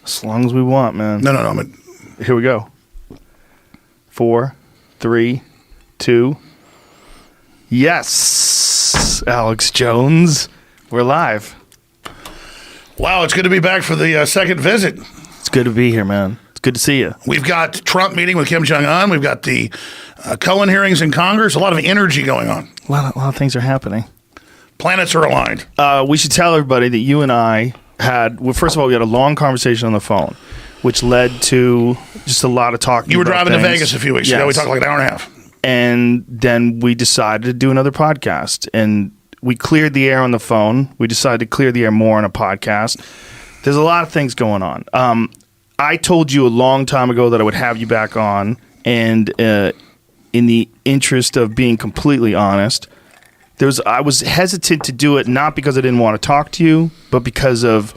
As long as we want, man. No. Here we go. 4, 3, 2. Yes, Alex Jones. We're live. Wow, it's good to be back for the second visit. It's good to be here, man. It's good to see you. We've got Trump meeting with Kim Jong-un. We've got the Cohen hearings in Congress. A lot of energy going on. A lot of things are happening. Planets are aligned. We should tell everybody that you and I had, well, first of all, we had a long conversation on the phone, which led to just a lot of talking. You were about driving things. to Vegas a few weeks ago. We talked like an hour and a half. And then we decided to do another podcast. And we cleared the air on the phone. We decided to clear the air more on a podcast. There's a lot of things going on. I told you a long time ago that I would have you back on. And in the interest of being completely honest, I was hesitant to do it, not because I didn't want to talk to you, but because of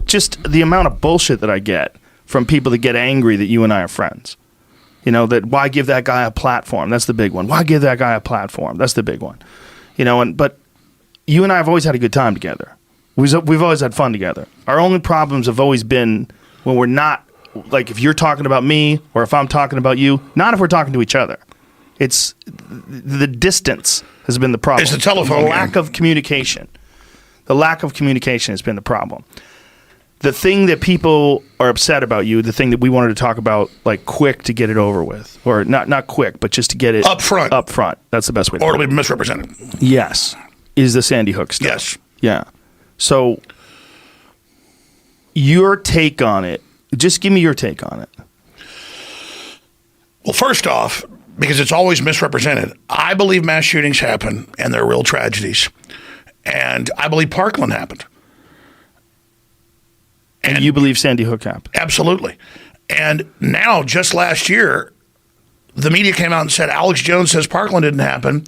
just the amount of bullshit that I get from people that get angry that you and I are friends. You know, that why give that guy a platform? That's the big one. Why give that guy a platform? That's the big one. You know, but you and I have always had a good time together. We've always had fun together. Our only problems have always been when we're not, like if you're talking about me or if I'm talking about you, not if we're talking to each other. It's the distance has been the problem. It's the telephone. The lack of communication. The lack of communication has been the problem. The thing that people are upset about you, the thing that we wanted to talk about, like quick to get it over with, or not quick, but just to get it up front. Up front. That's the best way to or put it. Or to be misrepresented. Yes. Is the Sandy Hook stuff. Yes. Yeah. So your take on it, just give me your take on it. Well, first off, because it's always misrepresented, I believe mass shootings happen and they're real tragedies. And I believe Parkland happened. And you believe Sandy Hook happened? Absolutely. And now, just last year, the media came out and said Alex Jones says Parkland didn't happen,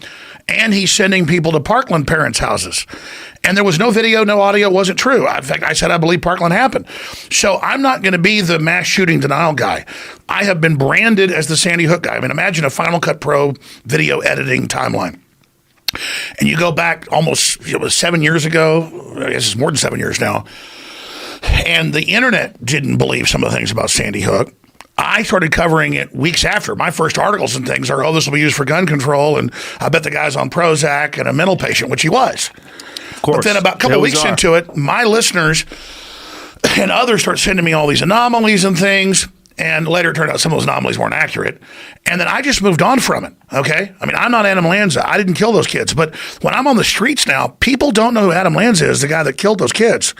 and he's sending people to Parkland parents' houses. And there was no video, no audio, wasn't true. In fact, I said I believe Parkland happened. So I'm not going to be the mass shooting denial guy. I have been branded as the Sandy Hook guy. I mean, imagine a Final Cut Pro video editing timeline. And you go back almost, it was 7 years ago, I guess it's more than 7 years now, and the internet didn't believe some of the things about Sandy Hook. I started covering it weeks after. My first articles and things are, this will be used for gun control, and I bet the guy's on Prozac and a mental patient, which he was. Of course. But then about a couple weeks into it, my listeners and others start sending me all these anomalies and things, and later it turned out some of those anomalies weren't accurate. And then I just moved on from it, okay? I mean, I'm not Adam Lanza. I didn't kill those kids. But when I'm on the streets now, people don't know who Adam Lanza is, the guy that killed those kids.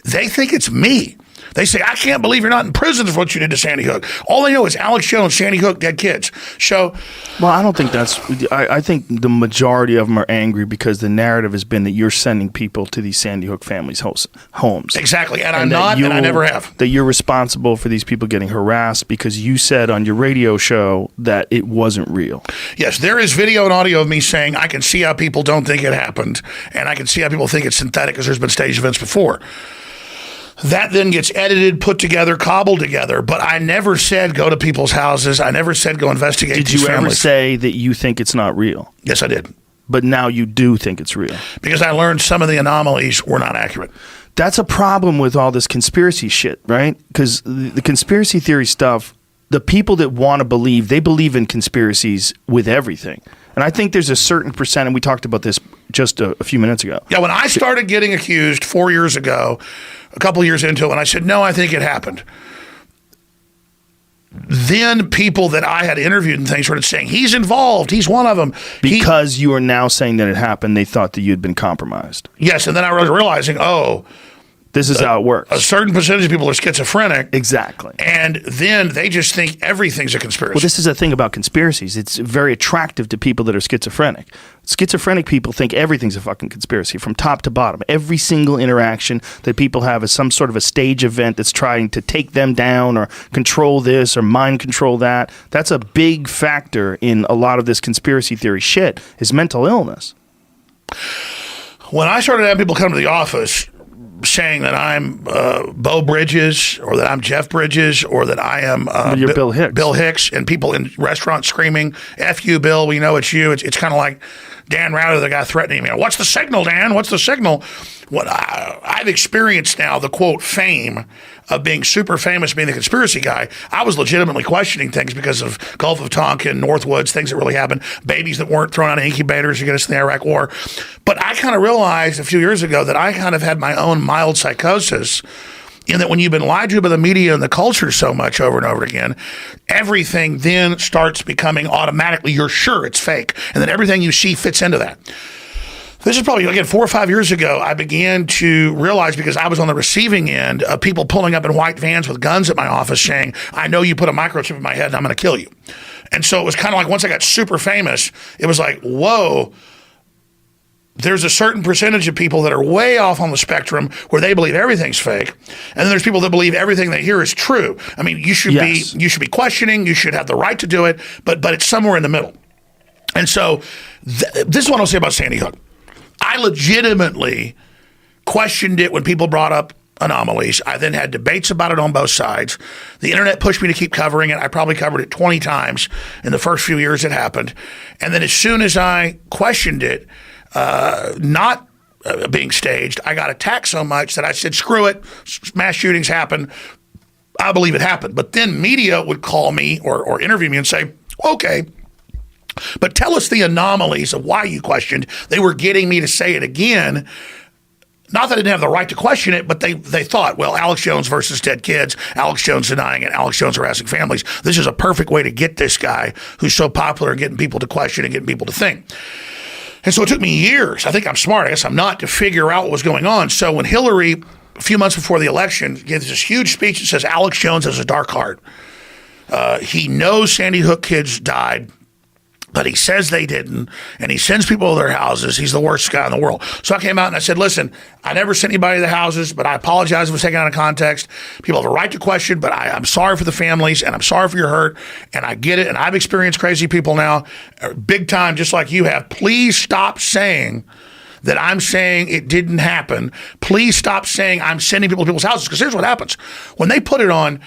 They think it's me. They say, I can't believe you're not in prison for what you did to Sandy Hook. All they know is Alex Jones, Sandy Hook, dead kids. So, well, I don't think that's, I think the majority of them are angry because the narrative has been that you're sending people to these Sandy Hook families' homes. Exactly. And I'm not, and I never have. That you're responsible for these people getting harassed because you said on your radio show that it wasn't real. Yes, there is video and audio of me saying I can see how people don't think it happened, and I can see how people think it's synthetic because there's been staged events before. That then gets edited, put together, cobbled together. But I never said go to people's houses. I never said go investigate these families. Did you ever say that you think it's not real? Yes, I did. But now you do think it's real. Because I learned some of the anomalies were not accurate. That's a problem with all this conspiracy shit, right? Because the conspiracy theory stuff, the people that want to believe, they believe in conspiracies with everything. And I think there's a certain percent, and we talked about this just a few minutes ago. Yeah, when I started getting accused 4 years ago, a couple of years into it, when I said, no, I think it happened, then people that I had interviewed and things started saying, he's involved, he's one of them. Because you are now saying that it happened, they thought that you had been compromised. Yes, and then I was realizing, this is how it works. A certain percentage of people are schizophrenic. Exactly. And then they just think everything's a conspiracy. Well, this is the thing about conspiracies. It's very attractive to people that are schizophrenic. Schizophrenic people think everything's a fucking conspiracy from top to bottom. Every single interaction that people have is some sort of a stage event that's trying to take them down or control this or mind control that. That's a big factor in a lot of this conspiracy theory shit is mental illness. When I started having people come to the office saying that I'm Bo Bridges or that I'm Jeff Bridges or that I am you're Bill Hicks. Bill Hicks, and people in restaurants screaming, F you, Bill, we know it's you. It's kind of like Dan Rather, the guy threatening me. What's the signal, Dan? What's the signal? What I've experienced now, the quote fame of being super famous, being the conspiracy guy. I was legitimately questioning things because of Gulf of Tonkin, Northwoods, things that really happened, babies that weren't thrown out of incubators to get us in the Iraq War. But I kind of realized a few years ago that I kind of had my own mild psychosis, in that when you've been lied to by the media and the culture so much over and over again, everything then starts becoming automatically, you're sure it's fake. And then everything you see fits into that. This is probably, again, 4 or 5 years ago, I began to realize, because I was on the receiving end of people pulling up in white vans with guns at my office saying, I know you put a microchip in my head and I'm going to kill you. And so it was kind of like, once I got super famous, it was like, whoa, there's a certain percentage of people that are way off on the spectrum where they believe everything's fake. And then there's people that believe everything they hear is true. I mean, you should be questioning, you should have the right to do it, but it's somewhere in the middle. And so this is what I'll say about Sandy Hook. I legitimately questioned it when people brought up anomalies. I then had debates about it on both sides. The internet pushed me to keep covering it. I probably covered it 20 times in the first few years it happened. And then as soon as I questioned it, not being staged, I got attacked so much that I said, screw it, mass shootings happen. I believe it happened. But then media would call me or interview me and say, okay, but tell us the anomalies of why you questioned. They were getting me to say it again. Not that I didn't have the right to question it, but they thought, well, Alex Jones versus dead kids, Alex Jones denying it, Alex Jones harassing families. This is a perfect way to get this guy who's so popular and getting people to question and getting people to think. And so it took me years, I think I'm smart, I guess I'm not, to figure out what was going on. So when Hillary, a few months before the election, gave this huge speech that says Alex Jones has a dark heart. He knows Sandy Hook kids died, but he says they didn't, and he sends people to their houses. He's the worst guy in the world. So I came out and I said, listen, I never sent anybody to the houses, but I apologize if it was taken out of context. People have a right to question, but I'm sorry for the families, and I'm sorry for your hurt, and I get it, and I've experienced crazy people now, big time, just like you have. Please stop saying that I'm saying it didn't happen. Please stop saying I'm sending people to people's houses, because here's what happens. When they put it on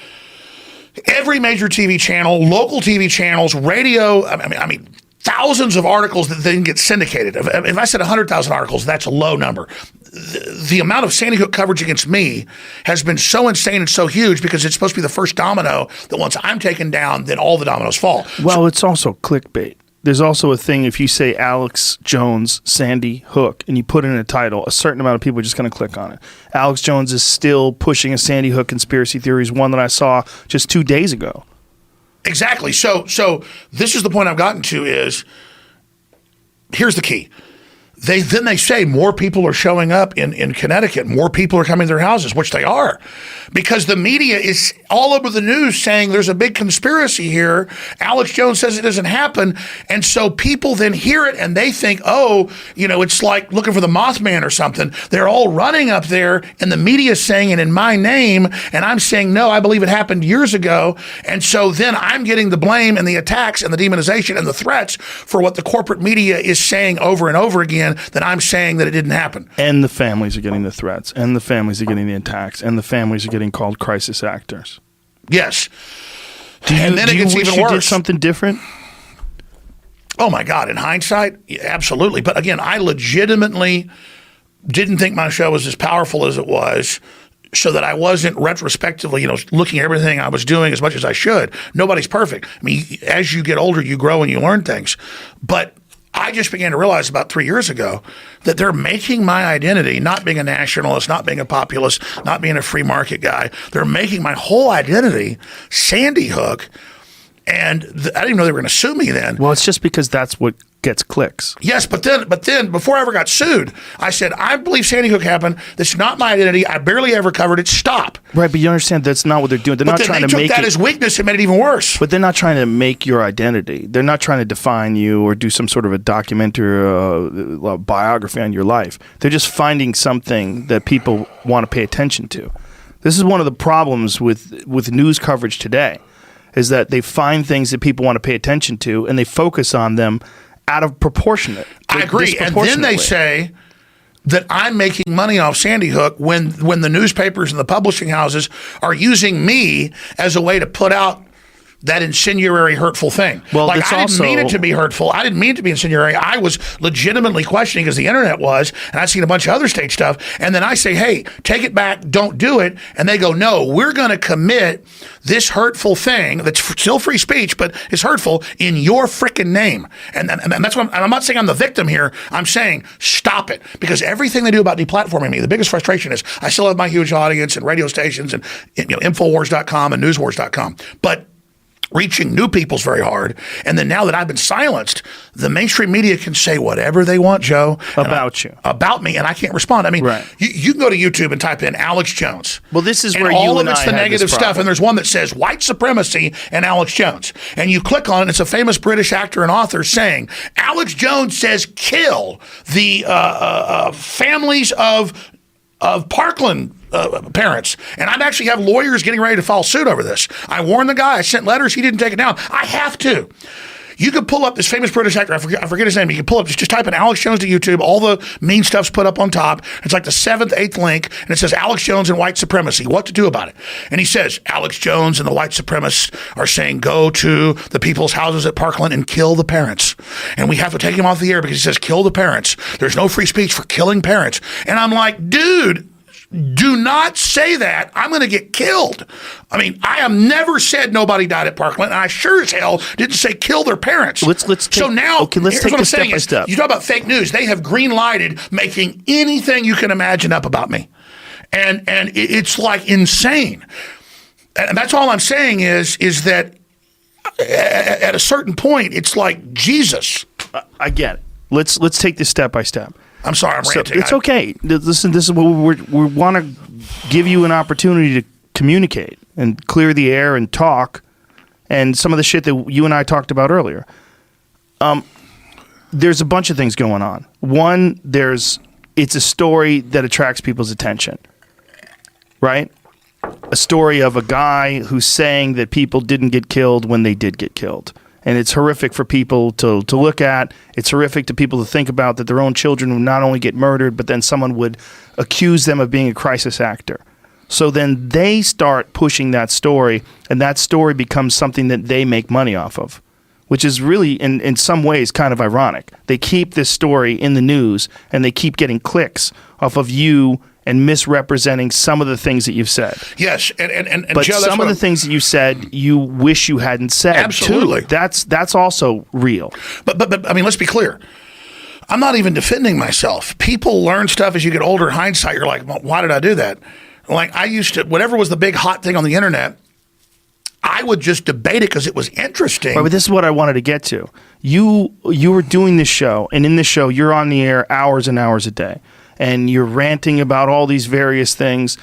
every major TV channel, local TV channels, radio, I mean, thousands of articles that then get syndicated. If I said 100,000 articles, that's a low number. The amount of Sandy Hook coverage against me has been so insane and so huge, because it's supposed to be the first domino that once I'm taken down, then all the dominoes fall. Well, it's also clickbait. There's also a thing, if you say Alex Jones, Sandy Hook, and you put in a title, a certain amount of people are just going to click on it. Alex Jones is still pushing a Sandy Hook conspiracy theory, one that I saw just 2 days ago. Exactly. So this is the point I've gotten to is, here's the key. They say more people are showing up in Connecticut. More people are coming to their houses, which they are, because the media is all over the news saying there's a big conspiracy here. Alex Jones says it doesn't happen. And so people then hear it and they think, oh, it's like looking for the Mothman or something. They're all running up there and the media is saying it in my name. And I'm saying, no, I believe it happened years ago. And so then I'm getting the blame and the attacks and the demonization and the threats for what the corporate media is saying over and over again, that I'm saying that it didn't happen. And the families are getting the threats, and the families are getting the attacks, and the families are getting called crisis actors. Yes. And then it gets even worse. You did something different? Oh my God, in hindsight, yeah, absolutely. But again, I legitimately didn't think my show was as powerful as it was, so that I wasn't retrospectively, looking at everything I was doing as much as I should. Nobody's perfect. I mean, as you get older, you grow and you learn things. But I just began to realize about 3 years ago that they're making my identity, not being a nationalist, not being a populist, not being a free market guy. They're making my whole identity Sandy Hook. And I didn't even know they were going to sue me then. Well, it's just because that's what gets clicks. Yes, but then before I ever got sued, I said, I believe Sandy Hook happened. That's not my identity. I barely ever covered it. Stop. Right, but you understand that's not what they're doing. They're not trying to make it. They took that as weakness and made it even worse. But they're not trying to make your identity. They're not trying to define you or do some sort of a documentary or biography on your life. They're just finding something that people want to pay attention to. This is one of the problems with news coverage today, is that they find things that people want to pay attention to and they focus on them out of proportionate. I agree. And then they say that I'm making money off Sandy Hook when the newspapers and the publishing houses are using me as a way to put out that incendiary, hurtful thing. Well, like, that's I didn't mean it also- to be hurtful. I didn't mean it to be incendiary. I was legitimately questioning, as the internet was, and I've seen a bunch of other state stuff. And then I say, hey, take it back, don't do it. And they go, no, we're going to commit this hurtful thing that's still free speech, but it's hurtful in your freaking name. And that's what I'm not saying I'm the victim here. I'm saying stop it, because everything they do about deplatforming me, the biggest frustration is I still have my huge audience and radio stations and Infowars.com and Newswars.com. But reaching new people's very hard. And then now that I've been silenced, the mainstream media can say whatever they want, Joe. About you. About me, and I can't respond. I mean, Right. you can go to YouTube and type in Alex Jones. Well, this is and where all you of and it's I the had this negative stuff, problem. and there's one that says white supremacy and Alex Jones. And you click on it, it's a famous British actor and author saying, Alex Jones says kill the families of Parkland parents. And I actually have lawyers getting ready to file suit over this. I warned the guy. I sent letters. He didn't take it down. I have to. You could pull up this famous British actor. I forget his name. You can pull up, just type in Alex Jones to YouTube. All the mean stuff's put up on top. It's like the 7th, 8th link, and it says Alex Jones and white supremacy. What to do about it? And he says, Alex Jones and the white supremacists are saying go to the people's houses at Parkland and kill the parents. And we have to take him off the air because he says kill the parents. There's no free speech for killing parents. And I'm like, dude, do not say that. I'm going to get killed. I mean, I have never said nobody died at Parkland, and I sure as hell didn't say kill their parents. Let's take, so now, okay, let's here's take what I'm this step saying by is, step. you talk about fake news. They have green-lighted making anything you can imagine up about me. And it's like insane. And that's all I'm saying is that at a certain point, it's like Jesus. I get it. Let's take this step by step. I'm sorry, I'm ranting. It's okay. Listen, this is what we want to give you an opportunity to communicate and clear the air and talk, and some of the shit that you and I talked about earlier. There's a bunch of things going on. One, it's a story that attracts people's attention, right? A story of a guy who's saying that people didn't get killed when they did get killed. And it's horrific for people to look at. It's horrific to people to think about, that their own children would not only get murdered, but then someone would accuse them of being a crisis actor. So then they start pushing that story, and that story becomes something that they make money off of, which is really, in some ways, kind of ironic. They keep this story in the news, and they keep getting clicks off of you and misrepresenting some of the things that you've said. Yes, and But Joe, some of the things that you said, you wish you hadn't said. Absolutely. Too. That's also real. But I mean, let's be clear. I'm not even defending myself. People learn stuff as you get older. In hindsight, you're like, well, why did I do that? Like, I used to, whatever was the big hot thing on the internet, I would just debate it because it was interesting. Right, but this is what I wanted to get to. You were doing this show, and in this show, you're on the air hours and hours a day, and you're ranting about all these various things.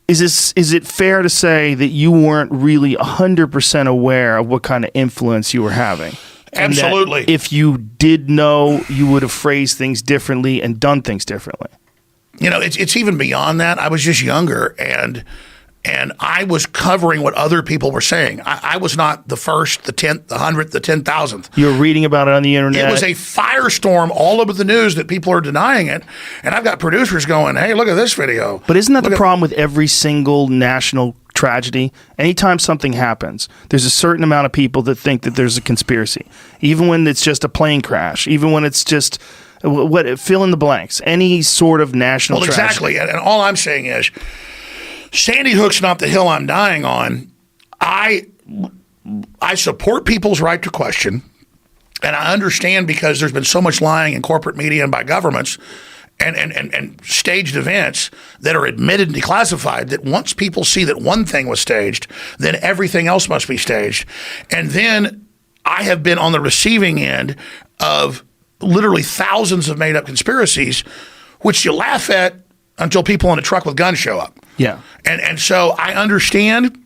Is it fair to say that you weren't really 100% aware of what kind of influence you were having? And that Absolutely. if you did know, you would have phrased things differently and done things differently. You know, it's even beyond that. I was just younger, and I was covering what other people were saying. I was not the first, the 10th, the 100th, the 10,000th. You were reading about it on the internet. It was a firestorm all over the news that people are denying it. And I've got producers going, hey, look at this video. But isn't that the problem with every single national tragedy? Anytime something happens, there's a certain amount of people that think that there's a conspiracy. Even when it's just a plane crash, even when it's just, fill in the blanks, any sort of national tragedy. Well, exactly. And all I'm saying is, Sandy Hook's not the hill I'm dying on. I support people's right to question, and I understand because there's been so much lying in corporate media and by governments and staged events that are admitted and declassified, that once people see that one thing was staged, then everything else must be staged. And then I have been on the receiving end of literally thousands of made-up conspiracies, which you laugh at until people in a truck with guns show up. Yeah. And so I understand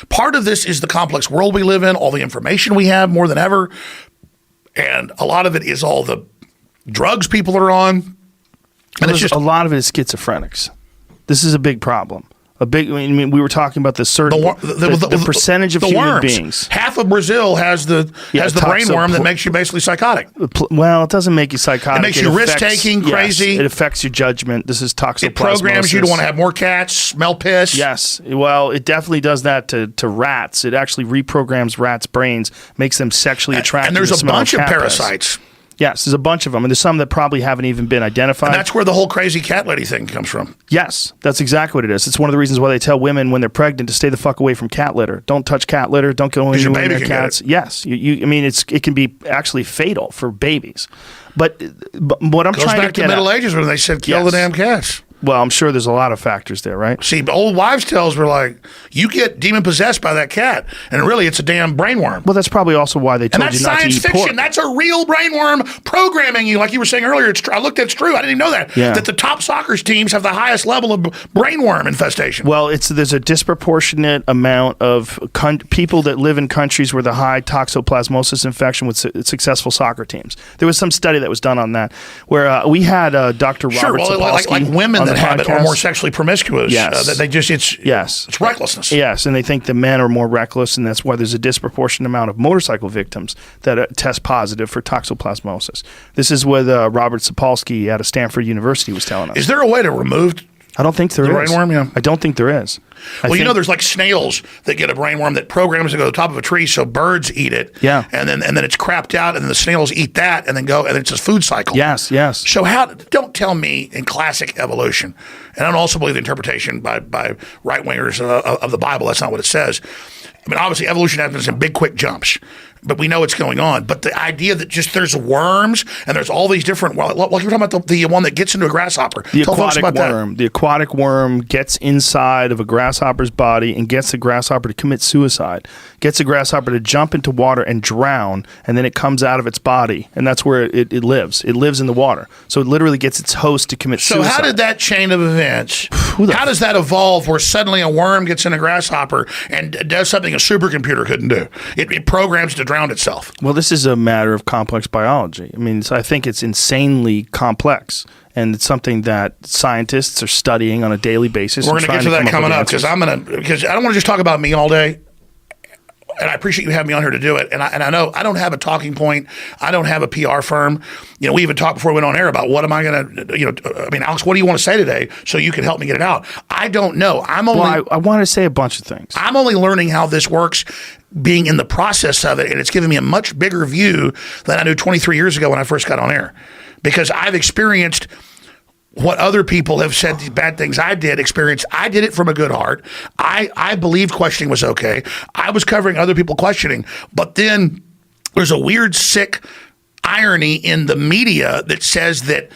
part of this is the complex world we live in, all the information we have more than ever. And a lot of it is all the drugs people are on. And it's just a lot of it is schizophrenics. This is a big problem. I mean, we were talking about the certain the percentage of human worms. beings. Half of Brazil has the brain worm that makes you basically psychotic. Well, it doesn't make you psychotic. It makes you risk-taking, crazy. It affects your judgment. This is toxoplasmosis. It programs you to want to have more cats, smell piss. Yes. Well, it definitely does that to rats. It actually reprograms rats' brains, makes them sexually attracted. And there's a bunch of parasites. Piss. Yes, there's a bunch of them, and there's some that probably haven't even been identified. And that's where the whole crazy cat lady thing comes from. Yes, that's exactly what it is. It's one of the reasons why they tell women when they're pregnant to stay the fuck away from cat litter. Don't touch cat litter. Don't go anywhere near cats. Yes, I mean, it can be actually fatal for babies. But what I'm Goes trying back to get to Middle at, Ages when they said kill the damn cats. Well, I'm sure there's a lot of factors there, right? See, old wives' tales were like, you get demon possessed by that cat, and really it's a damn brainworm. Well, that's probably also why they told you not to eat pork. And that's science fiction. That's a real brainworm programming you, like you were saying earlier. I looked at it's true. I didn't even know that. Yeah. That the top soccer teams have the highest level of brainworm infestation. Well, there's a disproportionate amount of people that live in countries where the high toxoplasmosis infection with successful soccer teams. There was some study that was done on that where we had Dr. Robert Sapolsky like women that have it are more sexually promiscuous. Yes. It's recklessness. Yes, and they think the men are more reckless, and that's why there's a disproportionate amount of motorcycle victims that test positive for toxoplasmosis. This is what Robert Sapolsky out of Stanford University was telling us. Is there a way to remove I don't think there is. The brainworm, yeah. I don't think there is. Well, there's like snails that get a brainworm that programs to go to the top of a tree so birds eat it. Yeah. And then it's crapped out, and then the snails eat that, and then go, and it's a food cycle. Yes. So don't tell me in classic evolution, and I don't also believe the interpretation by right wingers of the Bible. That's not what it says. I mean, obviously, evolution happens in big, quick jumps, but we know it's going on. But the idea that just there's worms and there's all these different, like you were talking about the one that gets into a grasshopper. The aquatic worm gets inside of a grasshopper's body and gets the grasshopper to commit suicide, gets the grasshopper to jump into water and drown, and then it comes out of its body, and that's where it lives. It lives in the water. So it literally gets its host to commit suicide. So how did that chain of events, how does that evolve where suddenly a worm gets in a grasshopper and does something a supercomputer couldn't do? It programs to drown itself. Well, this is a matter of complex biology. I mean, I think it's insanely complex, and it's something that scientists are studying on a daily basis. We're going to get to that coming up because I don't want to just talk about me all day. And I appreciate you having me on here to do it. And I know I don't have a talking point. I don't have a PR firm. We even talked before we went on air about what am I going to, Alex, what do you want to say today so you can help me get it out? I don't know. I want to say a bunch of things. I'm only learning how this works, being in the process of it. And it's given me a much bigger view than I knew 23 years ago when I first got on air. Because I've experienced what other people have said, the bad things I did experience. I did it from a good heart. I believed questioning was okay. I was covering other people questioning. But then there's a weird, sick irony in the media that says that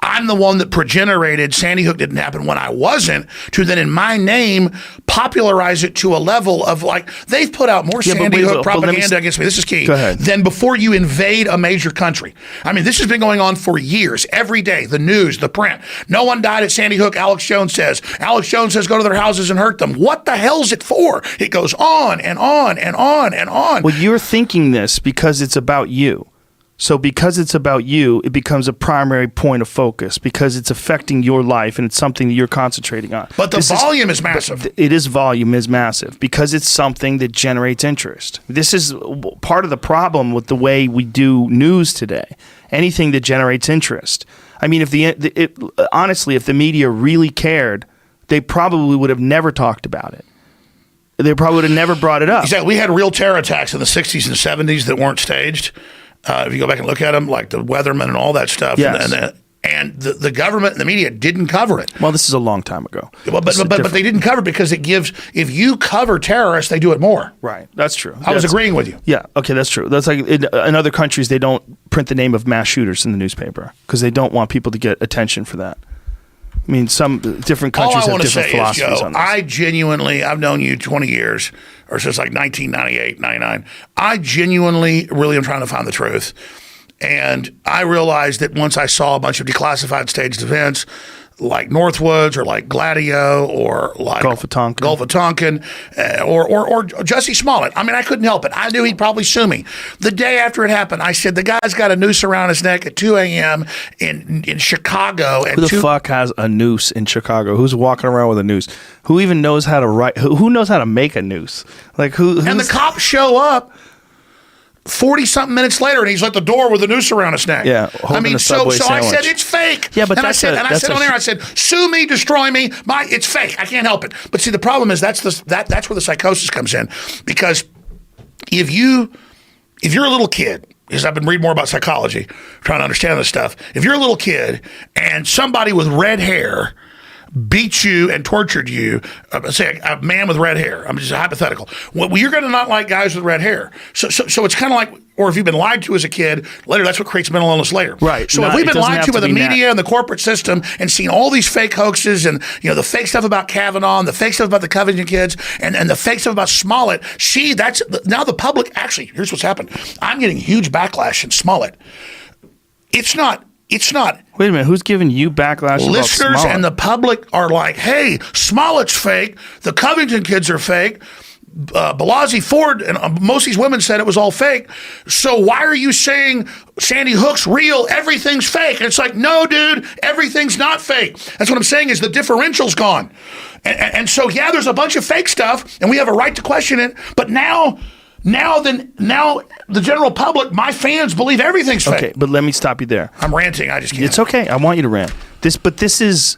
I'm the one that progenerated Sandy Hook didn't happen when I wasn't, to then in my name popularize it to a level of like, they've put out more Sandy Hook propaganda against me. This is key. Than before you invade a major country. I mean, this has been going on for years. Every day, the news, the print. No one died at Sandy Hook, Alex Jones says. Alex Jones says go to their houses and hurt them. What the hell's it for? It goes on and on and on and on. Well, you're thinking this because it's about you. So because it's about you, it becomes a primary point of focus because it's affecting your life and it's something that you're concentrating on. But the volume is massive. Volume is massive because it's something that generates interest. This is part of the problem with the way we do news today. Anything that generates interest. I mean, honestly, if the media really cared, they probably would have never talked about it. They probably would have never brought it up. Exactly. We had real terror attacks in the 60s and 70s that weren't staged. If you go back and look at them, like the Weatherman and all that stuff, yes. and the government and the media didn't cover it. Well, this is a long time ago. But they didn't cover it because it gives, if you cover terrorists, they do it more. Right. That's true. I was agreeing with you. Yeah. Okay, that's true. That's like in other countries, they don't print the name of mass shooters in the newspaper because they don't want people to get attention for that. I mean, some different countries have different philosophies on this. I genuinely, I've known you 20 years, or since like 1998, 99. I genuinely really am trying to find the truth. And I realized that once I saw a bunch of declassified staged events, like Northwoods or like Gladio or like Gulf of Tonkin, or Jussie Smollett. I mean, I couldn't help it. I knew he'd probably sue me. The day after it happened, I said, the guy's got a noose around his neck at 2 a.m. in Chicago. Who the fuck has a noose in Chicago? Who's walking around with a noose? Who even knows how to write? Who knows how to make a noose? Like who? And the cops show up 40-something minutes later, and he's at the door with a noose around his neck. Yeah, I mean, so I said it's fake. Yeah, but I said on there, I said, sue me, destroy me. It's fake. I can't help it. But see, the problem is that's where the psychosis comes in, because if you're a little kid, because I've been reading more about psychology, trying to understand this stuff. If you're a little kid and somebody with red hair beat you and tortured you, say a man with red hair, I'm just hypothetical. Well, you're going to not like guys with red hair. So it's kind of like, or if you've been lied to as a kid, later that's what creates mental illness later. Right. So if we've been lied to by the media and the corporate system and seen all these fake hoaxes and the fake stuff about Kavanaugh and the fake stuff about the Covington kids and the fake stuff about Smollett, that's now the public. Actually, here's what's happened. I'm getting huge backlash in Smollett. It's not. Wait a minute. Who's giving you backlash? Listeners and the public are like, hey, Smollett's fake. The Covington kids are fake. Blasey Ford and most of these women said it was all fake. So why are you saying Sandy Hook's real? Everything's fake. And it's like, no, dude, everything's not fake. That's what I'm saying is the differential's gone. And so, yeah, there's a bunch of fake stuff, and we have a right to question it. But now the general public, my fans, believe everything's fake. Okay, but let me stop you there. I'm ranting. I just can't. It's okay. I want you to rant. This is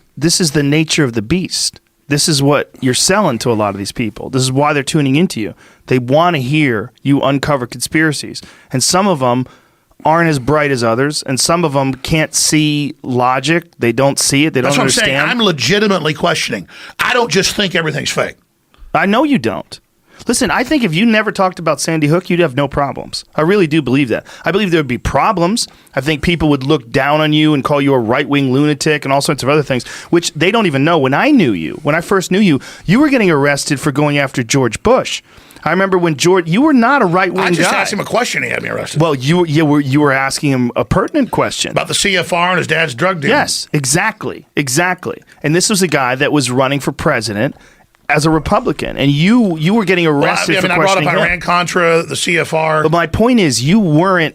the nature of the beast. This is what you're selling to a lot of these people. This is why they're tuning into you. They want to hear you uncover conspiracies, and some of them aren't as bright as others, and some of them can't see logic. They don't see it. They don't understand. That's what I'm saying. I'm legitimately questioning. I don't just think everything's fake. I know you don't. Listen, I think if you never talked about Sandy Hook, you'd have no problems. I really do believe that. I believe there would be problems. I think people would look down on you and call you a right-wing lunatic and all sorts of other things, which they don't even know. When I first knew you, you were getting arrested for going after George Bush. I remember when you were not a right-wing guy. I just asked him a question. He had me arrested. Well, you were asking him a pertinent question. About the CFR and his dad's drug deal. Yes, exactly. And this was a guy that was running for president as a Republican, and you were getting arrested for questioning him. I brought up Iran-Contra, the CFR. But my point is, you weren't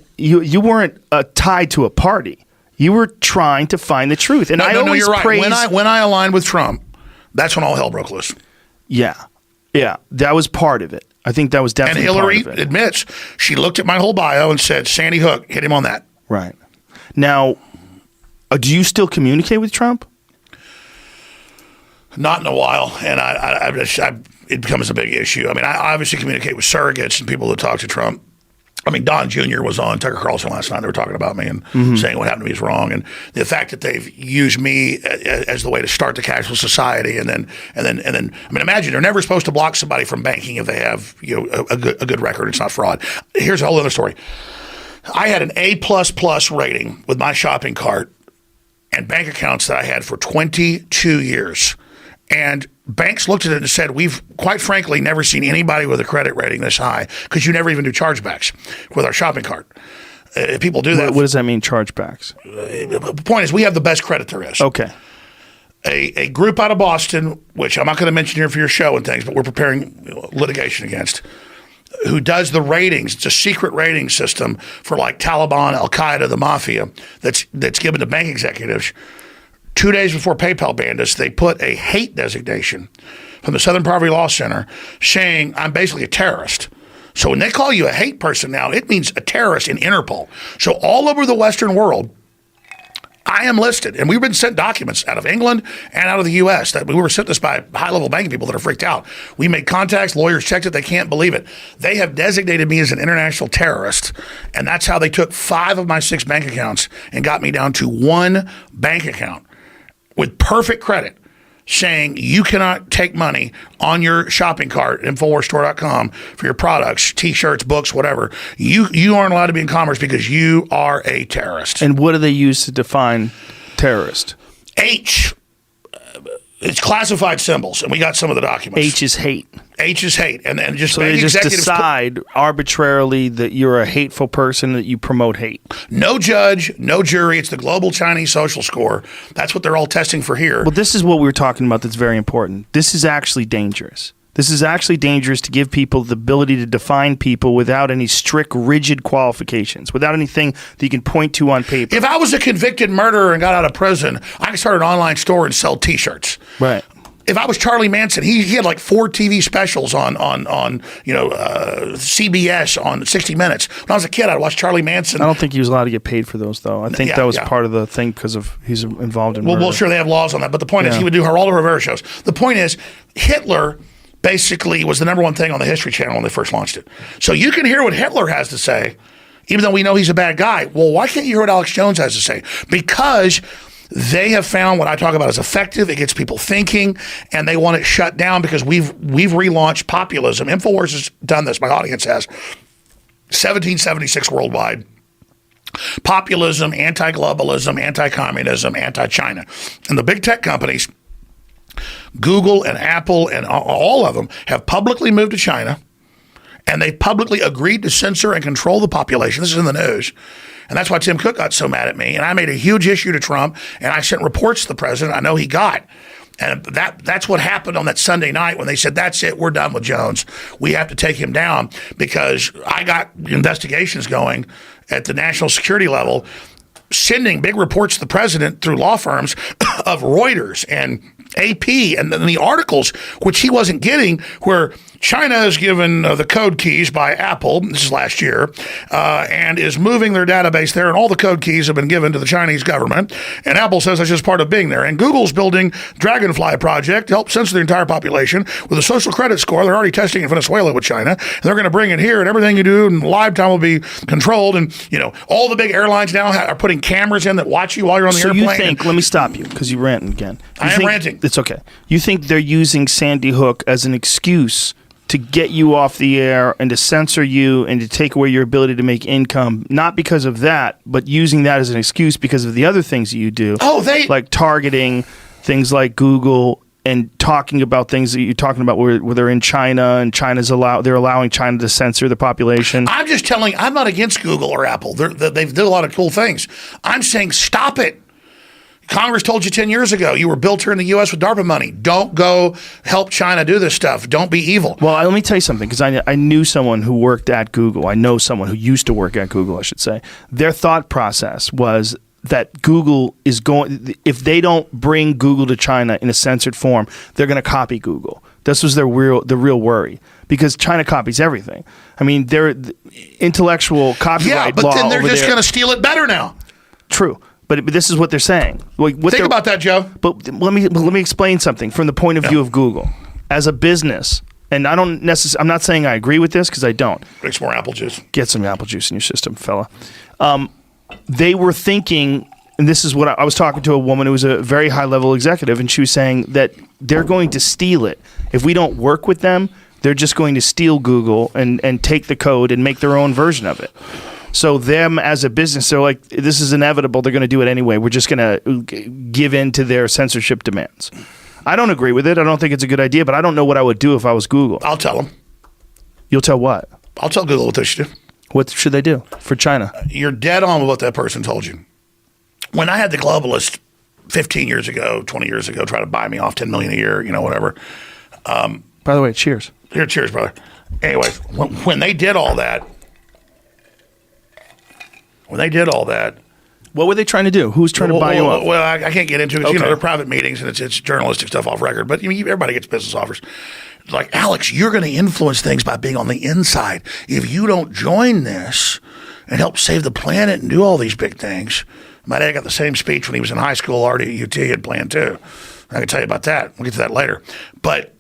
tied to a party. You were trying to find the truth. And I always praise. When I aligned with Trump, that's when all hell broke loose. Yeah, that was part of it. I think that was definitely part of it. And Hillary admits, she looked at my whole bio and said, Sandy Hook, hit him on that. Right. Now, do you still communicate with Trump? Not in a while, and it becomes a big issue. I mean, I obviously communicate with surrogates and people that talk to Trump. I mean, Don Jr. was on Tucker Carlson last night. They were talking about me and saying what happened to me is wrong, and the fact that they've used me as the way to start the cashless society, and then. I mean, imagine they're never supposed to block somebody from banking if they have a good record. It's not fraud. Here's a whole other story. I had an A++ rating with my shopping cart and bank accounts that I had for 22 years. And banks looked at it and said, we've quite frankly never seen anybody with a credit rating this high, because you never even do chargebacks with our shopping cart. People do that. What does that mean, chargebacks? The point is, we have the best credit there is. Okay. A group out of Boston, which I'm not going to mention here for your show and things, but we're preparing litigation against, who does the ratings. It's a secret rating system for like Taliban, Al-Qaeda, the mafia, that's given to bank executives. 2 days before PayPal banned us, they put a hate designation from the Southern Poverty Law Center saying I'm basically a terrorist. So when they call you a hate person now, it means a terrorist in Interpol. So all over the Western world, I am listed. And we've been sent documents out of England and out of the U.S. that we were sent this by high-level banking people that are freaked out. We made contacts. Lawyers checked it. They can't believe it. They have designated me as an international terrorist. And that's how they took 5 of my 6 bank accounts and got me down to 1 bank account with perfect credit, saying you cannot take money on your shopping cart, InfoWarsStore.com, for your products, T-shirts, books, whatever. You aren't allowed to be in commerce because you are a terrorist. And what do they use to define terrorist? H. It's classified symbols, and we got some of the documents. H is hate. H is hate, and just So make they just executives decide arbitrarily that you're a hateful person, that you promote hate. no judge, no jury. It's the global Chinese social score. That's what they're all testing for here. Well, this is what we were talking about that's very important. This is actually dangerous. This is actually dangerous to give people the ability to define people without any strict, rigid qualifications, without anything that you can point to on paper. If I was a convicted murderer and got out of prison, I could start an online store and sell T-shirts. Right. If I was Charlie Manson, he had like 4 TV specials on CBS on 60 Minutes. When I was a kid, I'd watch Charlie Manson. I don't think he was allowed to get paid for those, though. I think Yeah, that was yeah. part of the thing because of he's involved in murder. Well, sure, they have laws on that. But the point is, Yeah. he would do Geraldo Rivera shows. The point is, Hitler basically was the #1 thing on the History Channel when they first launched it. So you can hear what Hitler has to say, even though we know he's a bad guy. Well, why can't you hear what Alex Jones has to say? Because they have found what I talk about is effective. It gets people thinking, and they want it shut down because we've relaunched populism. InfoWars has done this. My audience has. 1776 worldwide. Populism, anti-globalism, anti-communism, anti-China. And the big tech companies, Google and Apple and all of them, have publicly moved to China, and they publicly agreed to censor and control the population. This is in the news. And that's why Tim Cook got so mad at me. And I made a huge issue to Trump, and I sent reports to the president I know he got. And that's what happened on that Sunday night when they said, that's it, we're done with Jones. We have to take him down, because I got investigations going at the national security level, sending big reports to the president through law firms of Reuters and AP and then the articles, which he wasn't getting, where China is given the code keys by Apple, this is last year, and is moving their database there, and all the code keys have been given to the Chinese government, and Apple says that's just part of being there. And Google's building Dragonfly project to help censor the entire population with a social credit score. They're already testing in Venezuela with China, and they're going to bring it here, and everything you do in live time will be controlled. And, all the big airlines now are putting cameras in that watch you while you're on the airplane. So you think, let me stop you, because you're ranting again. I am ranting. It's okay. You think they're using Sandy Hook as an excuse to get you off the air and to censor you and to take away your ability to make income, not because of that, but using that as an excuse because of the other things that you do. Like targeting things like Google and talking about things that you're talking about where they're in China and they're allowing China to censor the population. I'm just telling, I'm not against Google or Apple. They do a lot of cool things. I'm saying stop it. Congress told you 10 years ago, you were built here in the U.S. with DARPA money. Don't go help China do this stuff. Don't be evil. Well, let me tell you something, because I knew someone who worked at Google. I know someone who used to work at Google, I should say. Their thought process was that Google is going, if they don't bring Google to China in a censored form, they're going to copy Google. This was the real worry, because China copies everything. I mean, their intellectual copyright law. Yeah, but then they're just going to steal it better now. True. But this is what they're saying. Think about that, Joe. But let me explain something from the point of view of Google as a business. And I'm not saying I agree with this, because I don't. Drink some more apple juice. Get some apple juice in your system, fella. They were thinking, and this is what I was talking to a woman who was a very high level executive, and she was saying that they're going to steal it. If we don't work with them, they're just going to steal Google and take the code and make their own version of it. So them as a business, they're like, this is inevitable. They're going to do it anyway. We're just going to give in to their censorship demands. I don't agree with it. I don't think it's a good idea, but I don't know what I would do if I was Google. I'll tell them. You'll tell what? I'll tell Google what they should do. What should they do for China? You're dead on with what that person told you. When I had the globalist 15 years ago, 20 years ago, try to buy me off $10 million a year, whatever. By the way, cheers. Here, cheers, brother. Anyways, when they did all that, what were they trying to do? Who's trying to buy you off? Well, I can't get into it. Okay. They're private meetings, and it's journalistic stuff off record. But everybody gets business offers. Like, Alex, you're going to influence things by being on the inside. If you don't join this and help save the planet and do all these big things. My dad got the same speech when he was in high school already at UT. He had planned too. I can tell you about that. We'll get to that later. But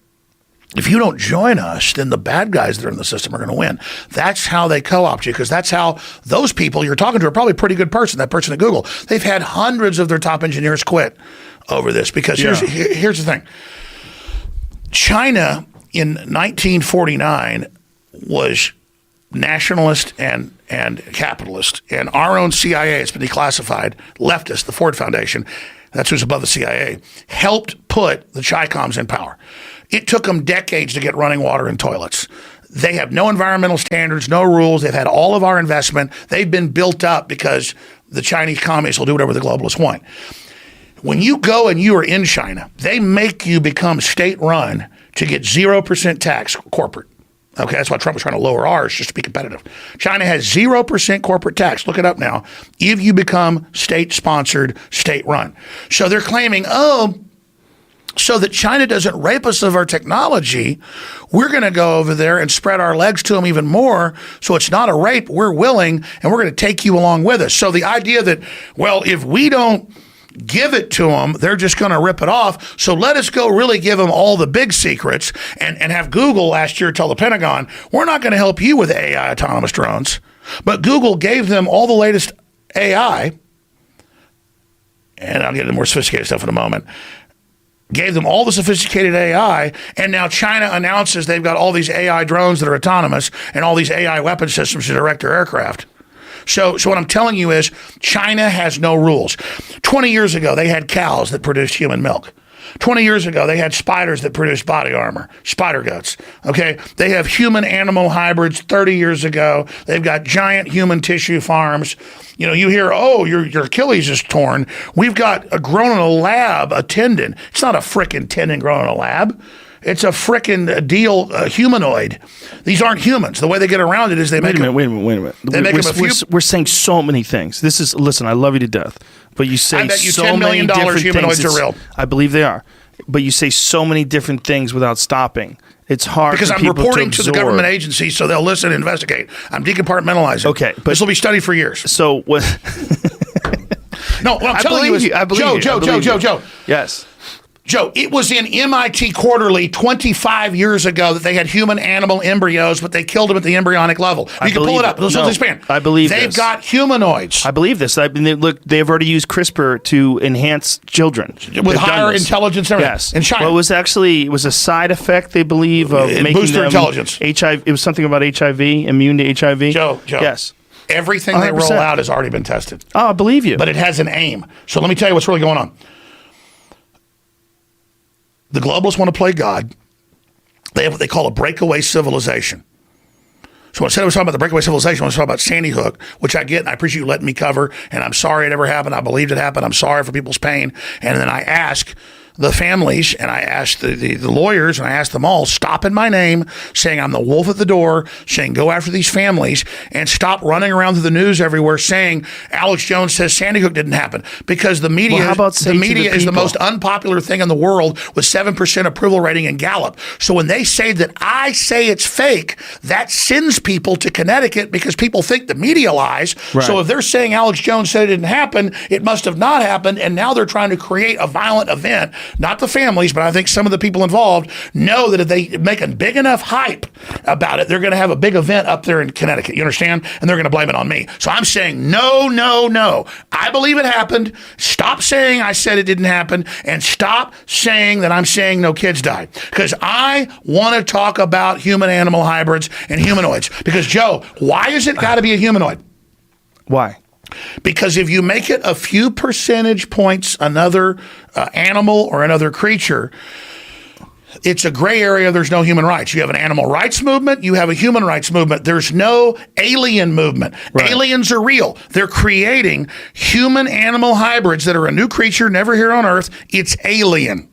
if you don't join us, then the bad guys that are in the system are going to win. That's how they co-opt you, because that's how those people you're talking to are probably a pretty good person, that person at Google. They've had hundreds of their top engineers quit over this, because here's the thing. China in 1949 was nationalist and capitalist, and our own CIA, it's been declassified, leftist, the Ford Foundation, that's who's above the CIA, helped put the Chi-Coms in power. It took them decades to get running water in toilets. They have no environmental standards, no rules. They've had all of our investment. They've been built up because the Chinese communists will do whatever the globalists want. When you go and you are in China, they make you become state-run to get 0% tax corporate. Okay, that's why Trump was trying to lower ours just to be competitive. China has 0% corporate tax. Look it up now. If you become state-sponsored, state-run. So they're claiming, so that China doesn't rape us of our technology, we're going to go over there and spread our legs to them even more. So it's not a rape. We're willing, and we're going to take you along with us. So the idea that, well, if we don't give it to them, they're just going to rip it off. So let us go really give them all the big secrets and have Google last year tell the Pentagon, we're not going to help you with AI autonomous drones. But Google gave them all the latest AI, and I'll get into more sophisticated stuff in a moment, gave them all the sophisticated AI, and now China announces they've got all these AI drones that are autonomous and all these AI weapon systems to direct their aircraft. So what I'm telling you is China has no rules. 20 years ago, they had cows that produced human milk. 20 years ago, they had spiders that produced body armor, spider guts. Okay, they have human-animal hybrids 30 years ago. They've got giant human tissue farms. You know, you hear, oh, your Achilles is torn. We've got grown in a lab a tendon. It's not a frickin' tendon grown in a lab. It's a frickin' deal, humanoid. These aren't humans. The way they get around it is they make them. Wait a minute. They make them a few. We're saying so many things. Listen, I love you to death, but you say I bet you so $10 million many different humanoids things. are real. I believe they are, but you say so many different things without stopping. It's hard because for I'm people reporting to the absorb. government agency, so they'll listen and investigate. I'm decompartmentalizing. Okay, but this will be studied for years. So what? No, what I'm I telling believe you you. I is, believe you. Joe. Yes. Joe, it was in MIT Quarterly 25 years ago that they had human-animal embryos, but they killed them at the embryonic level. You can pull it up. I believe They've this. got humanoids. I believe this. They've already used CRISPR to enhance children With higher intelligence and everything. Yes. In China. Well, it was a side effect, they believe, of making boost their them intelligence. HIV. It was something about HIV, immune to HIV. Joe. Yes. Everything they 100%. roll out has already been tested. Oh, I believe you. But it has an aim. So let me tell you what's really going on. The globalists want to play God. They have what they call a breakaway civilization. So instead of talking about the breakaway civilization, I want to talk about Sandy Hook, which I get, and I appreciate you letting me cover, and I'm sorry it ever happened. I believed it happened. I'm sorry for people's pain. And then I ask the families, and I asked the lawyers, and I asked them all, stop in my name, saying I'm the wolf at the door, saying go after these families, and stop running around through the news everywhere saying Alex Jones says Sandy Hook didn't happen. Because the media, Well, how about say the to media the is the people? most unpopular thing in the world with 7% approval rating in Gallup. So when they say that I say it's fake, that sends people to Connecticut because people think the media lies. Right. So if they're saying Alex Jones said it didn't happen, it must have not happened, and now they're trying to create a violent event. Not the families, but I think some of the people involved know that if they make a big enough hype about it, they're going to have a big event up there in Connecticut. You understand? And they're going to blame it on me. So I'm saying no. I believe it happened. Stop saying I said it didn't happen, and stop saying that I'm saying no kids died. Because I want to talk about human-animal hybrids and humanoids. Because, Joe, why has it got to be a humanoid? Why? Because if you make it a few percentage points another animal or another creature, it's a gray area. There's no human rights. You have an animal rights movement. You have a human rights movement. There's no alien movement. Right. Aliens are real. They're creating human-animal hybrids that are a new creature never here on Earth. It's alien.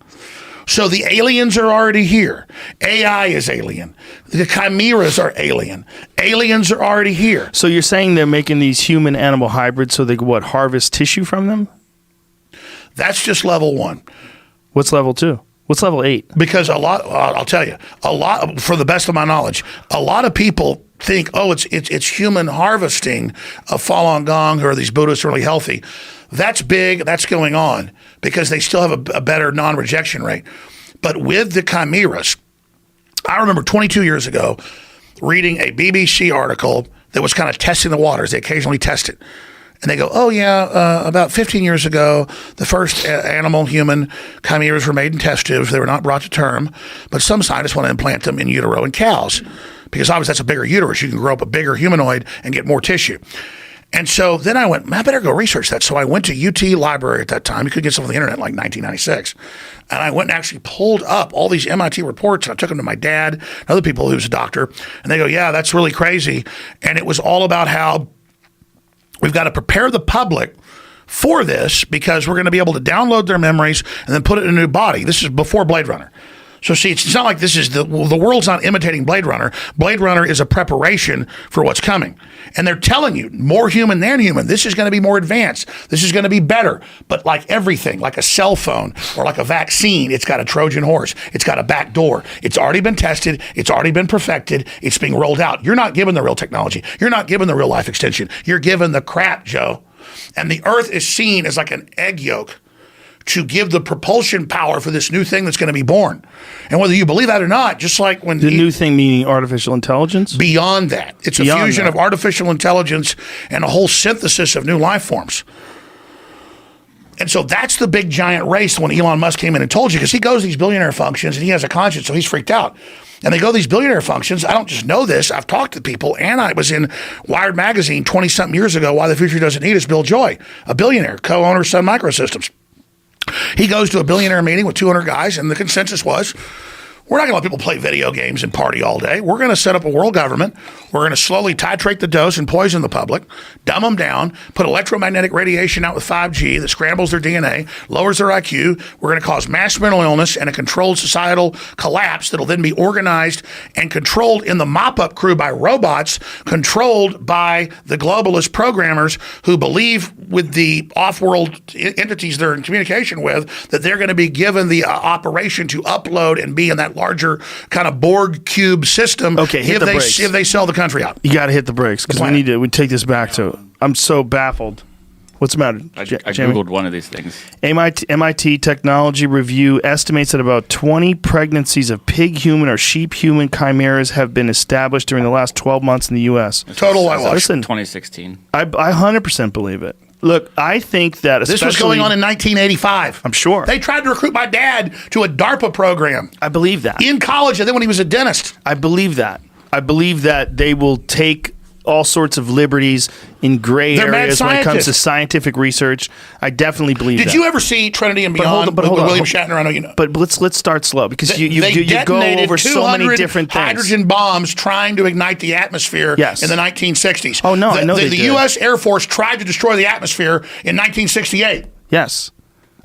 So the aliens are already here. AI is alien. The chimeras are alien. Aliens are already here. So you're saying they're making these human-animal hybrids so they could, harvest tissue from them? That's just level 1. What's level 2? What's level 8? Because I'll tell you, for the best of my knowledge, a lot of people think, oh, it's human harvesting of Falun Gong, or these Buddhists are really healthy. That's big. That's going on because they still have a better non-rejection rate. But with the chimeras, I remember 22 years ago reading a BBC article that was kind of testing the waters. They occasionally test it. And they go, oh, yeah, about 15 years ago, the first animal-human chimeras were made in test tubes. They were not brought to term. But some scientists want to implant them in utero in cows because obviously that's a bigger uterus. You can grow up a bigger humanoid and get more tissue. And so then I went, I better go research that. So I went to UT Library at that time. You could get some on the internet in like 1996. And I went and actually pulled up all these MIT reports. And I took them to my dad and other people who's a doctor. And they go, yeah, that's really crazy. And it was all about how we've got to prepare the public for this because we're going to be able to download their memories and then put it in a new body. This is before Blade Runner. So see, it's not like this is the world's not imitating Blade Runner. Blade Runner is a preparation for what's coming. And they're telling you, more human than human. This is going to be more advanced. This is going to be better. But like everything, like a cell phone or like a vaccine, it's got a Trojan horse. It's got a back door. It's already been tested. It's already been perfected. It's being rolled out. You're not given the real technology. You're not given the real life extension. You're given the crap, Joe. And the Earth is seen as like an egg yolk to give the propulsion power for this new thing that's going to be born. And whether you believe that or not, just like when the new thing meaning artificial intelligence? Beyond that. It's beyond a fusion of artificial intelligence and a whole synthesis of new life forms. And so that's the big giant race when Elon Musk came in and told you, because he goes to these billionaire functions and he has a conscience, so he's freaked out. And they go to these billionaire functions. I don't just know this. I've talked to people, and I was in Wired magazine 20-something years ago, Why the Future Doesn't Need Us, Bill Joy, a billionaire, co-owner of Sun Microsystems. He goes to a billionaire meeting with 200 guys, and the consensus was, we're not going to let people play video games and party all day. We're going to set up a world government. We're going to slowly titrate the dose and poison the public, dumb them down, put electromagnetic radiation out with 5G that scrambles their DNA, lowers their IQ. We're going to cause mass mental illness and a controlled societal collapse that'll then be organized and controlled in the mop-up crew by robots, controlled by the globalist programmers who believe with the off-world entities they're in communication with that they're going to be given the operation to upload and be in that larger kind of Borg cube system. Okay, hit the brakes. If they sell the country out. You got to hit the brakes because we take this back to. I'm so baffled. What's the matter? I Googled one of these things. MIT Technology Review estimates that about 20 pregnancies of pig-human or sheep-human chimeras have been established during the last 12 months in the U.S. Total whitewash. Listen, 2016. I 100% believe it. Look, I think that this was going on in 1985. I'm sure. They tried to recruit my dad to a DARPA program. I believe that. In college, and then when he was a dentist. I believe that. I believe that they will take all sorts of liberties in gray areas when it comes to scientific research. I definitely believe that. Did you ever see Trinity and Beyond with William Shatner? I know you know. But let's start slow because you go over so many different things. Hydrogen bombs trying to ignite the atmosphere in the 1960s. Oh, no, I know they did. The U.S. Air Force tried to destroy the atmosphere in 1968. Yes.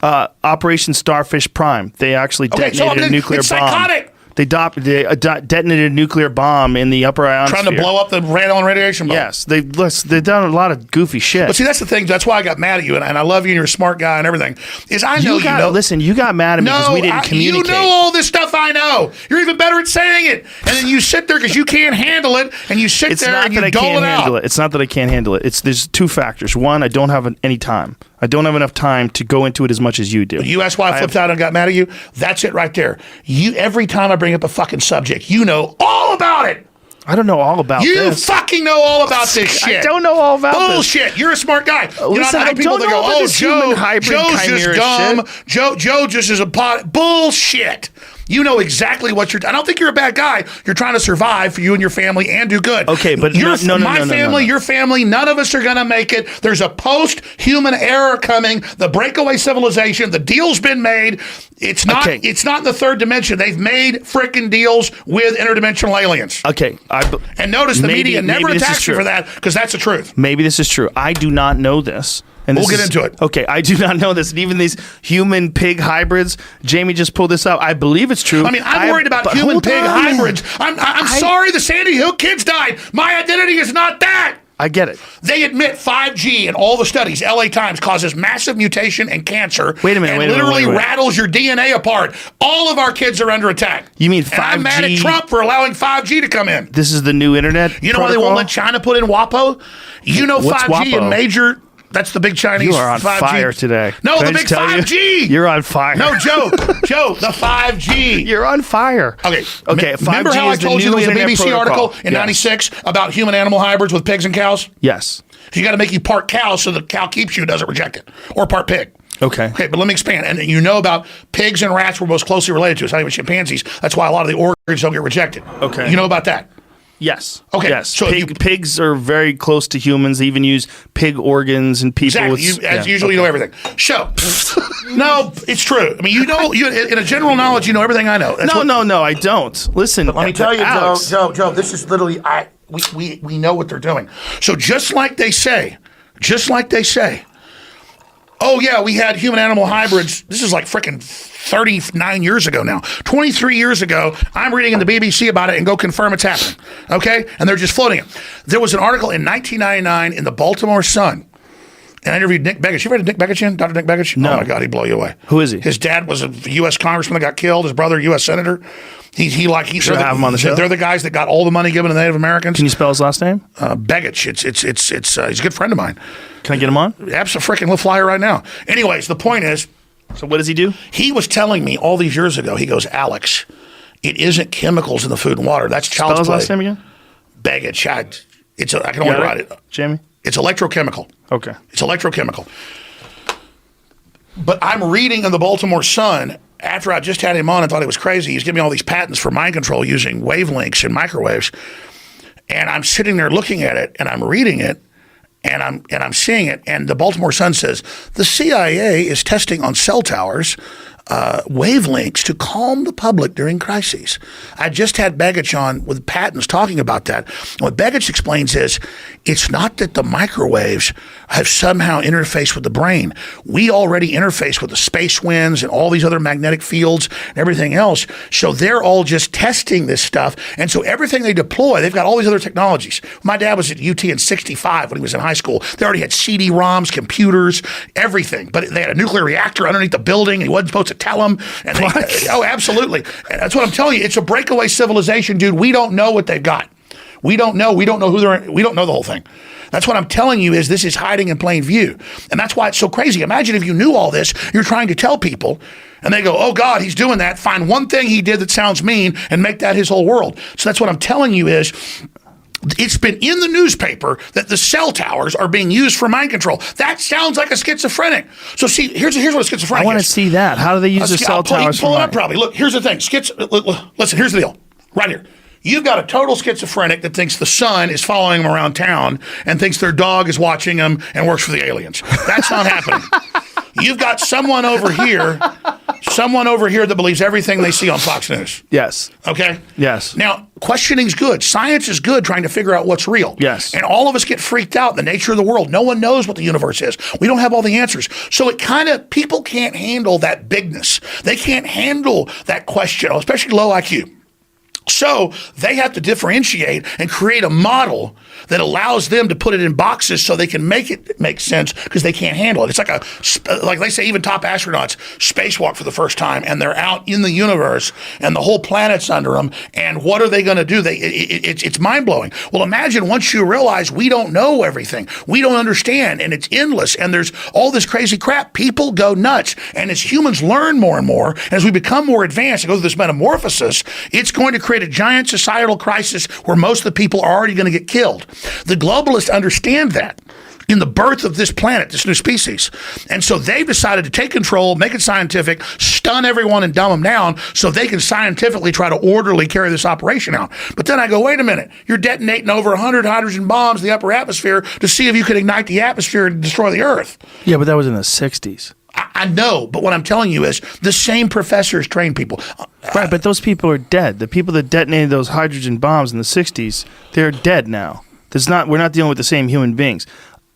Operation Starfish Prime. They actually detonated a nuclear bomb. Psychotic. They detonated a nuclear bomb in the upper ionosphere. Trying to blow up the radon radiation bomb. Yes. They've done a lot of goofy shit. But see, that's the thing. That's why I got mad at you, and I love you, and you're a smart guy and everything. Listen, you got mad at me because we didn't communicate. You know all this stuff I know. You're even better at saying it. And then you sit there because you can't handle it, and you sit there and you dole it out. It's not that I can't handle it. There's two factors. One, I don't have any time. I don't have enough time to go into it as much as you do. You asked why I flipped out and got mad at you? That's it right there. Every time I bring up a fucking subject, you know all about it. I don't know all about this. You fucking know all about this shit. I don't know all about this. Bullshit. You're a smart guy. Listen, I don't know about this human hybrid chimera dumb. shit. Joe just is a pot. Bullshit. You know exactly what I don't think you're a bad guy. You're trying to survive for you and your family and do good. Okay, but your family, none of us are going to make it. There's a post-human era coming. The breakaway civilization. The deal's been made. It's not. Okay. It's not in the third dimension. They've made frickin' deals with interdimensional aliens. Okay. And notice the media never attacks you for that because that's the truth. Maybe this is true. I do not know this. And we'll get into it. Okay, I do not know this. And even these human-pig hybrids, Jamie just pulled this up. I believe it's true. I mean, I'm worried about human-pig hybrids. I'm sorry the Sandy Hook kids died. My identity is not that. I get it. They admit 5G in all the studies, LA Times, causes massive mutation and cancer. Wait a minute. And literally rattles your DNA apart. All of our kids are under attack. You mean 5G? And I'm mad at Trump for allowing 5G to come in. This is the new internet You know why they won't let China put in WAPO? You know What's 5G WAPO? in major... That's the big Chinese 5G. You are on fire today. No, the big 5G. You're on fire. No, Joe, the 5G. You're on fire. Okay. 5G remember how I told you there was a BBC article in 96 about human-animal hybrids with pigs and cows? Yes. You got to make you part cow so the cow keeps you, doesn't reject it. Or part pig. Okay. Okay, but let me expand. And you know about pigs and rats were most closely related to us, not even chimpanzees. That's why a lot of the organs don't get rejected. Okay. You know about that? Yes. Okay, Yes. so Pigs are very close to humans. They even use pig organs and people. Exactly. As usual, you know everything. So, no, it's true. I mean, in a general knowledge, you know everything I know. No, I don't. Listen, Let me tell you, Alex, Joe, this is literally, we know what they're doing. So just like they say, oh yeah, we had human-animal hybrids. This is like freaking 39 years ago now. 23 years ago, I'm reading in the BBC about it and go confirm it's happening. Okay? And they're just floating it. There was an article in 1999 in the Baltimore Sun. And I interviewed Nick Begich. You ever heard of Nick Begich? Dr. Nick Begich? No. Oh my God, he'd blow you away. Who is he? His dad was a U.S. congressman that got killed. His brother, U.S. senator. He's Should I have him on the show? They're the guys that got all the money given to Native Americans. Can you spell his last name? Begich. He's a good friend of mine. Can I get him on? Absolutely, we'll fly her right now. Anyways, the point is, So what does he do? he was telling me all these years ago. He goes, Alex, it isn't chemicals in the food and water. That's Spell child's his play. last name again? Begich. I can only write it. Jamie? It's electrochemical. Okay. It's electrochemical. But I'm reading in the Baltimore Sun after I just had him on and thought he was crazy. He's giving me all these patents for mind control using wavelengths and microwaves. And I'm sitting there looking at it and I'm reading it and I'm seeing it. And the Baltimore Sun says the CIA is testing on cell towers wavelengths to calm the public during crises. I just had Begich on with patents talking about that. What Begich explains is it's not that the microwaves have somehow interfaced with the brain. We already interface with the space winds and all these other magnetic fields and everything else. So they're all just testing this stuff. And so everything they deploy, they've got all these other technologies. My dad was at UT in '65 when he was in high school. They already had CD-ROMs, computers, everything. But they had a nuclear reactor underneath the building. He wasn't supposed to tell them. And oh, absolutely. And that's what I'm telling you. It's a breakaway civilization, dude. We don't know what they've got. We don't know. We don't know who they're. We don't know the whole thing. That's what I'm telling you is this is hiding in plain view. And that's why it's so crazy. Imagine if you knew all this, you're trying to tell people and they go, oh God, he's doing that. Find one thing he did that sounds mean and make that his whole world. So that's what I'm telling you is it's been in the newspaper that the cell towers are being used for mind control. That sounds like a schizophrenic. So see, here's what a schizophrenic is. I want to see that. How do they use the cell towers? Pull it up probably. Look, here's the thing. Listen, here's the deal. Right here. You've got a total schizophrenic that thinks the sun is following him around town and thinks their dog is watching him and works for the aliens. That's not happening. You've got someone over here that believes everything they see on Fox News. Yes. Okay? Yes. Now, questioning's good. Science is good trying to figure out what's real. Yes. And all of us get freaked out in the nature of the world. No one knows what the universe is. We don't have all the answers. So people can't handle that bigness. They can't handle that question, especially low IQ. So they have to differentiate and create a model that allows them to put it in boxes so they can make it make sense because they can't handle it. It's like they say even top astronauts spacewalk for the first time and they're out in the universe and the whole planet's under them. And what are they going to do? It's mind-blowing. Well, imagine once you realize we don't know everything. We don't understand and it's endless and there's all this crazy crap. People go nuts. And as humans learn more and more, as we become more advanced and go through this metamorphosis, it's going to create a giant societal crisis where most of the people are already going to get killed. The globalists understand that in the birth of this planet, this new species. And so they've decided to take control, make it scientific, stun everyone and dumb them down so they can scientifically try to orderly carry this operation out. But then I go, wait a minute, you're detonating over 100 hydrogen bombs in the upper atmosphere to see if you could ignite the atmosphere and destroy the Earth. Yeah, but that was in the 60s. I know, but what I'm telling you is the same professors train people. Right, but those people are dead. The people that detonated those hydrogen bombs in the 60s, they're dead now. We're not dealing with the same human beings.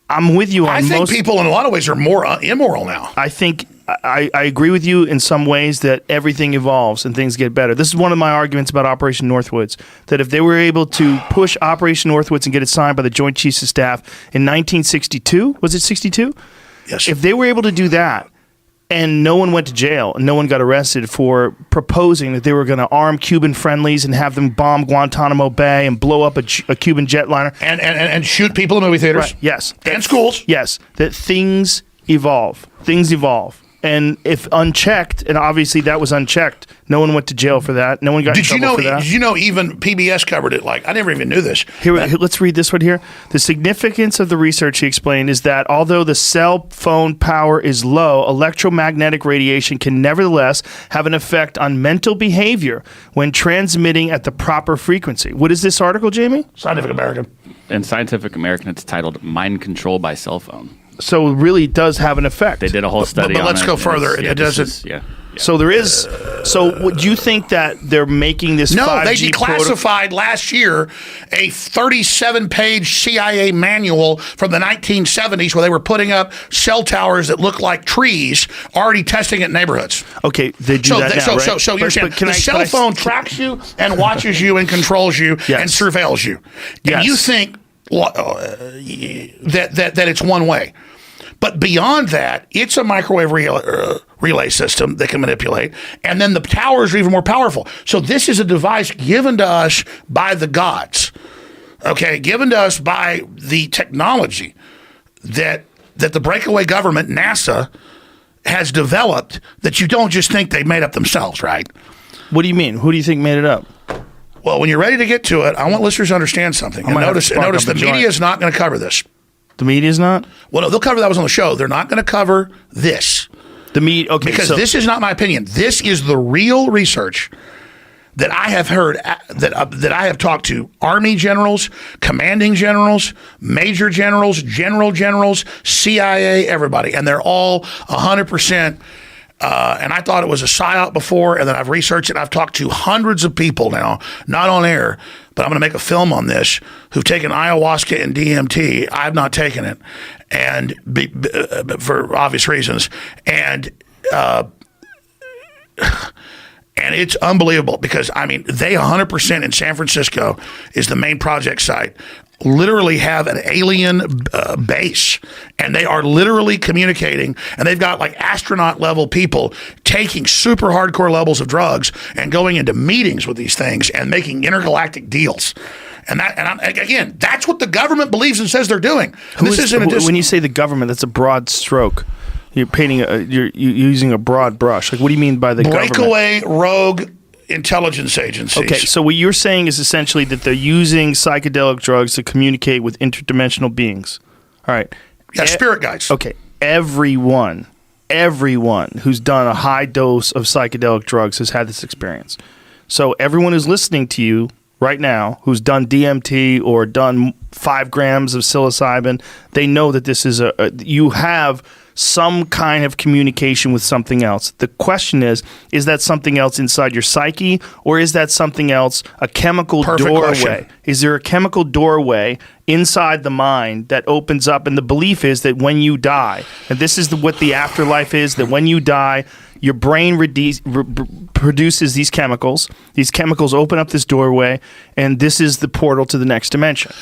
I'm with you on I think people in a lot of ways are more immoral now. I think I agree with you in some ways that everything evolves and things get better. This is one of my arguments about Operation Northwoods, that if they were able to push Operation Northwoods and get it signed by the Joint Chiefs of Staff in 1962, was it 62? Yes. If they were able to do that and no one went to jail and no one got arrested for proposing that they were going to arm Cuban friendlies and have them bomb Guantanamo Bay and blow up a Cuban jetliner. And shoot people in movie theaters. Right, yes. And schools. Yes. That things evolve. Things evolve. And if unchecked, and obviously that was unchecked, no one went to jail for that. No one got in trouble for that. Did you know even PBS covered it? Like, I never even knew this. Here, let's read this one here. The significance of the research, he explained, is that although the cell phone power is low, electromagnetic radiation can nevertheless have an effect on mental behavior when transmitting at the proper frequency. What is this article, Jamie? Scientific American. In Scientific American, it's titled "Mind Control by Cell Phone." So it really does have an effect. They did a whole study but on let's it. go further. It's- It doesn't. Yeah. So there is. So would you think that they're making this? No, 5G they declassified last year a 37-page CIA manual from the 1970s where they were putting up cell towers that look like trees, already testing it in neighborhoods. Okay, they do that now, right? So you're saying But the cell phone tracks you and watches you and controls you Yes. and surveils you. Yes. And you think that it's one way. But beyond that, it's a microwave relay system that can manipulate. And then the towers are even more powerful. So this is a device given to us by the gods, okay, given to us by the technology that the breakaway government, NASA, has developed that you don't just think they made up themselves, right? What do you mean? Who do you think made it up? Well, when you're ready to get to it, I want listeners to understand something. And might have to notice spark up the a joint. media is not going to cover this. The media's not? Well, no, they'll cover that was on the show. They're not going to cover this. The media, okay. Because so, this is not my opinion. This is the real research that I have heard, that I have talked to Army generals, commanding generals, major generals, generals, CIA, everybody. And they're all 100%. And I thought it was a psyop before, and then I've researched it. I've talked to hundreds of people now, not on air, but I'm going to make a film on this, who've taken ayahuasca and DMT. I've not taken it, and for obvious reasons. And it's unbelievable because, I mean, they 100% in San Francisco is the main project site, literally have an alien base, and they are literally communicating, and they've got like astronaut level people taking super hardcore levels of drugs and going into meetings with these things and making intergalactic deals. And again, that's what the government believes and says they're doing. And when you say the government, that's a broad stroke. You're painting you're using a broad brush. Like, what do you mean by the government? Breakaway rogue intelligence agencies. Okay, so what you're saying is essentially that they're using psychedelic drugs to communicate with interdimensional beings. All right. Yeah, spirit guides. Okay, everyone who's done a high dose of psychedelic drugs has had this experience. So everyone who's listening to you right now who's done DMT or done 5 grams of psilocybin, they know that this is you have some kind of communication with something else. The question is that something else inside your psyche, or is that something else a chemical doorway? Question. Is there a chemical doorway inside the mind that opens up? And the belief is that when you die, and this is what the afterlife is, that when you die, your brain produces these chemicals. These chemicals open up this doorway, and this is the portal to the next dimension.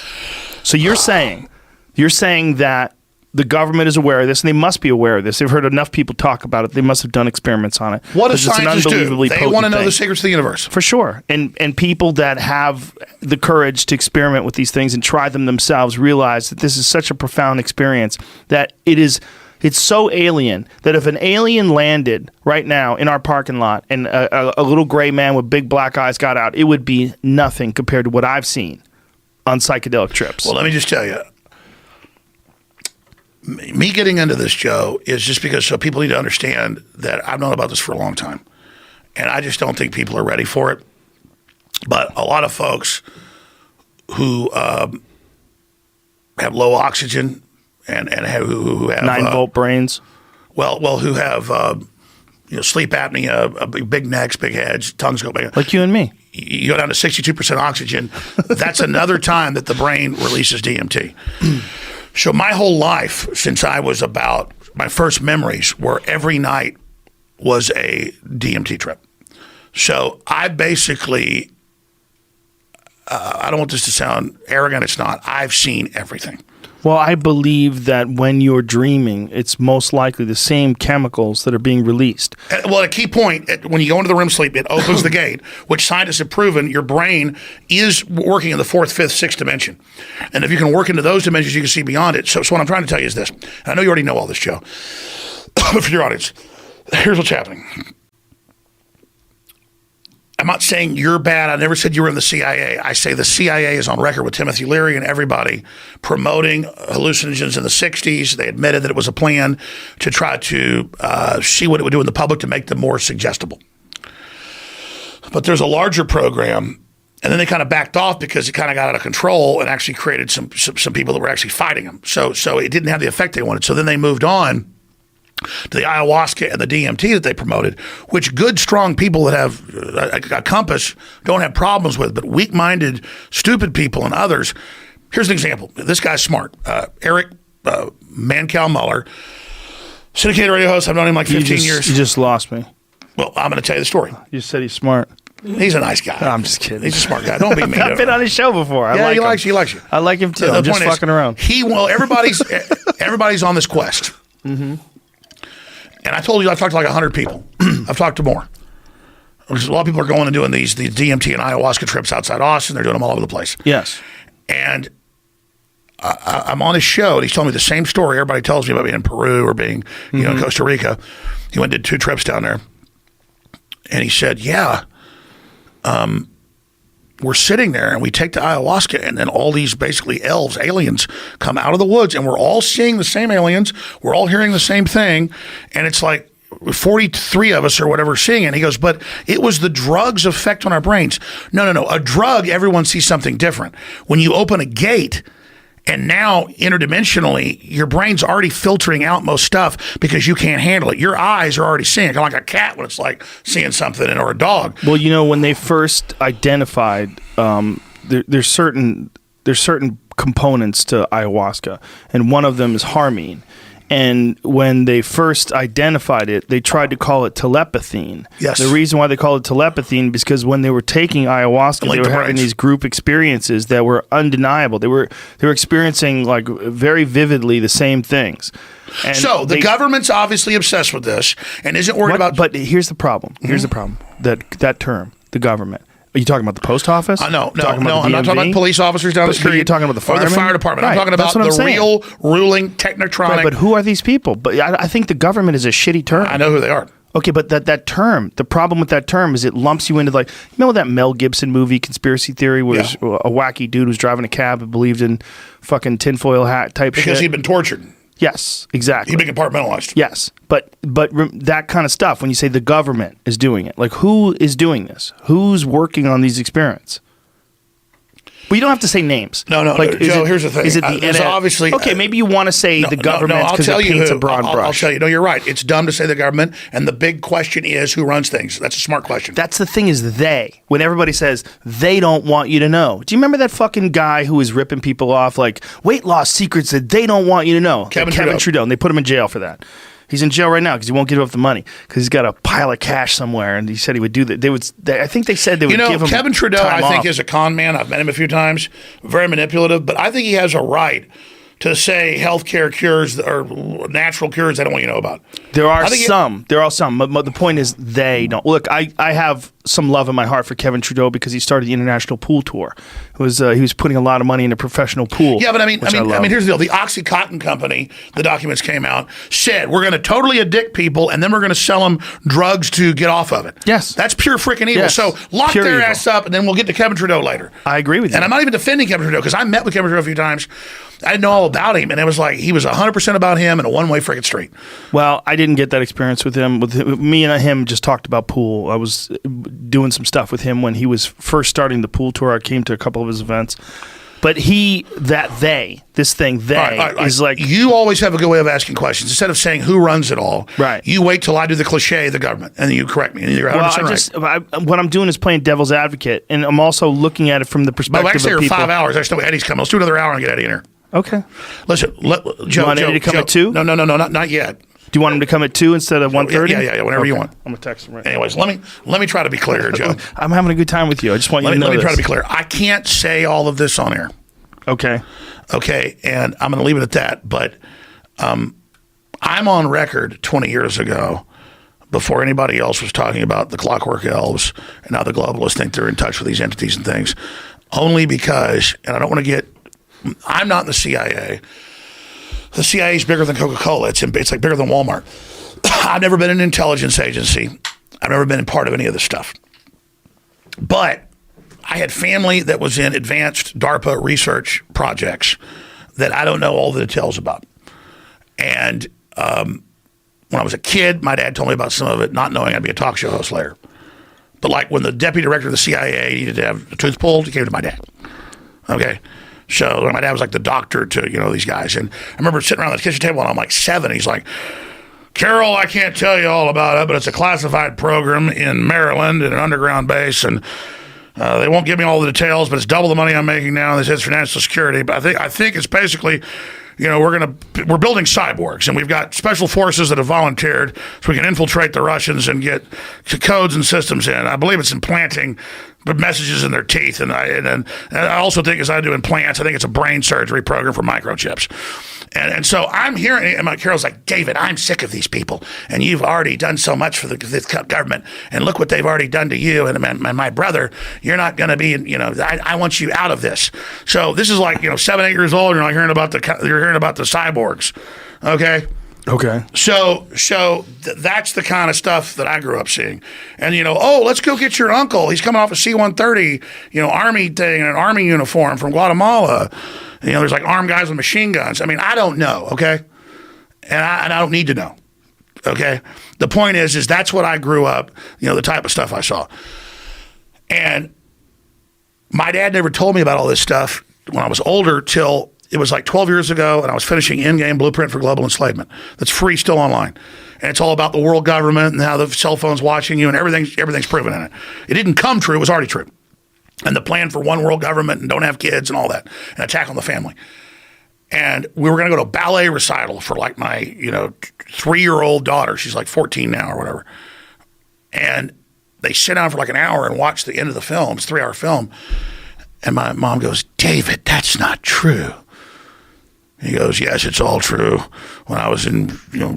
So you're saying that the government is aware of this, and they must be aware of this. They've heard enough people talk about it. They must have done experiments on it. What do scientists do? They want to know the secrets of the universe. For sure. And people that have the courage to experiment with these things and try them themselves realize that this is such a profound experience that it's so alien that if an alien landed right now in our parking lot and a little gray man with big black eyes got out, it would be nothing compared to what I've seen on psychedelic trips. Well, let me just tell you, me getting into this, Joe, is just because so people need to understand that I've known about this for a long time. And I just don't think people are ready for it. But a lot of folks who have low oxygen and who have 9-volt brains. Well, who have sleep apnea, big necks, big heads, tongues go big. Like you and me. You go down to 62% oxygen. That's another time that the brain releases DMT. So my whole life, since I was about, my first memories were every night was a DMT trip. So I basically, I don't want this to sound arrogant, it's not. I've seen everything. Well, I believe that when you're dreaming, it's most likely the same chemicals that are being released. Well, a key point, when you go into the REM sleep, it opens the gate, which scientists have proven your brain is working in the 4th, 5th, 6th dimension. And if you can work into those dimensions, you can see beyond it. So what I'm trying to tell you is this. I know you already know all this, Joe, for your audience. Here's what's happening. I'm not saying you're bad. I never said you were in the CIA. I say the CIA is on record with Timothy Leary and everybody promoting hallucinogens in the 60s. They admitted that it was a plan to try to see what it would do in the public to make them more suggestible. But there's a larger program, and then they kind of backed off because it kind of got out of control and actually created some people that were actually fighting them. So it didn't have the effect they wanted. So then they moved on to the ayahuasca and the DMT that they promoted, which good, strong people that have a compass don't have problems with, but weak-minded, stupid people and others. Here's an example. This guy's smart. Eric Mancal Muller, syndicated radio host. I've known him like 15 years. You just lost me. Well, I'm going to tell you the story. You said he's smart. He's a nice guy. I'm just kidding. He's a smart guy. Don't be mean. I've been on his show before. Yeah, he like likes you. I like him too. The I'm just point is, fucking around. Everybody's on this quest. Mm-hmm. And I told you I've talked to like 100 people. I've talked to more. There's a lot of people are going and doing these DMT and ayahuasca trips outside Austin. They're doing them all over the place. Yes. And I'm on his show, and he's telling me the same story everybody tells me about being in Peru or being, in Costa Rica. He went and did 2 trips down there. And he said, yeah, we're sitting there and we take the ayahuasca, and then all these basically elves, aliens, come out of the woods, and we're all seeing the same aliens. We're all hearing the same thing. And it's like 43 of us or whatever seeing it. And he goes, but it was the drug's effect on our brains. No. A drug, everyone sees something different. When you open a gate, and now, interdimensionally, your brain's already filtering out most stuff because you can't handle it. Your eyes are already seeing it, kind of like a cat when it's like seeing something, or a dog. Well, when they first identified, there's certain components to ayahuasca, and one of them is harmine. And when they first identified it, they tried to call it telepathine. Yes. The reason why they called it telepathine is because when they were taking ayahuasca, they were having these group experiences that were undeniable. They were experiencing like very vividly the same things. And so the government's obviously obsessed with this and isn't worried about. But here's the problem. Here's the problem. That term, the government. Are you talking about the post office? No. I'm not talking about police officers down the street. But you're talking about the firemen? Or the fire department. Right. I'm talking about the real ruling technotronic. Right, but who are these people? But I think the government is a shitty term. I know who they are. Okay, but that term, the problem with that term is it lumps you into like, that Mel Gibson movie, Conspiracy Theory, where a wacky dude was driving a cab and believed in fucking tinfoil hat type shit? Because he'd been tortured. Yes, exactly. He'd been compartmentalized. Yes, but that kind of stuff, when you say the government is doing it, like who is doing this? Who's working on these experiments? Well, you don't have to say names. No, Joe, here's the thing. Is it the obviously okay, maybe you want to say the government because it paints a broad brush. I'll tell you. No, you're right. It's dumb to say the government, and the big question is who runs things. That's a smart question. That's the thing is they. When everybody says they don't want you to know. Do you remember that fucking guy who was ripping people off like weight loss secrets that they don't want you to know? Kevin Trudeau. And they put him in jail for that. He's in jail right now because he won't give up the money because he's got a pile of cash somewhere, and he said he would do that. I think they said they would give him Kevin Trudeau, time I think, off. is a con man. I've met him a few times. Very manipulative, but I think he has a right to say healthcare cures or natural cures they don't want you to know about. There are some. But the point is they don't. Look, I have some love in my heart for Kevin Trudeau because he started the international pool tour. He was putting a lot of money into professional pool. Yeah, but I mean, here's the deal. The OxyContin company, the documents came out, said we're going to totally addict people, and then we're going to sell them drugs to get off of it. Yes, that's pure freaking evil. Yes. So lock pure their evil. ass up, and then we'll get to Kevin Trudeau later. I agree with you. And I'm not even defending Kevin Trudeau because I met with Kevin Trudeau a few times. I didn't know all about him, and it was like he was 100% about him and a one-way freaking street. Well, I didn't get that experience with him. Me and him just talked about pool. I was doing some stuff with him when he was first starting the pool tour. I came to a couple of his events. But this thing is like... You always have a good way of asking questions. Instead of saying who runs it all, right? You wait till I do the cliche, the government, and then you correct me. And you're 100% right. What I'm doing is playing devil's advocate, and I'm also looking at it from the perspective of people. 5 hours. I just know Eddie's coming. Let's do another hour and get Eddie in here. Okay. Listen, Joe. You want Eddie to come at 2? No, not yet. Do you want him to come at 2 instead of 1:30? Yeah, whenever you want. I'm going to text him right now. Anyways, let me try to be clear, Joe. I'm having a good time with you. I just want you to know Let me try to this. be clear. I can't say all of this on air. Okay, and I'm going to leave it at that. But I'm on record 20 years ago, before anybody else was talking about the clockwork elves and how the globalists think they're in touch with these entities and things, only because, and I don't want to get, I'm not in the CIA. The CIA is bigger than Coca-Cola. It's like bigger than Walmart. I've never been in an intelligence agency. I've never been a part of any of this stuff. But I had family that was in advanced DARPA research projects that I don't know all the details about. And when I was a kid, my dad told me about some of it, not knowing I'd be a talk show host later. But like when the deputy director of the CIA needed to have a tooth pulled, he came to my dad. Okay. So my dad was like the doctor to, these guys. And I remember sitting around the kitchen table when I'm like 7. He's like, Carol, I can't tell you all about it, but it's a classified program in Maryland in an underground base. And they won't give me all the details, but it's double the money I'm making now. And this is for national security. But I think it's basically, we're building cyborgs, and we've got special forces that have volunteered so we can infiltrate the Russians and get codes and systems in. I believe it's implanting messages in their teeth, and I also think, as I do implants, I think it's a brain surgery program for microchips. And so I'm hearing, and my Carol's like, David, I'm sick of these people, and you've already done so much for this government, and look what they've already done to you and my brother. You're not going to be, I want you out of this. So this is like, 7, 8 years old, you're hearing about the cyborgs, okay? Okay. So that's the kind of stuff that I grew up seeing. And, let's go get your uncle. He's coming off a C-130, Army thing in an Army uniform from Guatemala. There's like armed guys with machine guns. I mean, I don't know, okay? And I don't need to know, okay? The point is that's what I grew up, the type of stuff I saw. And my dad never told me about all this stuff when I was older till it was like 12 years ago, and I was finishing Endgame Blueprint for Global Enslavement. That's free, still online. And it's all about the world government and how the cell phone's watching you, and everything's proven in it. It didn't come true. It was already true. And the plan for one world government and don't have kids and all that, and attack on the family. And we were going to go to a ballet recital for like my, 3-year-old daughter. She's like 14 now or whatever. And they sit down for like an hour and watch the end of the film. It's a 3-hour film. And my mom goes, David, that's not true. He goes, yes, it's all true. When I was in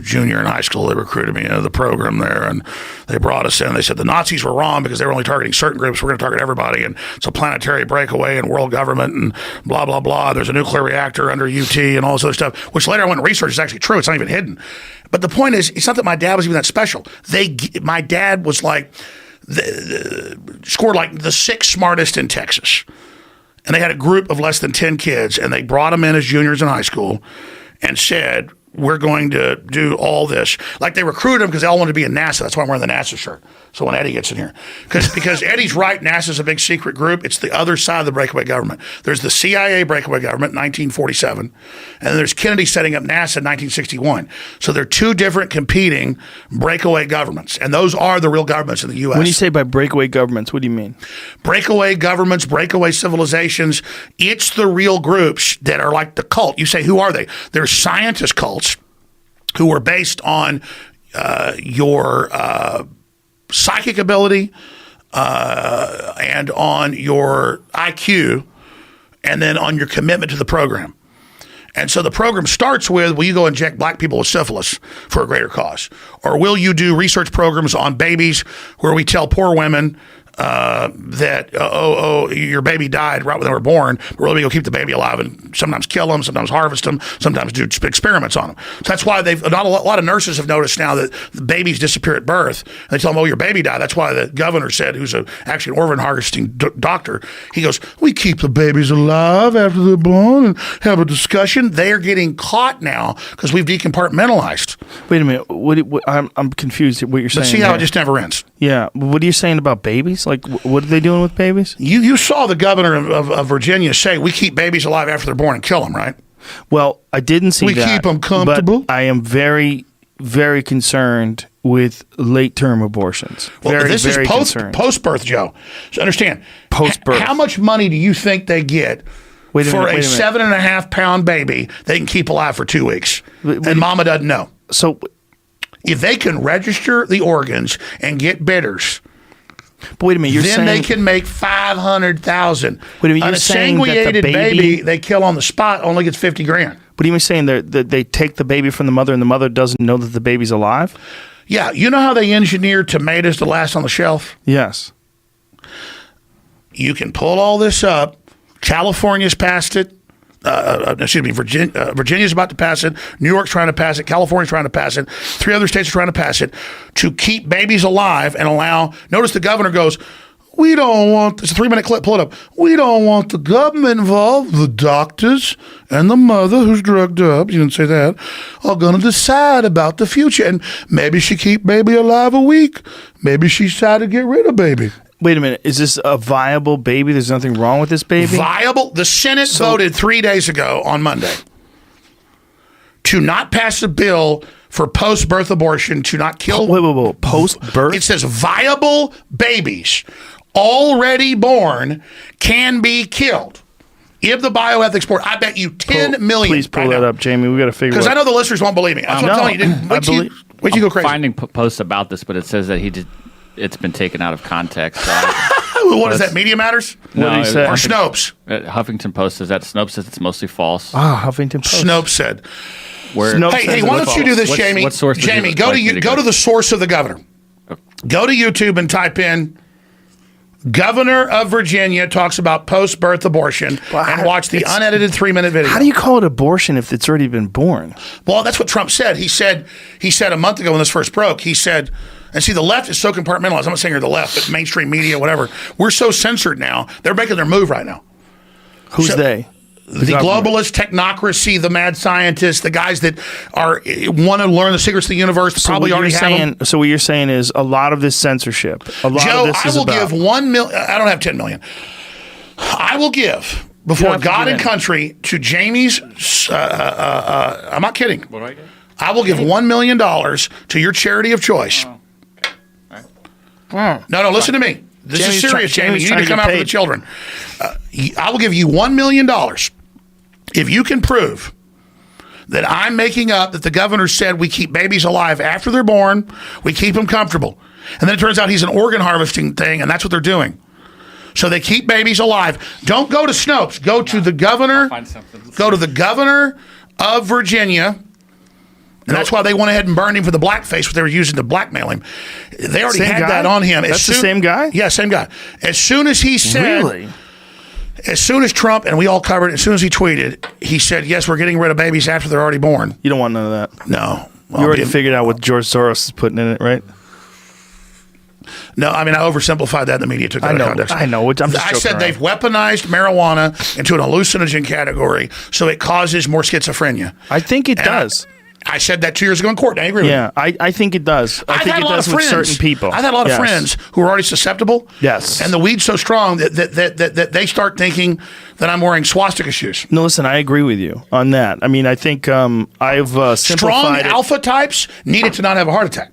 junior in high school, they recruited me into the program there, and they brought us in. They said the Nazis were wrong because they were only targeting certain groups. We're going to target everybody, and it's a planetary breakaway and world government and blah, blah, blah. There's a nuclear reactor under UT and all this other stuff, which later I went and researched is actually true. It's not even hidden. But the point is, it's not that my dad was even that special. My dad was like, scored like the 6th smartest in Texas. And they had a group of less than 10 kids, and they brought them in as juniors in high school and said, we're going to do all this. Like they recruited them because they all wanted to be in NASA. That's why I'm wearing the NASA shirt. So when Eddie gets in here. Because Eddie's right, NASA's a big secret group. It's the other side of the breakaway government. There's the CIA breakaway government in 1947, and then there's Kennedy setting up NASA in 1961. So they're two different competing breakaway governments, and those are the real governments in the U.S. When you say by breakaway governments, what do you mean? Breakaway governments, breakaway civilizations, it's the real groups that are like the cult. You say, who are they? They're scientist cults who are based on your psychic ability and on your IQ, and then on your commitment to the program. And so the program starts with, will you go inject black people with syphilis for a greater cause? Or will you do research programs on babies where we tell poor women that, your baby died right when they were born, but really we go keep the baby alive and sometimes kill them, sometimes harvest them, sometimes do experiments on them. So that's why a lot of nurses have noticed now that the babies disappear at birth. And they tell them, your baby died. That's why the governor said, who's actually an organ harvesting doctor, he goes, we keep the babies alive after they're born and have a discussion. They are getting caught now because we've decompartmentalized. Wait a minute. I'm confused at what you're saying. Let's see how it just never ends. Yeah. What are you saying about babies? Like, what are they doing with babies? You saw the governor of Virginia say, we keep babies alive after they're born and kill them, right? Well, I didn't see that. We keep them comfortable. But I am very, very concerned with late-term abortions. Well, this is post-birth, Joe. So understand, post-birth. How much money do you think they get for a 7.5-pound baby they can keep alive for 2 weeks? And mama doesn't know. So if they can register the organs and get bidders, but wait a minute, then they can make $500,000. Wait a minute, you're saying that the baby they kill on the spot only gets $50,000. But you were saying that they take the baby from the mother and the mother doesn't know that the baby's alive? Yeah, you know how they engineer tomatoes to last on the shelf? Yes. You can pull all this up. California's passed it. Virginia's about to pass it. New York's trying to pass it. California's trying to pass it. 3 other states are trying to pass it to keep babies alive and allow. Notice the governor goes, we don't want, it's a 3-minute clip, pull it up. We don't want the government involved. The doctors and the mother who's drugged up, you didn't say that, are going to decide about the future. And maybe she keep baby alive a week. Maybe she decided to get rid of baby. Wait a minute. Is this a viable baby? There's nothing wrong with this baby? Viable? The Senate voted 3 days ago on Monday to not pass a bill for post-birth abortion, to not kill. Wait. Post-birth? It says viable babies already born can be killed if the bioethics board. I bet you 10 million. Please pull that up, Jamie. We got to figure. Because I know the listeners won't believe me. That's what I'm telling you. Wait till you go crazy. Finding posts about this, but it says that it's been taken out of context. What is that? Media Matters? No, What did he say? Or Snopes? Huffington Post says that. Snopes says it's mostly false. Huffington Post. Snopes said. Where, Snopes Hey, why don't you do this, Jamie? What source? Jamie, go to the source of the governor. Go to YouTube and type in Governor of Virginia talks about post-birth abortion and watch the unedited 3-minute video. How do you call it abortion if it's already been born? Well, that's what Trump said. He said a month ago when this first broke, he said, and see, the left is so compartmentalized. I'm not saying you're the left, but mainstream media, whatever. We're so censored now. They're making their move right now. Who's they? The globalist technocracy, the mad scientists, the guys that want to learn the secrets of the universe, probably already have them. So what you're saying is a lot of this censorship. A lot Joe, of this is I will about, give 1 million. I don't have 10 million. I will give before God and country to Jamie's. I'm not kidding. What do I get? I will give $1 million to your charity of choice. No, listen to me. This is serious, Jamie. You need to come out for the children. I will give you $1 million if you can prove that I'm making up that the governor said we keep babies alive after they're born, we keep them comfortable. And then it turns out he's an organ harvesting thing, and that's what they're doing. So they keep babies alive. Don't go to Snopes. Go to the governor. Go to the governor of Virginia. And that's why they went ahead and burned him for the blackface, what they were using to blackmail him. They already had that on him. That's the same guy? Yeah, same guy. As soon as he said... Really? As soon as Trump, and we all covered it, as soon as he tweeted, he said, yes, we're getting rid of babies after they're already born. You don't want none of that. No. You already figured out what George Soros is putting in it, right? No, I mean, I oversimplified that. The media took that out of context. I know. I said they've weaponized marijuana into an hallucinogen category, so it causes more schizophrenia. I think it does. I said that 2 years ago in court. I agree with you. Yeah, I think it does. I think it does with certain people. I've had a lot of friends who are already susceptible. Yes. And the weed's so strong that they start thinking that I'm wearing swastika shoes. No, listen, I agree with you on that. I mean, I think I've simplified strong alpha types needed to not have a heart attack.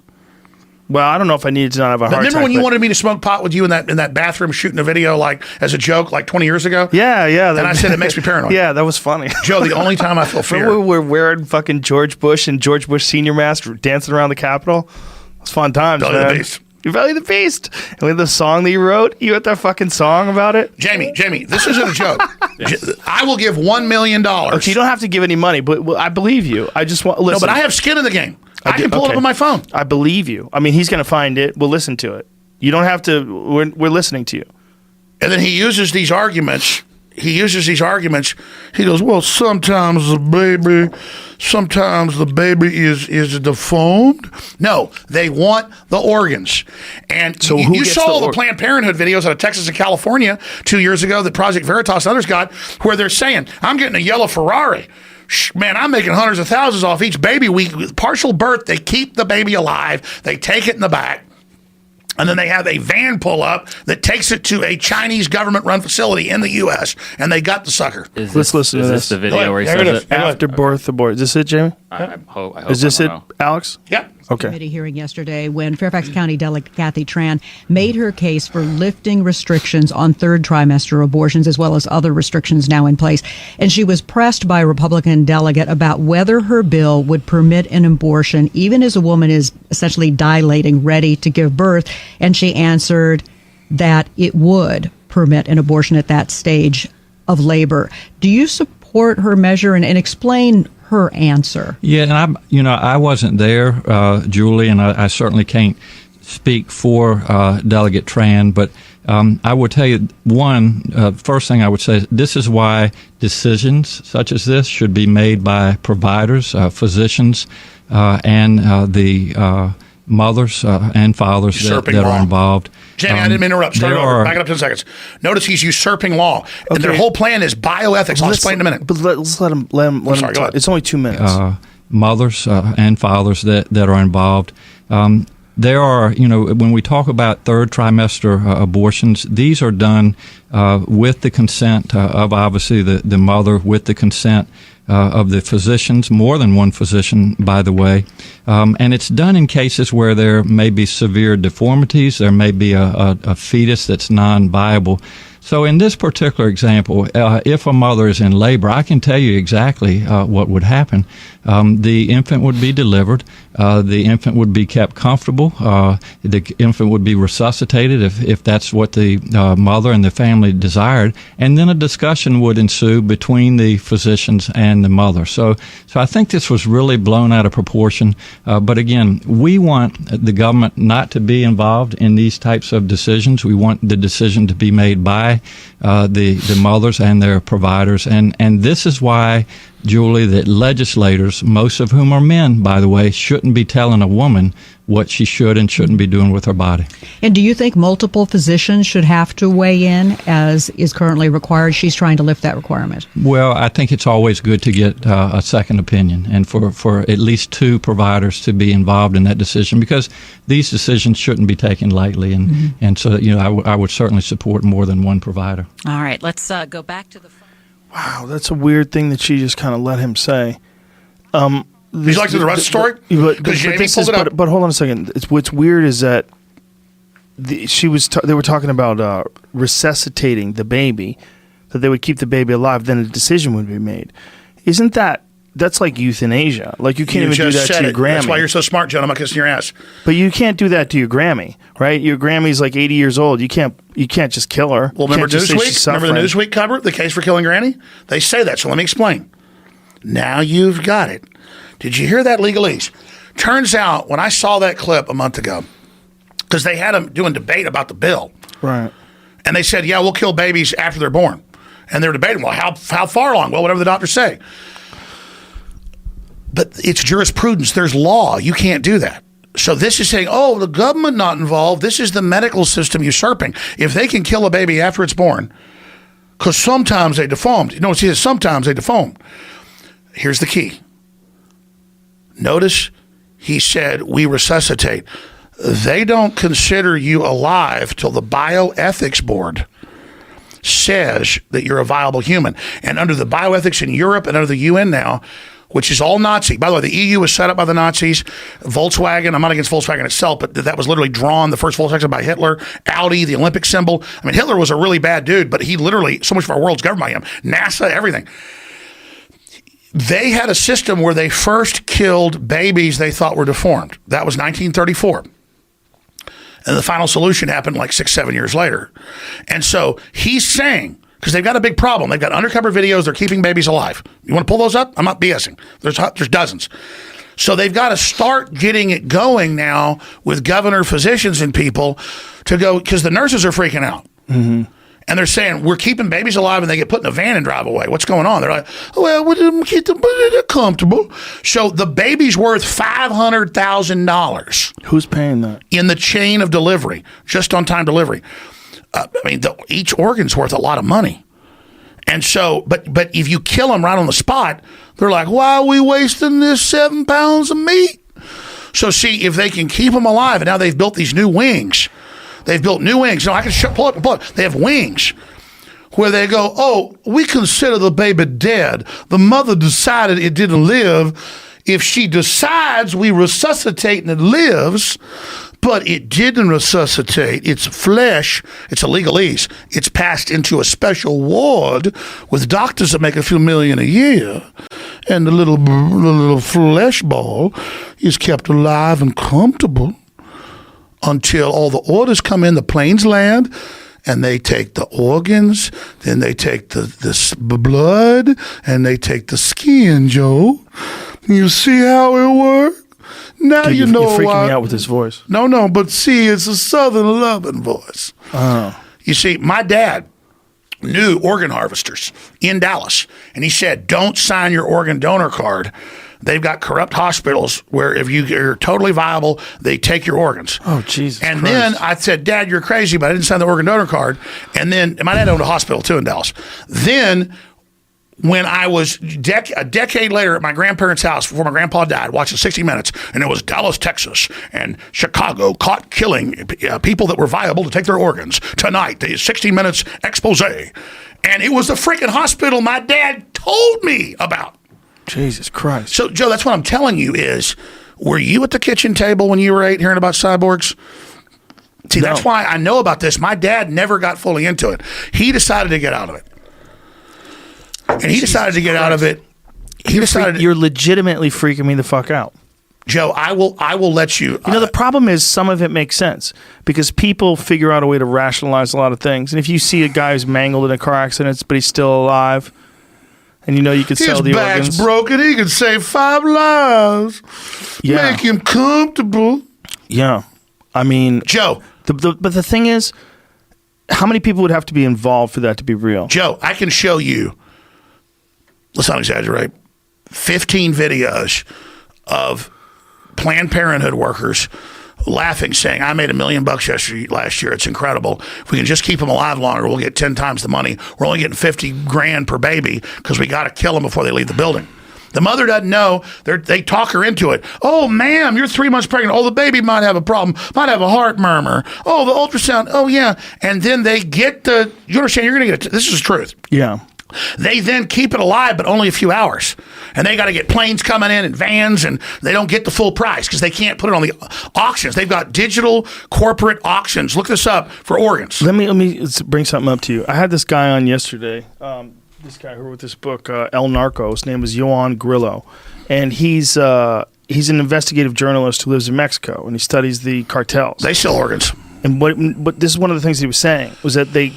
Well, I don't know if I needed to not have a heart attack. Remember when you wanted me to smoke pot with you in that bathroom shooting a video like as a joke like 20 years ago? Yeah. And I said it makes me paranoid. Yeah, that was funny. Joe, the only time I feel fear. Remember we were wearing fucking George Bush and George Bush Senior mask dancing around the Capitol? It was fun times, Belly man. the Beast. Belly the Beast. And with the song that you wrote, you had that fucking song about it? Jamie, this isn't a joke. I will give $1 million. Okay, you don't have to give any money, but I believe you. I just want, listen. No, but I have skin in the game. I can pull it up on my phone. I believe you. I mean, he's going to find it. We'll listen to it. You don't have to. We're listening to you. And then he uses these arguments. He goes, well, sometimes the baby is deformed. No, they want the organs. And so you saw all the Planned Parenthood videos out of Texas and California 2 years ago that Project Veritas and others got, where they're saying, I'm getting a yellow Ferrari. Man, I'm making hundreds of thousands off each baby week. With partial birth, they keep the baby alive. They take it in the back. And then they have a van pull up that takes it to a Chinese government-run facility in the U.S., and they got the sucker. Let's listen to this. Is this the video where he says it? After birth abort. Is this it, Jamie? I hope. Is this it, know. Alex? Yep. Okay. Committee hearing yesterday when Fairfax County Delegate Kathy Tran made her case for lifting restrictions on third trimester abortions as well as other restrictions now in place. And she was pressed by a Republican delegate about whether her bill would permit an abortion even as a woman is essentially dilating, ready to give birth. And she answered that it would permit an abortion at that stage of labor. Do you support her measure and explain her answer? Yeah, and I wasn't there, Julie, and I certainly can't speak for Delegate Tran, but I would tell you first thing I would say, this is why decisions such as this should be made by providers, physicians, and the mothers and fathers that are involved. Jamie, I didn't mean to interrupt. Start over. Back it up 10 seconds. Notice he's usurping law. And their whole plan is bioethics. I'll explain in a minute. But let's let him Sorry, go talk. ahead. It's only 2 minutes. Mothers and fathers that are involved. There are, when we talk about third trimester abortions, these are done with the consent of obviously the mother, with the consent of the physicians, more than one physician, by the way. And it's done in cases where there may be severe deformities, there may be a fetus that's non-viable. So in this particular example, if a mother is in labor, I can tell you exactly what would happen. The infant would be delivered. The infant would be kept comfortable. The infant would be resuscitated if that's what the mother and the family desired. And then a discussion would ensue between the physicians and the mother. So I think this was really blown out of proportion. But again, we want the government not to be involved in these types of decisions. We want the decision to be made by the mothers and their providers. And this is why, Julie, that legislators, most of whom are men, by the way, shouldn't be telling a woman what she should and shouldn't be doing with her body. And do you think multiple physicians should have to weigh in, as is currently required? She's trying to lift that requirement. Well, I think it's always good to get a second opinion, and for at least two providers to be involved in that decision, because these decisions shouldn't be taken lightly. And so, I would certainly support more than one provider. All right, let's go back to the phone. Wow, that's a weird thing that she just kind of let him say. Would you like to the rest of the story? Because Jamie pulled it up. But hold on a second. What's weird is that they were talking about resuscitating the baby, that they would keep the baby alive, then a decision would be made. Isn't that's like euthanasia? Like, you can't even do that to your Grammy. That's why you're so smart, John. I'm not kissing your ass. But you can't do that to your Grammy, right? Your Grammy's like 80 years old. You can't just kill her. Well, remember Newsweek? Remember the Newsweek cover, the case for killing Granny? They say that, so let me explain. Now you've got it. Did you hear that, legalese? Turns out, when I saw that clip a month ago, because they had them doing debate about the bill. Right. And they said, yeah, we'll kill babies after they're born. And they're debating, well, how far along? Well, whatever the doctors say. But it's jurisprudence. There's law. You can't do that. So this is saying, oh, the government not involved. This is the medical system usurping. If they can kill a baby after it's born, because sometimes they deformed. See, sometimes they deformed. Here's the key. Notice he said, we resuscitate. They don't consider you alive till the bioethics board says that you're a viable human. And under the bioethics in Europe and under the UN now, which is all Nazi. By the way, the EU was set up by the Nazis. Volkswagen, I'm not against Volkswagen itself, but that was literally drawn, the first Volkswagen by Hitler. Audi, the Olympic symbol. I mean, Hitler was a really bad dude, but he literally, so much of our world's governed by him. NASA, everything. They had a system where they first killed babies they thought were deformed. That was 1934. And the final solution happened like 6-7 years later. And so he's saying, because they've got a big problem. They've got undercover videos. They're keeping babies alive. You want to pull those up? I'm not BSing. There's dozens. So they've got to start getting it going now with governor, physicians, and people to go, because the nurses are freaking out. Mm-hmm. And they're saying, we're keeping babies alive, and they get put in a van and drive away. What's going on? They're like, well, we'll keep them comfortable. So the baby's worth $500,000. Who's paying that? In the chain of delivery, just on time delivery. Each organ's worth a lot of money. And so, but if you kill them right on the spot, they're like, why are we wasting this 7 pounds of meat? So see, if they can keep them alive, and now they've built these new wings. They've built new wings. No, I can pull up. They have wings where they go, oh, we consider the baby dead. The mother decided it didn't live. If she decides we resuscitate and it lives, but it didn't resuscitate, its flesh, it's a legalese. It's passed into a special ward with doctors that make a few million a year. And the little flesh ball is kept alive and comfortable until all the orders come in, the planes land, and they take the organs, then they take the blood, and they take the skin, Joe. You see how it works? Now Dude, you know you're freaking why. me out with this voice. No, but see, it's a Southern loving voice. Oh. You see, my dad knew organ harvesters in Dallas, and he said, don't sign your organ donor card. They've got corrupt hospitals where if you're totally viable, they take your organs. Oh, Jesus And Christ. then I said, Dad, you're crazy, but I didn't sign the organ donor card. And then my dad owned a hospital too in Dallas. Then when I was a decade later at my grandparents' house before my grandpa died, watching 60 Minutes, and it was Dallas, Texas, and Chicago caught killing people that were viable to take their organs tonight, the 60 Minutes expose. And it was the freaking hospital my dad told me about. Jesus Christ. So, Joe, that's what I'm telling you is, were you at the kitchen table when you were 8 hearing about cyborgs? See, No. that's why I know about this. My dad never got fully into it. He decided to get out of it. And he decided to get out of it. He decided, You're legitimately freaking me the fuck out. Joe, I will let you. You know, the problem is some of it makes sense because people figure out a way to rationalize a lot of things. And if you see a guy who's mangled in a car accident, but he's still alive, and you know you could sell his the back's organs. broken. He can save 5 lives. Yeah. Make him comfortable. Yeah. I mean, Joe, but the thing is, how many people would have to be involved for that to be real? Joe, I can show you, let's not exaggerate, 15 videos of Planned Parenthood workers laughing, saying, I made $1 million last year. It's incredible. If we can just keep them alive longer, we'll get 10 times the money. We're only getting $50,000 per baby because we got to kill them before they leave the building. The mother doesn't know. They talk her into it. Oh, ma'am, you're 3 months pregnant. Oh, the baby might have a problem, might have a heart murmur. Oh, the ultrasound. Oh, yeah. And then they get you understand, you're going to get this is the truth. Yeah. They then keep it alive, but only a few hours. And they got to get planes coming in and vans, and they don't get the full price because they can't put it on the auctions. They've got digital corporate auctions. Look this up for organs. Let me bring something up to you. I had this guy on yesterday. This guy who wrote this book, El Narco. His name is Joan Grillo, and he's an investigative journalist who lives in Mexico, and he studies the cartels. They sell organs. And what this is one of the things he was saying was that they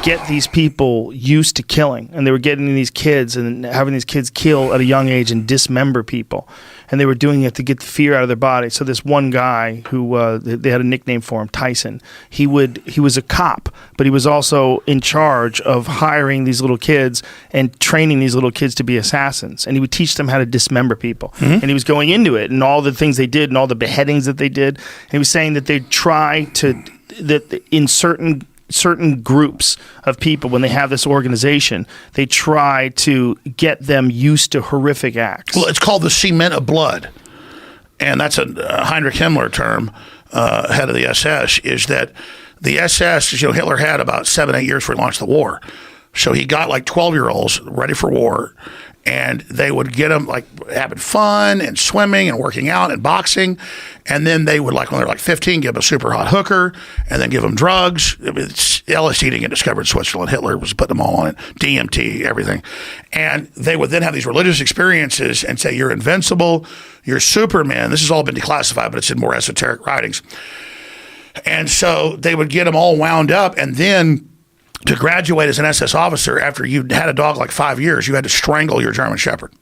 get these people used to killing, and they were getting these kids and having these kids kill at a young age and dismember people, and they were doing it to get the fear out of their body. So this one guy who they had a nickname for him, Tyson. He was a cop, but he was also in charge of hiring these little kids and training these little kids to be assassins, and he would teach them how to dismember people. And he was going into it and all the things they did and all the beheadings that they did. And he was saying that they'd try to that in certain groups of people, when they have this organization, they try to get them used to horrific acts. Well, it's called the cement of blood. And that's a Heinrich Himmler term, head of the SS, is that the SS, Hitler had about 7-8 years before he launched the war. So he got like 12-year-olds ready for war, and they would get them like having fun and swimming and working out and boxing. And then they would, like when they're like 15, give them a super hot hooker and then give them drugs. It's LSD didn't get discovered in Switzerland. Hitler was putting them all on it, DMT, everything. And they would then have these religious experiences and say, you're invincible, you're Superman. This has all been declassified, but it's in more esoteric writings. And so they would get them all wound up, and then to graduate as an SS officer after you'd had a dog like 5 years, you had to strangle your German Shepherd.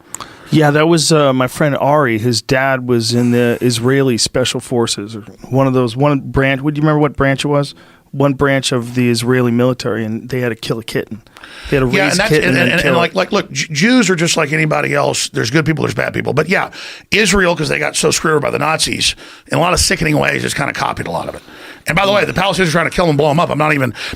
Yeah, that was my friend Ari. His dad was in the Israeli Special Forces, or one branch. Would you remember what branch it was? One branch of the Israeli military, and they had to kill a kitten. They had to raise a kitten and kill it. Look, Jews are just like anybody else. There's good people, there's bad people. But yeah, Israel, because they got so screwed over by the Nazis, in a lot of sickening ways, just kind of copied a lot of it. And by the way, the Palestinians are trying to kill them and blow them up.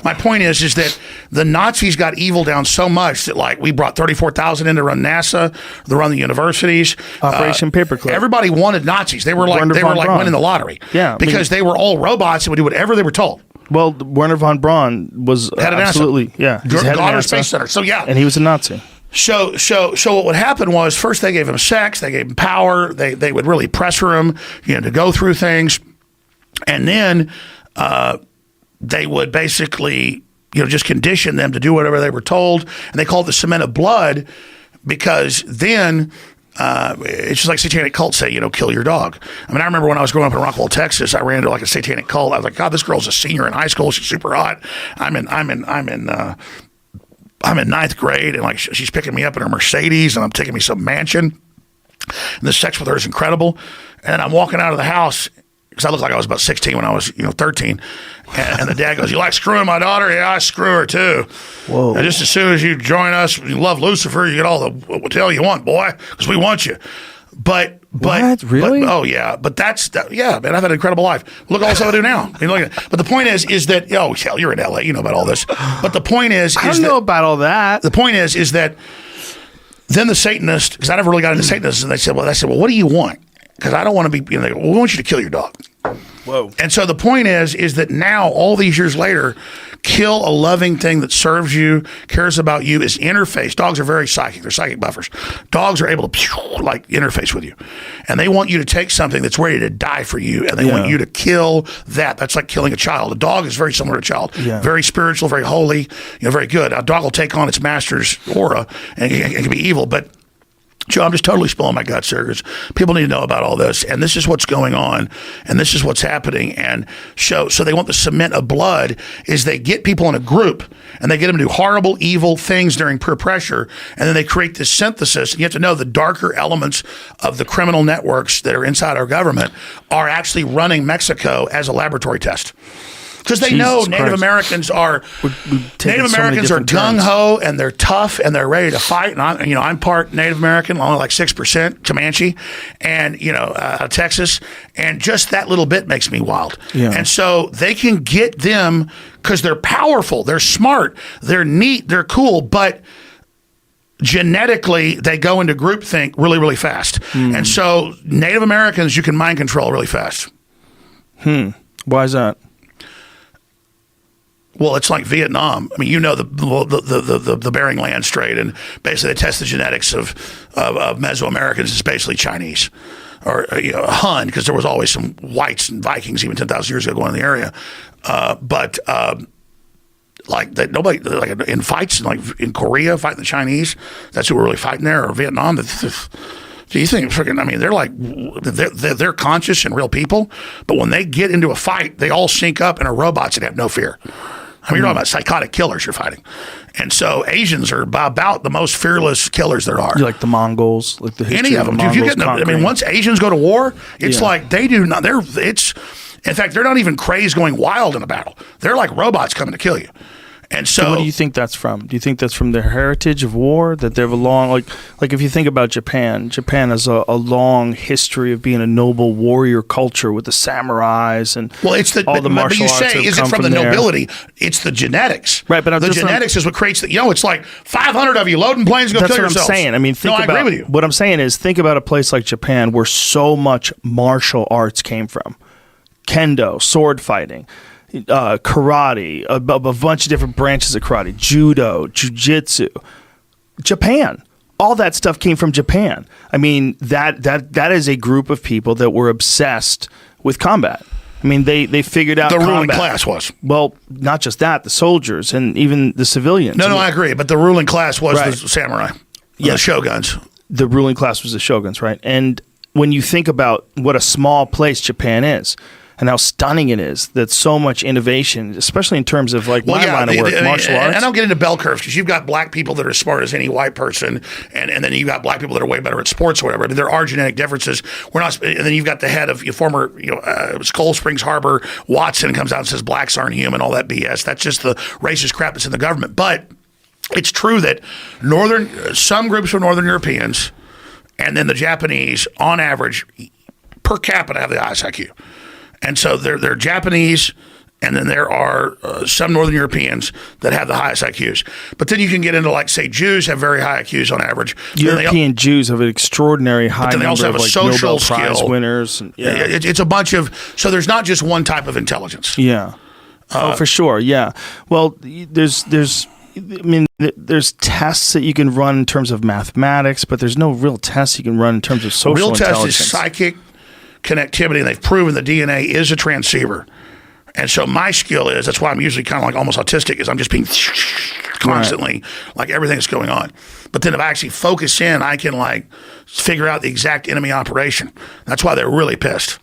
My point is that the Nazis got evil down so much that, like, we brought 34,000 in to run NASA, to run the universities. Operation Paperclip. Everybody wanted Nazis. They were like Wernher von Braun. winning the lottery. Yeah, because they were all robots and would do whatever they were told. Well, Wernher von Braun was Head of NASA. absolutely, yeah. He's head of Goddard NASA, Space Center. So yeah. and he was a Nazi. So what would happen was, first they gave him sex, they gave him power, they would really pressure him, to go through things, and then they would basically, just condition them to do whatever they were told, and they called it the cement of blood, because then it's just like satanic cults say, kill your dog. I remember when I was growing up in Rockwell, Texas, I ran into like a satanic cult. I was like, God, this girl's a senior in high school. She's super hot. I'm in ninth grade, and like she's picking me up in her Mercedes, and I'm taking me some mansion, and the sex with her is incredible. And I'm walking out of the house, because I looked like I was about 16 when I was 13. And the dad goes, "You like screwing my daughter?" "Yeah, I screw her too." Whoa. And just as soon as you join us, you love Lucifer, you get all the tail you want, boy, because we want you. But What? Really? oh yeah, but yeah, man. I've had an incredible life. Look at all the stuff I do now. I mean, look at, but the point is that hell, you're in LA, you know about all this. But the point is I don't know about all that. the point is that then the Satanist, because I never really got into Satanism, and they said, well, what do you want? Because I don't want to be. They go, "Well, we want you to kill your dog." Whoa. And so the point is that now, all these years later, kill a loving thing that serves you, cares about you, is interface. Dogs are very psychic. They're psychic buffers. Dogs are able to interface with you. And they want you to take something that's ready to die for you, and they want you to kill that. That's like killing a child. A dog is very similar to a child. Yeah. Very spiritual, very holy, very good. A dog will take on its master's aura, and it can be evil, but Joe, I'm just totally spilling my guts here because people need to know about all this, and this is what's going on, and this is what's happening. And so they want the cement of blood is they get people in a group and they get them to do horrible, evil things during peer pressure, and then they create this synthesis. And you have to know the darker elements of the criminal networks that are inside our government are actually running Mexico as a laboratory test. Because they know Jesus Native Christ. Americans are We've taken so many different gung turns. ho and they're tough and they're ready to fight. And I'm part Native American, only like 6% Comanche, and Texas, and just that little bit makes me wild. Yeah. And so they can get them because they're powerful, they're smart, they're neat, they're cool, but genetically they go into groupthink really, really fast. And so Native Americans you can mind control really fast. Why is that? Well, it's like Vietnam. I mean, the Bering Land Strait, and basically they test the genetics of Mesoamericans. It's basically Chinese or Han, because there was always some whites and Vikings even 10,000 years ago going in the area. Like that, nobody like in fights like in Korea fighting the Chinese. That's who we're really fighting there, or Vietnam. Do you think freaking? I mean, they're conscious and real people, but when they get into a fight, they all sync up and are robots that have no fear. I mean, you're talking about psychotic killers you're fighting. And so Asians are about the most fearless killers there are. You like the Mongols, like the history Any of them. the If you Mongols get, conquering. once Asians go to war, it's Yeah. like they do not. In fact, they're not even crazed going wild in a battle. They're like robots coming to kill you. And so, what do you think that's from? Do you think that's from their heritage of war, that they have a long, like if you think about Japan has a long history of being a noble warrior culture with the samurais and it's all the martial but you arts say, have is it come from the there. nobility? It's the genetics. Right, but the genetics is what creates the, it's like 500 of you loading planes to go That's kill what yourselves. I'm saying. I mean, think I about agree with you. what I'm saying is think about a place like Japan where so much martial arts came from. Kendo, sword fighting, karate, a bunch of different branches of karate, judo, jiu-jitsu. Japan. All that stuff came from Japan. I mean, that is a group of people that were obsessed with combat. I mean, they figured out The ruling combat. class was. Well, not just that, the soldiers and even the civilians. No, I agree. But the ruling class was Right. the samurai, Yeah. the shoguns. The ruling class was the shoguns, right? And when you think about what a small place Japan is and how stunning it is, that so much innovation, especially in terms of like my line of work, martial arts. And I don't get into bell curves because you've got black people that are as smart as any white person, and then you've got black people that are way better at sports or whatever. I mean, there are genetic differences. We're not, and then you've got the head of your former, Cold Springs Harbor, Watson, comes out and says blacks aren't human, all that BS. That's just the racist crap that's in the government. But it's true that some groups of Northern Europeans, and then the Japanese, on average, per capita, have the highest IQ. And so they're Japanese, and then there are some Northern Europeans that have the highest IQs. But then you can get into, like, say, Jews have very high IQs on average. European Jews have an extraordinary high then they also number have of a like social Nobel Prize skill. winners. And, yeah. It's a bunch of – so there's not just one type of intelligence. Yeah. For sure. Yeah. Well, there's tests that you can run in terms of mathematics, but there's no real tests you can run in terms of social Real test intelligence. is psychic connectivity, and they've proven the DNA is a transceiver. And so my skill is, that's why I'm usually kind of like almost autistic, is I'm just being constantly, like everything's going on. But then if I actually focus in, I can like figure out the exact enemy operation. That's why they're really pissed.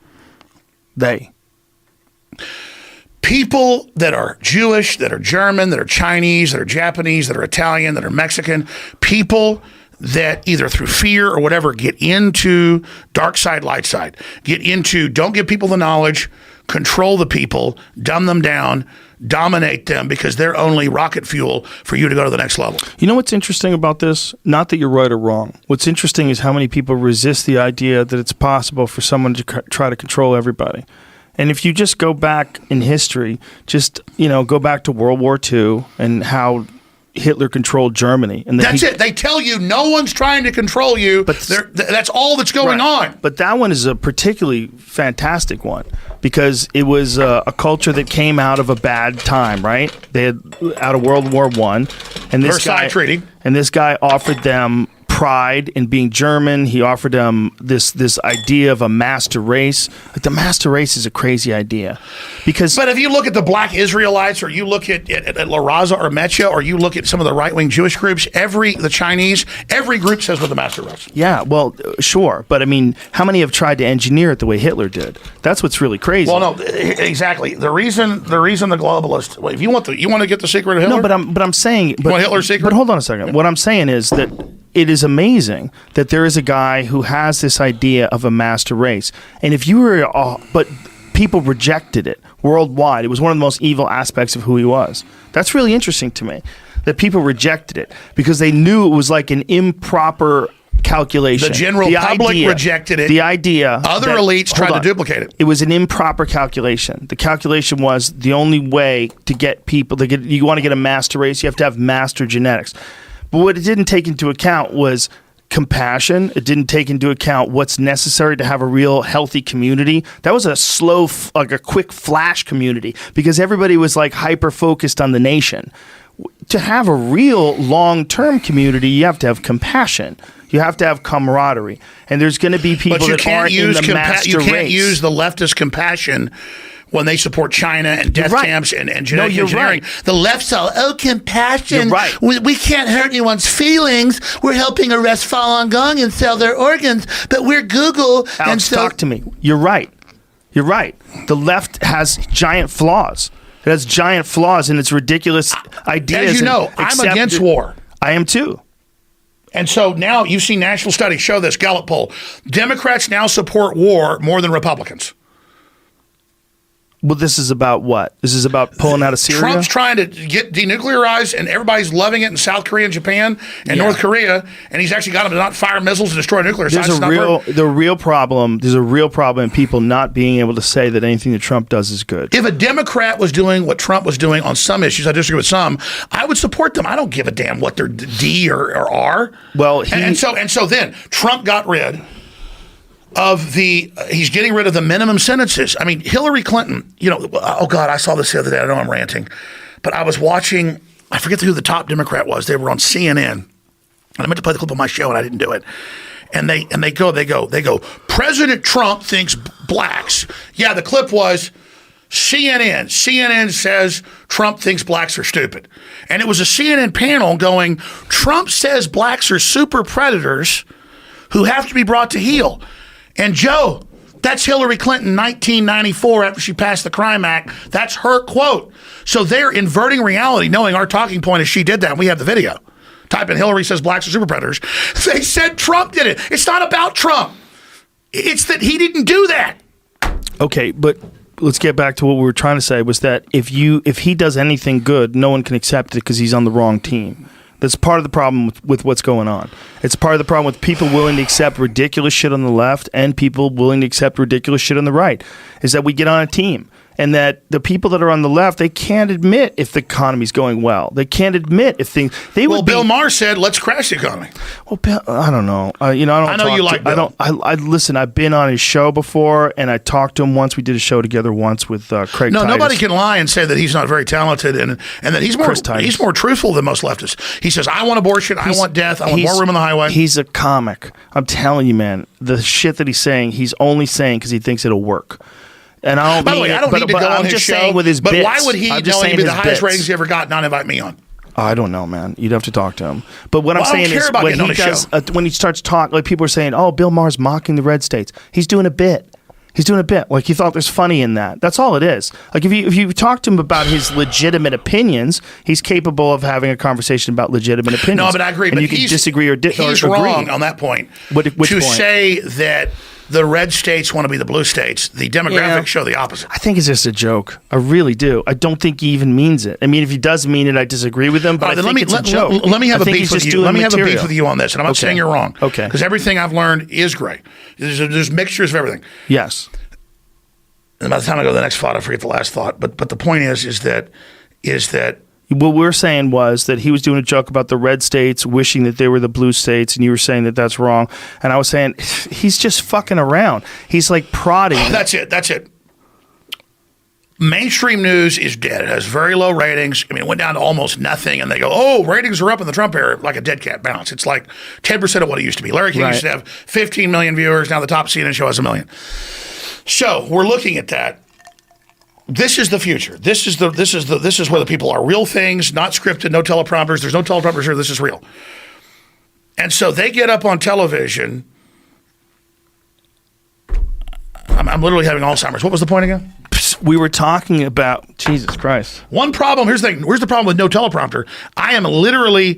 People that are Jewish, that are German, that are Chinese, that are Japanese, that are Italian, that are Mexican, people that either through fear or whatever get into dark side, light side, get into don't give people the knowledge, control the people, dumb them down, dominate them because they're only rocket fuel for you to go to the next level. You know what's interesting about this? Not that you're right or wrong. What's interesting is how many people resist the idea that it's possible for someone to try to control everybody. And if you just go back in history, just go back to World War II and how Hitler controlled Germany. And that's it. They tell you no one's trying to control you, but that's all that's going on. But that one is a particularly fantastic one because it was a culture that came out of a bad time, right? They had out of World War I, and Versailles Treaty, and this guy offered them pride in being German. He offered them this idea of a master race. Like the master race is a crazy idea, because. But if you look at the Black Israelites, or you look at La Raza or Metcha, or you look at some of the right wing Jewish groups, the Chinese, every group says we're the master race. Yeah, well, sure, but I mean, how many have tried to engineer it the way Hitler did? That's what's really crazy. Well, no, exactly. The reason the globalists. Well, if you want to get the secret of Hitler. No, but I'm saying. But, you want Hitler's secret? But hold on a second. What I'm saying is that it is amazing that there is a guy who has this idea of a master race. And if you were, but people rejected it worldwide. It was one of the most evil aspects of who he was. That's really interesting to me, that people rejected it because they knew it was like an improper calculation. The general public rejected it. The idea. Other elites tried to duplicate it. It was an improper calculation. The calculation was the only way to get people, you want to get a master race, you have to have master genetics. But what it didn't take into account was compassion. It didn't take into account what's necessary to have a real healthy community. That was a slow, like a quick flash community because everybody was like hyper-focused on the nation. To have a real long-term community, you have to have compassion. You have to have camaraderie. And there's going to be people that aren't in the master race. You can't use the leftist compassion when they support China and death camps and genetic engineering. Right. The left's all, compassion. You're right. We can't hurt anyone's feelings. We're helping arrest Falun Gong and sell their organs, but we're Google. Alex, talk to me. You're right. You're right. The left has giant flaws. It has giant flaws in its ridiculous ideas. As you know, I'm against war. I am too. And so now you've seen national studies show this, Gallup poll. Democrats now support war more than Republicans. Well, this is about what? This is about pulling out of Syria? Trump's trying to get denuclearized, and everybody's loving it in South Korea and Japan and North Korea, and he's actually got them to not fire missiles and destroy nuclear sites. There's a real problem in people not being able to say that anything that Trump does is good. If a Democrat was doing what Trump was doing on some issues, I disagree with some, I would support them. I don't give a damn what they're D or R. Well, and so then Trump got rid of he's getting rid of the minimum sentences. I mean, Hillary Clinton, oh God, I saw this the other day. I know I'm ranting, but I was watching, I forget who the top Democrat was. They were on CNN. And I meant to play the clip on my show and I didn't do it. And they go, President Trump thinks blacks. Yeah, the clip was CNN. CNN says Trump thinks blacks are stupid. And it was a CNN panel going, Trump says blacks are super predators who have to be brought to heel. And Joe, that's Hillary Clinton, 1994, after she passed the Crime Act. That's her quote. So they're inverting reality, knowing our talking point is she did that, and we have the video. Type in Hillary says blacks are super predators. They said Trump did it. It's not about Trump. It's that he didn't do that. Okay, but let's get back to what we were trying to say, was that if he does anything good, no one can accept it because he's on the wrong team. That's part of the problem with what's going on. It's part of the problem with people willing to accept ridiculous shit on the left and people willing to accept ridiculous shit on the right, is that we get on a team. And that the people that are on the left, they can't admit if the economy's going well. They can't admit if things. Bill Maher said, "Let's crash the economy." Well, Bill, I don't know. I know you like Bill. I listen. I've been on his show before, and I talked to him once. We did a show together once with Craig. No, Titus. Nobody can lie and say that he's not very talented, and that he's more truthful than most leftists. He says, "I want abortion. I want death. I want more room on the highway." He's a comic. I'm telling you, man. The shit that he's saying, he's only saying because he thinks it'll work. And I don't. By the way, I don't need to go on his show. Saying with his but bits, why would he, knowing he'd be the highest ratings he ever got, not invite me on? I don't know, man. You'd have to talk to him. But what I'm saying is, when he starts talking, like people are saying, "Oh, Bill Maher's mocking the red states," he's doing a bit. He's doing a bit. Like, he thought there's funny in that. That's all it is. Like, if you talk to him about his legitimate opinions, he's capable of having a conversation about legitimate opinions. No, but I agree. And but you can disagree or he's agree. wrong on that point. Which to point? say that the red states want to be the blue states, the demographics show the opposite. I think it's just a joke. I really do. I don't think he even means it. I mean, if he does mean it, I disagree with him, but I think it's a joke. Let me have I a think beef he's with just you. doing Let me have a beef material. with you on this, and I'm not saying you're wrong. Okay. Because everything I've learned is gray. There's mixtures of everything. Yes. And by the time I go to the next thought, I forget the last thought. But the point is that What we're saying was that he was doing a joke about the red states wishing that they were the blue states, and you were saying that that's wrong. And I was saying he's just fucking around. He's like prodding. That's it. Mainstream news is dead. It has very low ratings. I mean, it went down to almost nothing, and they go, "Oh, ratings are up in the Trump era," like a dead cat bounce. It's like 10% of what it used to be. Larry King used to have 15 million viewers. Now the top CNN show has 1 million. So we're looking at that. This is the future. This is where the people are. Real things, not scripted, no teleprompters. There's no teleprompters here. This is real. And so they get up on television. I'm literally having Alzheimer's. What was the point again? We were talking about Jesus Christ. One problem. Here's the thing. Here's the problem with no teleprompter. I literally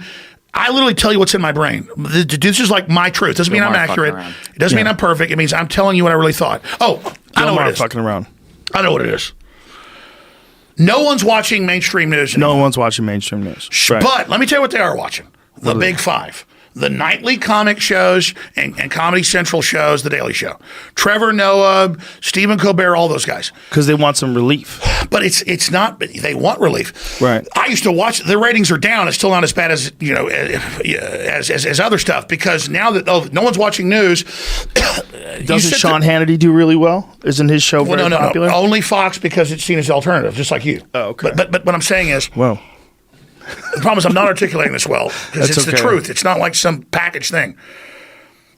tell you what's in my brain. This is like my truth. Doesn't mean I'm accurate. It doesn't mean I'm perfect. It means I'm telling you what I really thought. Oh, I know what it is. Fucking around. I know what it is. No one's watching mainstream news anymore. No one's watching mainstream news. Right. But let me tell you what they are watching. The Big Five. The nightly comic shows and Comedy Central shows, The Daily Show. Trevor Noah, Stephen Colbert, all those guys. Because they want some relief. But it's not. They want relief. Right. I used to watch. Their ratings are down. It's still not as bad as as other stuff because now that no one's watching news. Doesn't Sean Hannity do really well? Isn't his show very popular? No. Only Fox because it's seen as alternative, just like you. Oh, okay. But what I'm saying is, Whoa. the problem is I'm not articulating this well because it's the okay. truth. It's not like some packaged thing.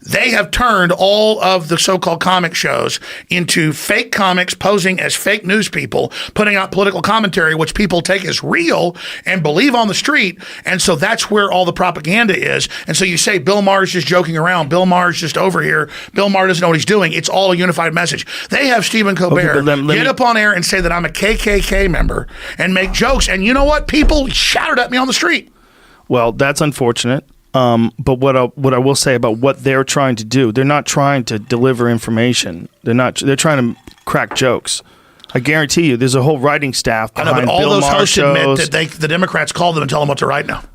They have turned all of the so-called comic shows into fake comics posing as fake news people, putting out political commentary, which people take as real and believe on the street. And so that's where all the propaganda is. And so you say Bill Maher's just joking around. Bill Maher's just over here. Bill Maher doesn't know what he's doing. It's all a unified message. They have Stephen Colbert get up on air and say that I'm a KKK member and make jokes. And you know what? People shouted at me on the street. Well, that's unfortunate. But what I will say about what they're trying to do, they're not trying to deliver information. They're trying to crack jokes. I guarantee you, there's a whole writing staff behind I know, but all Bill those Maher hosts shows. admit that the Democrats call them and tell them what to write now.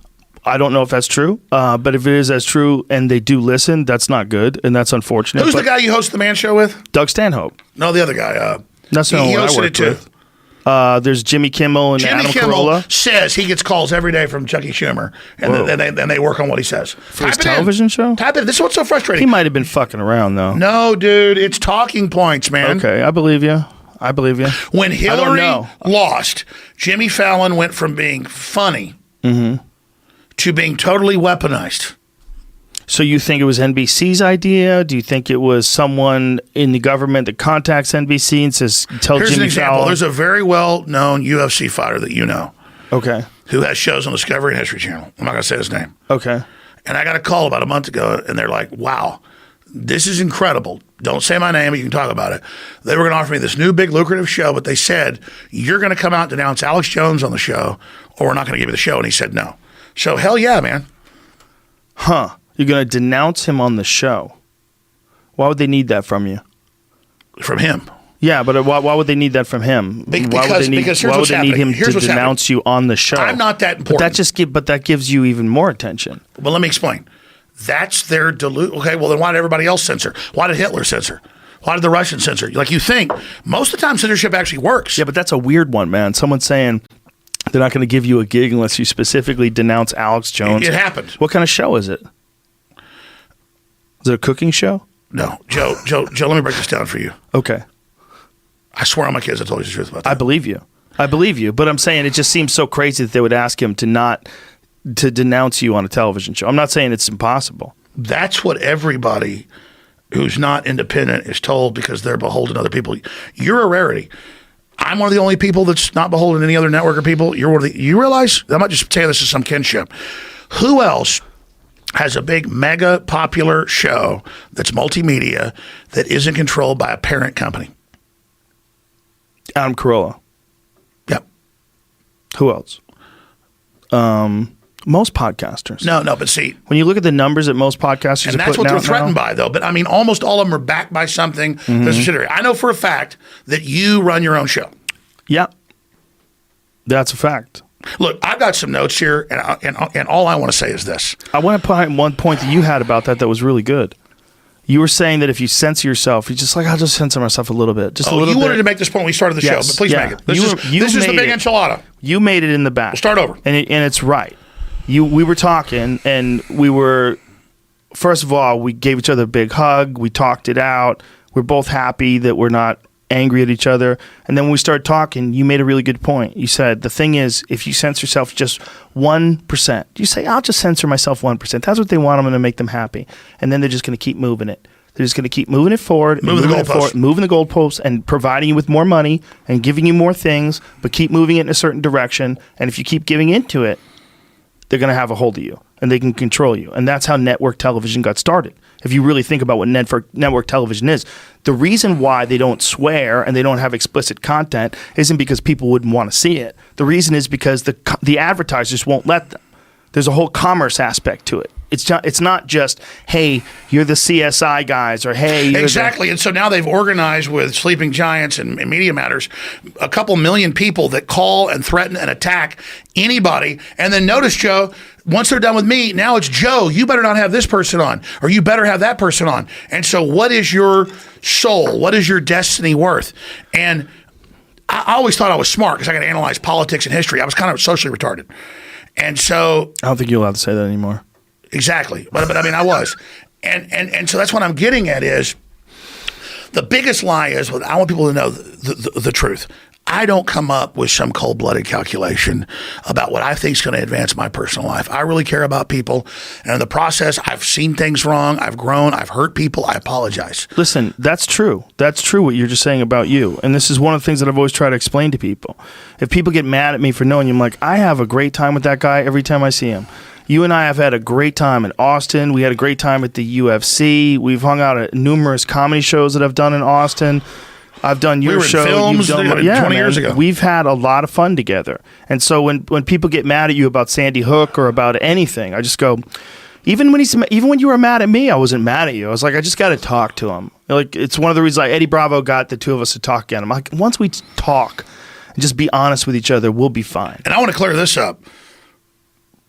I don't know if that's true, but if it is as true and they do listen, that's not good, and that's unfortunate. Who's the guy you host the Man Show with? Doug Stanhope. No, the other guy. That's not he what I hosted worked it too. with. There's Jimmy Kimmel and Jimmy Adam Kimmel Carolla. says he gets calls every day from Chucky Schumer, and they work on what he says. For his television show? Type it in. This is what's so He frustrating. might have been fucking around, though. No, dude, it's talking points, man. Okay, I believe you. When I don't Hillary know. lost, Jimmy Fallon went from being funny to being totally weaponized. So you think it was NBC's idea? Do you think it was someone in the government that contacts NBC and says, tell Here's Jimmy an example. Fallon? There's a very well-known UFC fighter that you know Okay. who has shows on Discovery and History Channel. I'm not going to say his name. Okay. And I got a call about a month ago, and they're like, wow, this is incredible. Don't say my name, but you can talk about it. They were going to offer me this new big lucrative show, but they said, you're going to come out and denounce Alex Jones on the show, or we're not going to give you the show. And he said no. So hell yeah, man. Huh. You're going to denounce him on the show. Why would they need that from you? From him. Yeah, but why would they need that from him? Because here's why would what's they need happening. him to denounce you on the show? I'm not that important. But that gives you even more attention. Well, let me explain. That's their Okay, well, then why did everybody else censor? Why did Hitler censor? Why did the Russians censor? Like, you think most of the time censorship actually works. Yeah, but that's a weird one, man. Someone saying they're not going to give you a gig unless you specifically denounce Alex Jones. It happened. What kind of show is it? Is it a cooking show? No. Joe, let me break this down for you. Okay. I swear on my kids I told you the truth about that. I believe you. But I'm saying it just seems so crazy that they would ask him to denounce you on a television show. I'm not saying it's impossible. That's what everybody who's not independent is told because they're beholden to other people. You're a rarity. I'm one of the only people that's not beholden to any other network or people. You're one of the. You realize? I'm not just saying this as some kinship. Who else has a big, mega popular show that's multimedia that isn't controlled by a parent company? Adam Carolla. Yep. Who else? Most podcasters. No, but see, When you look at the numbers that most podcasters and are that's putting what they're out threatened now, by, though. But I mean, almost all of them are backed by something. That's a subsidiary. I know for a fact that you run your own show. yeah, that's a fact. Look, I've got some notes here, and all I want to say is this. I want to point one point that you had about that was really good. You were saying that if you censor yourself, you're just like, I'll just censor myself a little bit. Just a little You bit. wanted to make this point when we started the Yes, show, but please yeah. make it. This You is the made big it. enchilada. You made it in the back. We'll start over. And it's right. We were talking, and we were, first of all, we gave each other a big hug. We talked it out. We're both happy that we're not angry at each other. And then when we started talking, you made a really good point. You said, the thing is, if you censor yourself just 1%, you say, I'll just censor myself 1%. That's what they want. I'm going to make them happy. And then they're just going to keep moving it. They're just going to keep moving it forward, Moving the goalposts. moving the goalposts, and providing you with more money and giving you more things, but keep moving it in a certain direction. And if you keep giving into it, they're going to have a hold of you and they can control you. And that's how network television got started. If you really think about what network television is, the reason why they don't swear and they don't have explicit content isn't because people wouldn't want to see it. The reason is because the advertisers won't let them. There's a whole commerce aspect to it. It's not just, hey, you're the CSI guys, or hey, you're Exactly. And so now they've organized with Sleeping Giants and Media Matters a couple million people that call and threaten and attack anybody. And then notice, Joe, once they're done with me, now it's Joe, you better not have this person on, or you better have that person on. And so what is your soul? What is your destiny worth? And I always thought I was smart because I could analyze politics and history. I was kind of socially retarded. And so I don't think you're allowed to say that anymore. Exactly. But I mean, I was. And so that's what I'm getting at is the biggest lie is, I want people to know the truth. I don't come up with some cold-blooded calculation about what I think is going to advance my personal life. I really care about people. And in the process, I've seen things wrong. I've grown. I've hurt people. I apologize. Listen, that's true. That's true what you're just saying about you. And this is one of the things that I've always tried to explain to people. If people get mad at me for knowing you, I'm like, I have a great time with that guy every time I see him. You and I have had a great time in Austin. We had a great time at the UFC. We've hung out at numerous comedy shows that I've done in Austin. I've done your We were in show. films You've done, 20 years ago. We've had a lot of fun together. And so when people get mad at you about Sandy Hook or about anything, I just go, even when you were mad at me, I wasn't mad at you. I was like, I just got to talk to him. Like, it's one of the reasons like Eddie Bravo got the two of us to talk again. I'm like, once we talk and just be honest with each other, we'll be fine. And I want to clear this up.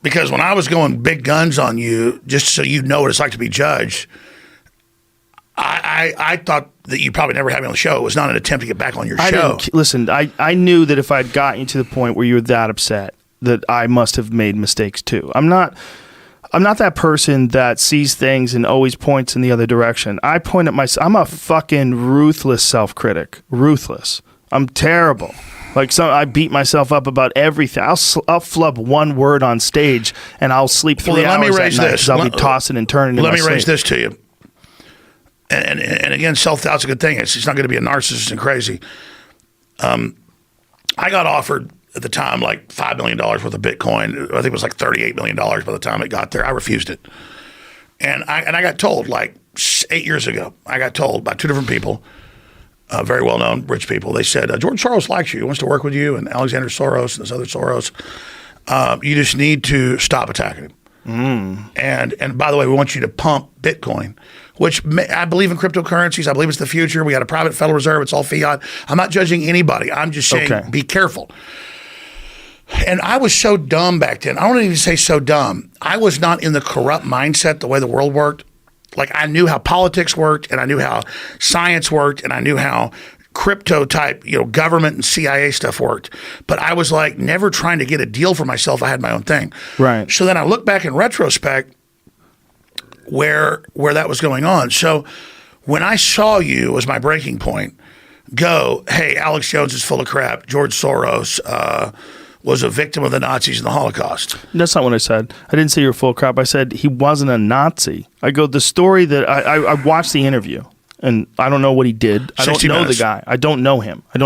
Because when I was going big guns on you, just so you know what it's like to be judged, I thought that you probably never had me on the show. It was not an attempt to get back on your show. Listen, I knew that if I'd gotten you to the point where you were that upset, that I must have made mistakes too. I'm not that person that sees things and always points in the other direction. I point at myself. I'm a fucking ruthless self-critic. Ruthless. I'm terrible. Like, I beat myself up about everything. I'll flub one word on stage and I'll sleep 3 hours at night because I'll be tossing and turning in my sleep. Let me raise this to you. And again, self-doubt's a good thing. It's not going to be a narcissist and crazy. I got offered at the time like $5 million worth of Bitcoin. I think it was like $38 million by the time it got there. I refused it. And I got told like 8 years ago, I got told by two different people, very well-known rich people. They said, George Soros likes you. He wants to work with you, and Alexander Soros and this other Soros. You just need to stop attacking him. And by the way, we want you to pump Bitcoin, which I believe in cryptocurrencies. I believe it's the future. We got a private Federal Reserve. It's all fiat. I'm not judging anybody. I'm just saying, Be careful. And I was so dumb back then. I don't even say so dumb. I was not in the corrupt mindset the way the world worked. Like, I knew how politics worked, and I knew how science worked, and I knew how crypto type, government and CIA stuff worked. But I was like never trying to get a deal for myself. I had my own thing. Right. So then I look back in retrospect where that was going on. So when I saw you as my breaking point, go, hey, Alex Jones is full of crap. George Soros was a victim of the Nazis and the Holocaust. That's not what I said. I didn't say you were full of crap. I said he wasn't a Nazi. I go, the story that I watched the interview, and I don't know what he did. I don't know the guy. I don't know him. I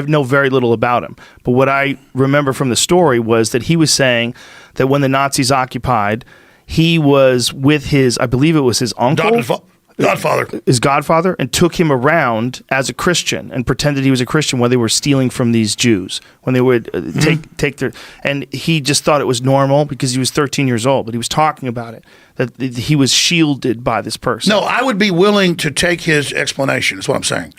know very little about him. But what I remember from the story was that he was saying that when the Nazis occupied, he was with his, I believe it was his uncle. Godfather. His godfather, and took him around as a Christian and pretended he was a Christian when they were stealing from these Jews, when they would take their, and he just thought it was normal because he was 13 years old, but he was talking about it, that he was shielded by this person. No, I would be willing to take his explanation, is what I'm saying.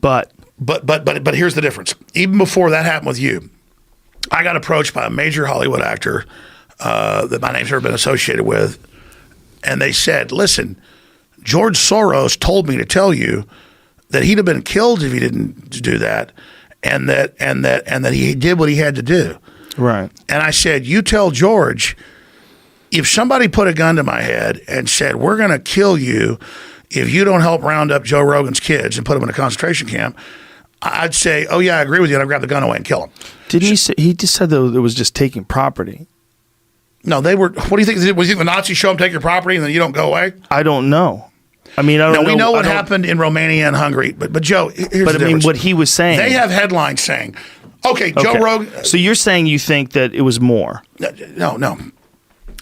But here's the difference. Even before that happened with you, I got approached by a major Hollywood actor that my name's never been associated with, and they said, listen, George Soros told me to tell you that he'd have been killed if he didn't do that, and that he did what he had to do. Right. And I said, you tell George, if somebody put a gun to my head and said, we're going to kill you if you don't help round up Joe Rogan's kids and put them in a concentration camp, I'd say, oh yeah, I agree with you, and I'd grab the gun away and kill him. Didn't he say, he just said that it was just taking property? No, they were. What do you think? Was you think the Nazis show them, take your property, and then you don't go away? I don't know. I mean, I don't know. We know what happened in Romania and Hungary, but Joe, here's the difference. But I mean, what he was saying. They have headlines saying, okay, Joe Rogan. So you're saying you think that it was more? No.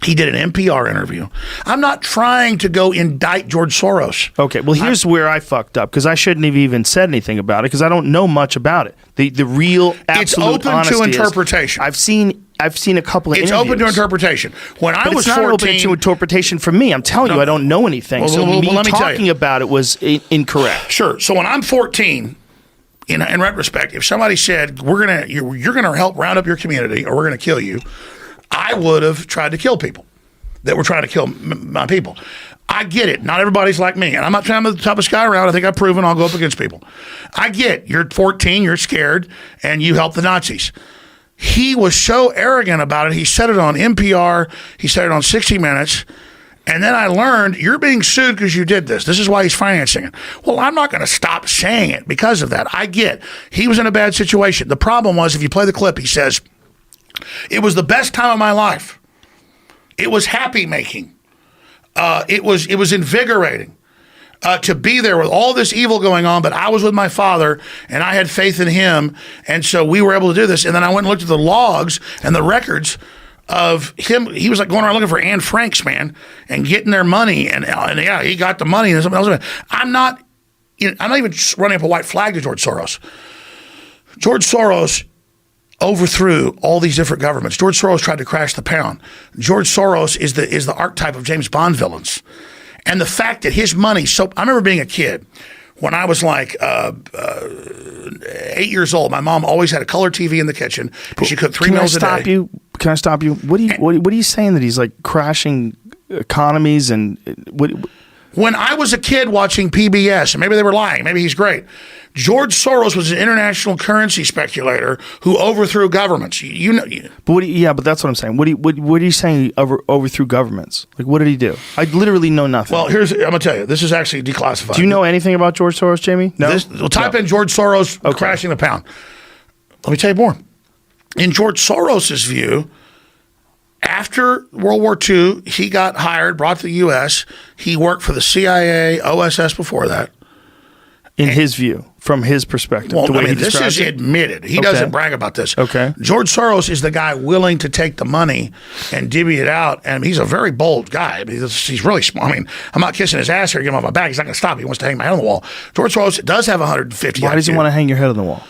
He did an NPR interview. I'm not trying to go indict George Soros. Okay, well, here's where I fucked up, because I shouldn't have even said anything about it, because I don't know much about it. The real absolute it's open honesty to interpretation. I've seen a couple of It's interviews. open to interpretation. When I But was it's not 14, open to interpretation from me. I'm telling you, I don't know anything. So me let me tell talking you. about it was incorrect. Sure. So when I'm 14, in retrospect, if somebody said you're gonna help round up your community or we're gonna kill you, I would have tried to kill people that were trying to kill my people. I get it. Not everybody's like me, and I'm not trying to be the toughest guy around. I think I've proven I'll go up against people. I get you're 14, you're scared, and you help the Nazis. He was so arrogant about it. He said it on NPR. He said it on 60 Minutes. And then I learned you're being sued because you did this. This is why he's financing it. Well, I'm not going to stop saying it because of that. I get he was in a bad situation. The problem was, if you play the clip, he says, it was the best time of my life. It was happy making. It was invigorating. To be there with all this evil going on, but I was with my father and I had faith in him, and so we were able to do this. And then I went and looked at the logs and the records of him. He was like going around looking for Anne Franks, man, and getting their money, and yeah, he got the money and something else. I'm not even running up a white flag to George Soros. George Soros overthrew all these different governments. George Soros tried to crash the pound. George Soros is the archetype of James Bond villains. And the fact that his money, so I remember being a kid when I was like 8 years old. My mom always had a color TV in the kitchen, and she cooked 3 meals a day. Can I stop you? What are you saying that he's like crashing economies and what? When I was a kid watching PBS, and maybe they were lying, maybe he's great. George Soros was an international currency speculator who overthrew governments. But but that's what I'm saying. What are you saying? He overthrew governments? Like, what did he do? I literally know nothing. Well, I'm gonna tell you. This is actually declassified. Do you know anything about George Soros, Jamie? No. Type in George Soros crashing the pound. Let me tell you more. In George Soros's view, after World War II, he got hired, brought to the U.S. He worked for the CIA, OSS before that. In his view, from his perspective. Well, this is admitted. He doesn't brag about this. Okay. George Soros is the guy willing to take the money and divvy it out, and he's a very bold guy. I mean, he's really smart. I mean, I'm not kissing his ass here, get him off my back. He's not going to stop. He wants to hang my head on the wall. George Soros does have 150. Why does he want to hang your head on the wall?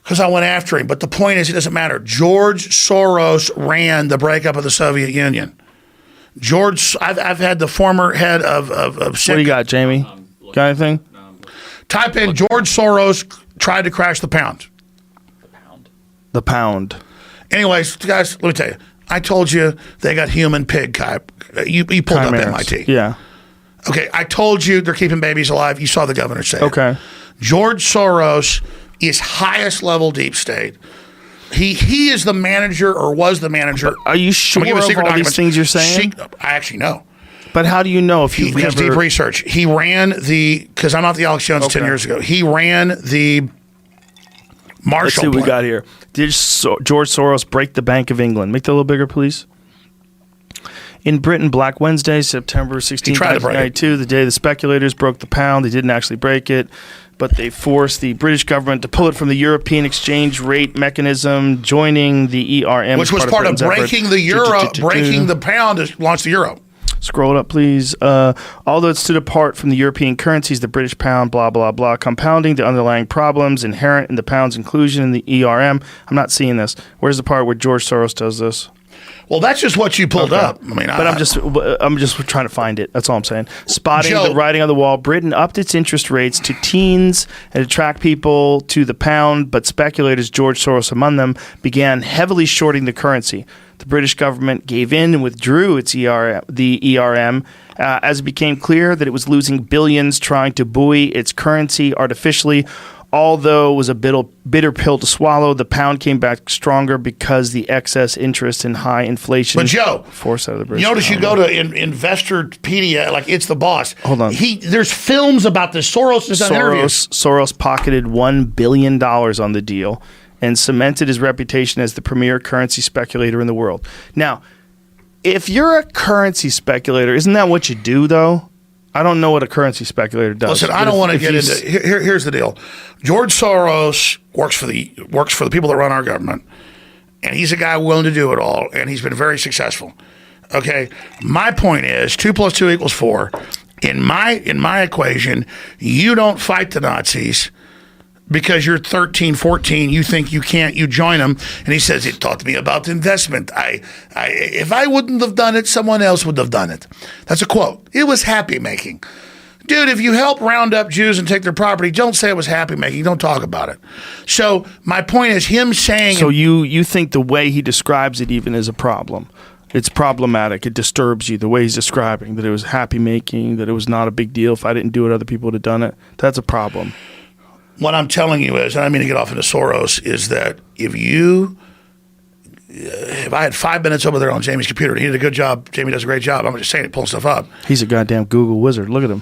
Because I went after him. But the point is, it doesn't matter. George Soros ran the breakup of the Soviet Union. I've had the former head of what do you got, Jamie? Got anything? Type in George Soros tried to crash the pound. The pound. Anyways, guys, let me tell you. I told you they got human pig type. You pulled up MIT. Yeah. Okay, I told you they're keeping babies alive. You saw the governor say it. Okay. George Soros is highest level deep state. He is the manager, or was the manager. Are you sure of all these things you're saying? I actually know. But how do you know if you've because never... deep research. He ran because I'm not the Alex Jones 10 years ago. He ran the Marshall Let's see what Plan. we got here. Did George Soros break the Bank of England? Make that a little bigger, please. In Britain, Black Wednesday, September 16, tried to break it. 1992, the day the speculators broke the pound. They didn't actually break it, but they forced the British government to pull it from the European exchange rate mechanism, joining the ERM. Which was part of breaking the euro, breaking the pound to launch the euro. Scroll it up, please. Although it stood apart from the European currencies, the British pound, blah, blah, blah, compounding the underlying problems inherent in the pound's inclusion in the ERM. I'm not seeing this. Where's the part where George Soros does this? Well, that's just what you pulled up. I mean, but I'm just trying to find it. That's all I'm saying. Spotting Joe, the writing on the wall, Britain upped its interest rates to teens and attract people to the pound, but speculators, George Soros among them, began heavily shorting the currency. The British government gave in and withdrew the ERM as it became clear that it was losing billions trying to buoy its currency artificially. Although it was a bitter pill to swallow, the pound came back stronger because the excess interest and high inflation. But Joe, forced out of the British. You notice pound. you go to Investorpedia, like it's the boss. Hold on. There's films about this. Soros has done interviews. Soros pocketed $1 billion on the deal and cemented his reputation as the premier currency speculator in the world. Now, if you're a currency speculator, isn't that what you do, though? I don't know what a currency speculator does. Listen, I don't want to get into. Here's the deal. George Soros works for the people that run our government, and he's a guy willing to do it all, and he's been very successful. Okay, my point is 2 + 2 = 4. In my equation, you don't fight the Nazis because you're 13, 14, you think you can't, you join them. And he says, it taught me about investment. If I wouldn't have done it, someone else would have done it. That's a quote. It was happy making. Dude, if you help round up Jews and take their property, don't say it was happy making. Don't talk about it. So my point is him saying. So you think the way he describes it even is a problem. It's problematic. It disturbs you the way he's describing that it was happy making, that it was not a big deal. If I didn't do it, other people would have done it. That's a problem. What I'm telling you is, and I mean to get off into Soros, is that if I had 5 minutes over there on Jamie's computer, and he did a good job, Jamie does a great job, I'm just saying it, pulling stuff up. He's a goddamn Google wizard. Look at him.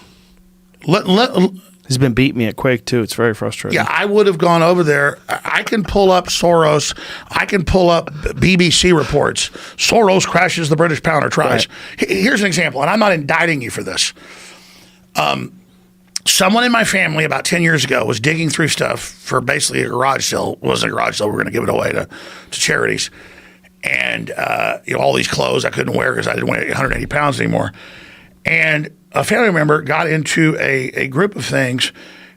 He's been beating me at Quake, too. It's very frustrating. Yeah, I would have gone over there. I can pull up Soros. I can pull up BBC reports. Soros crashes the British pound or tries. Right. Here's an example, and I'm not indicting you for this. Someone in my family about 10 years ago was digging through stuff for basically a garage sale. It wasn't a garage sale. We were going to give it away to charities. And all these clothes I couldn't wear because I didn't weigh 180 pounds anymore. And a family member got into a group of things,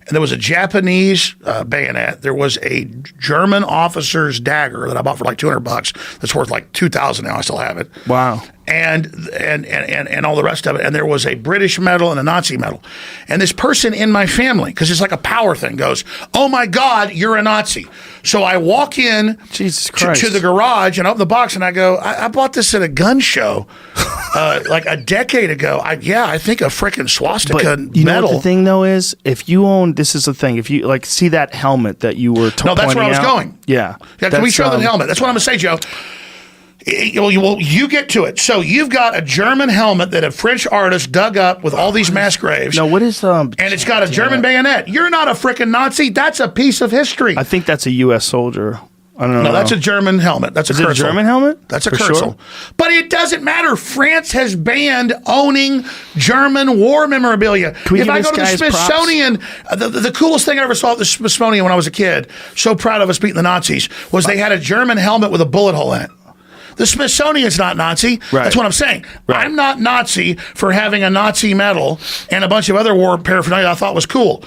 and there was a Japanese bayonet. There was a German officer's dagger that I bought for like $200. That's worth like $2,000 now. I still have it. Wow. And all the rest of it. And there was a British medal and a Nazi medal. And this person in my family, because it's like a power thing, goes, "Oh my God, you're a Nazi." So I walk in Jesus Christ. to the garage and open the box, and I go, I bought this at a gun show like a decade ago. I think a freaking swastika but you medal. know what the thing though is, if you own, this is the thing, if you like see that helmet that you were No, that's where I was going. Yeah. Can we show the helmet? That's what I'm going to say, Joe. You get to it. So you've got a German helmet that a French artist dug up with all these mass graves. No, what is and it's got a German bayonet. You're not a freaking Nazi. That's a piece of history. I think that's a U.S. soldier. I don't know. No, that's a German helmet. That's a Is it a Kurzel. German helmet? That's a For Kurzel. sure? But it doesn't matter. France has banned owning German war memorabilia. Can we If give I this go to the guy his props? Smithsonian, the coolest thing I ever saw at the Smithsonian when I was a kid, so proud of us beating the Nazis, was they had a German helmet with a bullet hole in it. The Smithsonian's not Nazi. Right. That's what I'm saying. Right. I'm not Nazi for having a Nazi medal and a bunch of other war paraphernalia I thought was cool.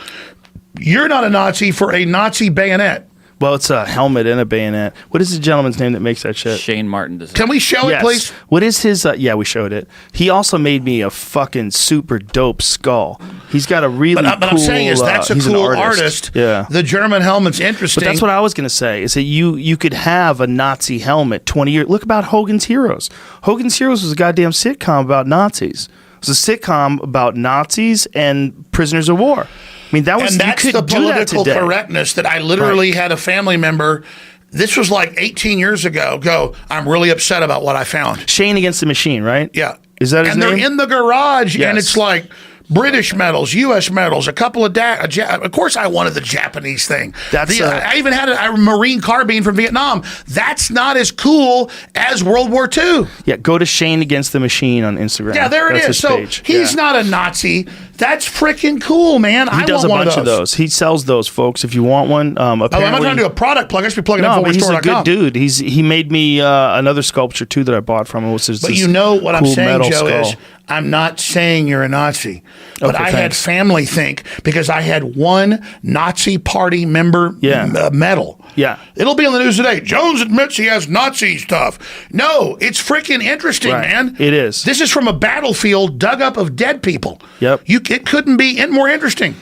You're not a Nazi for a Nazi bayonet. Well, it's a helmet and a bayonet. What is the gentleman's name that makes that shit? Shane Martin does. Can we show it, please? What is his? Yeah, we showed it. He also made me a fucking super dope skull. He's got a really cool. But I'm saying is that's a he's an cool artist. Yeah. The German helmet's interesting. But that's what I was going to say, is that you could have a Nazi helmet 20 years. Look about Hogan's Heroes. Hogan's Heroes was a goddamn sitcom about Nazis. It was a sitcom about Nazis and prisoners of war. I mean, that was, and that's you the could do that political today. correctness that I literally had a family member. This was like 18 years ago. I'm really upset about what I found. Shane Against the Machine, right? Yeah. Is that his and name? they're in the garage, Yes. and it's like, British medals, U.S. medals, a couple of of course, I wanted the Japanese thing. I even had a Marine carbine from Vietnam. That's not as cool as World War II. Yeah, go to Shane Against the Machine on Instagram. Yeah, there it That's is. his So page. he's not a Nazi. That's freaking cool, man. He does a bunch of those. He sells those, folks. If you want one, apparently, I'm not trying to do a product plug. I should be plugging no, but he's a InfoWarsStore.com. good dude. He made me another sculpture too that I bought from him. But you know what I'm cool saying, metal Joe, skull. is I'm not saying you're a Nazi. But Okay, I had thanks. family think because I had one Nazi party member medal. Yeah. It'll be on the news today. Jones admits he has Nazi stuff. No, it's freaking interesting, Right. man. It is. This is from a battlefield dug up of dead people. Yep. It couldn't be more interesting.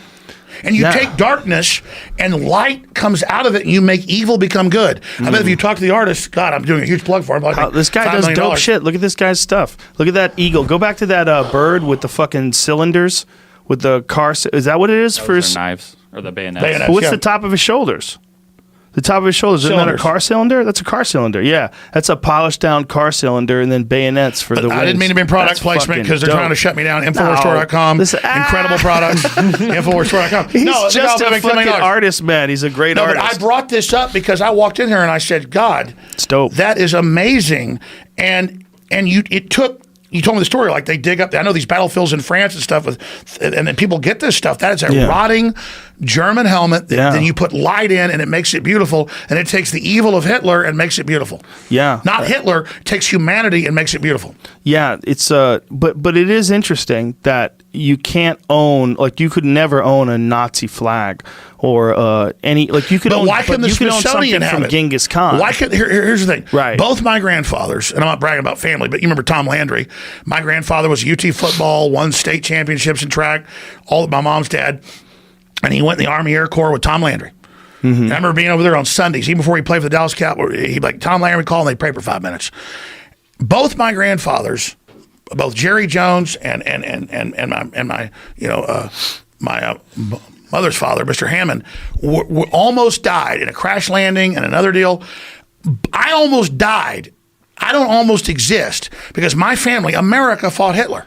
And you take darkness and light comes out of it and you make evil become good. I bet if you talk to the artist, God, I'm doing a huge plug for him. This guy does dope shit. Look at this guy's stuff. Look at that eagle. Go back to that bird with the fucking cylinders with the car. Is that what it is for Those his are knives or the bayonets. Bayonets. But what's Yeah. the top of his shoulders? The top of his shoulders. Isn't that a Cylinders. car cylinder? That's a car cylinder. Yeah. That's a polished down car cylinder and then bayonets for the wings. I didn't mean to be in product That's placement fucking because they're dope. trying to shut me down. InfoWarsStore.com. Listen, Incredible products. InfoWarsStore.com. He's just a $1 fucking million. artist, man. He's a great No, but artist. I brought this up because I walked in here and I said, God, It's dope. that is amazing. And you told me the story, like they dig up, I know these battlefields in France and stuff, and then people get this stuff. That is a Yeah. rotting German helmet that Yeah. then you put light in and it makes it beautiful. And it takes the evil of Hitler and makes it beautiful. Yeah. Not Hitler, takes humanity and makes it beautiful. Yeah, it's but it is interesting that you can't own, like, you could never own a Nazi flag or any, like, you could But own, why couldn't the you could own Smithsonian something have from it? Genghis Khan. Why could here's the thing. Right. Both my grandfathers, and I'm not bragging about family, but you remember Tom Landry. My grandfather was UT football, won state championships in track. All my mom's dad, and he went in the Army Air Corps with Tom Landry. And I remember being over there on Sundays, even before he played for the Dallas Cowboys. He'd like Tom Landry would call and they'd pray for 5 minutes. Both my grandfathers, both Jerry Jones and my mother's father, Mr. Hammond, almost died in a crash landing and another deal. I almost died. I don't almost exist because my family, America, fought Hitler.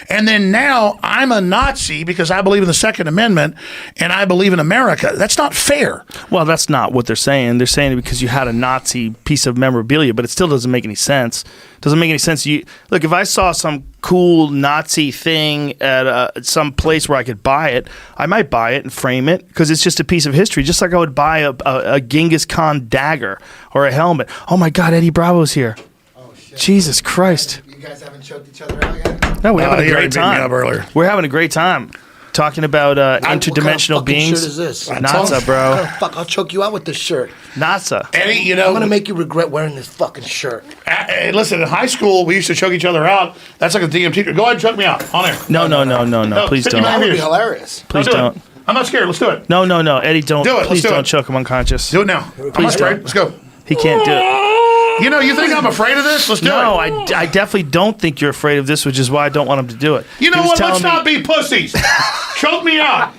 And then now I'm a Nazi because I believe in the Second Amendment and I believe in America. That's not fair. Well, that's not what they're saying. They're saying it because you had a Nazi piece of memorabilia, but it still doesn't make any sense. It doesn't make any sense. Look, if I saw some cool Nazi thing at some place where I could buy it, I might buy it and frame it because it's just a piece of history, just like I would buy a Genghis Khan dagger or a helmet. Oh my God, Eddie Bravo's here. Oh, shit. Jesus Christ. You guys haven't choked each other out yet? No, we're having he a already great beat me time. up earlier. We're having a great time talking about interdimensional what kind of fucking beings. shirt is this? NASA, bro. Oh, fuck, I'll choke you out with this shirt. NASA. Eddie, you I'm know, gonna make you regret wearing this fucking shirt. hey, listen, in high school, we used to choke each other out. That's like a DM teacher. Go ahead and choke me out on air. No. Please sit don't. your That would be Yes. hilarious. Please do it. don't. I'm not scared. Let's do it. No, Eddie, don't. Do it. Let's Please do don't it. choke him unconscious. Do it now. I'm not Please afraid. don't. Let's go. He can't do it. You know, you think I'm afraid of this? Let's do No, it. I definitely don't think you're afraid of this, which is why I don't want him to do it. You know He was what? Let's telling not me- be pussies. Choke me out.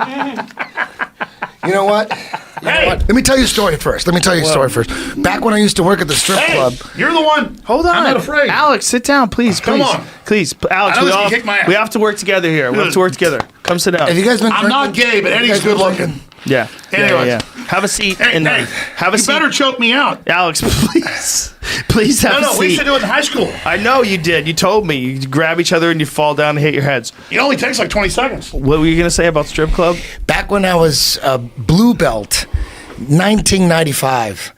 You know what? You know Hey. what? Let me tell you a story first. Back when I used to work at the strip Hey, club, you're the one. Hold on. I'm not afraid. Alex, sit down, please. Come please. on. Please. Alex, I know we, this all, can kick my ass. we have to work together here. We have to work together. Come sit down. have you guys been I'm not drinking? gay, but Have you Eddie's guys been good looking. drinking? Yeah. Anyways. Yeah. Have a seat. Hey, and, hey, have a you seat. better choke me out. Alex, please. Please have No, a seat. we used to do it in high school. I know you did. You told me. You grab each other and you fall down and hit your heads. It only takes like 20 seconds. What were you going to say about strip club? Back when I was blue belt, 1995,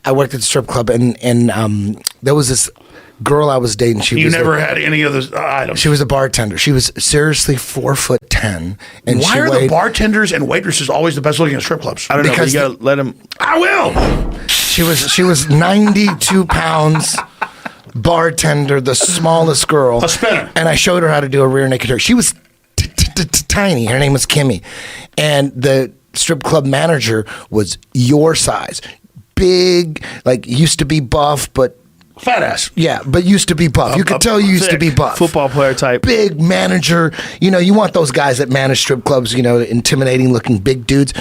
I worked at the strip club, and there was this girl I was dating. You never had any of those items. She was a bartender. She was seriously 4'10", and Why she are weighed, the bartenders and waitresses always the best looking at strip clubs? I don't know. But Because you got to let him. I will. She was 92 pounds. Bartender, the smallest girl. A spinner. And I showed her how to do a rear naked choke. She was tiny. Her name was Kimmy, and the strip club manager was your size, big, like used to be buff, but Fat ass. yeah, but used to be buff. You could tell you used to be buff. Football player type. Big manager. You know, you want those guys that manage strip clubs, you know, intimidating looking big dudes.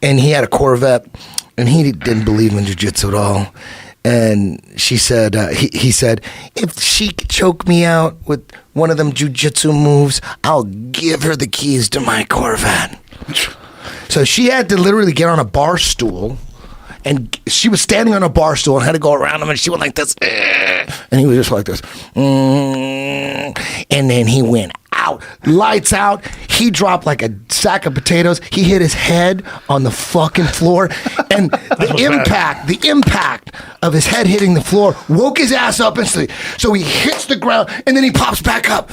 And he had a Corvette, and he didn't believe in jiu-jitsu at all. And she said, he said, if she could choke me out with one of them jujitsu moves, I'll give her the keys to my Corvette. So she had to literally get on a bar stool, and she was standing on a bar stool and had to go around him, and she went like this, and he was just like this, and then he went out, lights out. He dropped like a sack of potatoes. He hit his head on the fucking floor, and the impact of his head hitting the floor woke his ass up instantly. So he hits the ground, and then he pops back up.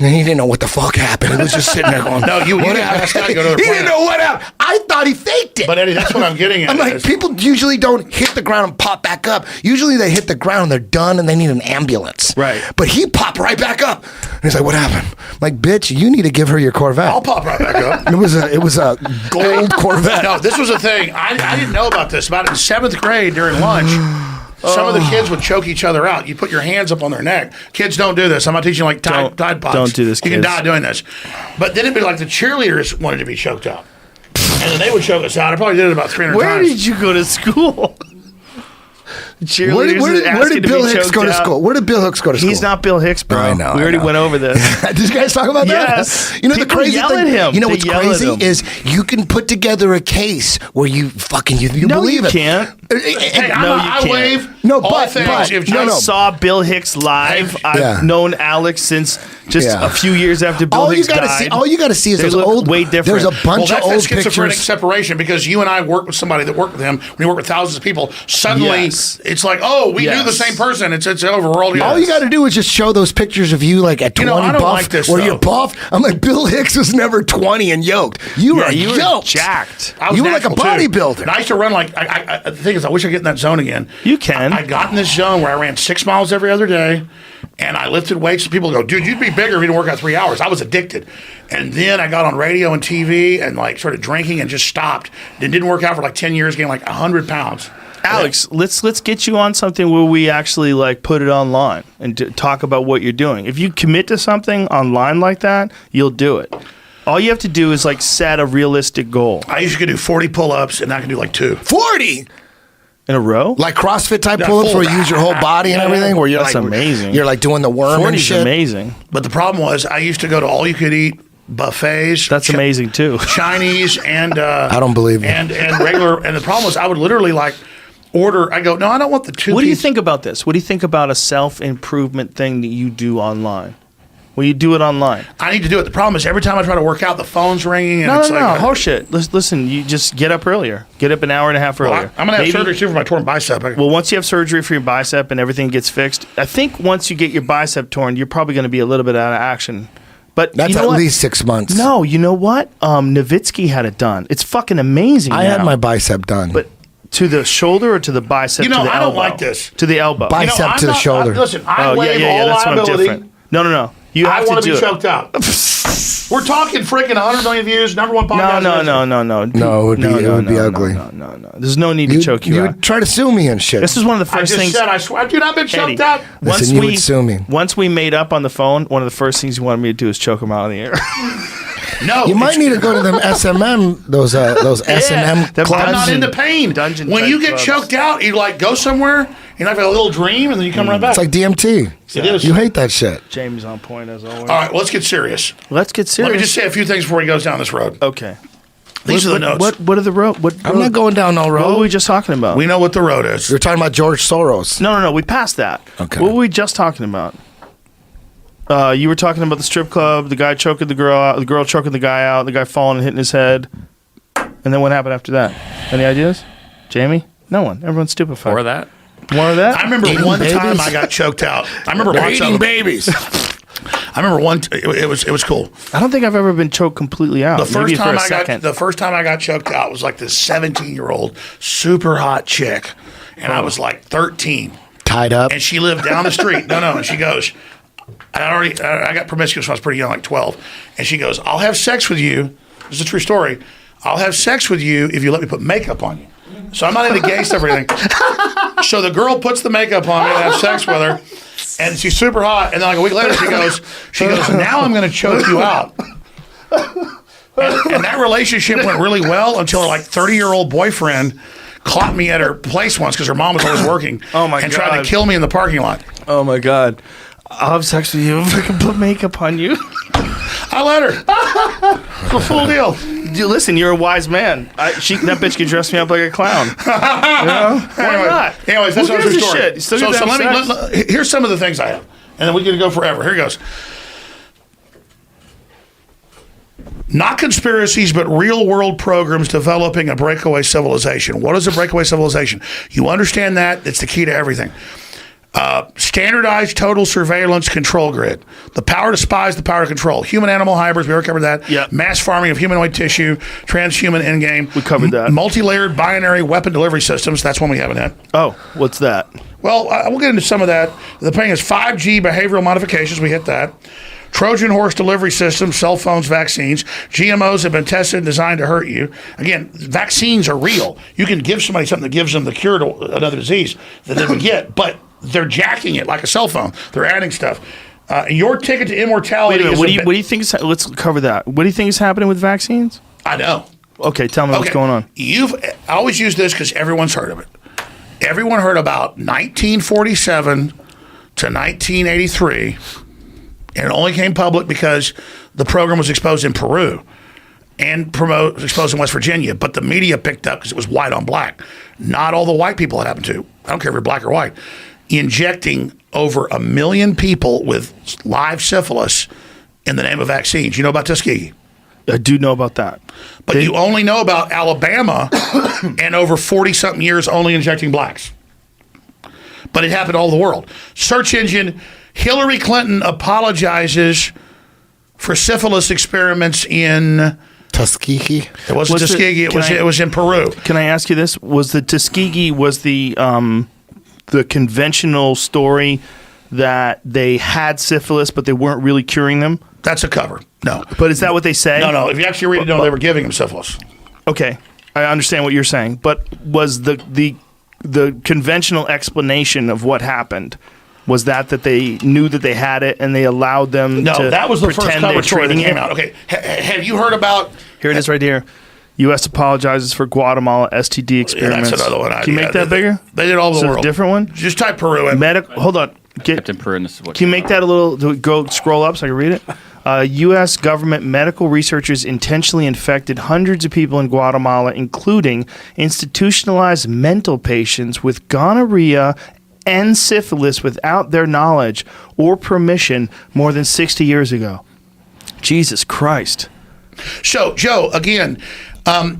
And he didn't know what the fuck happened. He was just sitting there going, No, you what passed out, happened? go to the He didn't plant. know what happened. I thought he faked it. But Eddie, that's what I'm getting at. I'm like, is- people usually don't hit the ground and pop back up. Usually they hit the ground and they're done and they need an ambulance. Right. But he popped right back up. And he's like, what happened? I'm like, bitch, you need to give her your Corvette. I'll pop right back up. It was a gold Corvette. No, this was a thing. I didn't know about this. About in 7th grade during lunch, some of the kids would choke each other out. You put your hands up on their neck. Kids don't do this. I'm not teaching you like Tide Pods. don't do this, You can kids. die doing this. But then it'd be like the cheerleaders wanted to be choked out. And then they would choke us out. I probably did it about 300 Where times. did you go to school? Cheerleaders Where that ask you did to Bill be Hicks choked go to out. school? Where did Bill Hicks go to school? He's not Bill Hicks, bro. I know, We I already know. went over this. Did you guys talk about that? Yes. You know the People crazy yell thing. at him. You know They what's yell at crazy him. is you can put together a case where you No, believe you it. can't. Hey, No, you I can't. wave. No, all but- things. but- If no, I no. saw Bill Hicks live. Yeah. I've known Alex since just Yeah. a few years after Bill All you Hicks gotta died. see, all you got to see is They those look old. way different. There's a Well, bunch that's of that old schizophrenic pictures. separation because you and I worked with somebody that worked with him. When you work with thousands of people, suddenly Yes. it's like, oh, we knew the Yes. same person. It's over. We're all All you got to do is just show those pictures of you like at 20 I don't buff, like this, where though. you're buff. I'm like, Bill Hicks was never 20 and yoked. You were you were yoked. jacked. I was You were like a natural, too. bodybuilder. And I used to run like the thing is, I wish I could get in that zone again. You can. I got in this zone where I ran 6 miles every other day, and I lifted weights. And people go, "Dude, you'd be bigger if you didn't work out 3 hours." I was addicted, and then I got on radio and TV and like started drinking and just stopped. Then didn't work out for like 10 years, gained like 100 pounds. Alex, let's get you on something where we actually like put it online and talk about what you're doing. If you commit to something online like that, you'll do it. All you have to do is like set a realistic goal I used to do 40 pull-ups, and I can do like 2. 40. in a row. Like CrossFit type Yeah, pull-ups where full- you use your whole body and Yeah, everything. Where you're that's like amazing. You're like doing the worm 40 and is shit. amazing. But the problem was, I used to go to all-you-could-eat buffets. That's amazing too. Chinese and I don't believe you. and regular. And the problem was, I would literally like order. I go, no, I don't want the 2. What do you think about this? What do you think about a self-improvement thing that you do online? Well, you do it online. I need to do it. The problem is, every time I try to work out, the phone's ringing, and No, it's no, like, no. Horseshit. Listen, you just get up earlier. Get up an hour and a half well, earlier. I'm gonna have Maybe- surgery too for my torn bicep. Well, once you have surgery for your bicep and everything gets fixed, I think once you get your bicep torn, you're probably going to be a little bit out of action. But That's you know at what? least 6 months. No, you know what? Nowitzki had it done. It's fucking amazing. I had now. my bicep done. But to the shoulder or to the bicep? You know, to the I don't elbow? like this. To the elbow. Bicep You know, I'm to the not- shoulder. Listen, I Oh yeah, waive yeah, all yeah. That's what I'm liability. different. No. You I have want to to do be it. choked out. We're talking freaking 100 million views, #1 No, podcast. no. No, it would be ugly. No. There's no need to choke you you out. would try to sue me and shit. This is one of the I first just things. said, I swear, dude, I've been choked Eddie, out. Listen, you would sue me. Once we made up on the phone, one of the first things you wanted me to do is choke him out of the air. No, You might it's- need to go to them SMM, those S&M them clubs. I'm not Dungeon- into pain. dungeon when type you get clubs. choked out, you like go somewhere, you have a little dream, and then you come right back. It's like DMT. It is. You hate that shit. James on point as always. All right, well, let's get serious. Let's get serious. Let me just say a few things before he goes down this road. Okay. These are the notes. What are the road? I'm not going down no What were road. we just talking about? We know what the road is. You're talking about George Soros. No. We passed that. Okay. What were we just talking about? You were talking about the strip club, the guy choking the girl out, the girl choking the guy out, the guy falling and hitting his head. And then what happened after that? Any ideas? Jamie? No one. Everyone's stupefied. For that, More of that? I remember Eating one time babies? I got choked out. I remember They're lots of eating them. babies. I remember one. It was cool. I don't think I've ever been choked completely out. The first Maybe for time a I second. got the first time I got choked out was like this 17-year-old super hot chick, and I was like 13, Tied up. and she lived down the street. No, and she goes, I got promiscuous when I was pretty young, like 12, and she goes, I'll have sex with you. This is a true story. I'll have sex with you if you let me put makeup on you. So I'm not into gay stuff or anything. So the girl puts the makeup on me and I have sex with her, and she's super hot. And then like a week later, she goes, now I'm going to choke you out. And that relationship went really well until her like 30-year-old boyfriend clocked me at her place once because her mom was always working. Oh, my and tried God. to kill me in the parking lot. Oh my God. I'll have sex with you if I can put makeup on you. I let her. It's a full deal. Dude, listen, you're a wise man. That bitch can dress me up like a clown. You know? Why not? Anyways, that's Who another gives a story. shit? You still So, get to so have let me. sex? Here's some of the things I have, and then we can go forever. Here goes. Not conspiracies, but real world programs developing a breakaway civilization. What is a breakaway civilization? You understand that? It's the key to everything. Standardized total surveillance control grid. The power to spy is the power to control. Human animal hybrids, we already covered that. Yep. Mass farming of humanoid tissue, transhuman endgame. We covered that. Multi-layered binary weapon delivery systems. That's one we haven't had. Oh, what's that? Well, we'll get into some of that. The thing is 5G behavioral modifications. We hit that. Trojan horse delivery systems, cell phones, vaccines. GMOs have been tested and designed to hurt you. Again, vaccines are real. You can give somebody something that gives them the cure to another disease that they would get, but they're jacking it like a cell phone. They're adding stuff. Your ticket to immortality Wait a is minute, what do you think is, let's cover that. What do you think is happening with vaccines? I know. Okay, tell me what's going on. I always use this because everyone's heard of it. Everyone heard about 1947 to 1983, and it only came public because the program was exposed in Peru and exposed in West Virginia, but the media picked up because it was white on black. Not all the white people it happened to. I don't care if you're black or white. Injecting over 1 million people with live syphilis in the name of vaccines. You know about Tuskegee? I do know about that. But you only know about Alabama and over 40-something years only injecting blacks. But it happened all over the world. Search engine, Hillary Clinton apologizes for syphilis experiments in Tuskegee. It wasn't What's Tuskegee. It was in Peru. Can I ask you this? Was the Tuskegee the conventional story that they had syphilis but they weren't really curing them? That's a cover. No. But is that what they say? No. If you actually read it, no, they were giving him syphilis. Okay, I understand what you're saying, but was the conventional explanation of what happened was that they knew that they had it and they allowed them No, to that was the first pretend cover they're story that treating came it? out. Okay, have you heard about? Here it is right here. U.S. apologizes for Guatemala STD experiments. That's another one. Can you make that bigger? They did all over Is the it world. a different one? Just type Peru in. Hold on. Captain Peru, and this is what. Can you make that a little? Go scroll up so I can read it. U.S. government medical researchers intentionally infected hundreds of people in Guatemala, including institutionalized mental patients with gonorrhea and syphilis without their knowledge or permission more than 60 years ago. Jesus Christ. So, Joe, again,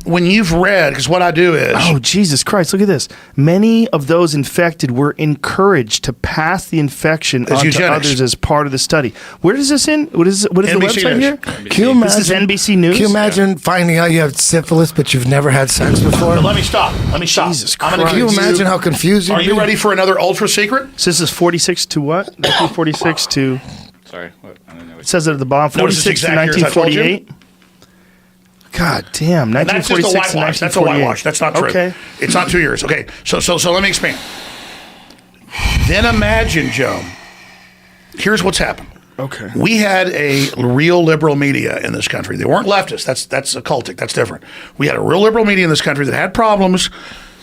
when you've read, because what I do is... Oh, Jesus Christ. Look at this. Many of those infected were encouraged to pass the infection on to eugenics. others as part of the study. Where is this in? What is the NBC website News. here? Can you imagine, This is NBC News? Can you imagine finding out you have syphilis but you've never had sex before? Let me stop. Jesus I'm gonna Christ. Can you give imagine how confused you'd Are you be? ready for another ultra secret? So this is 46 to what? 46 to... Sorry, what? I don't know. It says it at the bottom. Notice it's 46 to exact years I told you. 1948. God damn. And that's just a 1946 to whitewash. That's a 1948. whitewash. That's not true. Okay. It's not 2 years. Okay. So let me expand. Then imagine, Joe. Here's what's happened. Okay. We had a real liberal media in this country. They weren't leftists. That's occultic. That's different. We had a real liberal media in this country that had problems,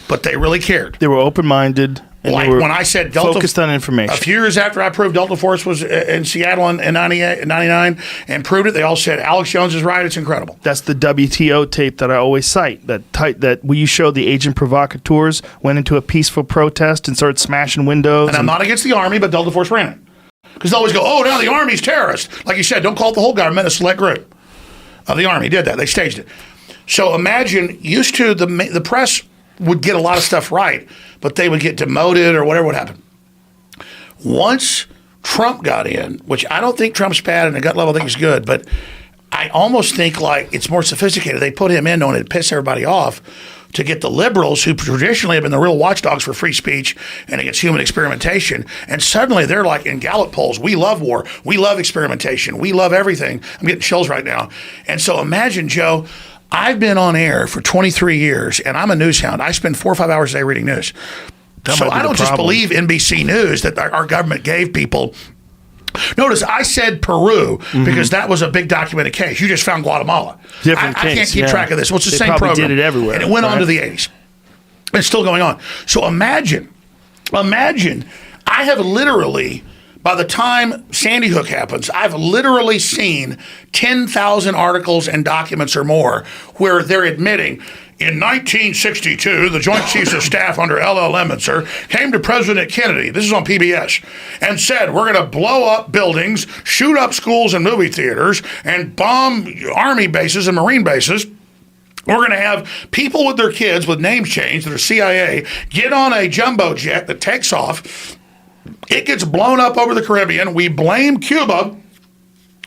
but they really cared. They were open-minded. And Like they were when I said Delta, focused on information. A few years after I proved Delta Force was in Seattle in 98, 99 and proved it, they all said Alex Jones is right. It's incredible. That's the WTO tape that I always cite. That where you show the agent provocateurs went into a peaceful protest and started smashing windows. And I'm not against the Army, but Delta Force ran it. Because they always go, oh, now the Army's terrorist. Like you said, don't call it the whole government, a select group of the Army did that. They staged it. So imagine, used to the press would get a lot of stuff right, but they would get demoted or whatever would happen. Once Trump got in, which I don't think Trump's bad and at gut level I think he's good, but I almost think like it's more sophisticated. They put him in knowing it'd piss everybody off to get the liberals who traditionally have been the real watchdogs for free speech and against human experimentation. And suddenly they're like in Gallup polls, we love war, we love experimentation, we love everything. I'm getting chills right now. And so imagine, Joe, I've been on air for 23 years and I'm a news hound. I spend 4 or 5 hours a day reading news. So I don't just believe NBC News that our government gave people. Notice I said Peru because that was a big documented case. You just found Guatemala. Different I can't case, keep yeah. track of this. Well, it's the They same probably program. did it everywhere, And it went on right? to the 80s. It's still going on. So imagine, I have literally, by the time Sandy Hook happens, I've literally seen 10,000 articles and documents or more where they're admitting, in 1962, the Joint Chiefs of Staff under L.L. Emitzer came to President Kennedy, this is on PBS, and said, we're going to blow up buildings, shoot up schools and movie theaters, and bomb Army bases and Marine bases. We're going to have people with their kids with names changed that are CIA get on a jumbo jet that takes off. It gets blown up over the Caribbean. We blame Cuba,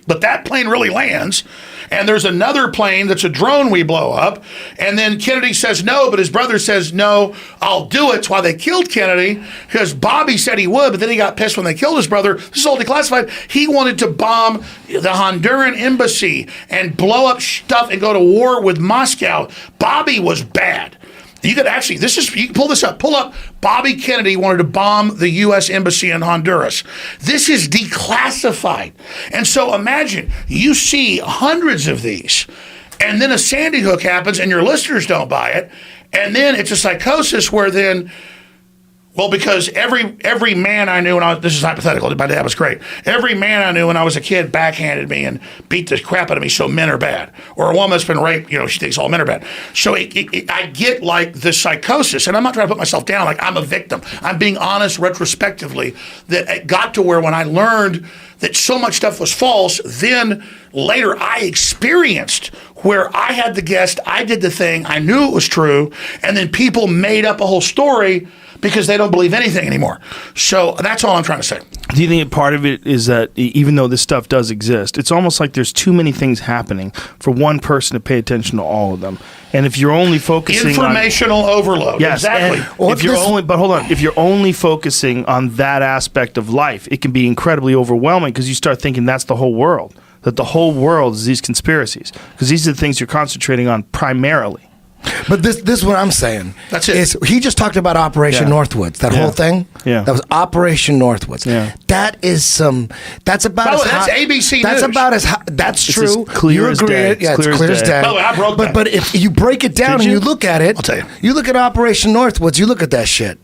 but that plane really lands. And there's another plane that's a drone we blow up. And then Kennedy says no, but his brother says, no, I'll do it. It's why they killed Kennedy, because Bobby said he would, but then he got pissed when they killed his brother. This is all declassified. He wanted to bomb the Honduran embassy and blow up stuff and go to war with Moscow. Bobby was bad. You could actually, you can pull this up. Pull up Bobby Kennedy wanted to bomb the U.S. Embassy in Honduras. This is declassified. And so imagine you see hundreds of these, and then a Sandy Hook happens and your listeners don't buy it. And then it's a psychosis where then, well, because every man I knew, this is hypothetical, my dad was great. Every man I knew when I was a kid backhanded me and beat the crap out of me, so men are bad. Or a woman that's been raped, she thinks all men are bad. So I get like the psychosis, and I'm not trying to put myself down like I'm a victim. I'm being honest retrospectively that it got to where when I learned that so much stuff was false, then later I experienced where I had the guest, I did the thing, I knew it was true, and then people made up a whole story because they don't believe anything anymore. So that's all I'm trying to say. Do you think part of it is that even though this stuff does exist, it's almost like there's too many things happening for one person to pay attention to all of them? And if you're only focusing informational overload. Yes, exactly. If you're only focusing on that aspect of life, it can be incredibly overwhelming because you start thinking that's the whole world, that the whole world is these conspiracies, because these are the things you're concentrating on primarily. But this is what I'm saying. That's it. He just talked about Operation Northwoods. That whole thing. Yeah. That was Operation Northwoods. Yeah. That is that's about By the as way, that's hot. ABC That's News. about as hot. That's It's true. as clear You as agree. day. Yeah, It's it's clear as day. By the way, I broke that. But if you break it down Did and you? you look at it, I'll tell you. You look at Operation Northwoods. You look at that shit.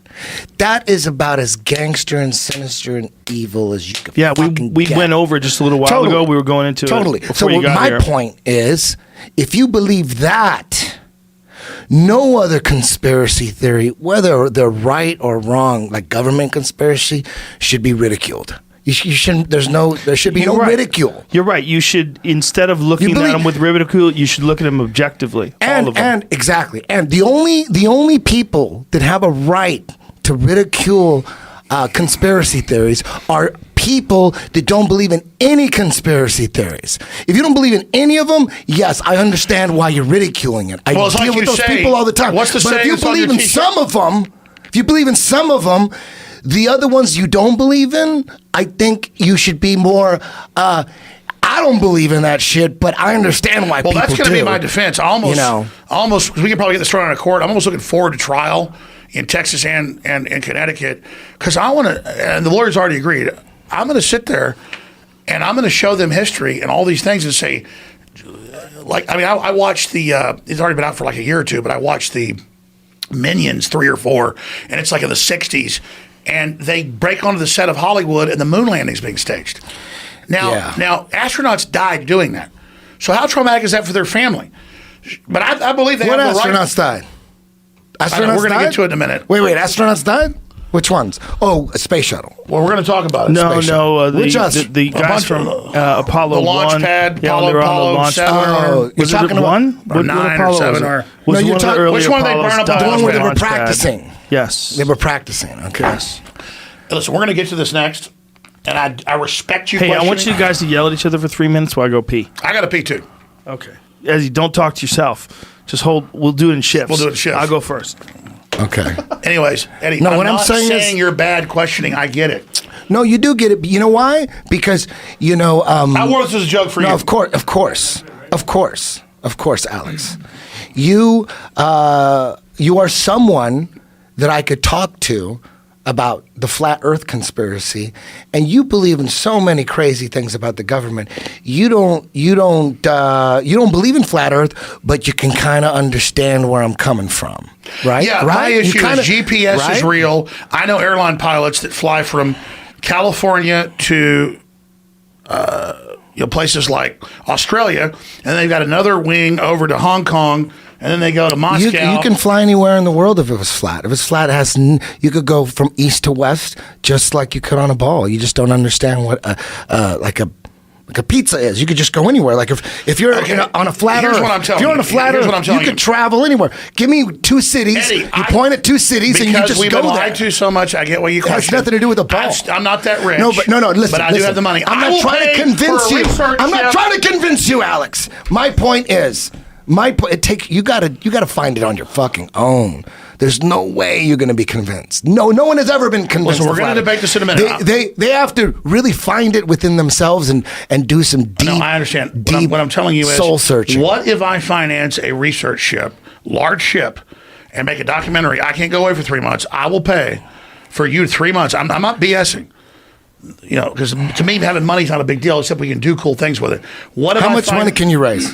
That is about as gangster and sinister and evil as you could. Yeah, fucking we get. went over just a little while ago. We were going into totally. it So before you got my here. point is, if you believe that, no other conspiracy theory, whether they're right or wrong, like government conspiracy, should be ridiculed. You shouldn't. There should be no ridicule. You're right. You should, instead of looking at them with ridicule, you should look at them objectively. All of them. And exactly. And the only people that have a right to ridicule conspiracy theories are people that don't believe in any conspiracy theories. If you don't believe in any of them, yes, I understand why you're ridiculing it. I Well, it's deal like with you those say, people all the time. what's the but if saying you that's on believe your in t-shirt? some of them, the other ones you don't believe in, I think you should be more. I don't believe in that shit, but I understand why people do. Well, that's going to be my defense. Almost, we can probably get this thrown out of court. I'm almost looking forward to trial in Texas and Connecticut, because I want to, and the lawyers already agreed, I'm going to sit there and I'm going to show them history and all these things and say, I watched it's already been out for like a year or two, but I watched the Minions 3 or 4, and it's like in the 60s, and they break onto the set of Hollywood and the moon landing's being staged. Now astronauts died doing that. So how traumatic is that for their family? But I believe they What have the right. astronauts died? We're going to get to it in a minute. Wait, astronauts died? Which ones? Oh, a space shuttle. Well, we're going to talk about it. No, Space no. Which the guys bunch from of Apollo the launch 1. pad, yeah, they were on the launch 7, Oh, Was you're it talking about- 1? or 9 or 7 or... Was No, you're one of the talking- earlier which one did they Apollos burn up? died The one on where they were launch pad. practicing. Yes. They were practicing. Okay. Yes. Listen, we're going to get to this next, and I respect you. Hey, I want you questioning. guys to yell at each other for 3 minutes while I go pee. I got to pee too. Okay. Ezzy, don't talk to yourself. Just hold. We'll do it in shifts. We'll do it in shifts. I'll go first. Okay. Anyways, Eddie, No, I'm what I'm not saying is- you're bad questioning. I get it. No, you do get it. But you know why? Because I wore this as a joke for you. No, of course, Alex. You are someone that I could talk to about the flat Earth conspiracy, and you believe in so many crazy things about the government. You don't believe in flat Earth, but you can kind of understand where I'm coming from, right? Yeah, right? my issue kinda, is GPS right? is real. I know airline pilots that fly from California to places like Australia, and they've got another wing over to Hong Kong, and then they go to Moscow. You can fly anywhere in the world if it was flat. If it's flat, you could go from east to west just like you could on a ball. You just don't understand what like a pizza is. You could just go anywhere. Like if you're on a flat Here's Earth, what I'm telling if you're on you. a flat Here's Earth, what I'm telling you could you. travel anywhere. Give me 2 cities. Eddie, you point at 2 cities and you because just we've go been there. lied to so much, I get what you It has question. nothing to do with the ball. I'm not that rich. No, listen. But I do listen. have the money. I'm I not will trying to pay convince for a you. research I'm not ship. trying to convince you, Alex. My point is, you gotta find it on your fucking own. There's no way you're going to be convinced. No one has ever been convinced. Listen, we're going to debate this in a minute. They have to really find it within themselves and do some deep. No, I understand. Deep What I'm telling you is soul searching. What if I finance a research ship, large ship, and make a documentary? I can't go away for 3 months. I will pay for you 3 months. I'm not BSing. Because to me, having money is not a big deal, except we can do cool things with it. How much money can you raise?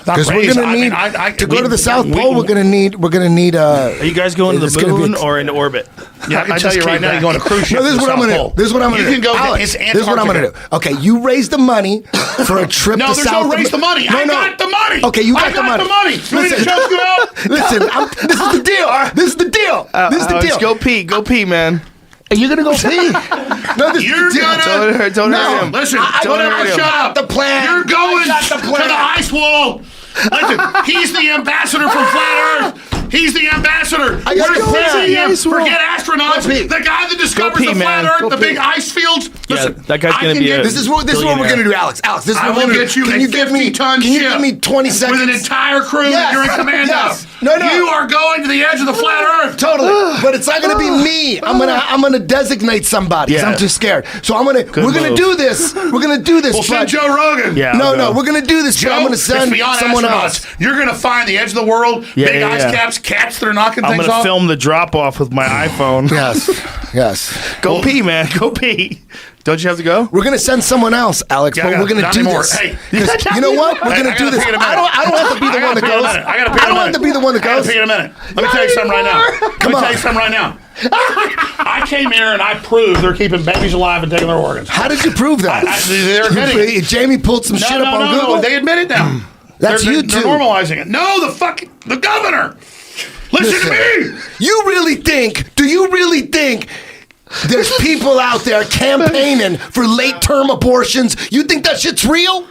Because we're going to need to go to the South Pole. We're going to need. Are you guys going to the moon or into orbit? Yeah, I can tell you right now, you're going to cruise ship. No, this is what I'm going to do. This is what I'm going to do. You can go. Alex, It's this is what I'm going to do. Okay, you raise the money for a trip No, to there's South. no raise the money. I got the money. Okay, you got the money. I got the money. You want me to choke you out? Listen, this is the deal. This is the deal. This is the deal. Go pee, man. Are you gonna go pee? No, this You're is the deal. gonna. Don't hurt him. Listen, Don't hurt him. shut up. The plan. You're going I got the to plan. the ice wall. Listen, he's the ambassador from Flat Earth. He's the ambassador. I got We're the plan. sending him. Ice wall. Forget astronauts. Go pee. The guy that discovers pee, the Flat man. Earth, Go the pee. big ice fields. Listen, that guy's I gonna can be get- a- This is what we're billionaire. gonna do, Alex. Alex, this is I what will we're gonna get you do. Can a you give me 50-ton Can you ship give me 20 seconds? with an entire crew Yes. that you're in command Yes. of. No. You are going to the edge of the flat Earth. Totally, but it's not going to be me. I'm gonna designate somebody because Yeah. I'm too scared. So we're gonna move. do this. We're gonna do this. We'll send but- Joe Rogan. Yeah. No, we're gonna do this. Joe, but I'm gonna send it's beyond someone astronauts. else. You're going to find the edge of the world, Yeah, big yeah, ice yeah. caps, cats that are knocking I'm things gonna off. film the drop off with my iPhone. Yes. Go pee, man. Go pee. Don't you have to go? We're gonna send someone else, Alex. Yeah, but we're gonna not do anymore. this. Hey. 'Cause you know what? We're Hey, gonna I do gotta this. pee in a minute. I don't have to be the one that goes. I got to pee in a minute. I don't have to be the one that I gotta goes. pee in a minute. Let me tell you something right now. Let me tell you something right now. I came here and I proved they're keeping babies alive and taking their organs. How did you prove that? They're admitting it. Jamie pulled some shit up on Google. No. They admit it now. That's they're, you they're too. normalizing it. No, the governor. Listen to me. You really think? Do you really think? There's people out there campaigning for late-term abortions. You think that shit's real?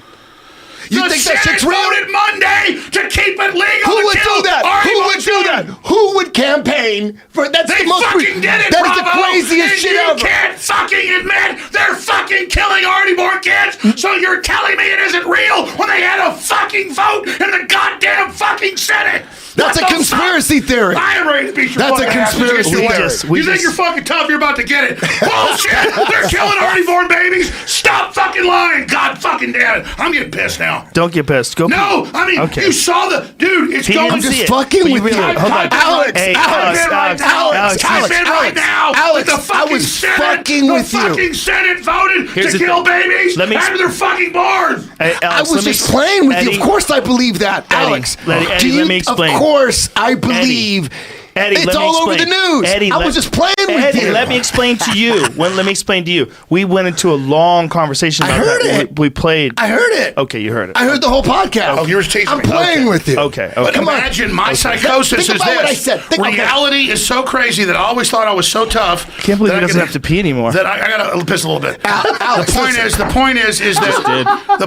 You The think that Senate shit's real? voted Monday to keep it legal. Who to would kill do that? Artie Who would do Bunchen. that? Who would campaign for? That's They the most. fucking did it, That is the Bravo, craziest and shit you ever. can't fucking admit they're fucking killing already born kids. So you're telling me it isn't real when they had a fucking vote in the goddamn fucking Senate. That's What a the conspiracy fuck? theory. I am ready to beat your That's a fucking ass. conspiracy You theory. We think just- you're fucking tough? You're about to get it. Bullshit! They're killing already born babies. Stop fucking lying. God fucking damn it. I'm getting pissed now. Don't get pissed. Go No, pee. I mean, Okay. you saw the dude. It's He going. didn't I'm see just it. fucking But you with you. really- hold on. Alex, Hey, Alex, Type in right now. Alex, Type in right now. Alex, The fucking I was Senate, fucking with The you. fucking Senate voted Here's to the kill thing. babies Let me- after they're fucking born. Hey, I Alex, was let me- just playing with you. Eddie- Of course, I believe that, Alex. Eddie, let me explain. Of course, I believe. Eddie, it's let me all over the explain. news. Eddie, I was just playing with Eddie, you. let me explain to you. Let me explain to you. We went into a long conversation I about heard that. it. We played. I heard it. Okay, you heard it. I heard the whole podcast. Oh, you were teasing I'm me. playing Okay. with you. Okay. But Come on. imagine my psychosis Think is about this. what I said. Think about Reality is so crazy that I always thought I was so tough. I can't believe that he I doesn't could- have to pee anymore. That I gotta piss a little bit. Alex, the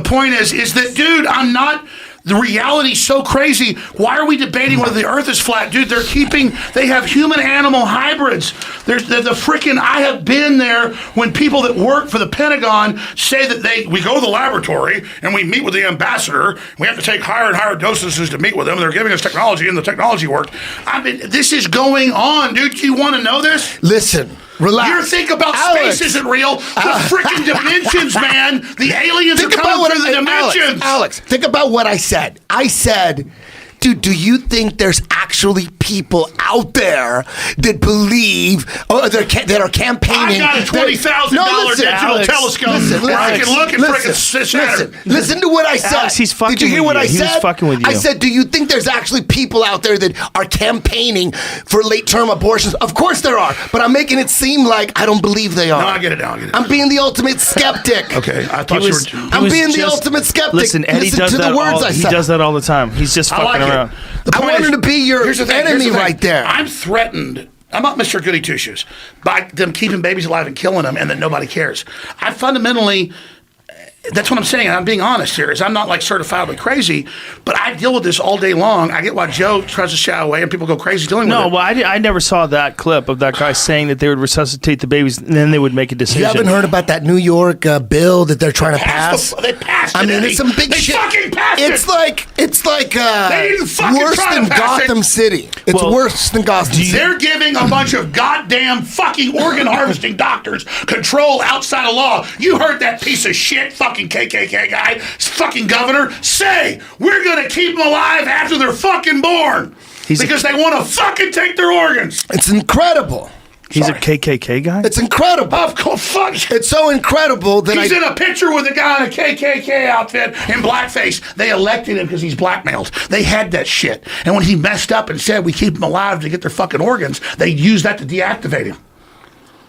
point is that dude, I'm not. The reality's so crazy. Why are we debating whether the Earth is flat, dude? They have human-animal hybrids. There's the frickin'. I have been there when people that work for the Pentagon say that we go to the laboratory and we meet with the ambassador. We have to take higher and higher dosages to meet with them. They're giving us technology, and the technology worked. I mean, this is going on, dude. Do you want to know this? Listen, relax. You think about Alex. space isn't real. The freaking dimensions, man. The aliens Think are about coming what through the dimensions. Alex, think about what I said. I said Dude, do you think there's actually people out there that believe that are campaigning? I got a $20,000 digital telescope. I can look at frickin' Saturn. Listen to what I said. Alex, he's fucking Did you hear with what you. I said? He was fucking with you. I said, do you think there's actually people out there that are campaigning for late-term abortions? Of course there are, but I'm making it seem like I don't believe they are. No, I get it now. I'm being the ultimate skeptic. Okay, I thought you were. I'm being the ultimate skeptic. Listen, Eddie does to that. the words I He said. does that all the time. He's just I fucking like around. it. The I point wanted is- to be your here's the thing, enemy here's the thing. right there. I'm threatened. I'm not Mr. Goody Two Shoes by them keeping babies alive and killing them, and that nobody cares. I fundamentally. That's what I'm saying. I'm being honest here. Is I'm not like certifiably crazy, but I deal with this all day long. I get why Joe tries to shy away and people go crazy dealing with No, it. well, I never saw that clip of that guy saying that they would resuscitate the babies and then they would make a decision. You haven't heard about that New York bill that they're trying to pass? They passed it. I mean, Eddie. it's some big they shit. Fucking passed It's like They didn't fucking worse try to than pass it. Gotham City. It's Well, worse than Gotham City. They're giving a bunch of goddamn fucking organ harvesting doctors control outside of law. You heard that piece of shit fucking KKK guy, fucking governor, say we're going to keep them alive after they're fucking born because they want to fucking take their organs. It's incredible. He's Sorry. a KKK guy? It's incredible. Of course, fuck. It's so incredible that He's in a picture with a guy in a KKK outfit in blackface. They elected him because he's blackmailed. They had that shit. And when he messed up and said we keep them alive to get their fucking organs, they used that to deactivate him.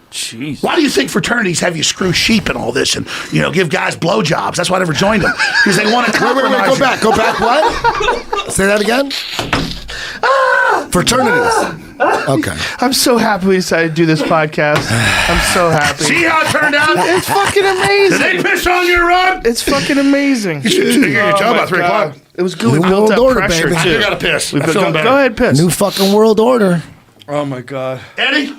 Jeez. Why do you think fraternities have you screw sheep and all this and, give guys blowjobs? That's why I never joined them. Because they want to compromise. Wait, go back. What? Say that again? Fraternities. Okay. I'm so happy we decided to do this podcast. I'm so happy. See how it turned out? It's fucking Did amazing. they piss on your rug? It's fucking amazing. You should hear your job my about 3 God. o'clock. It was good. We New built world up order, pressure, baby. too. I gotta piss. We I'm built- feeling better. Go ahead, piss. New fucking world order. Oh, my God. Eddie?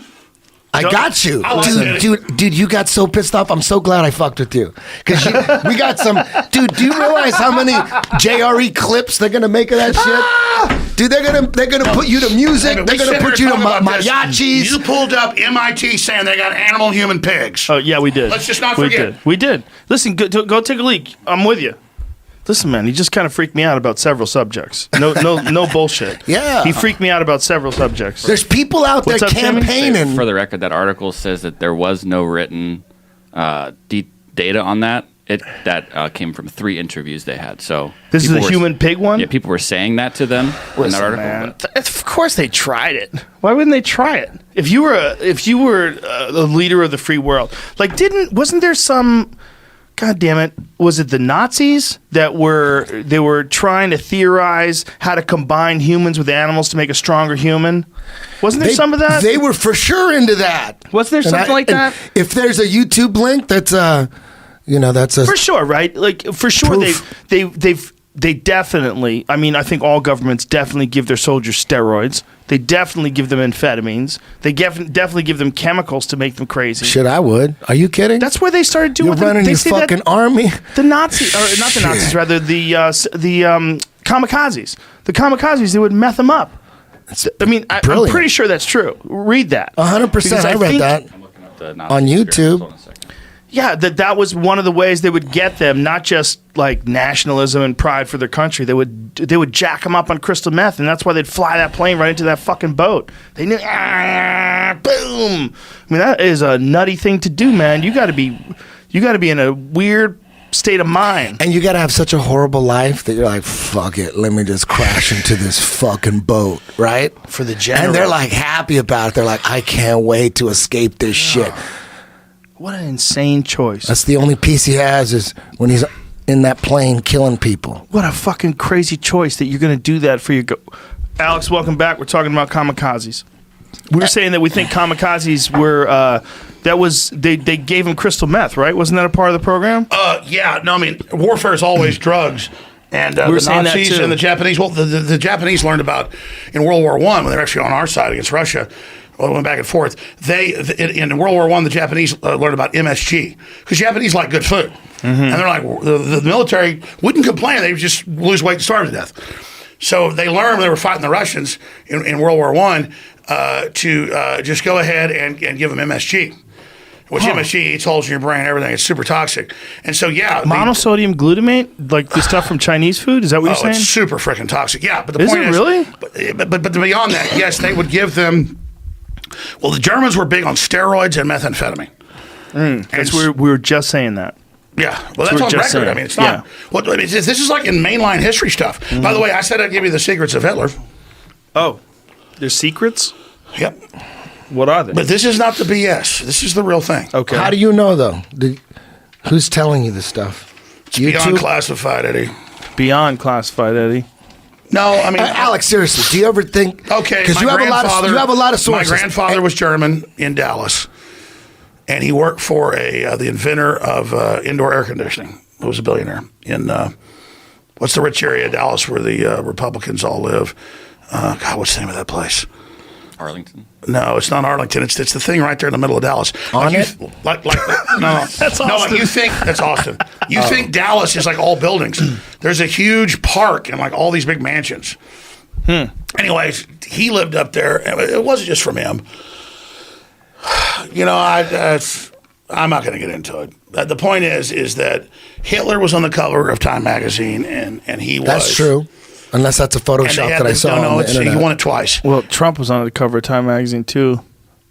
I got you. I like it. Dude, you got so pissed off. I'm so glad I fucked with you. Because we got some. Dude, do you realize how many JRE clips they're going to make of that shit? Dude, they're gonna put you to music. Hey, They're we going sit to put here you to talking about this. mariachis. You pulled up MIT saying they got animal human pigs. Oh, yeah, we did. Let's just not We forget. did. We did. Listen, go take a leak. I'm with you. Listen, man, he just kind of freaked me out about several subjects. No bullshit. Yeah. He freaked me out about several subjects. There's people out there What's up, Timmy? campaigning. For the record, that article says that there was no written data on that. That came from 3 interviews they had. So This is people the were- human pig one? Yeah, people were saying that to them in that Listen, article. man, but- of course they tried it. Why wouldn't they try it? If you were a leader of the free world, like wasn't there some? God damn it! Was it the Nazis that were trying to theorize how to combine humans with animals to make a stronger human? Wasn't there some of that? They were for sure into that. Wasn't there something like that? If there's a YouTube link, that's a For sure, right? Like for sure, Proof. they definitely. I mean, I think all governments definitely give their soldiers steroids. They definitely give them amphetamines. They definitely give them chemicals to make them crazy. shit. I would. Are you kidding? That's where they started doing. You're running they your say that fucking army. The Nazis, or not the Shit. Nazis, rather the kamikazes. The kamikazes, they would meth them up. I mean, I'm Brilliant. pretty sure that's true. Read that. 100%. Because I read think- that. I'm looking up the Nazi On conspiracy. YouTube. Hold on a second. Yeah, that was one of the ways they would get them, not just like nationalism and pride for their country. They would jack them up on crystal meth, and that's why they'd fly that plane right into that fucking boat. They knew, boom. I mean, that is a nutty thing to do, man. You got to be in a weird state of mind. And you got to have such a horrible life that you're like, fuck it, let me just crash into this fucking boat, right? For the general. And they're like happy about it. They're like, I can't wait to escape this shit. What an insane choice. That's the only peace he has is when he's in that plane killing people. What a fucking crazy choice that you're going to do that for your. Alex, welcome back. We're talking about kamikazes. We were saying that we think kamikazes were. They gave them crystal meth, right? Wasn't that a part of the program? Yeah, no, I mean, warfare is always drugs. And We were the saying that Nazis too. and the Japanese, well, the Japanese learned about in World War I when they were actually on our side against Russia. Well, it went back and forth. In World War I, the Japanese learned about MSG because Japanese like good food. And they're like, the military wouldn't complain. They would just lose weight and starve to death. So they learned when they were fighting the Russians in World War I to just go ahead and give them MSG. which MSG eats holes in your brain, everything. It's super toxic. And so, yeah. Monosodium glutamate, like the stuff from Chinese food? Is that what you're saying? It's super freaking toxic. Yeah, but the Is point it is, really? But beyond that, yes, they would give them. Well, the Germans were big on steroids and methamphetamine. Because we were just saying that. Yeah, well, that's we're on just record. saying. I mean, it's not. Yeah. Well, I mean, this is like in mainline history stuff. By the way, I said I'd give you the secrets of Hitler. Oh, there's secrets? Yep. What are they? But this is not the BS. This is the real thing. Okay. How do you know though? Who's telling you this stuff? It's beyond classified, Eddie. Beyond classified, Eddie. No, I mean, Alex, seriously, do you ever think? okay, because you have a lot of sources. My grandfather was German in Dallas, and he worked for the inventor of indoor air conditioning. He was a billionaire in what's the rich area of Dallas where the Republicans all live? God, what's the name of that place? Arlington. No, it's not Arlington. It's the thing right there in the middle of Dallas. On it? No, that's Austin. No, like you think that's Austin. You think Dallas is like all buildings. There's a huge park and like all these big mansions. Anyways, he lived up there. It wasn't just from him. You know, I'm not going to get into it. The point is that Hitler was on the cover of Time magazine, and he was. That's true. Unless that's a Photoshop that I saw on the internet. He won it twice. Well, Trump was on the cover of Time magazine too.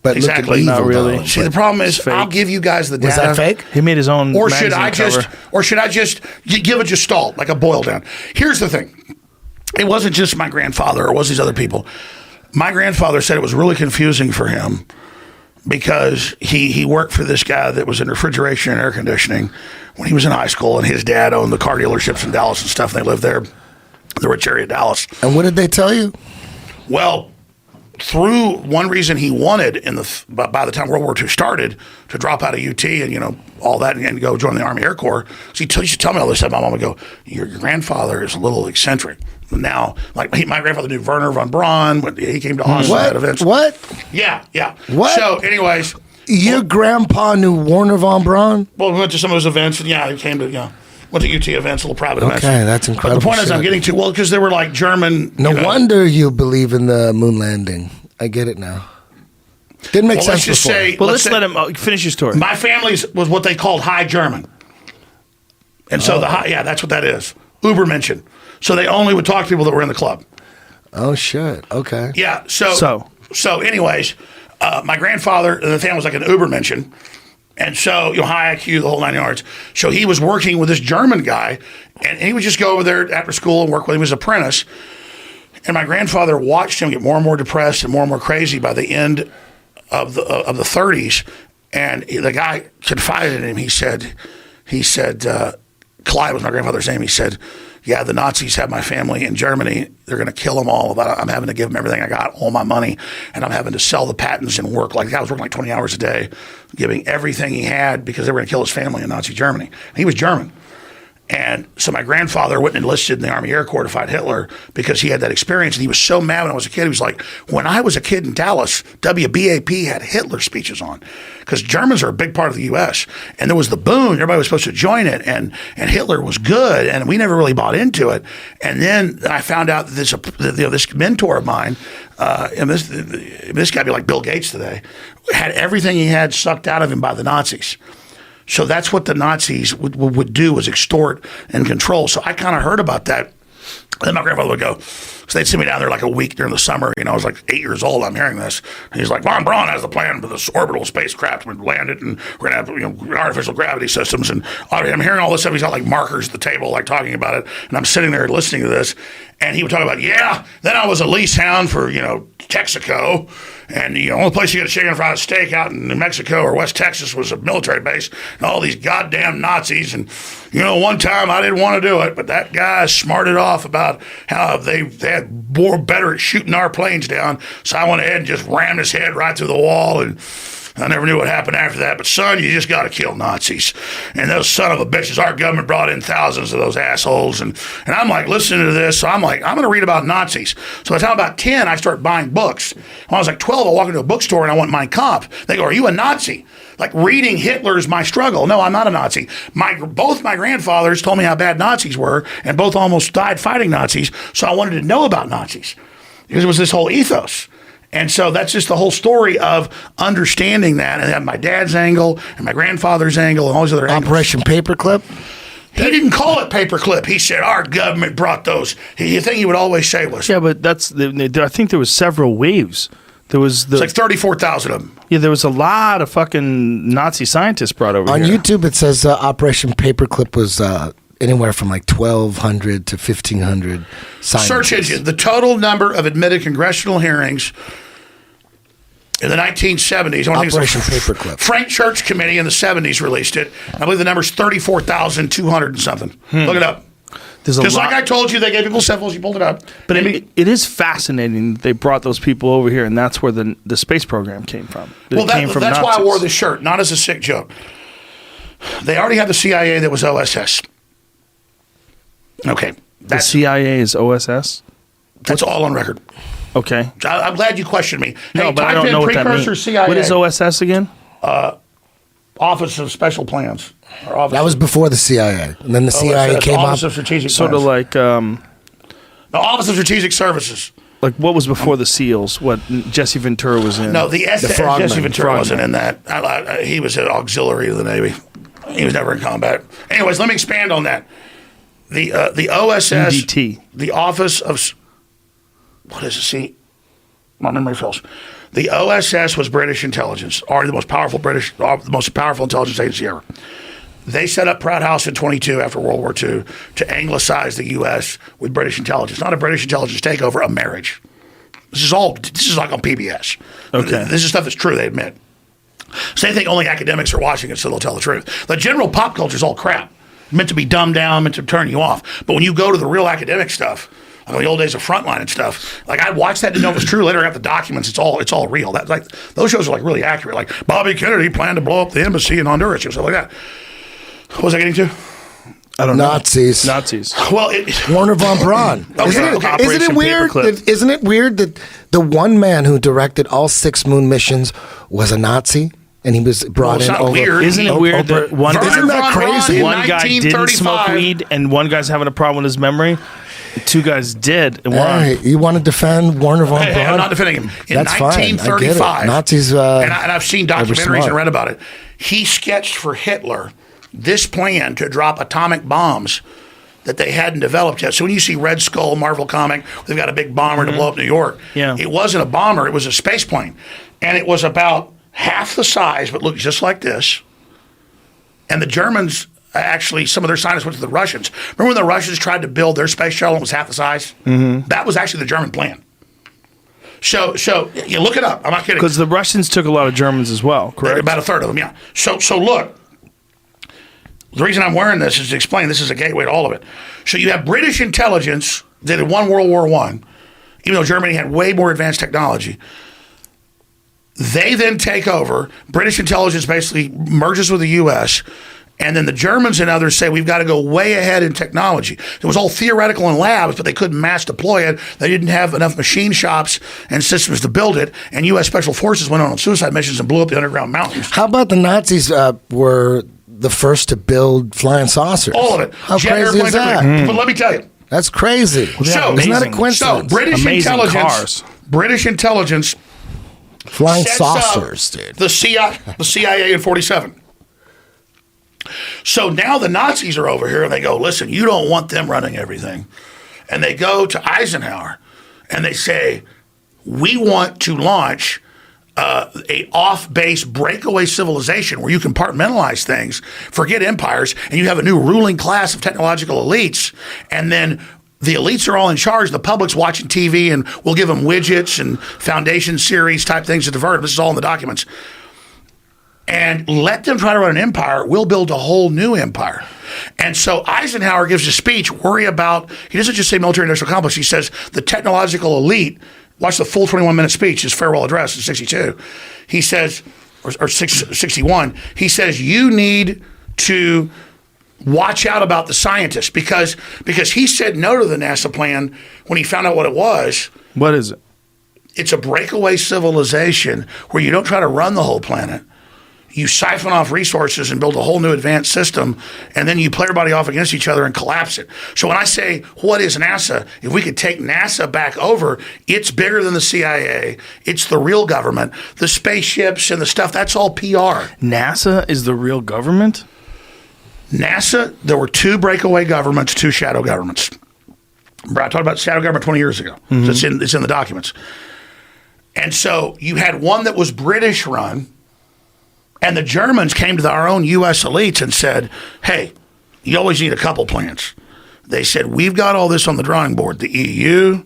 But Exactly. look at Not evil, really. though. See, the problem is, fake. I'll give you guys the data. Was that fake? He made his own Or should magazine I cover. just give a gestalt, like a boil down? Here's the thing. It wasn't just my grandfather, or was these other people. My grandfather said it was really confusing for him because he worked for this guy that was in refrigeration and air conditioning when he was in high school, and his dad owned the car dealerships in Dallas and stuff, and they lived there, the rich area of Dallas. And what did they tell you? Well, through one reason he wanted by the time World War II started to drop out of UT and all that and go join the Army Air Corps. So he used to tell me all this stuff. My mom would go, "Your grandfather is a little eccentric." Now, like my grandfather knew Werner von Braun when he came to Austin at events. What? Yeah. What? So, anyways, Your grandpa knew Werner von Braun? well, we went to some of those events, and he came to went to UT events, little private events. Okay, that's incredible But the point is, I'm shit. getting to because they were like German. No wonder you believe in the moon landing. I get it now. Didn't make Well, sense let's just before. say, Well, let's say- let him finish your story. My family's was what they called High German, and so that's what that is. Ubermenschen. So they only would talk to people that were in the club. Oh shit. Okay. Yeah. So anyways, my grandfather and the family was like an Ubermenschen, and so high IQ, the whole 9 yards. So he was working with this German guy, and he would just go over there after school and work with him as an apprentice. And my grandfather watched him get more and more depressed and more crazy by the end of the 30s. And the guy confided in him. He said, Clyde was my grandfather's name. He said, "Yeah, the Nazis have my family in Germany. They're going to kill them all. But I'm having to give them everything I got, all my money, and I'm having to sell the patents and work like I was working like 20 hours a day, giving everything he had because they were going to kill his family in Nazi Germany." And he was German. And so my grandfather went and enlisted in the Army Air Corps to fight Hitler because he had that experience. And he was so mad when I was a kid. He was like, when I was a kid in Dallas, WBAP had Hitler speeches on because Germans are a big part of the U.S. And there was the boom. Everybody was supposed to join it. And Hitler was good. And we never really bought into it. And then I found out that this mentor of mine, and this guy be like Bill Gates today, had everything he had sucked out of him by the Nazis. So that's what the Nazis would do, was extort and control. So I kind of heard about that. And then my grandfather would go, so they'd send me down there like a week during the summer. I was like 8 years old. I'm hearing this. And he's like, Von Braun has the plan for this orbital spacecraft. We'd land it, and we're going to have artificial gravity systems. And I'm hearing all this stuff. He's got like markers at the table, like talking about it. And I'm sitting there listening to this. And he would talk about, then I was a lease hound for, Texaco. And the only place you get a chicken fried steak out in New Mexico or West Texas was a military base, and all these goddamn Nazis. And one time I didn't want to do it, but that guy smarted off about how they had more better at shooting our planes down. So I went ahead and just rammed his head right through the wall, and I never knew what happened after that. But son, you just got to kill Nazis. And those son of a bitches, our government brought in thousands of those assholes. And I'm like listening to this. So I'm like, I'm going to read about Nazis. So by the time about 10, I start buying books. When I was like 12, I walk into a bookstore and I want Mein Kampf. They go, "Are you a Nazi?" Like reading Hitler's My Struggle. No, I'm not a Nazi. Both my grandfathers told me how bad Nazis were, and both almost died fighting Nazis. So I wanted to know about Nazis because it was this whole ethos. And so that's just the whole story of understanding that, and have my dad's angle and my grandfather's angle and all these other angles. Operation Paperclip. He didn't call it paperclip. He said our government brought those. The thing he would always say was, Yeah, but I think there was several waves. There was it's like 34,000 of them. Yeah, there was a lot of fucking Nazi scientists brought over On here. YouTube, it says Operation Paperclip was anywhere from like 1,200 to 1,500 scientists. Search engine. The total number of admitted congressional hearings in the 1970s. Operation Paperclip. Frank Church Committee in the 70s released it. I believe the number's 34,200 and something. Look it up. There's a Just lot, like I told you, they gave people syphilis. You pulled it up. but it is fascinating that they brought those people over here, and that's where the space program came from. Well, It came from that's why I Nazis. wore this shirt, not as a sick joke. They already had the CIA that was OSS. Okay. The CIA is OSS. That's all on record. Okay. I'm glad you questioned me. No, Hey, but I type don't in know what that precursor means. CIA. What is OSS again? Office of Special Plans. Or Office That was before the CIA. And then the CIA OSS, came Office up. of Strategic Sort Plans. of like The Office of Strategic Services. what was before the SEALs? What Jesse Ventura was in? No, the Frogman. Jesse Ventura Frogman. wasn't in that. He was an auxiliary of the Navy. He was never in combat. Anyways, let me expand on that. The OSS, UDT. the Office of, what is it? See, my memory fails. The OSS was British intelligence, already the most powerful intelligence agency ever. They set up Pratt House in 22 after World War II to anglicize the U.S. with British intelligence. Not a British intelligence takeover, a marriage. This is like on PBS. Okay. This is stuff that's true, they admit. So they think only academics are watching it, so they'll tell the truth. The general pop culture is all crap. Meant to be dumbed down, meant to turn you off. But when you go to the real academic stuff, like in the old days of Frontline and stuff, like I'd watch that, didn't know it was true. Later I got the documents, it's all real. That like those shows are like really accurate. Like Bobby Kennedy planned to blow up the embassy in Honduras and stuff like that. What was I getting to? I don't know. Nazis. Well, Warner von Braun. Okay, Isn't it, okay. isn't it Operation weird? Paperclip. Isn't it weird that the one man who directed all 6 moon missions was a Nazi, and he was brought it's in not over? weird. Isn't it weird that one Isn't that crazy? one guy didn't smoke 1935. weed and one guy's having a problem with his memory? 2 guys did. And Hey, you want to defend Warner von Hey, Braun? I'm not defending him. In That's fine. I get it. 1935, Nazis. and I've seen they were documentaries and smart. read about it. He sketched for Hitler this plan to drop atomic bombs that they hadn't developed yet. So when you see Red Skull, Marvel comic, they've got a big bomber to blow up New York. Yeah. It wasn't a bomber, it was a space plane. And it was about half the size, but looked just like this. And the Germans, actually, some of their scientists went to the Russians. Remember when the Russians tried to build their space shuttle and it was half the size? Mm-hmm. That was actually the German plan. So you look it up. I'm not kidding. because the Russians took a lot of Germans as well, correct? About a third of them, yeah. So look, the reason I'm wearing this is to explain this is a gateway to all of it. So you have British intelligence that had won World War I, even though Germany had way more advanced technology. They then take over. British intelligence basically merges with the U.S., and then the Germans and others say we've got to go way ahead in technology. It was all theoretical in labs, but they couldn't mass deploy it. They didn't have enough machine shops and systems to build it. And U.S. Special Forces went on suicide missions and blew up the underground mountains. How about the Nazis were the first to build flying saucers? All of it. How Jet crazy is airplanes, that? everything. But let me tell you. That's crazy. So, Isn't that a amazing. coincidence? So British Amazing intelligence, cars. British intelligence Flying sets saucers, up dude. the CIA in 47. So now the Nazis are over here and they go, listen, you don't want them running everything. And they go to Eisenhower and they say, we want to launch a off-base breakaway civilization where you compartmentalize things, forget empires, and you have a new ruling class of technological elites, and then the elites are all in charge. The public's watching TV, and we'll give them widgets and foundation series type things to divert them. This is all in the documents. And let them try to run an empire. We'll build a whole new empire. And so Eisenhower gives a speech, he doesn't just say military-industrial complex. He says the technological elite. Watch the full 21-minute speech, his farewell address in 62. He says, or 61, he says, you need to watch out about the scientists because he said no to the NASA plan when he found out what it was. What is it? It's a breakaway civilization where you don't try to run the whole planet. you siphon off resources and build a whole new advanced system, and then you play everybody off against each other and collapse it. So when I say, what is NASA? If we could take NASA back over, it's bigger than the CIA. It's the real government. The spaceships and the stuff, that's all PR. NASA is the real government? NASA, there were 2 breakaway governments, 2 shadow governments. I talked about shadow government 20 years ago. So it's in the documents. And so you had one that was British run, and the Germans came to our own U.S. elites and said, hey, you always need a couple plans. They said, we've got all this on the drawing board. The EU,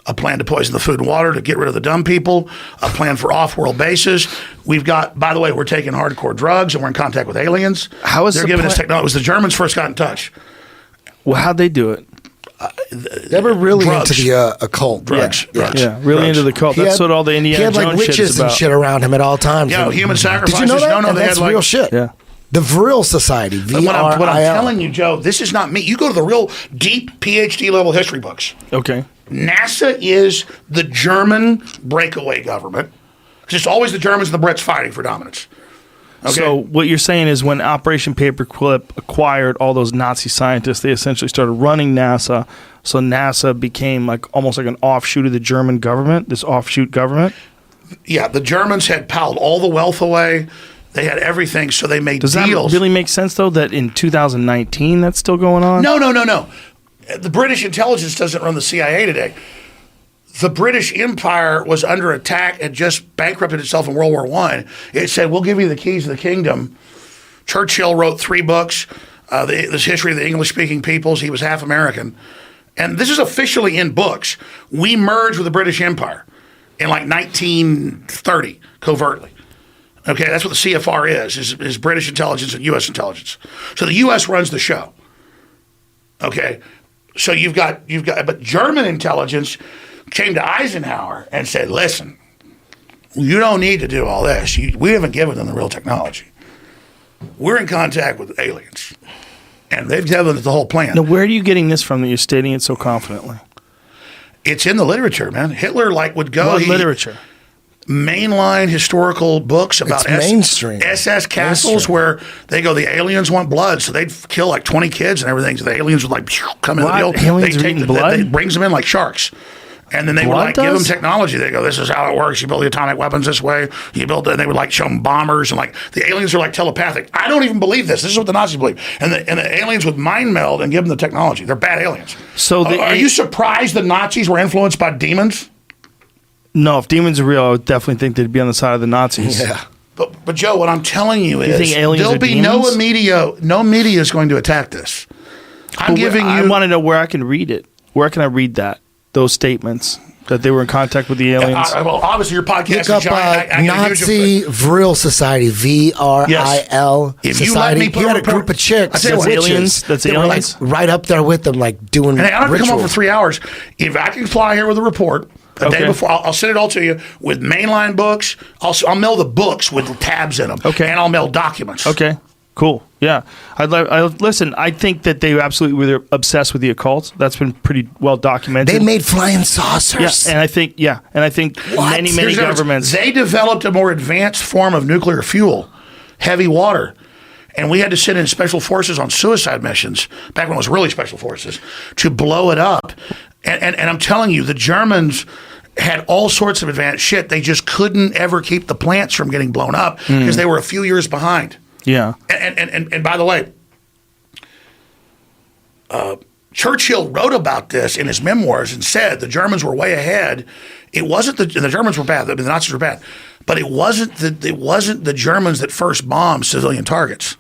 a plan to poison the food and water to get rid of the dumb people, a plan for off-world bases. We've got, by the way, we're taking hardcore drugs, and we're in contact with aliens. How is They're the giving us plan- technology. It was the Germans first got in touch. Well, how'd they do it? They were really Drugs. into the occult. Drugs. Drugs. Yeah, really Drugs. into the cult. He That's had- what all the Indiana He had like Jones shit is witches and about. shit around him at all times. Yeah, And- human sacrifices. Did you know that? No, And they that's had like real shit. Yeah. The Vril Society, But what I'm VRIL. telling you, Joe, this is not me. You go to the real deep PhD level history books. Okay. NASA is the German breakaway government. It's always the Germans and the Brits fighting for dominance. Okay? So what you're saying is when Operation Paperclip acquired all those Nazi scientists, they essentially started running NASA. So NASA became like almost like an offshoot of the German government, this offshoot government. Yeah, the Germans had piled all the wealth away. They had everything, so they made Does deals. that really make sense, though, that in 2019 that's still going on? No. The British intelligence doesn't run the CIA today. The British Empire was under attack and just bankrupted itself in World War I. It said, we'll give you the keys of the kingdom. Churchill wrote 3 books, this history of the English-speaking peoples. He was half American. And this is officially in books. We merged with the British Empire in like 1930, covertly. Okay, that's what the CFR is British intelligence and U.S. intelligence. So the U.S. runs the show. Okay, so you've got, but German intelligence came to Eisenhower and said, listen, you don't need to do all this. We haven't given them the real technology. We're in contact with aliens. And they've given us the whole plan. Now, where are you getting this from that you're stating it so confidently? It's in the literature, man. Hitler would go. What literature? Mainline historical books about It's mainstream. SS castles Mainstream. where they go, the aliens want blood, so they'd kill like 20 kids and everything. So the aliens would like come in. What? Aliens are eating blood? They brings them in like sharks. And then they would Blood like give them does? technology. They go, this is how it works. You build the atomic weapons this way. You build, and they would like show them bombers and like the aliens are like telepathic. I don't even believe this. This is what the Nazis believe. And the aliens would mind meld and give them the technology. They're bad aliens. So the are you surprised the Nazis were influenced by demons? No, if demons are real, I would definitely think they'd be on the side of the Nazis. Yeah. But Joe, what I'm telling you is think aliens there'll are be demons? no media is going to attack this. I'm giving I you. want to know where I can read it. Where can I read that? Those statements that they were in contact with the aliens. Well, obviously your podcast Look is up giant. I get a huge- Nazi Vril Society, VRIL If you Society. let me put he a had a report- group of chicks, I tell you that's what, witches, aliens? That's that were aliens? like right up there with them, like doing And I don't have to come over for rituals. 3 hours. If I can fly here with a report a Okay. day before, I'll send it all to you with mainline books. I'll mail the books with tabs in them. Okay. And I'll mail documents. Okay, cool. Yeah, listen. I think that they absolutely were obsessed with the occult. That's been pretty well documented. They made flying saucers. yeah, and I think What? many Here's the difference. governments. They developed a more advanced form of nuclear fuel, heavy water. And we had to send in special forces on suicide missions, back when it was really special forces, to blow it up. And I'm telling you, the Germans had all sorts of advanced shit. They just couldn't ever keep the plants from getting blown up because they were a few years behind. Yeah, And by the way, Churchill wrote about this in his memoirs and said the Germans were way ahead. It wasn't the Germans were bad. The Nazis were bad, but it wasn't the Germans that first bombed civilian targets.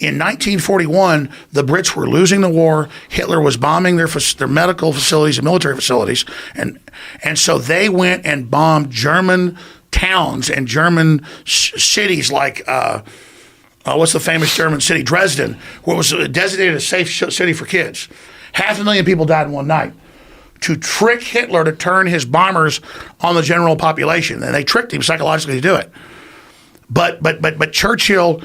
In 1941, the Brits were losing the war. Hitler was bombing their medical facilities and military facilities, and so they went and bombed German towns and German cities like. What's the famous German city? Dresden, where it was designated a safe city for kids. 500,000 people died in one night to trick Hitler to turn his bombers on the general population. And they tricked him psychologically to do it. But Churchill,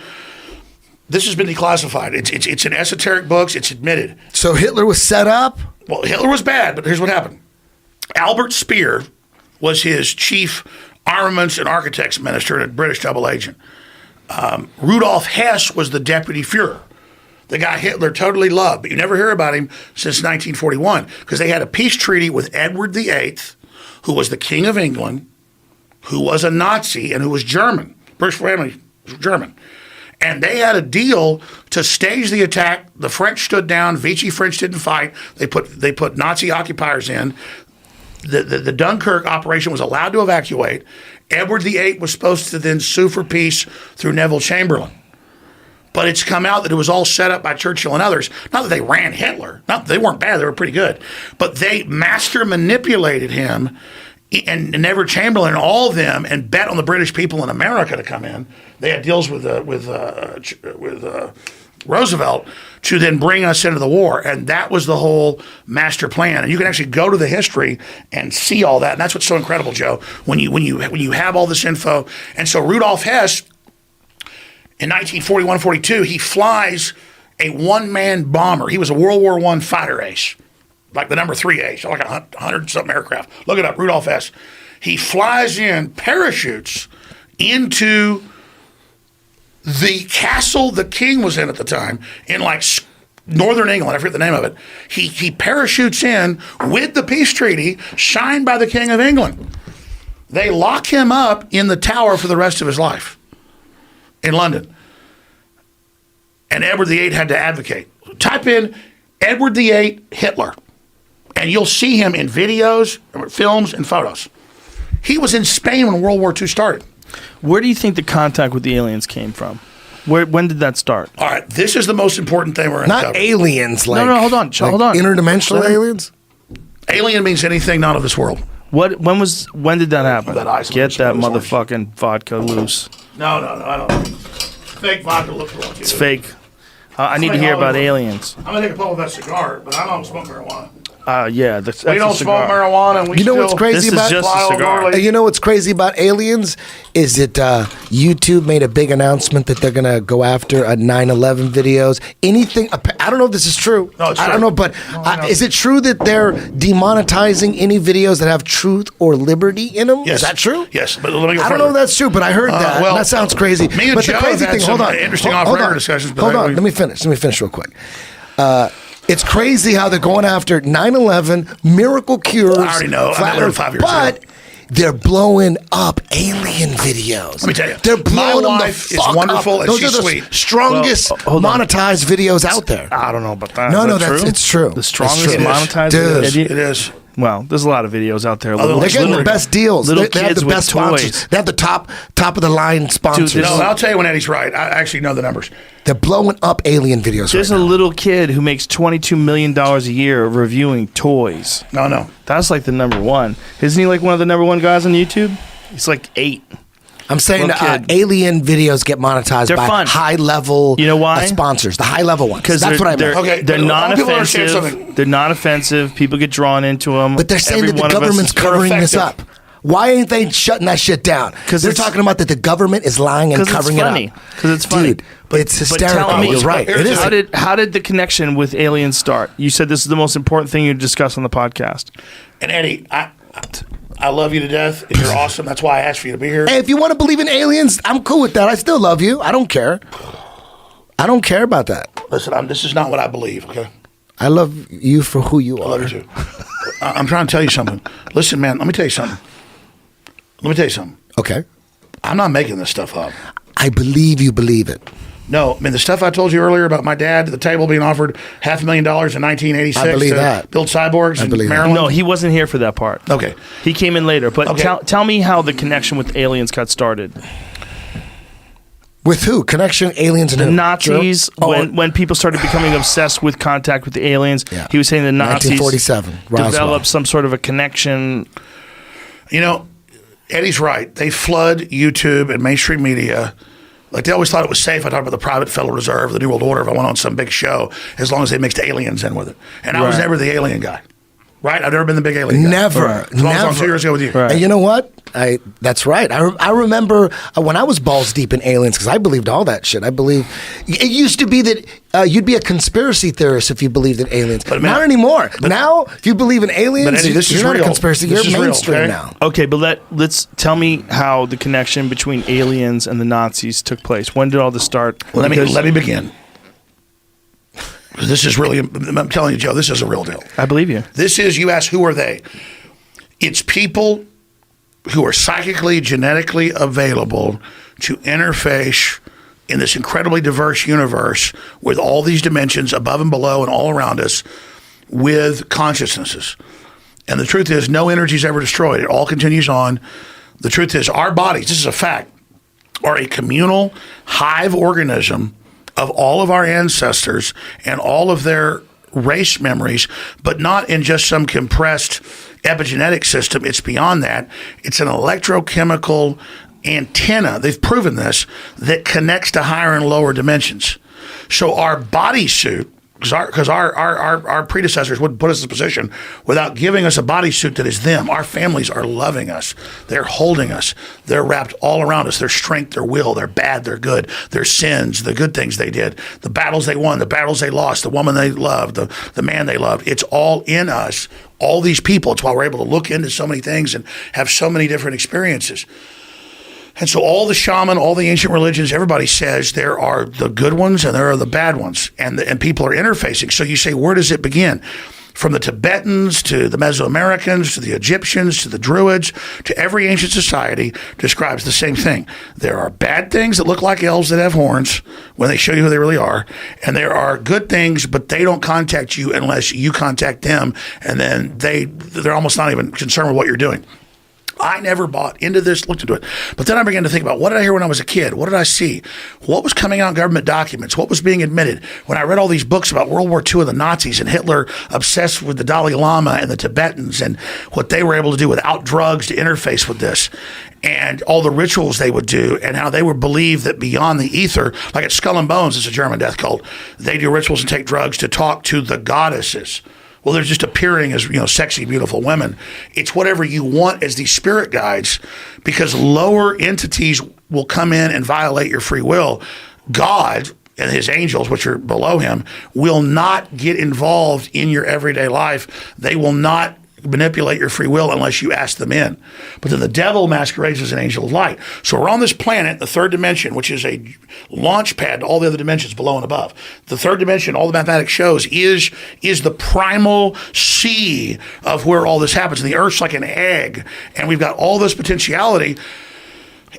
this has been declassified. It's in esoteric books. It's admitted. So Hitler was set up? Well, Hitler was bad, but here's what happened. Albert Speer was his chief armaments and architects minister and a British double agent. Rudolf Hess was the deputy Fuhrer, the guy Hitler totally loved, but you never hear about him since 1941 because they had a peace treaty with Edward VIII, who was the King of England, who was a Nazi and who was German. British family was German. And they had a deal to stage the attack. The French stood down. Vichy French didn't fight. They put Nazi occupiers in. The Dunkirk operation was allowed to evacuate. Edward VIII was supposed to then sue for peace through Neville Chamberlain. But it's come out that it was all set up by Churchill and others. Not that they ran Hitler. Not that they weren't bad. They were pretty good. But they master manipulated him and Neville Chamberlain and all of them and bet on the British people in America to come in. They had deals with Roosevelt to then bring us into the war. And that was the whole master plan. And you can actually go to the history and see all that. And that's what's so incredible, Joe, when you have all this info. And so Rudolf Hess, in 1941-42, he flies a one-man bomber. He was a World War I fighter ace, like the number 3 ace, like 100-something aircraft. Look it up, Rudolf Hess. He flies in, parachutes into the castle the king was in at the time, in like northern England. I forget the name of it. He parachutes in with the peace treaty signed by the King of England. They lock him up in the tower for the rest of his life in London. And Edward VIII had to advocate. Type in Edward VIII Hitler, and you'll see him in videos, films, and photos. He was in Spain when World War II started. Where do you think the contact with the aliens came from? When did that start? All right, this is the most important thing we're going to Not cover. aliens, like No, hold on, hold on. interdimensional aliens. Alien means anything not of this world. When did that happen? That ice Get was that orange. motherfucking vodka loose. No, I don't. Fake vodka looks like It's fake. I need to hear about aliens. I'm going to take a pull of that cigar, but I don't smoke marijuana. Yeah, that's We don't a cigar. smoke marijuana. And we You know still what's crazy This is about just a cigar. You know what's crazy about aliens is that YouTube made a big announcement that they're gonna go after 9/11 videos. Anything? I don't know if this is true. No, it's I true. don't know, but is it true that they're demonetizing any videos that have truth or liberty in them? Yes. Is that true? Yes, but let me go I don't know if further. that's true, but I heard that. well, That sounds crazy. me and but Joe the crazy have had thing, hold some on, interesting hold off-air on. discussions, but Hold I- on, let me finish real quick. It's crazy how they're going after 9/11 miracle cures. I already know. I flat met them Earth, 5 years but ago. they're blowing up alien videos. Let me tell you, they're blowing my them wife the is fuck wonderful up. and Those she's are the sweet. strongest Well, hold on. monetized videos out there. I don't know about that. No, Is no, that true? it's true. The It's strongest true. monetized Dude. idiot? It is. Well, there's a lot of videos out there. Other Little- They're getting the little- best deals. Little They have kids the with best sponsors. toys. They have the top of the line sponsors. Dude, No, I'll tell you when Eddie's right. I actually know the numbers. They're blowing up alien videos There's right a now. little kid who makes $22 million a year reviewing toys. No. That's like the number one. Isn't he like one of the number one guys on YouTube? He's like 8. I'm saying Little kid. alien videos get monetized They're by fun. high level You know why? sponsors, the high level ones. Because That's what I they're, meant. Okay, they're but I want people to understand non-offensive. something. They're non-offensive. People get drawn into them. But they're saying that the government's covering this up. Why ain't they shutting that shit down? 'Cause they're it's- talking about that the government is lying and Because it's covering funny. it up. Because it's funny. Dude, but it's hysterical. tell me- You're right. It is. How did the connection with aliens start? You said this is the most important thing you discuss on the podcast. And Eddie, I love you to death. And you're awesome. That's why I asked for you to be here. Hey, if you want to believe in aliens, I'm cool with that. I still love you. I don't care. I don't care about that. Listen, this is not what I believe, okay? I love you for who you I are. love you too. I'm trying to tell you something. Listen, man, let me tell you something. Okay. I'm not making this stuff up. I believe you believe it. No, I mean, the stuff I told you earlier about my dad at the table being offered $500,000 in 1986 I believe to that. build cyborgs in believe that. Maryland. No, he wasn't here for that part. Okay. He came in later. But Okay. tell me how the connection with aliens got started. With who? Connection, aliens, and The who? Nazis, Oh, when people started becoming obsessed with contact with the aliens, Yeah. he was saying the Nazis 1947, Roswell. developed some sort of a connection. You know, Eddie's right. They flood YouTube and mainstream media. Like they always thought it was safe. I talked about the private Federal Reserve, the New World Order. If I went on some big show, as long as they mixed aliens in with it. And I was Right. never the alien guy. Right? I've never been the big alien guy. Never. Right. As long as I'm Never. 2 years ago with you. Right. And you know what? That's right. I remember when I was balls deep in aliens because I believed all that shit. I believe it used to be that you'd be a conspiracy theorist if you believed in aliens. But not anymore. Now, if you believe in aliens, Eddie, this you're is not real. a conspiracy. This You're is real, mainstream okay? now. Okay, but let's tell me how the connection between aliens and the Nazis took place. When did all this start? Let Because me begin. This is really, I'm telling you, Joe, this is a real deal. I believe you. This is, you ask, who are they? It's people who are psychically, genetically available to interface in this incredibly diverse universe with all these dimensions above and below and all around us with consciousnesses. And the truth is, no energy is ever destroyed. It all continues on. The truth is, our bodies, this is a fact, are a communal hive organism of all of our ancestors and all of their race memories, but not in just some compressed epigenetic system. It's beyond that. It's an electrochemical antenna, they've proven this, that connects to higher and lower dimensions. So our bodysuit, because our predecessors wouldn't put us in a position without giving us a bodysuit that is them. Our families are loving us. They're holding us. They're wrapped all around us. Their strength, their will, their bad, their good, their sins, the good things they did, the battles they won, the battles they lost, the woman they loved, the man they loved. It's all in us, all these people. It's why we're able to look into so many things and have so many different experiences. And so all the shaman, all the ancient religions, everybody says there are the good ones and there are the bad ones, and people are interfacing. So you say, where does it begin? From the Tibetans to the Mesoamericans to the Egyptians to the Druids to every ancient society describes the same thing. There are bad things that look like elves that have horns when they show you who they really are, and there are good things, but they don't contact you unless you contact them, and then they're almost not even concerned with what you're doing. I never bought into this, looked into it. But then I began to think about, what did I hear when I was a kid? What did I see? What was coming out in government documents? What was being admitted? When I read all these books about World War II and the Nazis and Hitler obsessed with the Dalai Lama and the Tibetans and what they were able to do without drugs to interface with this, and all the rituals they would do and how they would believe that beyond the ether, like at Skull and Bones, it's a German death cult, they do rituals and take drugs to talk to the goddesses. Well, they're just appearing as, sexy, beautiful women. It's whatever you want as these spirit guides, because lower entities will come in and violate your free will. God and his angels, which are below him, will not get involved in your everyday life. They will not manipulate your free will unless you ask them in. But then the devil masquerades as an angel of light. So we're on this planet, the third dimension, which is a launch pad to all the other dimensions below and above. The third dimension, all the mathematics shows, is the primal sea of where all this happens. And the Earth's like an egg, and we've got all this potentiality.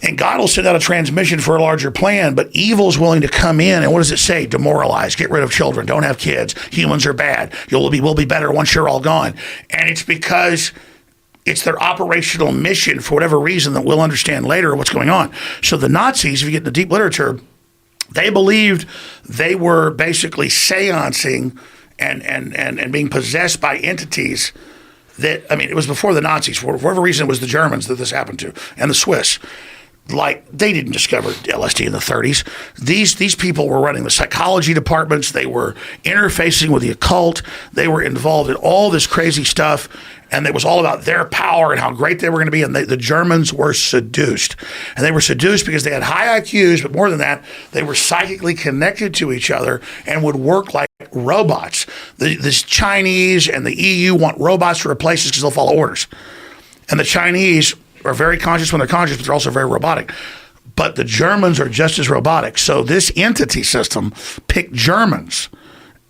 And God will send out a transmission for a larger plan, but evil's willing to come in. And what does it say? Demoralize, get rid of children, don't have kids. Humans are bad. We'll be better once you're all gone. And it's because it's their operational mission for whatever reason that we'll understand later what's going on. So the Nazis, if you get into deep literature, they believed they were basically seancing and being possessed by entities that, it was before the Nazis. For whatever reason, it was the Germans that this happened to, and the Swiss. Like, they didn't discover LSD in the 30s. These people were running the psychology departments. They were interfacing with the occult. They were involved in all this crazy stuff, and it was all about their power and how great they were going to be. And the Germans were seduced. And they were seduced because they had high IQs, but more than that, they were psychically connected to each other and would work like robots. The Chinese and the EU want robots to replace us because they'll follow orders. And the Chinese are very conscious when they're conscious, but they're also very robotic. But the Germans are just as robotic. So this entity system picked Germans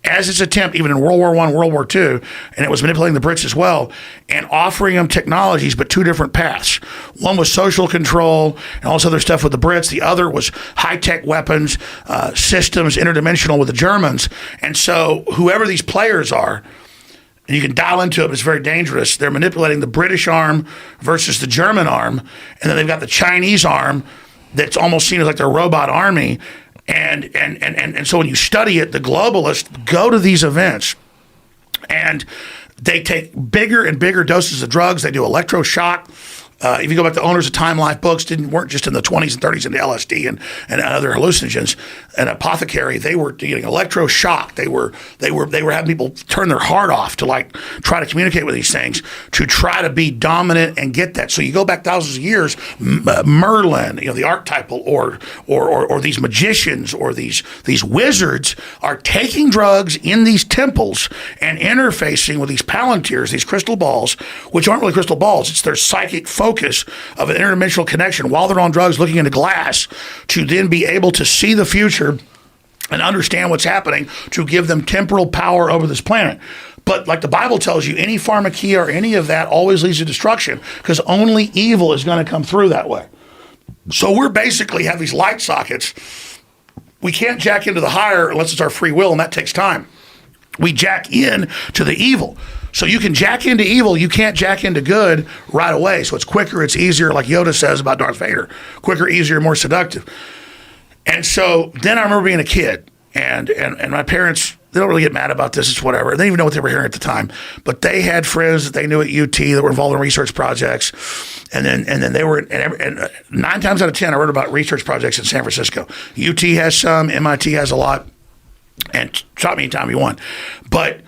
as its attempt, even in World War I, World War II, and it was manipulating the Brits as well, and offering them technologies, but two different paths. One was social control and all this other stuff with the Brits. The other was high-tech weapons, systems, interdimensional with the Germans. And so whoever these players are, and you can dial into it, but it's very dangerous. They're manipulating the British arm versus the German arm, and then they've got the Chinese arm that's almost seen as like their robot army. And so when you study it, the globalists go to these events, and they take bigger and bigger doses of drugs. They do electroshock. If you go back to owners of Time Life books, weren't just in the 20s and 30s into LSD and other hallucinogens. An apothecary, they were getting electroshock. They were having people turn their heart off to like try to communicate with these things to try to be dominant and get that. So you go back thousands of years, Merlin, the archetypal, or these magicians or these wizards are taking drugs in these temples and interfacing with these palantirs, these crystal balls, which aren't really crystal balls. It's their psychic focus of an interdimensional connection while they're on drugs looking into glass to then be able to see the future and understand what's happening to give them temporal power over this planet. But like the Bible tells you, any pharmakia or any of that always leads to destruction because only evil is going to come through that way. So we're basically have these light sockets. We can't jack into the higher unless it's our free will, and that takes time. We jack in to the evil. So you can jack into evil, you can't jack into good right away. So it's quicker, it's easier, like Yoda says about Darth Vader. Quicker, easier, more seductive. And so then I remember being a kid, and my parents, they don't really get mad about this, it's whatever. They didn't even know what they were hearing at the time. But they had friends that they knew at UT that were involved in research projects. And then they were, and 9 times out of 10, I wrote about research projects in San Francisco. UT has some, MIT has a lot, and shot me anytime you want. But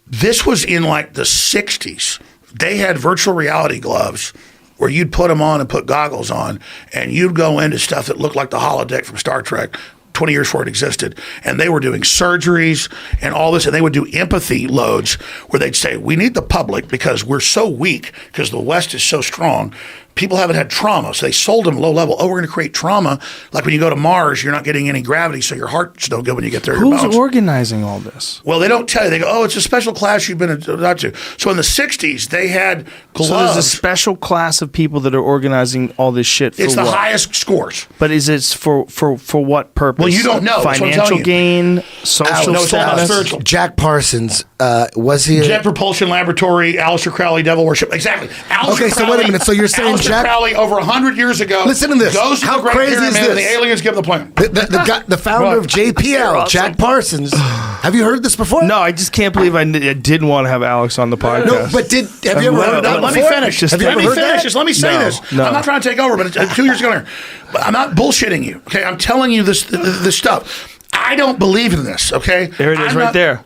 this was in like the 60s. They had virtual reality gloves where you'd put them on and put goggles on, and you'd go into stuff that looked like the holodeck from Star Trek 20 years before it existed. And they were doing surgeries and all this, and they would do empathy loads where they'd say, we need the public because we're so weak because the West is so strong. People haven't had trauma, so they sold them low level. Oh, we're going to create trauma. Like when you go to Mars, you're not getting any gravity, so your heart's no good when you get there. Who's organizing all this? Well, they don't tell you. They go, oh, it's a special class you've been adopted to. So in the 60s, they had gloves. So there's a special class of people that are organizing all this shit for It's the what? highest scores. But is it for what purpose? Well, you don't know. That's what I'm Financial telling you. gain, social no, it's all about status? spiritual. Jack Parsons, was he? Jet Propulsion Laboratory, Aleister Crowley, Devil Worship. Exactly. Okay, so wait a minute. So you're saying Aleister Jack- Crowley over 100 years ago. Listen to this. Goes to How the Great crazy is Pyramid and the this? aliens give him the plan. The founder of JPL, Jack Parsons. Have you heard this before? No, I just can't believe I didn't want to have Alex on the podcast. No, but have you ever heard that Let me before? finish. Have you Let ever me heard finish. that? Just let me say No, this. no. I'm not trying to take over, but it's 2 years ago. But I'm not bullshitting you. Okay, I'm telling you this stuff. I don't believe in this. Okay, There it is, right there.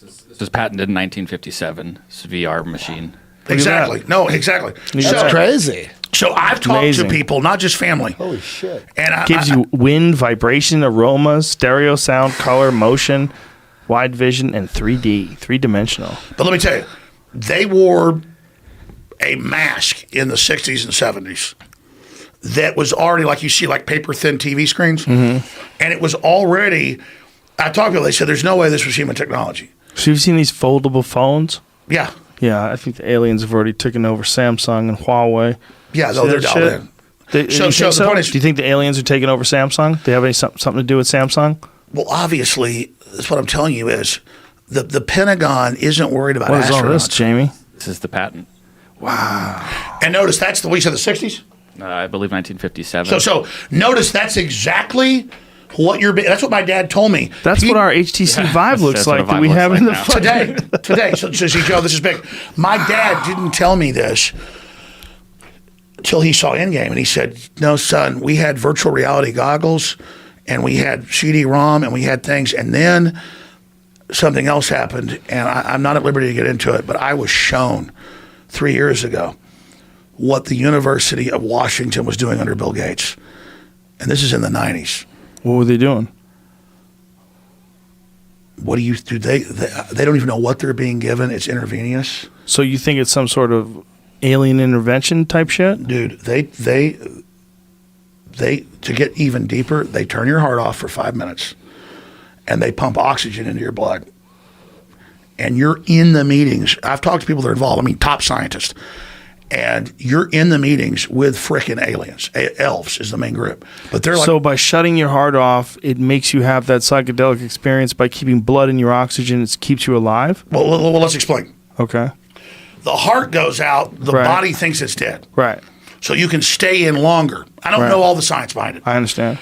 This was patented in 1957. It's a VR machine. Exactly. No, exactly. That's crazy. So I've talked Amazing. to people, not just family. Holy shit. And Gives you wind, vibration, aromas, stereo sound, color, motion, wide vision, and 3D, 3-dimensional. But let me tell you, they wore a mask in the 60s and 70s that was already like you see like paper thin TV screens. And it was already, I talked to them, they said there's no way this was human technology. So you've seen these foldable phones? Yeah. Yeah, I think the aliens have already taken over Samsung and Huawei. Yeah, See no, they're that dialed shit? in. Do you think the point is, Do you think the aliens are taking over Samsung? Do they have something to do with Samsung? well, obviously, that's what I'm telling you is the Pentagon isn't worried about What is all this, astronauts. Jamie? This is the patent. And notice that's what you said, the 60s? I believe 1957. So notice that's exactly what that's what my dad told me. That's what our HTC Vive looks That's what like a that we Vive have looks in the like front. today. So see, Joe, this is big. My dad didn't tell me this till he saw Endgame, and he said, "No, son, we had virtual reality goggles, and we had CD-ROM, and we had things, and then something else happened, and I'm not at liberty to get into it, but I was shown 3 years ago what the University of Washington was doing under Bill Gates, and this is in the 90s." What were they doing? What do you do? They don't even know what they're being given. It's intravenous. So you think it's some sort of alien intervention type shit? Dude, they to get even deeper, they turn your heart off for 5 minutes and they pump oxygen into your blood. And you're in the meetings. I've talked to people that are involved, I mean top scientists. And you're in the meetings with frickin' aliens. Elves is the main group. But they're like, So by shutting your heart off, it makes you have that psychedelic experience. By keeping blood in your oxygen, it keeps you alive? well, let's explain. Okay. The heart goes out, the Right. body thinks it's dead. Right. So you can stay in longer. I don't Right. know all the science behind it. I understand.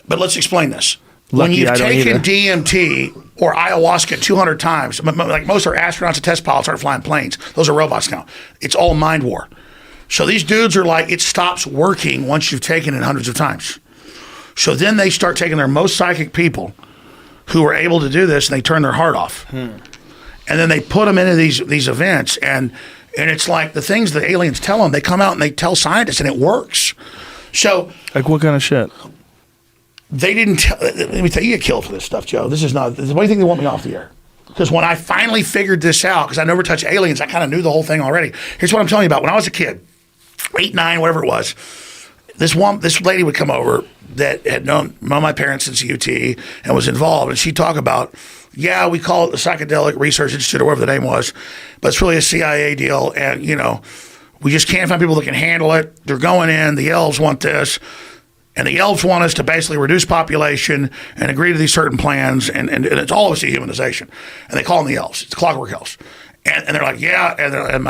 But let's explain this. When Lucky you've I don't taken either. DMT or ayahuasca 200 times, like most of our astronauts and test pilots aren't flying planes. Those are robots now. It's all mind war. So these dudes are like, it stops working once you've taken it hundreds of times. So then they start taking their most psychic people who are able to do this, and they turn their heart off. And then they put them into these events, and it's like the things the aliens tell them, they come out and they tell scientists, and it works. So, Like what kind of shit? they didn't tell, let me tell you, you get killed for this stuff, Joe. This is not, why do you think they want me off the air? Because when I finally figured this out, because I never touched aliens, I kind of knew the whole thing already. Here's what I'm telling you about. When I was a kid, 8, 9, whatever it was, this lady would come over that had known my parents since UT and was involved, and she'd talk about, yeah, we call it the Psychedelic Research Institute or whatever the name was, but it's really a CIA deal, and, you know, we just can't find people that can handle it. They're going in, the elves want this, and the elves want us to basically reduce population and agree to these certain plans, and it's all obviously humanization. And they call them the elves. It's clockwork elves. And they're like, yeah, and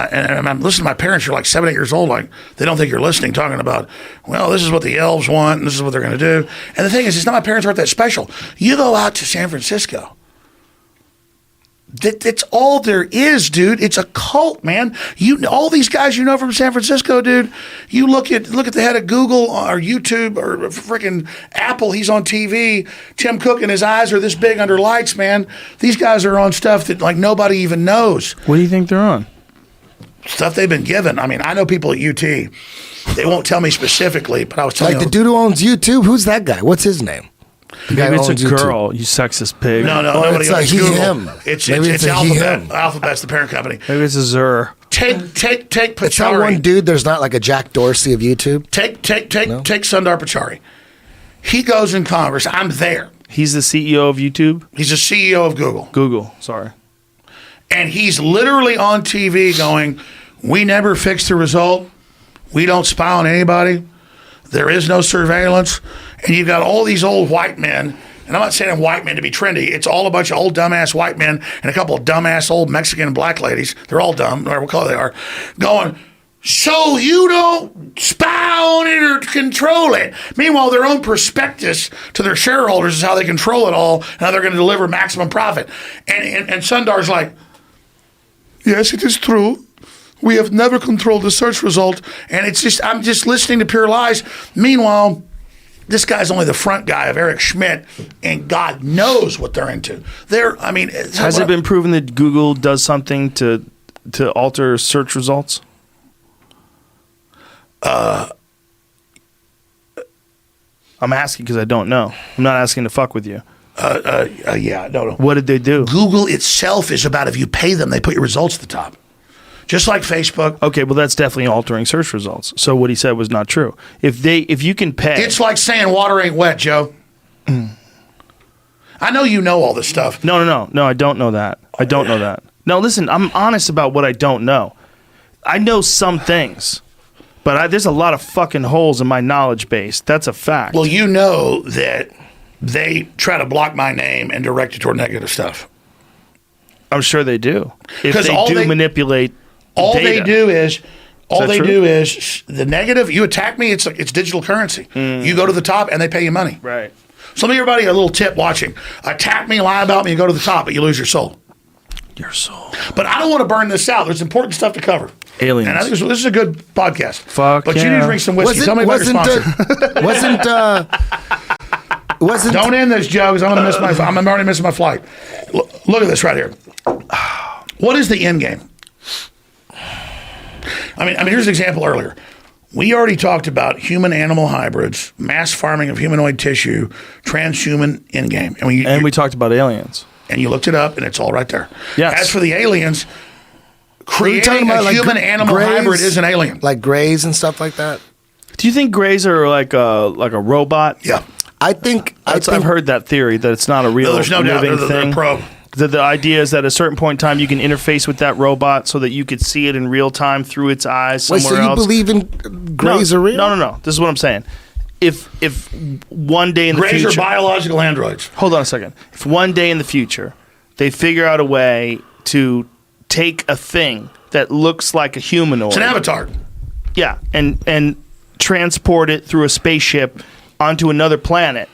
I'm listening to my parents, you're like 7, 8 years old, like, they don't think you're listening, talking about, well, this is what the elves want, and this is what they're going to do. And the thing is, it's not my parents aren't that special. You go out to San Francisco. That's all there is, dude. It's a cult, man. All these guys you know from San Francisco, dude. You look at the head of Google or YouTube or freaking Apple. He's on TV. Tim Cook and his eyes are this big under lights, man. These guys are on stuff that like nobody even knows. What do you think they're on? Stuff they've been given. I mean, I know people at UT. They won't tell me specifically, but I was telling Like you. the dude who owns YouTube. Who's that guy? What's his name? The guy Maybe who it's a owns YouTube. girl, you sexist pig. No, Well, nobody it's like owns he, Google. him. It's Maybe it's a he, Alphabet. him. Alphabet's the parent company. Maybe it's a Zur. Take It's that Pachari. one dude. There's not like a Jack Dorsey of YouTube. Take Sundar Pichai. He goes in Congress. I'm there. He's the CEO of YouTube? He's the CEO of Google. Google, sorry. And he's literally on TV going, we never fix the result. We don't spy on anybody. There is no surveillance. And you've got all these old white men, and I'm not saying white men to be trendy. It's all a bunch of old dumbass white men and a couple of dumbass old Mexican and black ladies. They're all dumb, whatever color they are, going, so you don't spy on it or control it. Meanwhile, their own prospectus to their shareholders is how they control it all and how they're going to deliver maximum profit. And Sundar's like, yes, it is true. We have never controlled the search result. And it's just, I'm just listening to pure lies. Meanwhile, this guy's only the front guy of Eric Schmidt, and God knows what they're into. Has it been proven that Google does something to alter search results? I'm asking because I don't know. I'm not asking to fuck with you. Yeah, no. What did they do? Google itself is about if you pay them, they put your results at the top. Just like Facebook. Okay, well that's definitely altering search results. So what he said was not true. If you can pay, It's like saying water ain't wet, Joe. I know you know all this stuff. No, I don't know that. I don't know that. No, listen, I'm honest about what I don't know. I know some things, but there's a lot of fucking holes in my knowledge base. That's a fact. Well, you know that they try to block my name and direct it toward negative stuff. I'm sure they do. If 'Cause they all do they- manipulate All data. they do is that true? the negative. You attack me, it's digital currency. You go to the top and they pay you money. Right. So let me give everybody a little tip watching. Attack me, lie about me, and go to the top, but you lose your soul. Your soul. But I don't want to burn this out. There's important stuff to cover. Aliens. And I think this is a good podcast. Fuck But you yeah. need to drink some whiskey. Tell me about your sponsor. Wasn't Don't end this, Joe, because I'm already missing my flight. Look at this right here. What is the end game? I mean, here's an example earlier. We already talked about human-animal hybrids, mass farming of humanoid tissue, transhuman end game. And we talked about aliens. And you looked it up, and it's all right there. Yes. As for the aliens, Are you creating talking about a like human-animal Greys? hybrid is an alien. Like Greys and stuff like that? Do you think Greys are like a robot? Yeah. I think I've heard that theory that it's not a real No, there's no doubt. living They're thing. probe. The idea is that at a certain point in time you can interface with that robot so that you could see it in real time through its eyes Wait, somewhere so you else. believe in Greys are real? No. This is what I'm saying. If one day in the Greys future, are biological androids. hold on a second. If one day in the future they figure out a way to take a thing that looks like a humanoid, It's an avatar. yeah, and transport it through a spaceship onto another planet,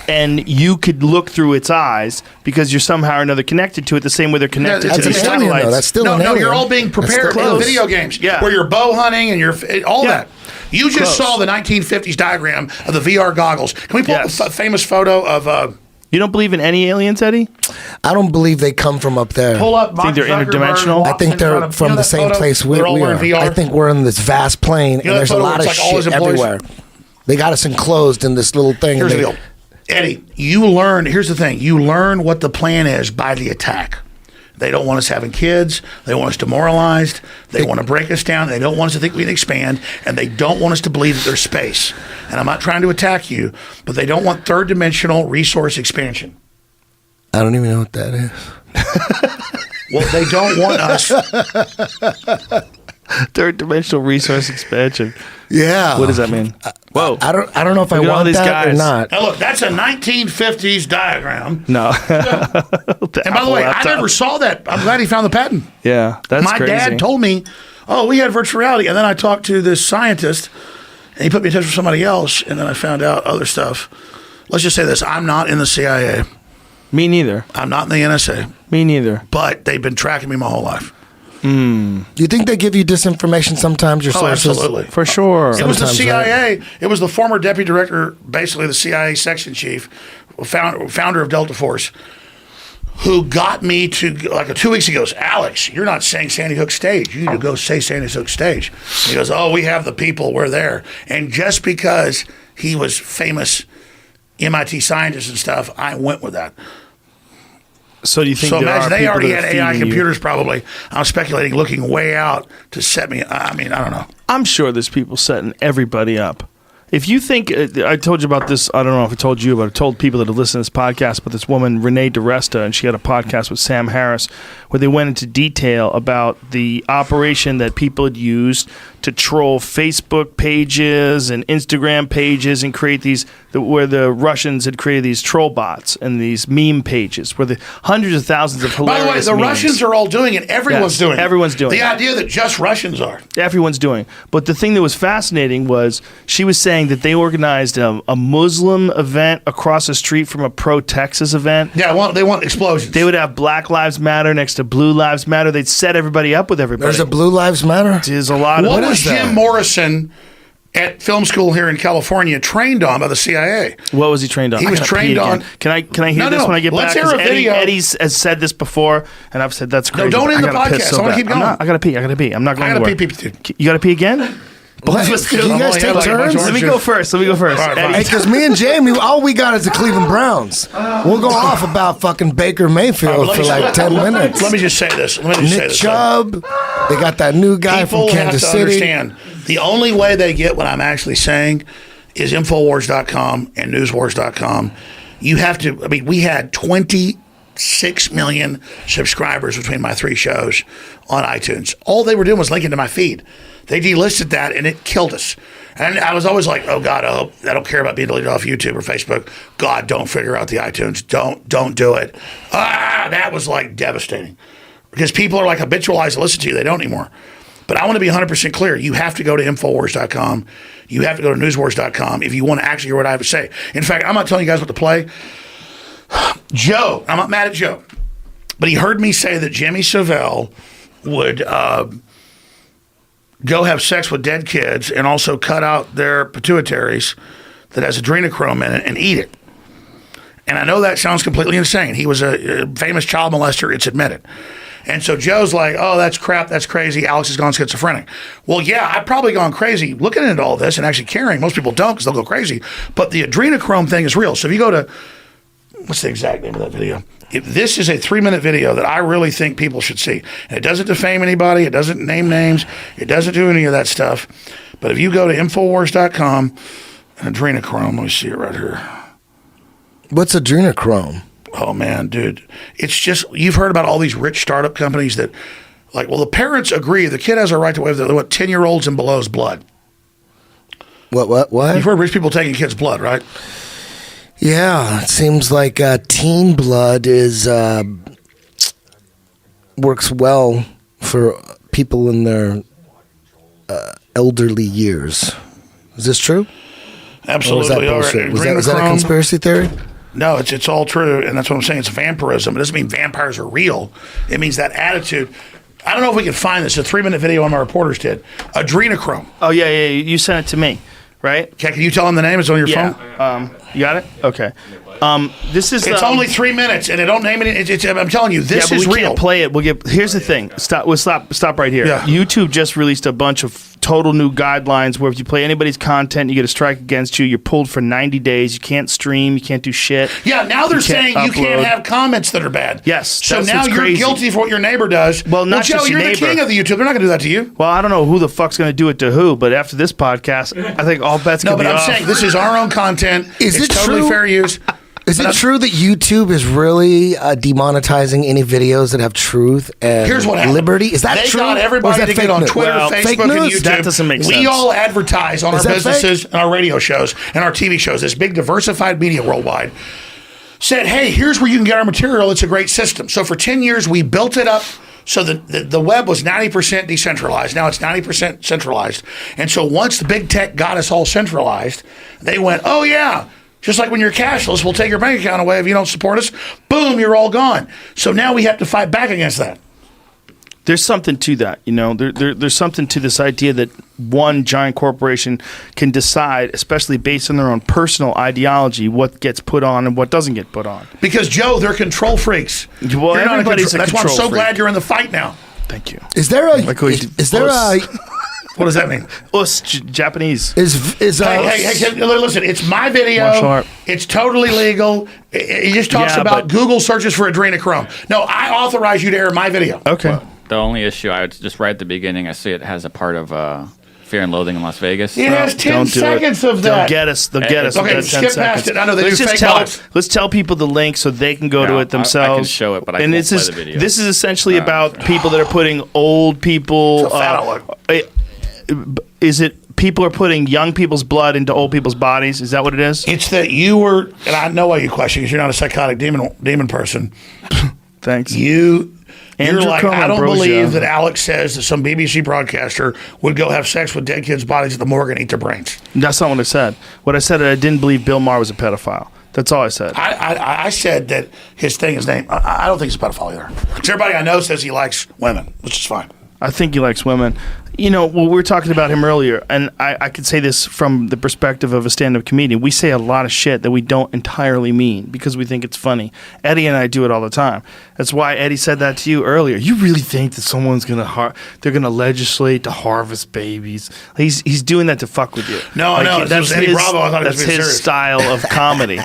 and you could look through its eyes because you're somehow or another connected to it the same way they're connected That's to the an alien, though. satellites. That's still no, an alien. you're all being That's prepared still in close. video games Yeah. where you're bow hunting and you're all Yeah. that. You just Close. saw the 1950s diagram of the VR goggles. Can we pull Yes. up a famous photo of You don't believe in any aliens, Eddie? I don't believe they come from up there. pull up? Think they're Mark Zuckerberg interdimensional? I walks think in they're front of- from you know the that same photo? place we They're all wearing are. VR. I think we're in this vast plane, You know and that there's a photo lot of where it's like all his shit employees? everywhere. They got us enclosed in this little thing. Here's the and deal. Eddie, you learn, here's the thing. You learn what the plan is by the attack. They don't want us having kids. They want us demoralized. They want to break us down. They don't want us to think we can expand. And they don't want us to believe that there's space. And I'm not trying to attack you, but they don't want third dimensional resource expansion. I don't even know what that is. Well, they don't want us. Third dimensional resource expansion. Yeah. What does that mean? Whoa. I don't know if I Look at all want these that or guys. not. Now, look, that's a 1950s diagram. No. And by the way, I never saw that. I'm glad he found the patent. Yeah, that's My crazy. dad told me, oh, we had virtual reality. And then I talked to this scientist, and he put me in touch with somebody else, and then I found out other stuff. Let's just say this. I'm not in the CIA. Me neither. I'm not in the NSA. Me neither. But they've been tracking me my whole life. Do you think they give you disinformation sometimes, your Oh, sources? absolutely. For sure. It was the Sometimes, CIA. It was the former deputy director, basically the CIA section chief, founder of Delta Force, who got me to, like 2 weeks ago, goes, Alex, you're not saying Sandy Hook stage. You need to go say Sandy Hook stage. He goes, oh, we have the people. We're there. And just because he was famous MIT scientist and stuff, I went with that. So do you think So there imagine are they people already that had are AI feeding you? computers probably. I'm speculating, looking way out to set me. I mean, I don't know. I'm sure there's people setting everybody up. If you think, I told you about this, I don't know if I told you, but I told people that have listened to this podcast, but this woman, Renee DiResta, and she had a podcast with Sam Harris where they went into detail about the operation that people had used to troll Facebook pages and Instagram pages and create these, where the Russians had created these troll bots and these meme pages where the hundreds of thousands of By hilarious the way, the memes. Russians are all doing it. Everyone's Yes, doing it. everyone's doing the it. idea that just Russians are. Everyone's doing. But the thing that was fascinating was she was saying that they organized a Muslim event across the street from a pro-Texas event. Yeah, they want explosions. They would have Black Lives Matter next to Blue Lives Matter. They'd set everybody up with everybody. There's a Blue Lives Matter? There's a lot of what What was is that? Jim Morrison at film school here in California trained on by the CIA? What was he trained on? He I was gotta pee trained again. on- Can I hear No, this no. when I get Let's back? hear 'Cause a video. Eddie has said this before, and I've said that's crazy. don't but end I the gotta piss podcast. so I wanna bad. keep I'm going. not- I gotta pee. I'm not going I gotta anywhere. pee too. You gotta pee again? Let's do it. You guys take turns? Let me go first. All right, Eddie, fine. Because me and Jamie, all we got is the Cleveland Browns. We'll go off about fucking Baker Mayfield Let for me- like 10 minutes. Let me just say this. Nick Chubb, they got that new guy People from Kansas have to City. understand the only way they get what I'm actually saying is Infowars.com and Newswars.com. You have to, I mean, we had 26 million subscribers between my three shows on iTunes. All they were doing was linking to my feed. They delisted that and it killed us. And I was always like, oh God, I don't care about being deleted off YouTube or Facebook. God, don't figure out the iTunes. Don't do it. That was like devastating. Because people are like habitualized to listen to you. They don't anymore. But I want to be 100% clear. You have to go to Infowars.com. You have to go to Newswars.com if you want to actually hear what I have to say. In fact, I'm not telling you guys what to play. Joe, I'm not mad at Joe, but he heard me say that Jimmy Savile would go have sex with dead kids and also cut out their pituitaries that has adrenochrome in it and eat it. And I know that sounds completely insane. He was a famous child molester. It's admitted. And so Joe's like, oh, that's crap. That's crazy. Alex has gone schizophrenic. Well, yeah, I've probably gone crazy looking into all this and actually caring. Most people don't because they'll go crazy. But the adrenochrome thing is real. So if you go to, what's the exact name of that video? This is a 3-minute video that I really think people should see. And it doesn't defame anybody. It doesn't name names. It doesn't do any of that stuff. But if you go to Infowars.com and adrenochrome, let me see it right here. What's adrenochrome? Oh man, dude. It's just, you've heard about all these rich startup companies that, like, well, the parents agree the kid has a right to waive the 10-year-olds and below's blood. What? You've heard rich people taking kids' blood, right? Yeah, it seems like teen blood is works well for people in their elderly years. Is this true? Or was Absolutely. that bullshit? Was that a Adrenochrome. conspiracy theory? No, it's all true, and that's what I'm saying. It's vampirism. It doesn't mean vampires are real. It means that attitude. I don't know if we can find this. A 3-minute video one of my reporters did. Adrenochrome. Oh yeah, you sent it to me, right? Okay, can you tell them the name? It's on your Yeah. phone. You got it? Okay. This is. It's only 3 minutes, and they don't name it. I'm telling you, this but is we real. can't play it. Here's the thing. Stop right here. Yeah. YouTube just released a bunch of total new guidelines where if you play anybody's content, you get a strike against you. You're pulled for 90 days. You can't stream. You can't do shit. Yeah, now they're saying you can't upload. have comments that are bad. Yes, So that's now what's you're crazy. guilty for what your neighbor does. Well, not Joe, just you're your the king neighbor. of the YouTube. They're not going to do that to you. Well, I don't know who the fuck's going to do it to who, but after this podcast, I think all bets No, can but be I'm off. saying this is our own content. Is it's it totally true? fair use. Is it true that YouTube is really demonetizing any videos that have truth and Here's what happened. liberty? Is that they true? got Or is everybody that to fake get on news? Twitter, Well, Facebook, fake and news? YouTube. That doesn't make We sense. all advertise on Is our that fake? businesses and our radio shows and our TV shows. This big diversified media worldwide said, hey, here's where you can get our material. It's a great system. So for 10 years, we built it up so the web was 90% decentralized. Now it's 90% centralized. And so once the big tech got us all centralized, they went, oh, yeah. Just like when you're cashless, we'll take your bank account away if you don't support us. Boom, you're all gone. So now we have to fight back against that. There's something to that, you know. There's something to this idea that one giant corporation can decide, especially based on their own personal ideology, what gets put on and what doesn't get put on. Because, Joe, they're control freaks. Well, You're not everybody's a That's why I'm control so freak. glad you're in the fight now. Thank you. Is there a? Like we- Is there a? What does that mean? Us, Japanese. Is Hey, listen, it's my video. Martial art. It's totally legal. He just talks Yeah, about but- Google searches for adrenochrome. No, I authorize you to air my video. Okay. The only issue I would just right at the beginning, I see it has a part of Fear and Loathing in Las Vegas. It has 10 Don't do seconds it. of that. They'll get us. They'll get us. Okay, with that 10 skip past seconds. it. I know they let's do just fake tell. bots. Let's tell people the link so they can go to No, it themselves. I can show it, but I and won't this play is the video. this is essentially about people that are putting old people. It's a fat outlook. Is it people are putting young people's blood into old people's bodies? Is that what it is? It's that you were, and I know why you question because you're not a psychotic demon person. Thanks. You're Andrew like, Cuomo I don't Ambrosia. believe that Alex says that some BBC broadcaster would go have sex with dead kids' bodies at the morgue and eat their brains. That's not what I said. What I said, I didn't believe Bill Maher was a pedophile. That's all I said. I said that his thing is named. I don't think he's a pedophile either. 'Cause everybody I know says he likes women, which is fine. I think he likes women. You know, well, we were talking about him earlier, and I could say this from the perspective of a stand-up comedian. We say a lot of shit that we don't entirely mean because we think it's funny. Eddie and I do it all the time. That's why Eddie said that to you earlier. You really think that someone's they're gonna legislate to harvest babies? He's doing that to fuck with you. No, no, this was Eddie Bravo. I thought he was that's being his serious. style of comedy.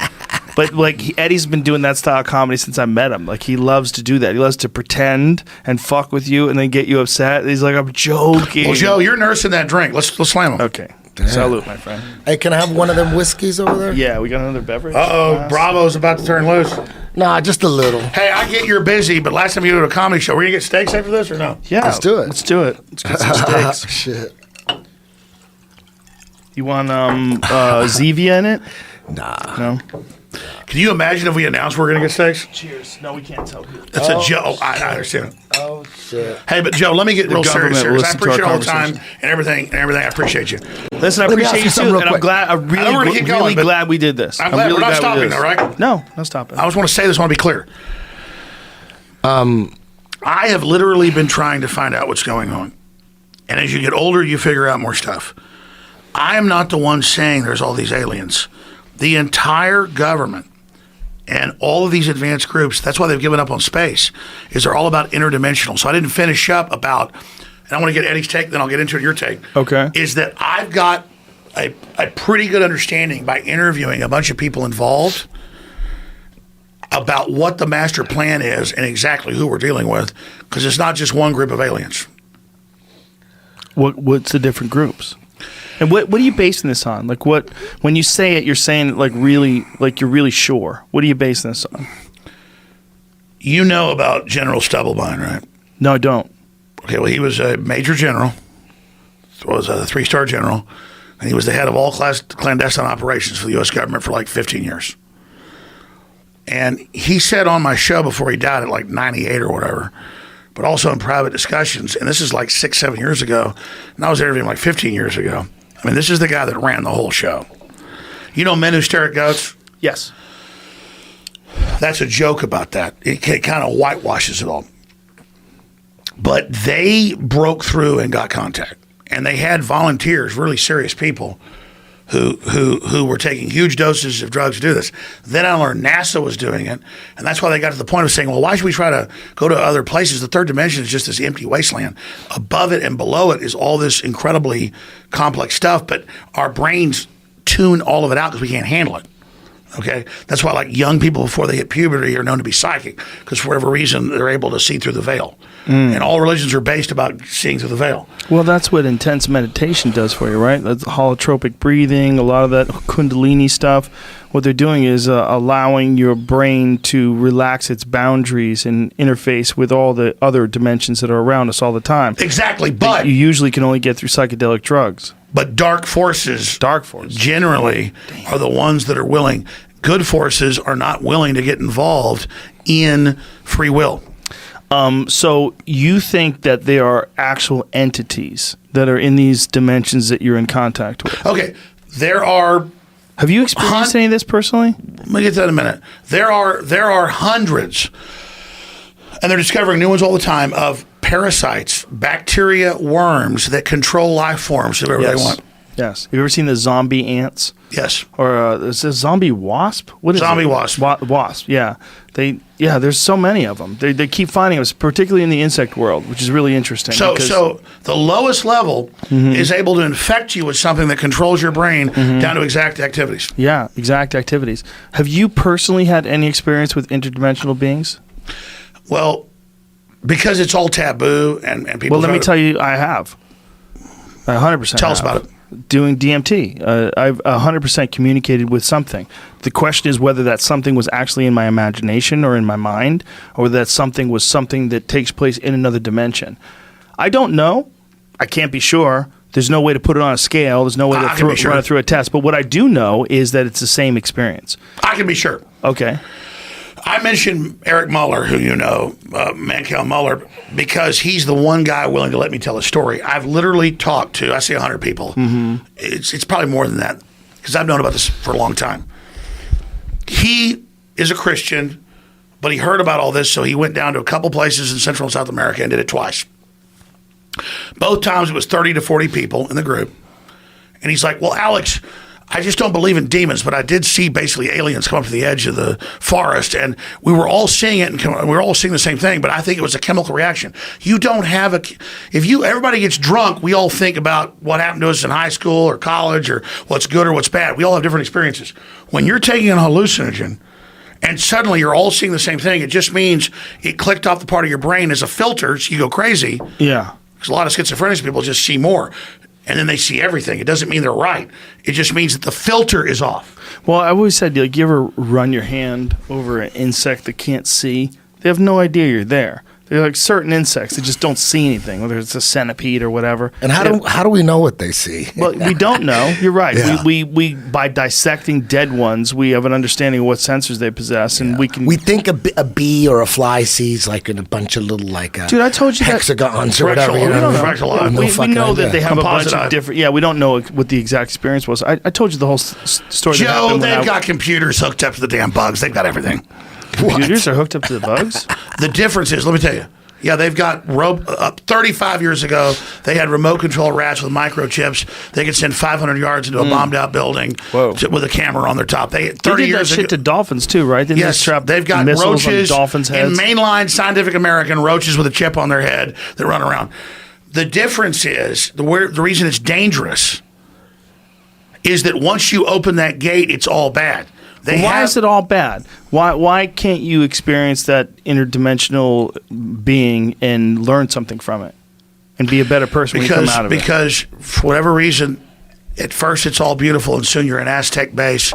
But like Eddie's been doing that style of comedy since I met him. Like he loves to do that. He loves to pretend and fuck with you and then get you upset. He's like, I'm joking. Well, Joe, you're nursing that drink. Let's slam him. Okay. Salute, my friend. Hey, can I have one of them whiskeys over there? Yeah, we got another beverage. Uh-oh, Bravo's about to turn loose. Nah, just a little. Hey, I get you're busy, but last time you were at a comedy show, were you going to get steaks after this or no? Yeah, Let's do it. Let's do it. Let's get some steaks. Shit. You want Zevia in it? Nah. No. Can you imagine if we announced we're going to get steaks? Cheers. No, we can't tell people. That's a joke. I understand. Oh shit. Hey, but Joe, let me get real government serious. will I listen to our appreciate all the time conversation. and everything. I appreciate you. Listen, I Let me ask appreciate you you something too, real and I'm quick. glad. I'm I know we're really, gonna keep going, really but glad we did this. I'm glad really we're not glad we did stopping this. though, right? No, no stopping. I just want to say this. I want to be clear. I have literally been trying to find out what's going on. And as you get older, you figure out more stuff. I am not the one saying there's all these aliens. The entire government and all of these advanced groups, that's why they've given up on space, is they're all about interdimensional. So I didn't finish up about, and I want to get Eddie's take, then I'll get into your take. Okay. Is that I've got a pretty good understanding by interviewing a bunch of people involved about what the master plan is and exactly who we're dealing with, because it's not just one group of aliens. What's the different groups? And what are you basing this on? Like what when you say it, you're saying it like really, like you're really sure. What are you basing this on? You know about General Stubblebine, right? No, I don't. Okay, well, he was a major general, was a 3-star general, and he was the head of all clandestine operations for the U.S. government for like 15 years. And he said on my show before he died at like 98 or whatever, but also in private discussions, and this is like 6-7 years ago, and I was interviewing like 15 years ago. I mean, this is the guy that ran the whole show. You know Men Who Stare at Goats? Yes. That's a joke about that. It kind of whitewashes it all. But they broke through and got contact. And they had volunteers, really serious people, who were taking huge doses of drugs to do this. Then I learned NASA was doing it, and that's why they got to the point of saying, well, why should we try to go to other places? The third dimension is just this empty wasteland. Above it and below it is all this incredibly complex stuff, but our brains tune all of it out because we can't handle it. Okay, that's why like young people before they hit puberty are known to be psychic because for whatever reason they're able to see through the veil. And all religions are based about seeing through the veil. Well, that's what intense meditation does for you, right? That's holotropic breathing, a lot of that Kundalini stuff. What they're doing is allowing your brain to relax its boundaries and interface with all the other dimensions that are around us all the time. Exactly, but you usually can only get through psychedelic drugs. But dark forces Generally are the ones that are willing. Good forces are not willing to get involved in free will. So you think that there are actual entities that are in these dimensions that you're in contact with? Okay, there are. Have you experienced any of this personally? Let me get to that in a minute. There are hundreds, and they're discovering new ones all the time, of parasites, bacteria, worms that control life forms whoever they want. Yes. Have you ever seen the zombie ants? Yes. Or is it zombie wasp? What is Zombie it? wasp. Wasp, yeah. There's so many of them. They keep finding them, particularly in the insect world, which is really interesting. So the lowest level is able to infect you with something that controls your brain down to exact activities. Yeah, exact activities. Have you personally had any experience with interdimensional beings? Well, because it's all taboo and people. Well, let me tell you, I have. I 100%. Tell us about it. Doing DMT. I've 100% communicated with something. The question is whether that something was actually in my imagination or in my mind, or whether that something was something that takes place in another dimension. I don't know. I can't be sure. There's no way to put it on a scale. There's no way to run it through a test. But what I do know is that it's the same experience. I can be sure. Okay. I mentioned Eric Muller, who you know, Mankel Muller, because he's the one guy willing to let me tell a story. I've literally talked to, I say 100 people. It's probably more than that because I've known about this for a long time. He is a Christian, but he heard about all this, so he went down to a couple places in Central and South America and did it twice. Both times it was 30 to 40 people in the group. And he's like, well, Alex, I just don't believe in demons, but I did see basically aliens come up to the edge of the forest, and we were all seeing it, and we were all seeing the same thing, but I think it was a chemical reaction. You don't have everybody gets drunk, we all think about what happened to us in high school or college or what's good or what's bad. We all have different experiences. When you're taking an hallucinogen, and suddenly you're all seeing the same thing, it just means it clicked off the part of your brain as a filter, so you go crazy. Yeah. Because a lot of schizophrenic people just see more. And then they see everything. It doesn't mean they're right. It just means that the filter is off. Well, I always said, like, you ever run your hand over an insect that can't see? They have no idea you're there. They're like certain insects that just don't see anything, whether it's a centipede or whatever. And how do we know what they see? Well, we don't know. You're right. Yeah. We by dissecting dead ones, we have an understanding of what sensors they possess, and we can. We think a bee or a fly sees like in a bunch of little Dude, I told you hexagons or Fractal, whatever. You know? fractal. We know that they have a bunch Composite of different. Yeah, we don't know what the exact experience was. I told you the whole story. that Joe, happened when they've got computers hooked up to the damn bugs. They've got everything. computers are hooked up to the bugs. The difference is, let me tell you. Yeah, they've got 35 years ago, they had remote control rats with microchips. They could send 500 yards into a bombed out building with a camera on their top. They 30 did years that shit to dolphins too, right? Didn't yes, they trap they've got missiles roaches on dolphins' in heads? mainline Scientific American, roaches with a chip on their head that run around. The difference is the reason it's dangerous is that once you open that gate, it's all bad. Why is it all bad? Why can't you experience that interdimensional being and learn something from it and be a better person when you come out of it? Because for whatever reason, at first it's all beautiful, and soon you're an Aztec base,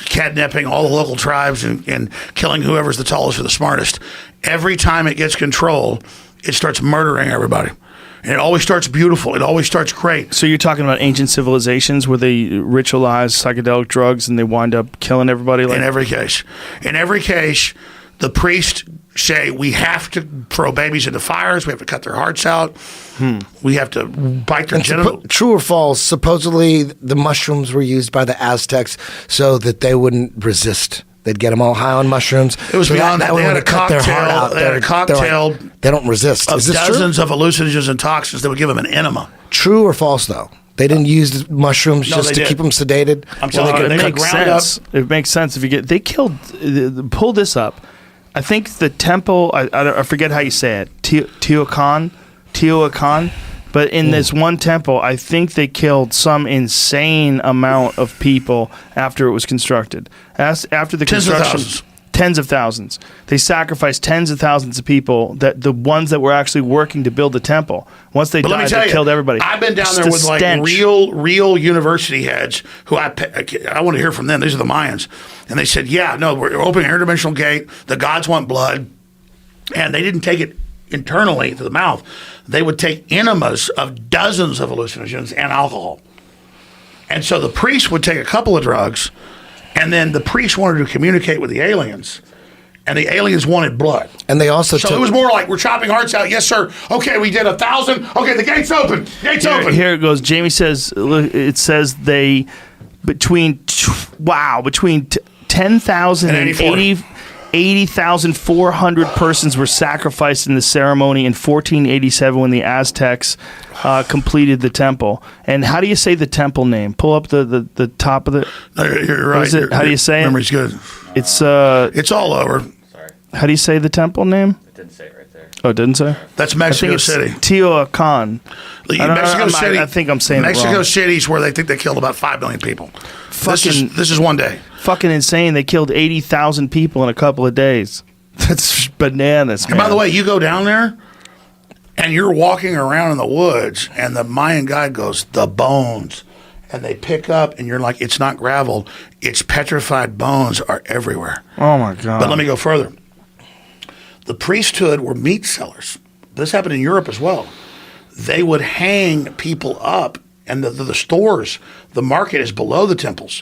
kidnapping all the local tribes and killing whoever's the tallest or the smartest. Every time it gets control, it starts murdering everybody. And it always starts beautiful. It always starts great. So you're talking about ancient civilizations where they ritualize psychedelic drugs and they wind up killing everybody? In every case. In every case, the priests say we have to throw babies into fires. We have to cut their hearts out. We have to bite their genitals. True or false, supposedly the mushrooms were used by the Aztecs so that they wouldn't resist They'd get them all high on mushrooms. It was beyond that. way They when had a cut their heart cocktail. out, They had a they're cocktail like, they don't resist. of Is this dozens of hallucinogens and toxins that would give them an enema. true or false, though? They didn't use mushrooms No, just they to did. keep them sedated? I'm telling you, it they makes ground up. sense. It makes sense if you get. They killed. Pull this up. I think the temple. I forget how you say it. Teotihuacan. But in this one temple, I think they killed some insane amount of people after it was constructed. After the Tens of construction, thousands. tens of thousands. They sacrificed tens of thousands of people. That the ones that were actually working to build the temple. Once they But let me died, tell they you, killed everybody. I've been down Just there the with like stench. real university heads who I want to hear from them. These are the Mayans, and they said, "Yeah, no, we're opening an interdimensional gate. The gods want blood," and they didn't take it internally to the mouth. They would take enemas of dozens of hallucinogens and alcohol, and so the priest would take a couple of drugs, and then the priest wanted to communicate with the aliens. And the aliens wanted blood. And they also So took... it was more like, we're chopping hearts out. Yes, sir. Okay, we did 1,000. Okay, the gate's open. Gate's open. Here it goes. Jamie says it says they between 10,000 and 80,400 persons were sacrificed in the ceremony in 1487 when the Aztecs completed the temple. And how do you say the temple name? Pull up the top of the. No, you're right. What is it? How do you say it? Memory's good. It's It's all over. how do you say the temple name? It didn't say it right there. Oh, it didn't say. That's I Mexico think it's City. Teotihuacan. Mexico City. I think I'm saying it Mexico wrong. City's where they think they killed about 5 million people. Fucking- This is one day. Fucking insane. They killed 80,000 people in a couple of days. That's bananas, man. And by the way, you go down there and you're walking around in the woods and the Mayan guide goes, the bones. And they pick up and you're like, it's not gravel. It's petrified bones are everywhere. Oh my God. But let me go further. The priesthood were meat sellers. This happened in Europe as well. They would hang people up, and the stores, the market is below the temples.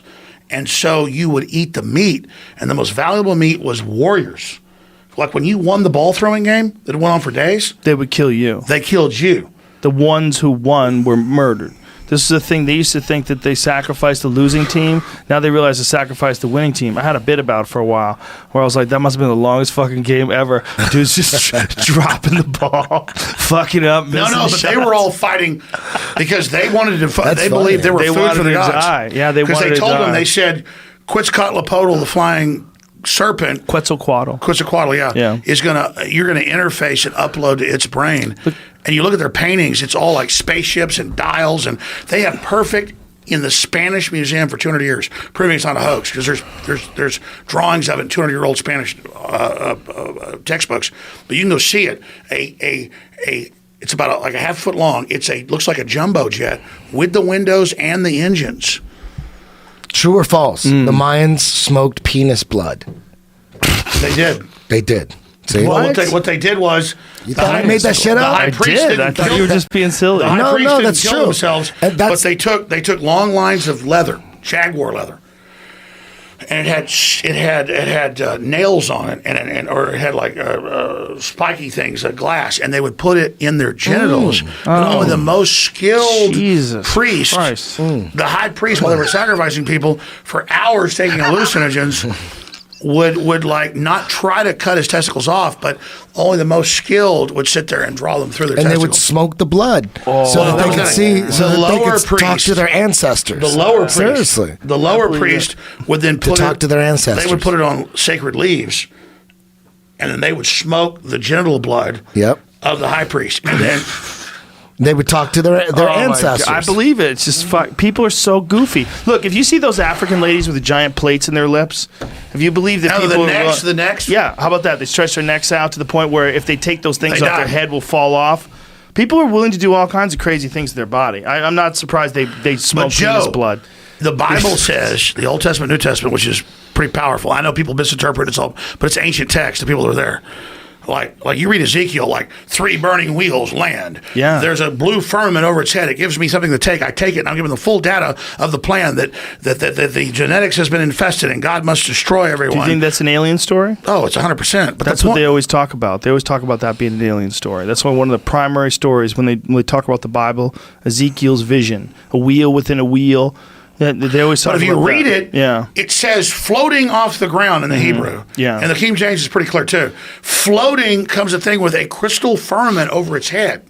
And so you would eat the meat, and the most valuable meat was warriors. Like when you won the ball throwing game that went on for days, They would kill you. they killed you. The ones who won were murdered. This is the thing. They used to think that they sacrificed the losing team. Now they realize they sacrificed the winning team. I had a bit about it for a while where I was like, that must have been the longest fucking game ever. Dude's just dropping the ball, fucking up. No, missing but they shots. were all fighting because they wanted to. That's They funny. believed they were They food wanted for the to gods. die. Yeah, they because wanted they to told them die. they said Quetzalcoatl, the flying serpent, Quetzalcoatl. Quetzalcoatl, Yeah. is you're gonna interface and upload to its brain. And you look at their paintings; it's all like spaceships and dials, and they have perfect in the Spanish Museum for 200 years, proving it's not a hoax because there's drawings of it in 200-year-old Spanish textbooks. But you can go see it. It's about like a half foot long. Looks like a jumbo jet with the windows and the engines. True or false? The Mayans smoked penis blood. They did. They did. See? Well, what they did was You thought I made that shit the up? high I priest did. didn't I thought kill you were them. just being silly. The high No, priest no, didn't that's kill true. themselves, And but that's- they took long lines of leather, jaguar leather, and it had nails on it, or it had like spiky things, glass, and they would put it in their genitals. And only the most skilled Jesus priest, Christ. the high priest, while they were sacrificing people for hours, taking hallucinogens. Would like not try to cut his testicles off, but only the most skilled would sit there and draw them through their And they testicles. would smoke the blood so that they could see, so The that they lower could talk priest- to their ancestors. The lower priest, Seriously. the lower priest would then put talk it, to their ancestors. They would put it on sacred leaves, and then they would smoke the genital blood Yep. of the high priest, and then They would talk to their Oh my ancestors. God, I believe it. It's just people are so goofy. Look, if you see those African ladies with the giant plates in their lips, if you believe that Now people the necks? yeah, how about that? They stretch their necks out to the point where if they take those things They off, die. their head will fall off. People are willing to do all kinds of crazy things to their body. I'm not surprised they smoke But Joe, penis blood. the Bible says, the Old Testament, New Testament, which is pretty powerful. I know people misinterpret it all, but it's ancient text. The people that are there. Like you read Ezekiel, like 3 burning wheels land. Yeah. There's a blue firmament over its head. It gives me something to take. I take it, and I'm given the full data of the plan that the genetics has been infested, and God must destroy everyone. Do you think that's an alien story? Oh, it's 100%. But That's what they always talk about. They always talk about that being an alien story. That's one of the primary stories when they talk about the Bible. Ezekiel's vision, a wheel within a wheel, They always talk But if you about read that. it, it says floating off the ground in the Hebrew. Yeah. And the King James is pretty clear too. Floating comes a thing with a crystal firmament over its head.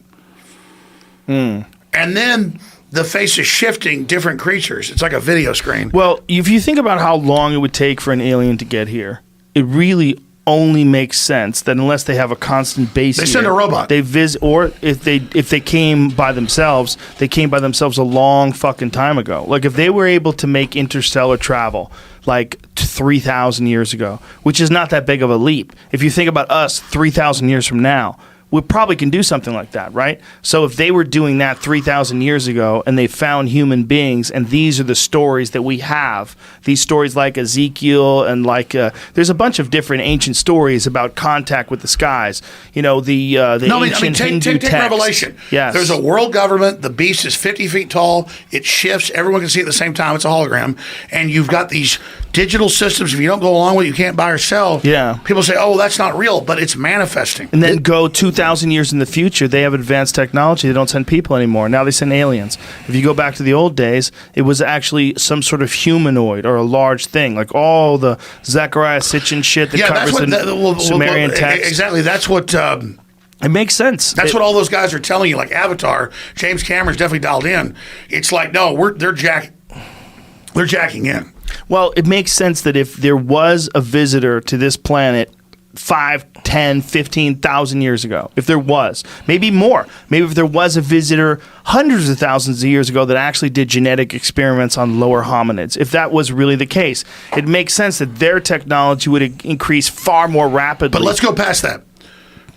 And then the face is shifting different creatures. It's like a video screen. Well, if you think about how long it would take for an alien to get here, it really only makes sense that unless they have a constant base, They send here, a robot. They visit, or if they came by themselves, they came by themselves a long fucking time ago. Like if they were able to make interstellar travel like 3,000 years ago, which is not that big of a leap. If you think about us 3,000 years from now, we probably can do something like that, right? So if they were doing that 3,000 years ago and they found human beings, and these are the stories that we have, these stories like Ezekiel and like there's a bunch of different ancient stories about contact with the skies. You know, the ancient Hindu take text. Revelation. Yes. There's a world government. The beast is 50 feet tall. It shifts. Everyone can see it at the same time. It's a hologram. And you've got these digital systems. If you don't go along with it, you can't buy or sell. Yeah. People say, oh, that's not real, but it's manifesting. And then go 2,000 years in the future, they have advanced technology. They don't send people anymore. Now they send aliens. If you go back to the old days, it was actually some sort of humanoid or a large thing, like all the Zechariah Sitchin shit that covers the Sumerian text. Exactly. That's what... it makes sense. That's what all those guys are telling you, like Avatar. James Cameron's definitely dialed in. It's like, no, they're jacking in. Well, it makes sense that if there was a visitor to this planet 5, 10, 15,000 years ago, if there was, maybe more, maybe if there was a visitor hundreds of thousands of years ago that actually did genetic experiments on lower hominids, if that was really the case, it makes sense that their technology would increase far more rapidly. But let's go past that.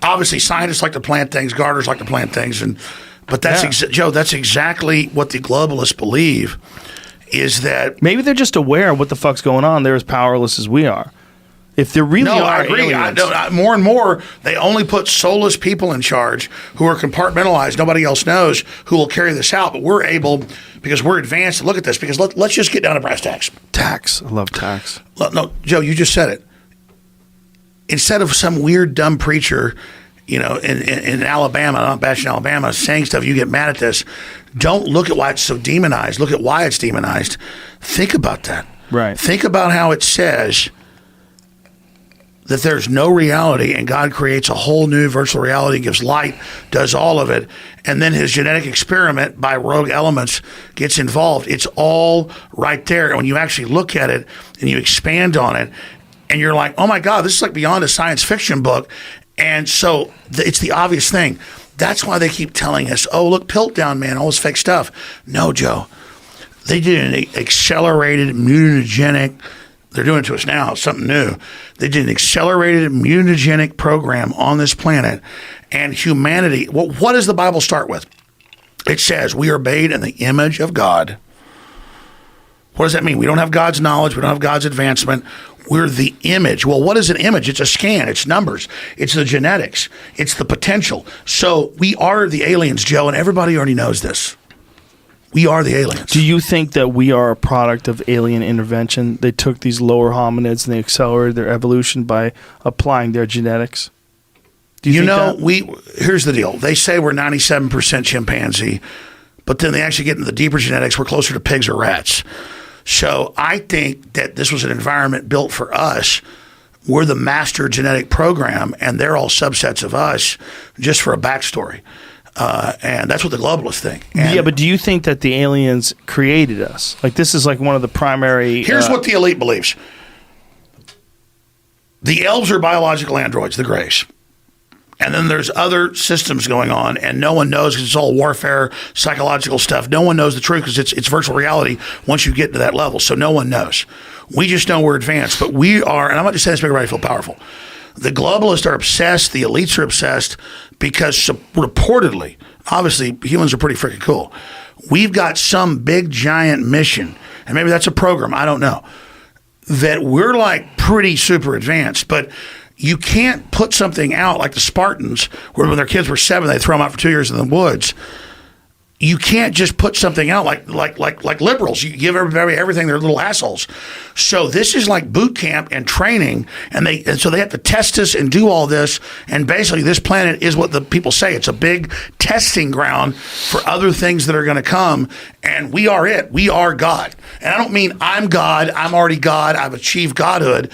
Obviously, scientists like to plant things, gardeners like to plant things, but that's Joe. That's exactly what the globalists believe. Is that maybe they're just aware of what the fuck's going on? They're as powerless as we are. If there really are I agree. aliens, More and more, they only put soulless people in charge who are compartmentalized. Nobody else knows who will carry this out. But we're able, because we're advanced, to look at this. Because let's just get down to brass tacks. Tax. I love tax. No, Joe, you just said it. Instead of some weird, dumb preacher, in Alabama, I'm not bashing Alabama, saying stuff, you get mad at this. Don't look at why it's so demonized. Look at why it's demonized. Think about that. Right. Think about how it says that there's no reality and God creates a whole new virtual reality, gives light, does all of it, and then his genetic experiment by rogue elements gets involved. It's all right there. And when you actually look at it and you expand on it, and you're like, oh my God, this is like beyond a science fiction book. And so it's the obvious thing. That's why they keep telling us, oh, look, Piltdown, man, all this fake stuff. No, Joe. They did an accelerated mutagenic, they're doing it to us now, something new. They did an accelerated mutagenic program on this planet. And humanity, what does the Bible start with? It says, we are made in the image of God. What does that mean? We don't have God's knowledge. We don't have God's advancement. We're the image. Well, what is an image? It's a scan. It's numbers. It's the genetics. It's the potential. So we are the aliens, Joe, and everybody already knows this. We are the aliens. Do you think that we are a product of alien intervention? They took these lower hominids and they accelerated their evolution by applying their genetics? Do you think that? Here's the deal. They say we're 97% chimpanzee, but then they actually get into the deeper genetics. We're closer to pigs or rats. So I think that this was an environment built for us. We're the master genetic program, and they're all subsets of us, just for a backstory. And that's what the globalists think. And yeah, but do you think that the aliens created us? Like, this is like one of the primary... Here's what the elite believes. The elves are biological androids, the Greys. And then there's other systems going on, and no one knows because it's all warfare, psychological stuff. No one knows the truth because it's virtual reality once you get to that level. So no one knows. We just know we're advanced. But we are, and I'm not just saying this to make everybody feel powerful. The globalists are obsessed. The elites are obsessed because reportedly, obviously, humans are pretty freaking cool. We've got some big, giant mission, and maybe that's a program. I don't know. That we're like pretty super advanced, but you can't put something out like the Spartans, where when their kids were 7, they throw them out for 2 years in the woods. you can't just put something out like liberals. You give everybody everything. They're little assholes. So this is like boot camp and training, and so they have to test us and do all this. And basically, this planet is what the people say. It's a big testing ground for other things that are going to come. And we are it. We are God. And I don't mean I'm God. I'm already God. I've achieved godhood.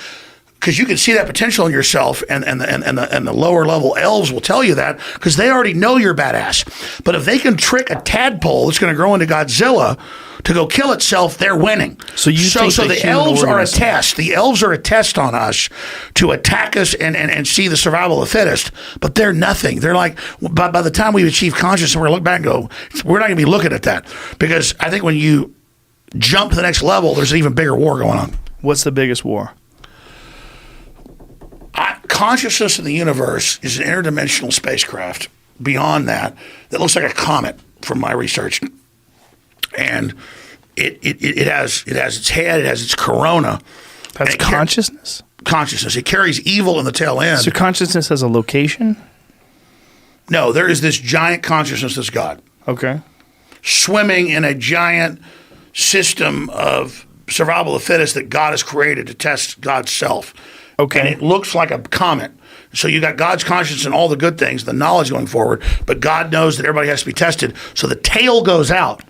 Because you can see that potential in yourself, and the lower level elves will tell you that because they already know you're badass. But if they can trick a tadpole that's going to grow into Godzilla to go kill itself, they're winning. So the elves are a test. The elves are a test on us to attack us and see the survival of the fittest. But they're nothing. They're like, by the time we achieve consciousness, we're going to look back and go, we're not going to be looking at that. Because I think when you jump to the next level, there's an even bigger war going on. What's the biggest war? Consciousness in the universe is an interdimensional spacecraft beyond that looks like a comet from my research. And it has its head, it has its corona. That's consciousness? Consciousness. It carries evil in the tail end. So consciousness has a location? No, there is this giant consciousness that's God. Okay. Swimming in a giant system of survival of the fittest that God has created to test God's self. Okay. And it looks like a comet. So you got God's conscience and all the good things, the knowledge going forward, but God knows that everybody has to be tested. So the tail goes out,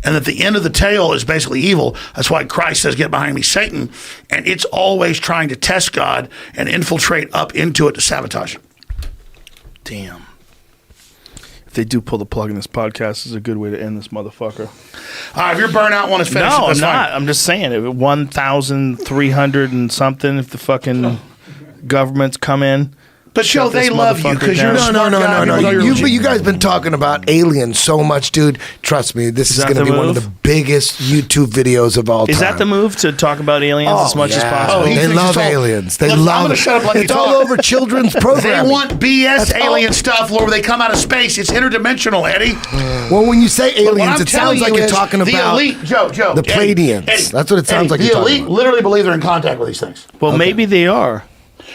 and at the end of the tail is basically evil. That's why Christ says, "Get behind me, Satan." And it's always trying to test God and infiltrate up into it to sabotage it. Damn. If they do pull the plug in this podcast, is a good way to end this motherfucker. If your burnout one is finished, No, I'm that's not. fine. I'm just saying, if 1,300 and something, if the fucking governments come in. But Joe, shut this they love you motherfucker because you're a down. smart guy. No. People know you're legit. You guys been talking about aliens so much, dude. Trust me, this is that going to the be one of move? the biggest YouTube videos of all time. Is that the move, to talk about aliens as much as possible? he They thinks love it's all- aliens. They Look, I'm love gonna it. shut up, let you It's all talk. over children's They programming. want BS That's alien all. stuff where they come out of space. It's interdimensional, Eddie. Well, when you say But what aliens, I'm it sounds telling like you you're is talking the about elite, Joe, the Pleiadians. That's what it sounds like The you're talking elite about. literally believe they're in contact with these things. Well, maybe they are.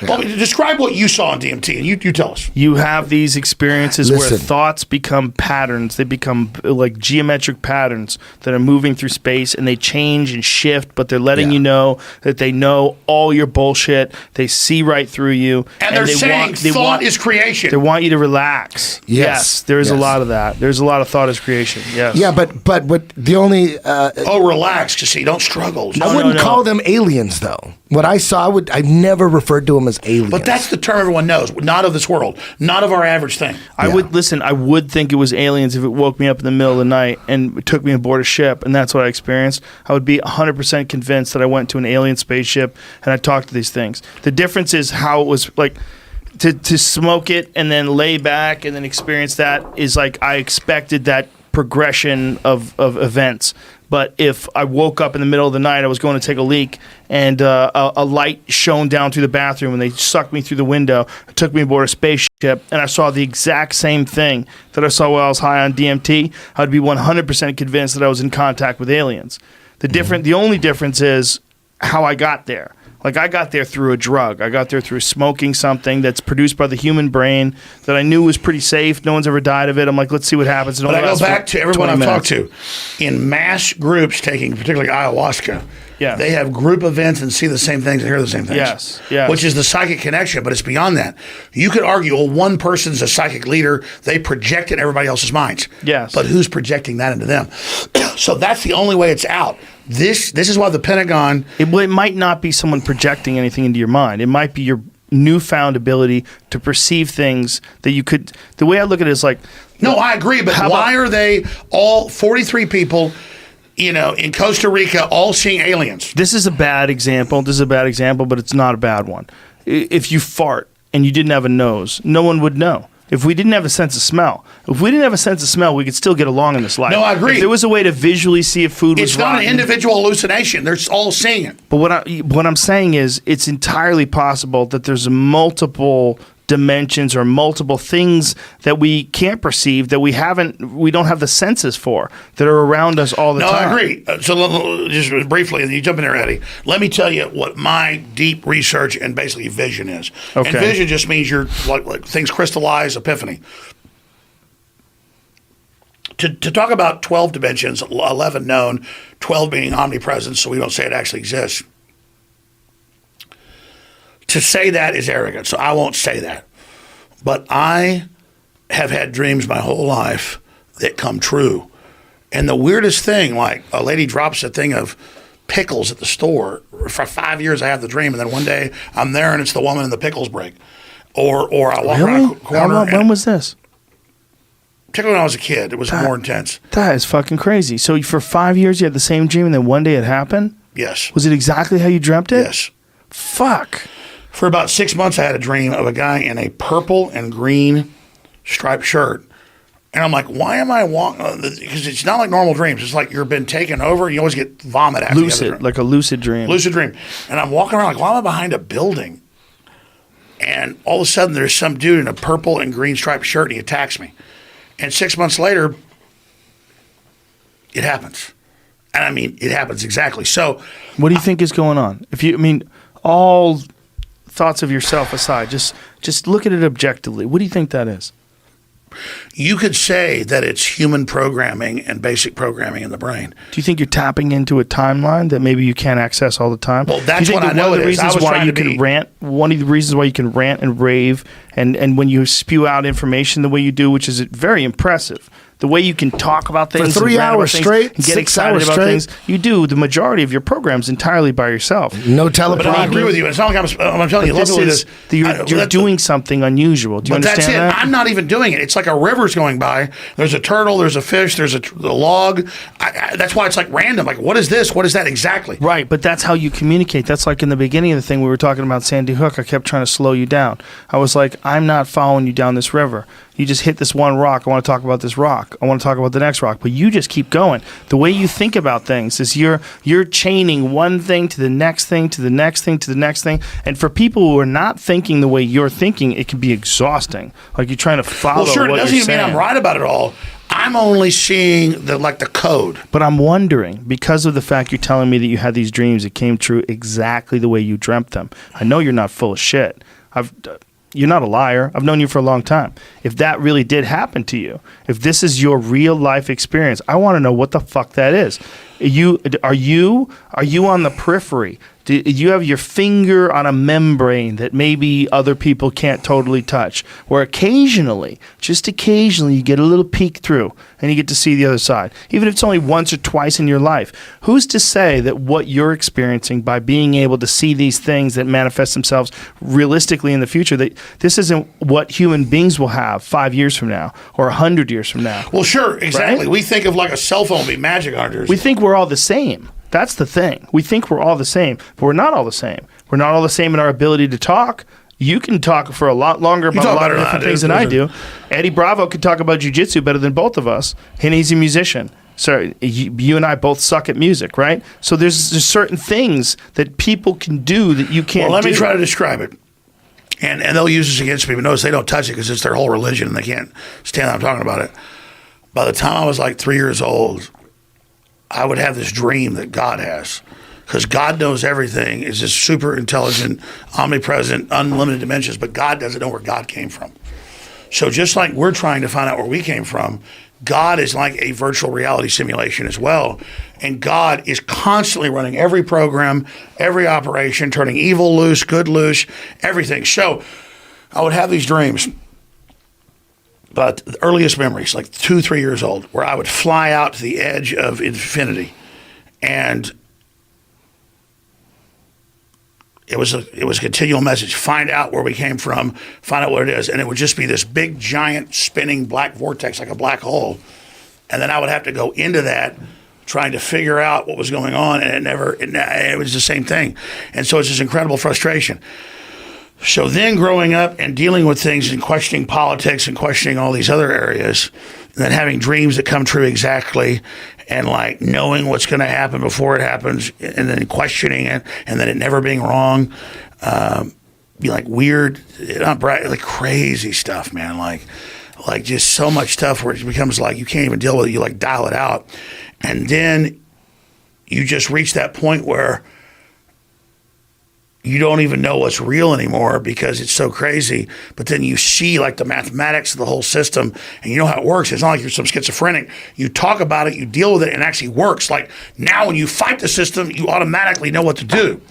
Well, describe what you saw on DMT, and you tell us. You have these experiences where Listen. thoughts become patterns. They become like geometric patterns that are moving through space, and they change and shift, but they're letting Yeah. you know that they know all your bullshit. They see right through you. And they're saying thought is creation. They want you to relax. Yes. There is a Yes. lot of that. There's a lot of thought is creation. Yes. Yeah, but what the only Relax, to see. Don't struggle. I wouldn't call them aliens though. What I saw, I never referred to them as aliens. But that's the term everyone knows. Not of this world. Not of our average thing. I would think it was aliens if it woke me up in the middle of the night and took me aboard a ship, and that's what I experienced. I would be 100% convinced that I went to an alien spaceship and I talked to these things. The difference is how it was like to smoke it and then lay back and then experience that is like I expected that progression of events. But if I woke up in the middle of the night, I was going to take a leak, and a light shone down through the bathroom, and they sucked me through the window, took me aboard a spaceship, and I saw the exact same thing that I saw while I was high on DMT, I'd be 100% convinced that I was in contact with aliens. The only difference is how I got there. Like, I got there through a drug. I got there through smoking something that's produced by the human brain that I knew was pretty safe. No one's ever died of it. I'm like, let's see what happens. But I go back to everyone I've talked to. In mass groups taking particularly ayahuasca, Yes. they have group events and see the same things and hear the same things. Yes, yes. Which is the psychic connection, but it's beyond that. You could argue, well, one person's a psychic leader. They project it in everybody else's minds. Yes. But who's projecting that into them? So that's the only way it's out. This is why the Pentagon... It might not be someone projecting anything into your mind. It might be your newfound ability to perceive things that you could. The way I look at it is like, No, I agree, but How why about- are they all 43 people, in Costa Rica, all seeing aliens? this is a bad example. This is a bad example, but it's not a bad one. If you fart and you didn't have a nose, no one would know. If we didn't have a sense of smell, we could still get along in this life. No, I agree. If there was a way to visually see if food was It's not an rotten- individual hallucination. They're all seeing it. But what I'm saying is, it's entirely possible that there's multiple dimensions or multiple things that we can't perceive, that we don't have the senses for, that are around us all the No, time. I agree. So just briefly, you jump in there, Eddie. Let me tell you what my deep research and basically vision is. Okay. And vision just means you're like things crystallize, epiphany. to talk about 12 dimensions, 11 known, 12 being omnipresent, so we don't say it actually exists. To say that is arrogant, so I won't say that. But I have had dreams my whole life that come true. And the weirdest thing, like a lady drops a thing of pickles at the store. For 5 years I have the dream, and then one day I'm there and it's the woman in the pickles break. Or I walk around a corner. When was this? Particularly when I was a kid, it was more intense. That is fucking crazy. So for 5 years you had the same dream, and then one day it happened? Yes. Was it exactly how you dreamt it? Yes. Fuck. For about 6 months I had a dream of a guy in a purple and green striped shirt. And I'm like, why am I walking? Because it's not like normal dreams. It's like you've been taken over and you always get vomit after Lucid, like a lucid dream. Lucid dream. And I'm walking around like, why am I behind a building? And all of a sudden there's some dude in a purple and green striped shirt and he attacks me. And 6 months later, it happens. And I mean, it happens exactly. So what do you think is going on? All thoughts of yourself aside, just look at it objectively. What do you think that is? you could say that it's human programming and basic programming in the brain. Do you think you're tapping into a timeline that maybe you can't access all the time? Well, that's what I know it is. I was trying to be. One of the reasons why you can rant and rave and when you spew out information the way you do, which is very impressive. The way you can talk about things for 3 hours straight, and get excited about things. You do the majority of your programs entirely by yourself. No But I agree with you. It's not like I'm telling you. You're doing something unusual. Do you understand that? I'm not even doing it. It's like a river's going by. There's a turtle. There's a fish. There's a log. That's why it's like random. Like, what is this? What is that exactly? Right, but that's how you communicate. That's like in the beginning of the thing we were talking about Sandy Hook. I kept trying to slow you down. I was like, I'm not following you down this river. You just hit this one rock. I want to talk about this rock. I want to talk about the next rock. But you just keep going. The way you think about things is you're chaining one thing to the next thing to the next thing to the next thing. And for people who are not thinking the way you're thinking, it can be exhausting. Like you're trying to follow what you're saying. Well, sure, it doesn't even mean I'm right about it all. I'm only seeing the code. But I'm wondering, because of the fact you're telling me that you had these dreams, it came true exactly the way you dreamt them. I know you're not full of shit. You're not a liar. I've known you for a long time. If that really did happen to you, if this is your real life experience, I want to know what the fuck that is. Are you on the periphery? Do you have your finger on a membrane that maybe other people can't totally touch? Where occasionally, just occasionally, you get a little peek through and you get to see the other side. Even if it's only once or twice in your life. Who's to say that what you're experiencing by being able to see these things that manifest themselves realistically in the future, that this isn't what human beings will have 5 years from now or 100 years from now? Well, sure, exactly. Right? We think of like a cell phone being magic hunters. We think we're all the same. That's the thing. We think we're all the same, but we're not all the same. We're not all the same in our ability to talk. You can talk for a lot longer about a lot of different things than I do. Eddie Bravo can talk about jiu-jitsu better than both of us, and he's a musician. So you and I both suck at music, right? So there's certain things that people can do that you can't do. Well, let me try to describe it. And they'll use this against me, but notice they don't touch it because it's their whole religion, and they can't stand that I'm talking about it. By the time I was like 3 years old, I would have this dream that God has, because God knows everything, is this super intelligent, omnipresent, unlimited dimensions, but God doesn't know where God came from. So just like we're trying to find out where we came from, God is like a virtual reality simulation as well. And God is constantly running every program, every operation, turning evil loose, good loose, everything. So I would have these dreams. But the earliest memories, like 2-3 years old, where I would fly out to the edge of infinity, and it was a continual message: find out where we came from, find out what it is, and it would just be this big, giant, spinning black vortex, like a black hole, and then I would have to go into that, trying to figure out what was going on, and it was the same thing, and so it's this incredible frustration. So then growing up and dealing with things and questioning politics and questioning all these other areas, and then having dreams that come true exactly, and like knowing what's going to happen before it happens, and then questioning it, and then it never being wrong, be like weird, not bright, like crazy stuff, man. Like just so much stuff where it becomes like you can't even deal with it. You like dial it out, and then you just reach that point where you don't even know what's real anymore because it's so crazy. But then you see like the mathematics of the whole system and you know how it works. It's not like you're some schizophrenic. You talk about it, you deal with it, and it actually works. Like now when you fight the system, you automatically know what to do.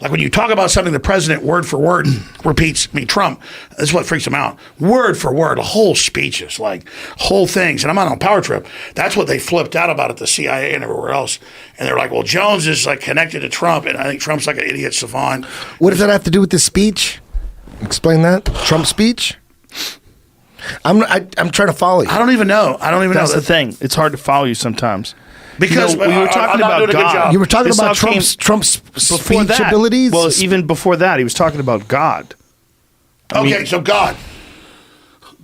Like when you talk about something the president word for word repeats, Trump, this is what freaks him out. Word for word, whole speeches, like whole things. And I'm not on a power trip. That's what they flipped out about at the CIA and everywhere else. And they're like, well, Jones is like connected to Trump. And I think Trump's like an idiot savant. What does that have to do with this speech? Explain that. Trump's speech? I'm trying to follow you. I don't even know. That's the thing. It's hard to follow you sometimes. Because we were talking about God. You were talking about Trump's speech abilities? Well, even before that, he was talking about God. So God.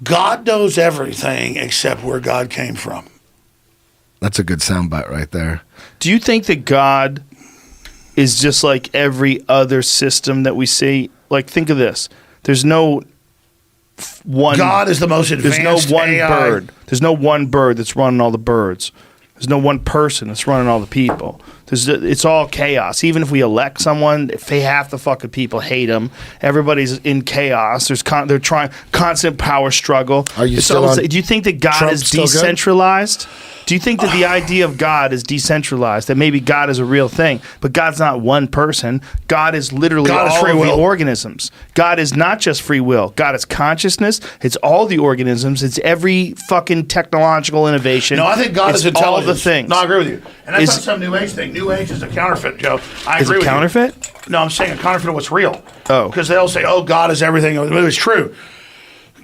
God knows everything except where God came from. That's a good soundbite right there. Do you think that God is just like every other system that we see? Like, think of this. There's no one. God is the most advanced. There's no one AI. bird. There's no one bird that's running all the birds. There's no one person that's running all the people. It's all chaos. Even if we elect someone, if half the fucking people hate them, everybody's in chaos. They're trying constant power struggle. Are you still on do you think that God Trump is still good? decentralized? Do you think that the idea of God is decentralized? That maybe God is a real thing, but God's not one person. God is literally God is all free of will. the organisms. God is not just free will. God is consciousness. It's all the organisms. It's every fucking technological innovation. No, I think God It's is intelligence. all the things. No, I agree with you. And that's Is- not some New Age thing. New Age is a counterfeit, Joe. I Is agree it with counterfeit? you. No, I'm saying a counterfeit of what's real. Oh. Because they'll say, oh, God is everything. It's true.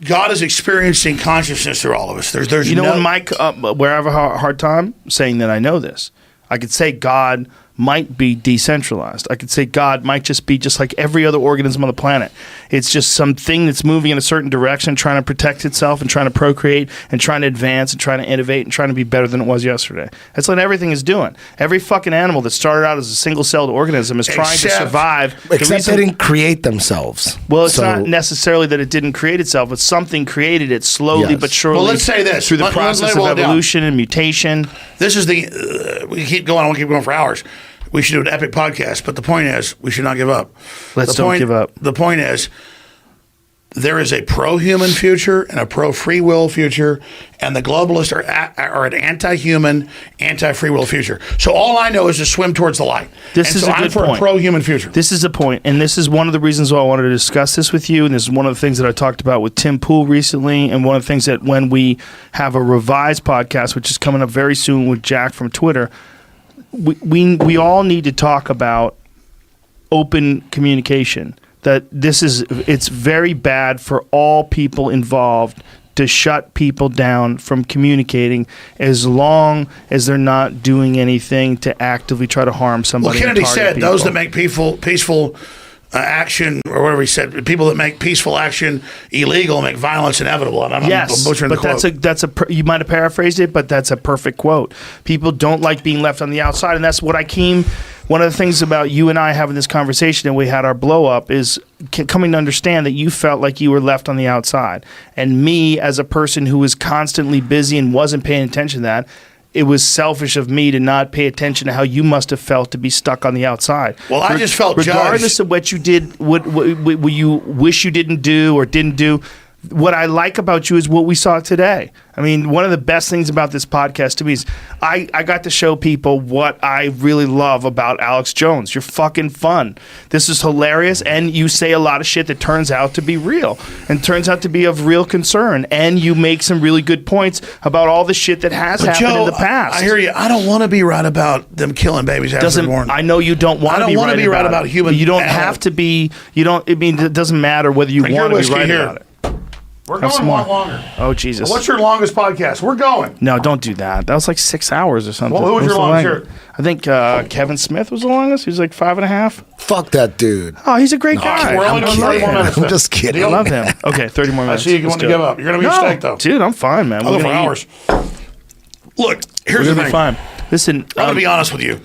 God is experiencing consciousness through all of us. There's You know, no, when where I have a hard time saying that I know this, I could say God might be decentralized. I could say God might just be just like every other organism on the planet. It's just something that's moving in a certain direction, trying to protect itself and trying to procreate and trying to advance and trying to innovate and trying to be better than it was yesterday. That's what everything is doing. Every fucking animal that started out as a single-celled organism is trying to Except- survive. Except they didn't create themselves. Well, it's So- not necessarily that it didn't create itself, but something created it slowly Yes. but surely. Well, let's say this. Through the Let's process boil of it down. evolution and mutation. This is the, we keep going, I want to keep going for hours. We should do an epic podcast, but the point is, we should not give up. Let's The don't point- give up. The point is, there is a pro-human future and a pro-free will future, and the globalists are an anti-human, anti-free will future. So all I know is to swim towards the light. This and is so a I'm good for point. a pro-human future. This is a point, and this is one of the reasons why I wanted to discuss this with you. And this is one of the things that I talked about with Tim Pool recently, and one of the things that when we have a revised podcast, which is coming up very soon with Jack from Twitter, we all need to talk about open communication. That it's very bad for all people involved to shut people down from communicating as long as they're not doing anything to actively try to harm somebody. Well, Kennedy and target said people. those that make peaceful action, or whatever he said, people that make peaceful action illegal make violence inevitable. And I'm Yes, butchering the but quote. you might have paraphrased it, but that's a perfect quote. People don't like being left on the outside, and that's what one of the things about you and I having this conversation and we had our blow up is coming to understand that you felt like you were left on the outside. And me, as a person who was constantly busy and wasn't paying attention to that, it was selfish of me to not pay attention to how you must have felt to be stuck on the outside. Well, I just felt regardless judged. of what you did, what you wish you didn't do or didn't do. What I like about you is what we saw today. I mean, one of the best things about this podcast to me is I got to show people what I really love about Alex Jones. You're fucking fun. This is hilarious, and you say a lot of shit that turns out to be real and turns out to be of real concern. And you make some really good points about all the shit that has But happened Joe, in the past. I hear you. I don't want to be right about them killing babies after they're born. I know you don't want I to don't be wanna right be right about about it. human You don't animal. have to be. You don't. I mean, it doesn't matter whether you Drink your want to be whiskey right here. about it. We're Have going some a lot more. longer. Oh Jesus! What's your longest podcast? We're going. No, don't do that. That was like 6 hours or something. Well, who was your the longest? I think Kevin Smith was the longest. He was like 5.5. Fuck that dude. Oh, he's a great guy. We're only I doing love 30 more him. minutes. I'm just kidding. I love him. Okay, 30 more I minutes. see you Let's want to do give it. up. You're going to be a steak, though. Dude, I'm fine, man. I'll go for gonna eat. hours. Look, here's We're the gonna thing. be fine. Listen, I'm going to be honest with you.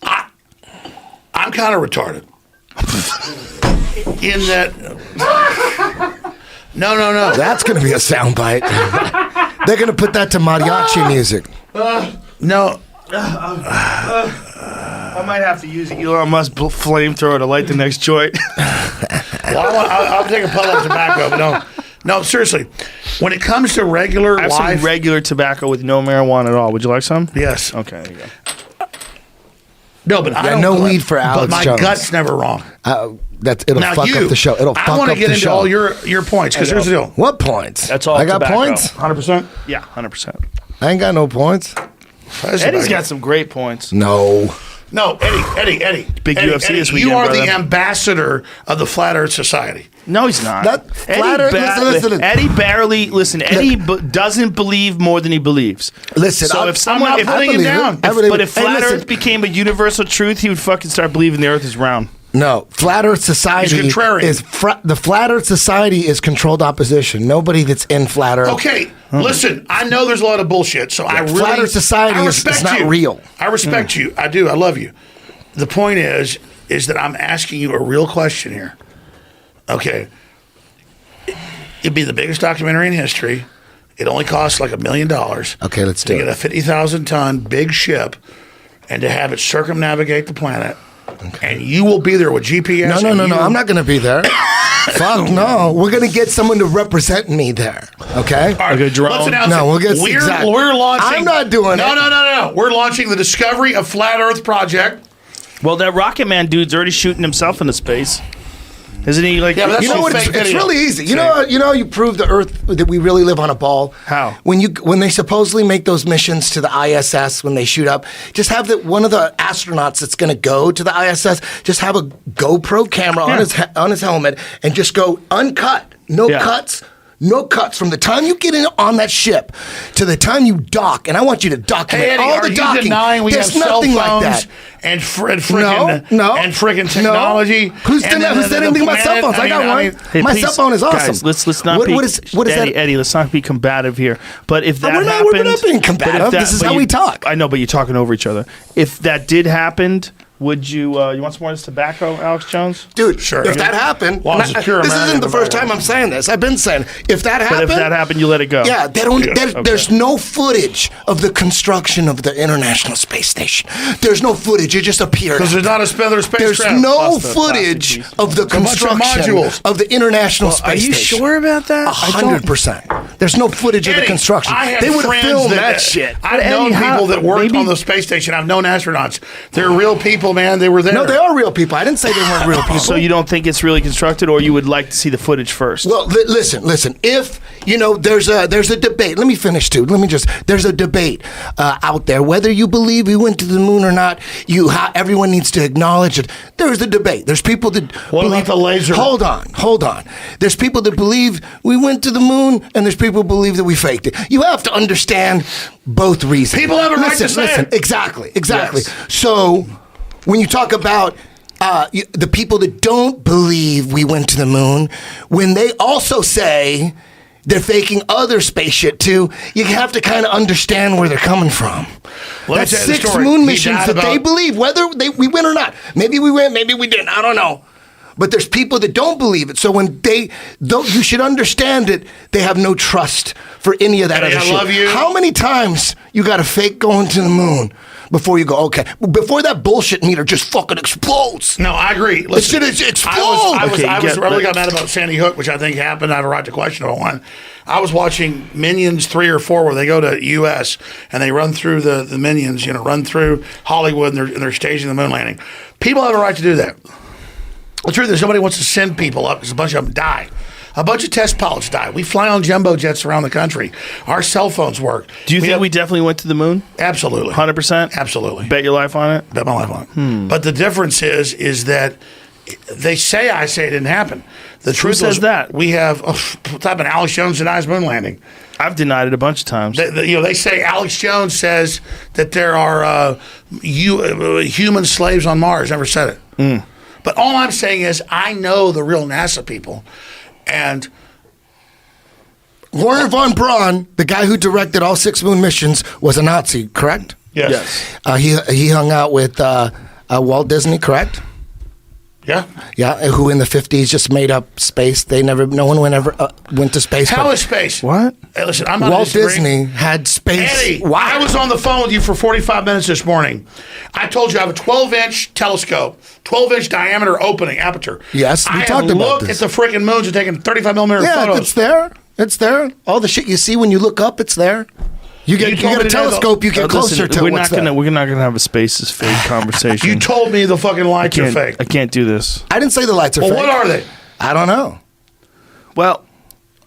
I'm kind of retarded. In that... No. That's going to be a soundbite. They're going to put that to mariachi music. No. I might have to use Elon Musk flamethrower to light the next joint. Well, I'll take a pull on tobacco, but no, seriously. When it comes to regular I have life, some regular tobacco with no marijuana at all. Would you like some? yes, Okay, there you go. no, but I don't. no weed for Alex But my Jones. gut's never wrong. It'll Now fuck you, up the show. It'll fuck I want up to get the into show. all your points because here's the deal. What points? That's all I got tobacco. points. 100%. Yeah, 100%. I ain't got no points. Eddie's got some great points. No. No, Eddie. Big Eddie, UFC this you weekend, are the brother. ambassador of the Flat Earth Society. No, he's not. That flat Earth- listen. Eddie barely Eddie doesn't believe more than he believes. Listen, so if someone, not if, putting him believe it. down. I believe but it. if Hey, flat listen. Earth became a universal truth, he would fucking start believing the Earth is round. No, Flat Earth Society He's contrarian. the Flat Earth Society is controlled opposition. Nobody that's in Flat Earth. Okay, listen, I know there's a lot of bullshit, so I really... Flat Earth Society I is respect not you. real. I respect you. I do. I love you. The point is that I'm asking you a real question here. Okay. It'd be the biggest documentary in history. It only costs like $1 million. Okay, let's do to get a it. 50,000-ton big ship and to have it circumnavigate the planet. And you will be there with GPS. No. and you- I'm not going to be there. Fuck no. We're going to get someone to represent me there. Okay? All right, Okay, drone. let's announce No, it. we'll get- exactly. We're launching. I'm not doing no, it. No. We're launching the Discovery of Flat Earth Project. Well, that Rocket Man dude's already shooting himself into space. Isn't he like... Yeah, but that's You know all what? fake It's video. really easy. You know you prove the Earth that we really live on a ball. How? When they supposedly make those missions to the ISS when they shoot up, just have one of the astronauts that's going to go to the ISS just have a GoPro camera on his helmet and just go uncut, no Yeah. cuts. No cuts from the time you get in on that ship to the time you dock, and I want you to document Hey, Eddie, all are the you docking. denying we There's have cell nothing phones like that. and freaking technology? Who's and said anything about cell phones? I got one. Hey, My please, cell phone is awesome. Guys, let's not What be... is Eddie, that? Eddie, let's not be combative here. But if that we're not- happened... we're not being but if combative. This is but how we talk. I know, but you're talking over each other. If that did happen, would you... you want some more of this tobacco, Alex Jones? Dude, Sure. if that happened, Well, and secure this American isn't the first environment. time I'm saying this. I've been saying, if that happened, But if that happened, you let it go. yeah, they don't. Yeah, There's no footage of the construction of the International Space Station. There's no footage. It just appeared. Because there's not a spacecraft. There's no Plus the footage plastic piece. of the bunch of construction modules. of the International Space Are you Station. sure about that? 100%. There's no footage of the Eddie, construction. I have They would have friends filmed that shit. I've But known Eddie, how- people that worked maybe- on the space station. I've known astronauts. They're real people, man. They were there. No, they are real people. I didn't say they weren't real people. So you don't think it's really constructed, or you would like to see the footage first? Well, listen. If there's a debate. Let me finish too. There's a debate out there whether you believe we went to the moon or not. Everyone needs to acknowledge it. There's a debate. There's people that What believe, about the laser? Hold on. There's people that believe we went to the moon, and there's people who believe that we faked it. You have to understand both reasons. People have a right to say it. Exactly. Yes. So when you talk about the people that don't believe we went to the moon, when they also say they're faking other space shit too, you have to kind of understand where they're coming from. Let me That's tell you the 6 story. moon He missions died that they about- believe, whether we went or not. Maybe we went, maybe we didn't. I don't know. But there's people that don't believe it. So when you should understand it, they have no trust for any of that Eddie, other I shit. love you. How many times you got to fake going to the moon before you go, okay, before that bullshit meter just fucking explodes? No, I agree. Listen, shit is explode. I really got but- mad about Sandy Hook, which I think happened. I have a right to question about one. I was watching Minions 3 or 4 where they go to U.S. and they run through the Minions, run through Hollywood and they're staging the moon landing. People have a right to do that. The truth is nobody wants to send people up because a bunch of them die. A bunch of test pilots die. We fly on jumbo jets around the country. Our cell phones work. Do you think have- we definitely went to the moon? Absolutely. 100%? Absolutely. Bet your life on it? Bet my life on it. But the difference is that I say it didn't happen. The truth says is that? we have type in Alex Jones denies moon landing. I've denied it a bunch of times. They say Alex Jones says that there are human slaves on Mars. Never said it. But all I'm saying is I know the real NASA people, and Warren von Braun, the guy who directed all 6 moon missions, was a Nazi, correct? yes. He hung out with Walt Disney, correct? Yeah. Yeah, who in the 50s just made up space. No one went to space. How but is space? What? Hey, listen, I'm not Walt disagreeing. Disney had space. Eddie, Wow. I was on the phone with you for 45 minutes this morning. I told you I have a 12-inch telescope, 12-inch diameter opening aperture. Yes, we I talked have about looked this. at the freaking moons and taken 35 millimeter Yeah, photos. it's there. It's there. All the shit you see when you look up, it's there. You told me get a today, telescope, you get closer to we're what's not gonna there. we're not gonna have a space is fake conversation. You told me the fucking lights are fake. I can't do this. I didn't say the lights are Well, fake. what are they? I don't know. Well,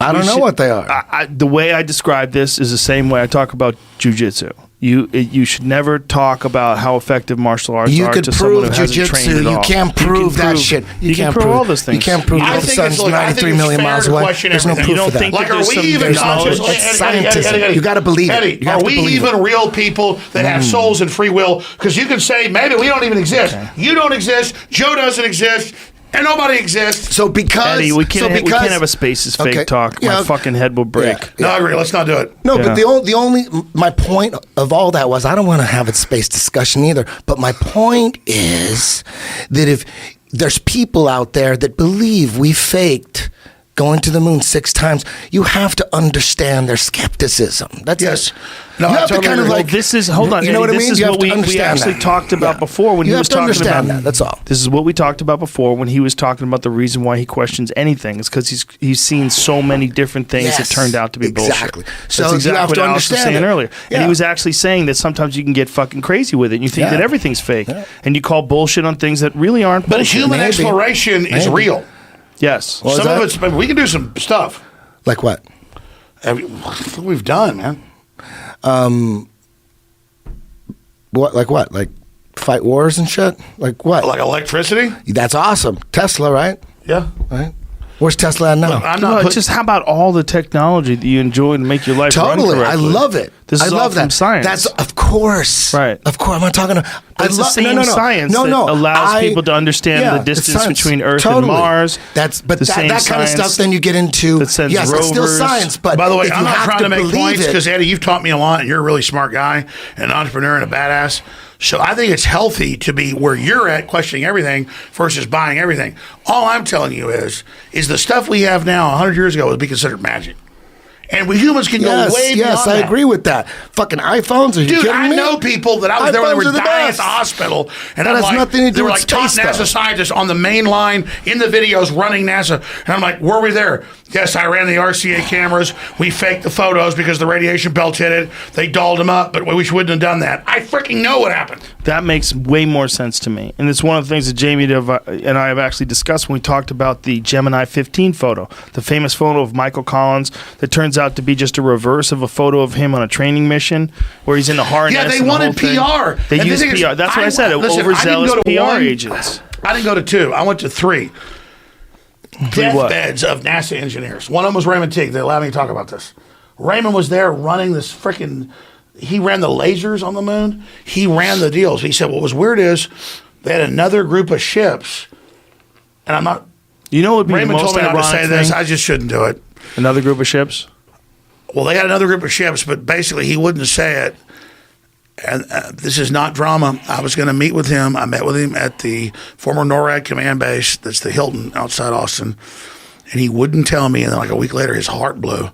I don't know what they are. the way I describe this is the same way I talk about jujitsu. You should never talk about how effective martial arts You are could to someone who prove hasn't trained jujitsu. at You all. can't prove that shit. You can't can prove all those things. You can't prove I your think son's it's like- I think 93 it's million fair miles to away. question There's no everything. proof You for don't that. think Like, that are there's we some- even there's conscious? knowledge? It's scientism. You gotta believe it. Eddie, You have are to we believe even it. real people that have souls and free will? Because you can say, maybe we don't even exist. You don't exist. Joe doesn't exist. And nobody exists. So because Eddie, we can't so have a space is fake Okay. talk. Yeah. My fucking head will break. Yeah. No, I agree. Let's not do it. No, Yeah. but the only my point of all that was I don't want to have a space discussion either. But my point is that if there's people out there that believe we faked going to the moon 6 times, you have to understand their skepticism. That's Yes. it. No, you I have totally to kind of agree. like Well, this is hold on. You know Eddie, what I this mean? is You have what to we understand actually that. talked about Yeah. before when You he have was to talking understand about that. That's all. This is what we talked about before when he was talking about the reason why he questions anything. It's because he's seen so many different things Yes, that turned out to be exactly. bullshit. So That's you exactly have what to Alex was understand saying it. earlier. And Yeah. he was actually saying that sometimes you can get fucking crazy with it and you think Yeah. that everything's fake. Yeah. And you call bullshit on things that really aren't But bullshit. human Maybe. exploration is Maybe. real. Yes. Well, Some is of that- it's, but we can do some stuff. like what? What we've done, man. What? Like what? Like fight wars and shit? Like what? Like electricity. That's awesome. Tesla, right? Yeah. Right. Where's Tesla at now? I'm No, not. it's just how about all the technology that you enjoy to make your life run Totally, I correctly? love it. This I is love all that. from science. That's of course, Right. Of course, I'm not talking. It's the same science that allows people to understand the distance science. between Earth and Totally. Mars. That's but The that same kind of science stuff. Then you get into that sends yes, it's still rovers. science. But By the way, if I'm you not have trying to make believe points it- because Eddie, you've taught me a lot, and you're a really smart guy, an entrepreneur, and a badass. So I think it's healthy to be where you're at, questioning everything versus buying everything. All I'm telling you is the stuff we have now 100 years ago would be considered magic, and we humans can Yes, go way beyond yes, I that. agree with that. Fucking iPhones? Are you Dude, kidding I me? know people that I was there when iPhones they are were the dying best. at the hospital, and That I'm has like, nothing to do they were with like top space, NASA though. scientists on the main line in the videos running NASA, and I'm like, were we there? Yes, I ran the RCA cameras. We faked the photos because the radiation belt hit it. They dolled them up, but we wouldn't have done that. I freaking know what happened. That makes way more sense to me. And it's one of the things that Jamie and I have actually discussed when we talked about the Gemini 15 photo, the famous photo of Michael Collins that turns out to be just a reverse of a photo of him on a training mission where he's in a harness. Yeah, they and the wanted whole thing. PR. They And the used thing is, PR. That's what I said. listen, I didn't Overzealous go to PR one. agents. I didn't go to 2. I went to 3. what? Deathbeds of NASA engineers. One of them was Raymond Teague. They allowed me to talk about this. Raymond was there running this freaking. He ran the lasers on the moon. He ran the deals. He said what was weird is they had another group of ships, and I'm not. You know what would be Raymond the most told me not to ironic say this. thing? I just shouldn't do it. Another group of ships? Well, they had another group of ships, but basically he wouldn't say it. And this is not drama. I was going to meet with him. I met with him at the former NORAD command base. That's the Hilton outside Austin. And he wouldn't tell me. And then like a week later, his heart blew.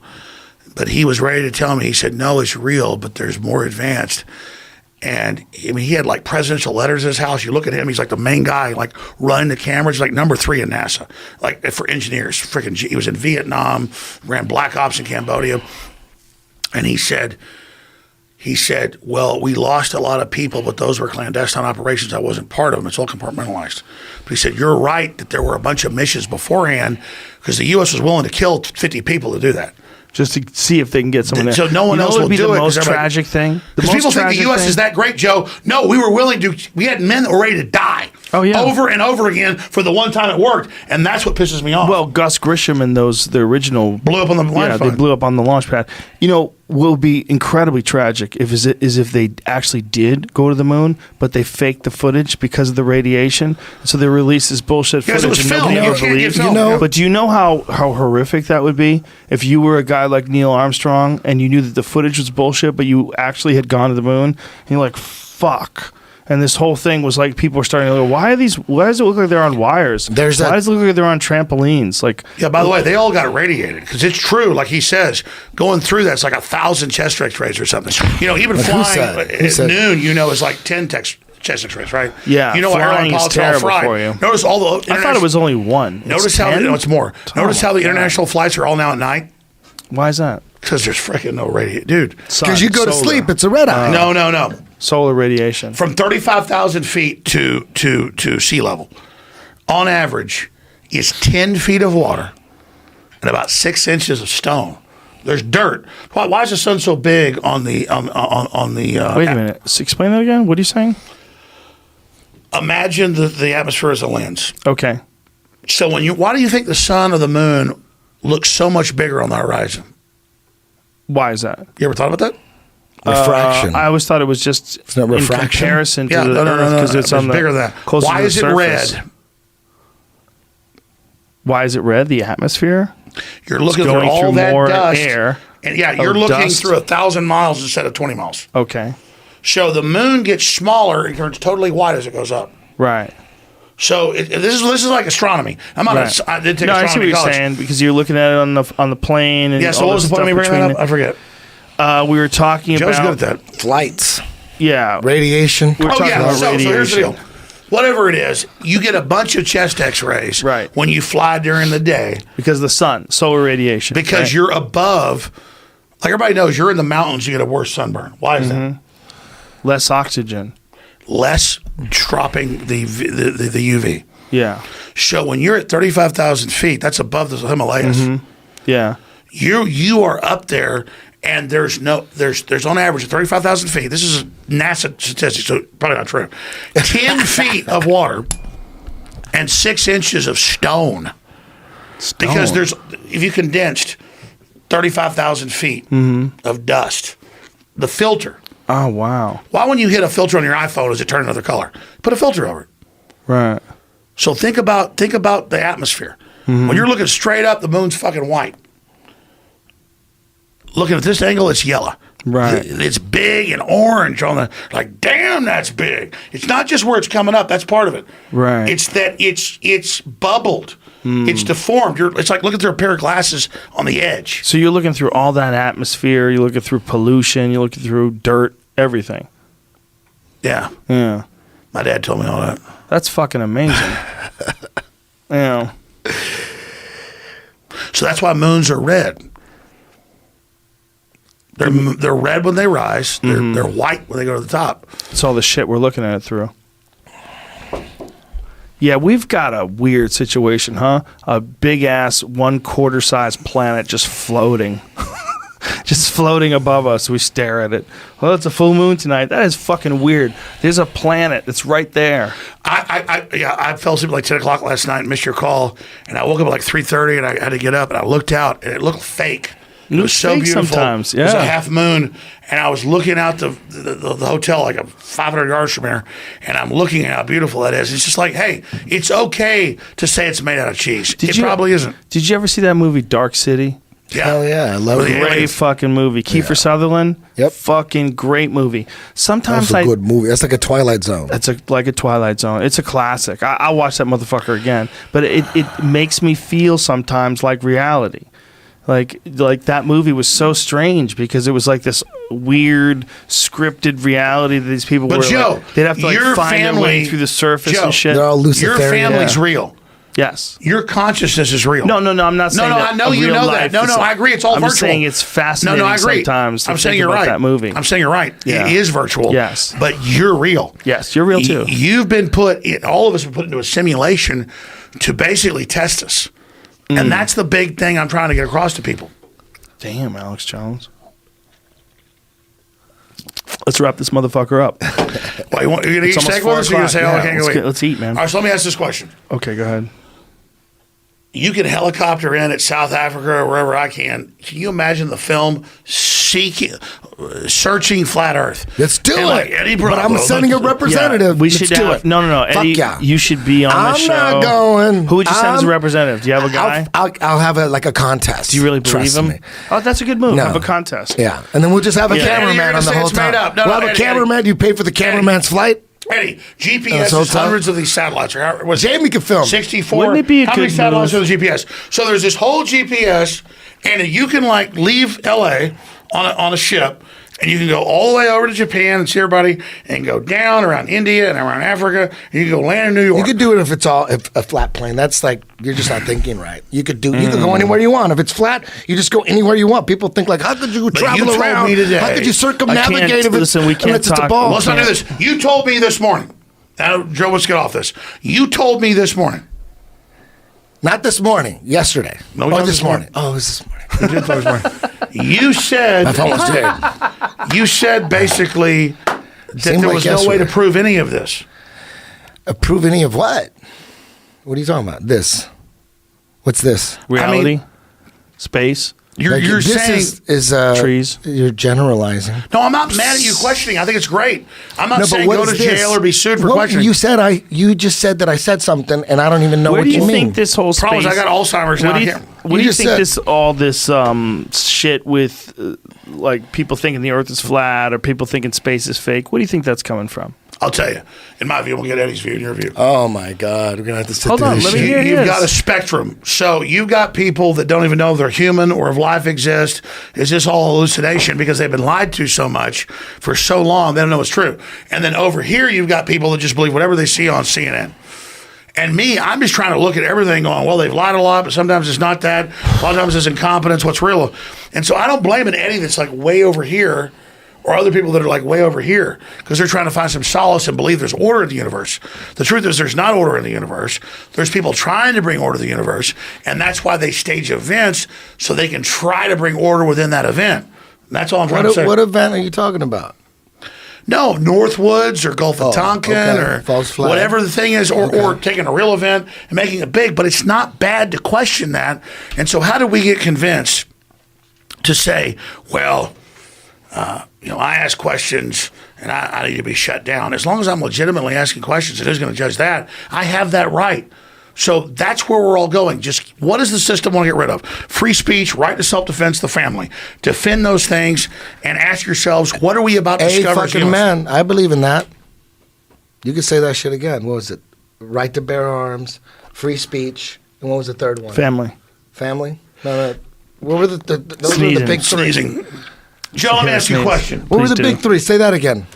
But he was ready to tell me. He said, no, it's real, but there's more advanced. And I mean, he had like presidential letters in his house. You look at him, he's like the main guy, like running the cameras, like number 3 in NASA, like for engineers. Freaking, he was in Vietnam, ran Black Ops in Cambodia. And he said, well, we lost a lot of people, but those were clandestine operations. I wasn't part of them. It's all compartmentalized. But he said, you're right that there were a bunch of missions beforehand because the U.S. was willing to kill 50 people to do that. Just to see if they can get someone there. So no one else would will be do the it 'cause most everybody- tragic thing? Because people think the U.S. is that great, Joe. No, we were willing to. We had men that were ready to die. Oh, yeah. Over and over again for the one time it worked, and that's what pisses me off. Well, Gus Grisham and the original blew up on the launch yeah, they pad. blew up on the launch pad. You know, will be incredibly tragic is if they actually did go to the moon, but they faked the footage because of the radiation. So they released this bullshit Yes, it footage was and film. nobody You ever can't get believed. film. But do you know how horrific that would be if you were a guy like Neil Armstrong and you knew that the footage was bullshit, but you actually had gone to the moon and you're like, fuck. And this whole thing was like people were starting to go, why does it look like they're on wires? Why does it look like they're on trampolines? Like, yeah, by the way, they all got radiated because it's true. Like he says, going through that's like 1,000 chest x-rays or something. You know, even flying at noon, you know, is like 10 chest x-rays, right? Yeah, you know, flying is terrible for you. Notice all the. I thought it was only one. Notice how it's more. Notice how the international flights are all now at night. Why is that? Because there's freaking no radiation, dude. Because you go to sleep, it's a red eye. No. Solar radiation. From 35,000 feet to sea level, on average, is 10 feet of water and about 6 inches of stone. There's dirt. Why is the sun so big on the Wait a minute. Explain that again. What are you saying? Imagine the atmosphere as a lens. Okay. So why do you think the sun or the moon looks so much bigger on the horizon? Why is that? You ever thought about that? Refraction. I always thought it was just It's not in refraction? comparison to Yeah, the Earth because it's on the bigger than that. closer Why to the is it surface. red? Why is it red? The atmosphere. You're looking going through all through that more dust, air and you're of looking dust. through 1,000 miles instead of 20 miles. Okay. So the moon gets smaller and turns totally white as it goes up. Right. So this is like astronomy. I'm not. Right. I did take No, I see what astronomy you're college. saying because you're looking at it on the plane. And Yeah. So all what was this the point of me stuff bringing that between up? I forget. We were talking Joe's about good at that. Flights, Yeah. radiation. We were talking about So here's the radiation. deal. Whatever it is, you get a bunch of chest X-rays Right. when you fly during the day Because of the sun, solar radiation. because right? you're above. Like everybody knows, you're in the mountains. You get a worse sunburn. Why is that? less oxygen. Less dropping the UV. Yeah. So when you're at 35,000 feet, that's above the Himalayas. Yeah. You are up there, and there's on average 35,000 feet. This is a NASA statistic, so probably not true. 10 feet of water and 6 inches of stone. Because if you condensed 35,000 feet of dust, the filter. Oh wow. Why when you hit a filter on your iPhone does it turn another color? Put a filter over it. Right. So think about the atmosphere. When you're looking straight up, the moon's fucking white. Looking at this angle, it's yellow. Right. It's big and orange on the damn, that's big. It's not just where it's coming up, that's part of it. Right. It's that it's bubbled. It's deformed. It's like looking through a pair of glasses on the edge. So you're looking through all that atmosphere. You're looking through pollution. You're looking through dirt. Everything. Yeah. Yeah. My dad told me all that. That's fucking amazing. Yeah. So that's why moons are red. They're red when they rise. They're white when they go to the top. It's all the shit we're looking at it through. Yeah, we've got a weird situation, huh? A big ass 1/4 size planet just floating. Just floating above us. We stare at it. Well, it's a full moon tonight. That is fucking weird. There's a planet that's right there. I fell asleep at like 10 o'clock last night and missed your call. And I woke up at like 3:30 and I had to get up and I looked out and it looked fake. It was so fake beautiful. sometimes, It was a yeah. half moon, and I was looking out the hotel like 500 yards from here, and I'm looking at how beautiful that is. It's just like, hey, it's okay to say it's made out of cheese. It probably isn't. Did you ever see that movie Dark City? Yeah. Hell yeah, I love With the it. Great aliens. fucking movie. Kiefer Sutherland. Yep. Fucking great movie. Sometimes That's a good movie. That's like a Twilight Zone. It's like a Twilight Zone. It's a classic. I'll watch that motherfucker again. But it makes me feel sometimes like reality. Like that movie was so strange because it was like this weird scripted reality that these people But were Joe, like, they'd have to your find their way family- through the surface Joe, and shit. They're all Your Luciferian. family's Yeah. real. Yes. Your consciousness is real. No, I'm not saying that. I know a you real know life that. No, is- I agree. It's all I'm virtual. just saying it's fascinating I agree. sometimes to I'm saying think you're about right. that movie. I'm saying you're right. Yeah. It is virtual. Yes. But you're real. Yes, you're real too. You've been all of us have been put into a simulation to basically test us. And that's the big thing I'm trying to get across to people. Damn, Alex Jones. Let's wrap this motherfucker up. Well, you're going to eat It's almost steak 4 with us or you're going to say, o'clock. oh, I can't let's go eat? let's eat, man. All right, so let me ask this question. Okay, go ahead. You can helicopter in at South Africa or wherever I can. Can you imagine the film Searching Flat Earth? Let's do And it. like Eddie But I'm Bravo, sending a representative. we Let's should do have. it. No. Eddie, Fuck yeah. you should be on the I'm show. not going. Who would you send as a representative? Do you have a guy? I'll have a contest. Do you really believe Trust him? me. Oh, that's a good move. No. Have a contest. Yeah, and then we'll just have a Yeah. Eddie, you're cameraman gonna on the say whole it's made time. up. No, we'll no, have a Eddie, cameraman. You pay for the cameraman's flight. Eddie, GPS That's all is hundreds of these satellites. Jamie can film. 64. Wouldn't it be a How many good satellites move? are the GPS? So there's this whole GPS, and you can like leave LA on a ship, and you can go all the way over to Japan and see everybody, and go down around India and around Africa. And you can go land in New York. You could do it if it's if a flat plane. That's like you're just not thinking right. You could go anywhere you want. If it's flat, you just go anywhere you want. People think like, how could you travel you told around? me today- How could you circumnavigate? can't- if it's, listen, we can't unless it's a talk- ball? Well, let's not do this. You told me this morning. Now, Joe, let's get off this. You told me this morning. Not this morning. Yesterday. No, it was this this morning. morning. Oh, it was this morning. You said My phone was dead. you said basically that Seemed there like was no way to yesterday. prove any of this. Approve any of what? What are you talking about? This. What's this? Reality, space, You're Like, this saying is trees. You're generalizing. no. I'm not mad at you questioning. I think it's great. I'm not No, saying what go to is this? jail or be sued for What- questioning. You just said that I said something, and I don't even know Where what do you mean. think this whole space? Problem is, I got Alzheimer's now. What do I you, can't- what do You you just think said- all this shit with like people thinking the Earth is flat or people thinking space is fake? What do you think that's coming from? I'll tell you. In my view, we'll get Eddie's view and your view. Oh my God, we're gonna have to sit Hold through on, this let me shit. hear it. You've is. got a spectrum. So you've got people that don't even know they're human or if life exists. Is this all hallucination because they've been lied to so much for so long they don't know it's true. And then over here you've got people that just believe whatever they see on CNN. And me, I'm just trying to look at everything going, well, they've lied a lot, but sometimes it's not that. A lot of times it's incompetence, what's real. And so I don't blame an Eddie that's like way over here or other people that are like way over here because they're trying to find some solace and believe there's order in the universe. The truth is there's not order in the universe. There's people trying to bring order to the universe, and that's why they stage events so they can try to bring order within that event. And that's all I'm trying to say. What event are you talking about? No, Northwoods or Gulf of Tonkin okay. or False flag. whatever the thing is, or taking a real event and making it big. But it's not bad to question that. And so how do we get convinced to say, well, I ask questions and I need to be shut down. As long as I'm legitimately asking questions and who's going to judge that, I have that right. So that's where we're all going. Just what does the system want to get rid of? Free speech, right to self-defense, the family. Defend those things and ask yourselves, what are we about to discover? as fucking humans? man. I believe in that. You could say that shit again. What was it? Right to bear arms, free speech, and what was the third one? Family. Family? No. What were those were the Sneezing. big three. Sneezing. Joe, let me ask you a sneeze. question. What were Please the do. big three? Say that again.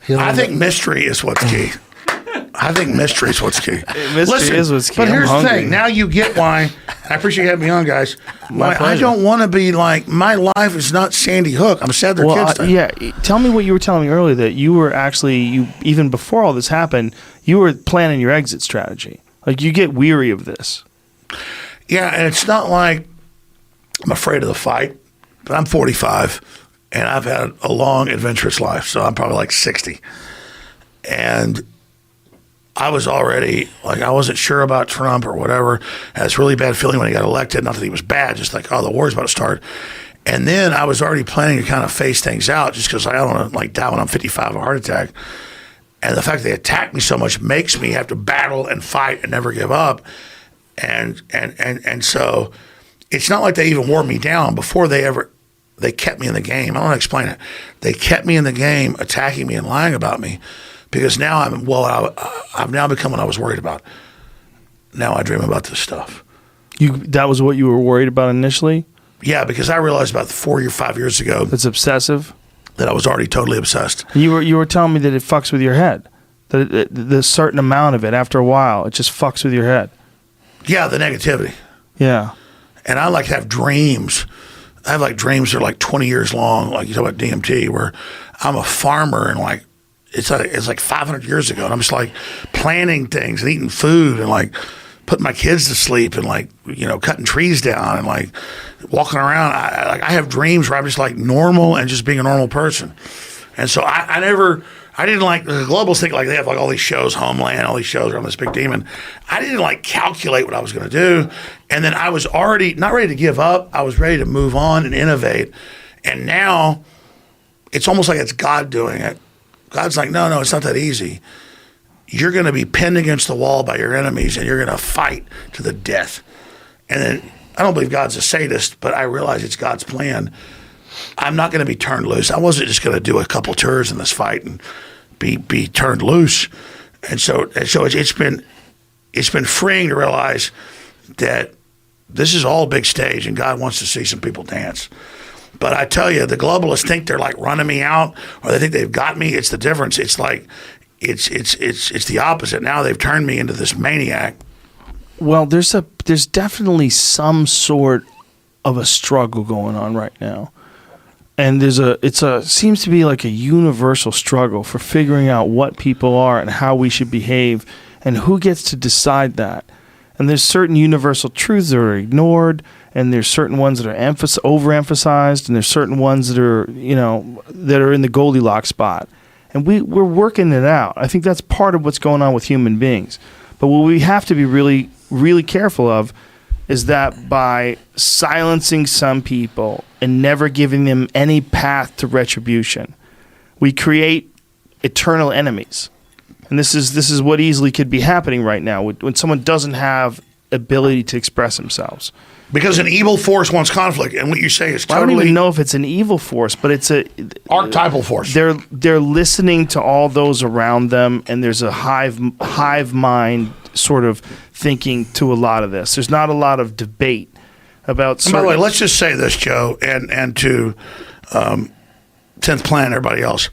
I think mystery is what's key. I think mystery is what's key. Mystery is what's key. But I'm here's the hungry. thing. Now you get why. I appreciate you having me on, guys. Why I pleasure. don't want to be like, my life is not Sandy Hook. I'm sad their kids died. yeah. Tell me what you were telling me earlier that you were actually even before all this happened, you were planning your exit strategy. Like you get weary of this. Yeah, and it's not like I'm afraid of the fight, but I'm 45 and I've had a long, adventurous life. So I'm probably like 60. And I was already, like, I wasn't sure about Trump or whatever. I had this really bad feeling when he got elected. Not that he was bad, just like, oh, the war's about to start. And then I was already planning to kind of face things out just because I don't want to, like, die when I'm 55 of a heart attack. And the fact they attacked me so much makes me have to battle and fight and never give up. And so it's not like they even wore me down before they kept me in the game. I don't want to explain it. They kept me in the game, attacking me and lying about me, because now I've now become what I was worried about. Now I dream about this stuff. That was what you were worried about initially? Yeah, because I realized about 4 or 5 years ago That's obsessive? that I was already totally obsessed. You were telling me that it fucks with your head. That the certain amount of it, after a while, it just fucks with your head. Yeah, the negativity. Yeah. And I like to have dreams. I have like dreams that are like 20 years long, like you talk about DMT, where I'm a farmer and like it's like 500 years ago, and I'm just like planning things and eating food and like putting my kids to sleep and like, you know, cutting trees down and like walking around. I have dreams where I'm just like normal and just being a normal person. And so I didn't like, the globals think like they have like all these shows, Homeland, all these shows around this big demon. I didn't like calculate what I was going to do. And then I was already not ready to give up. I was ready to move on and innovate. And now it's almost like it's God doing it. God's like, no, it's not that easy. You're going to be pinned against the wall by your enemies and you're going to fight to the death. And then I don't believe God's a sadist, but I realize it's God's plan I'm not going to be turned loose. I wasn't just going to do a couple tours in this fight and be turned loose. And so it's been freeing to realize that this is all a big stage, and God wants to see some people dance. But I tell you, the globalists think they're like running me out, or they think they've got me. It's the difference. It's like it's the opposite. Now they've turned me into this maniac. Well, there's definitely some sort of a struggle going on right now. And seems to be like a universal struggle for figuring out what people are and how we should behave and who gets to decide that. And there's certain universal truths that are ignored, and there's certain ones that are overemphasized, and there's certain ones that are, that are in the Goldilocks spot. And we're working it out. I think that's part of what's going on with human beings. But what we have to be really, really careful of is that by silencing some people and never giving them any path to retribution, we create eternal enemies. And this is what easily could be happening right now when someone doesn't have ability to express themselves. Because an evil force wants conflict, and what you say is I totally... don't even know if it's an evil force, but it's a... archetypal force. They're listening to all those around them, and there's a hive mind sort of thinking to a lot of this. There's not a lot of debate about... And by the way, let's just say this, Joe, and to 10th Planet and everybody else.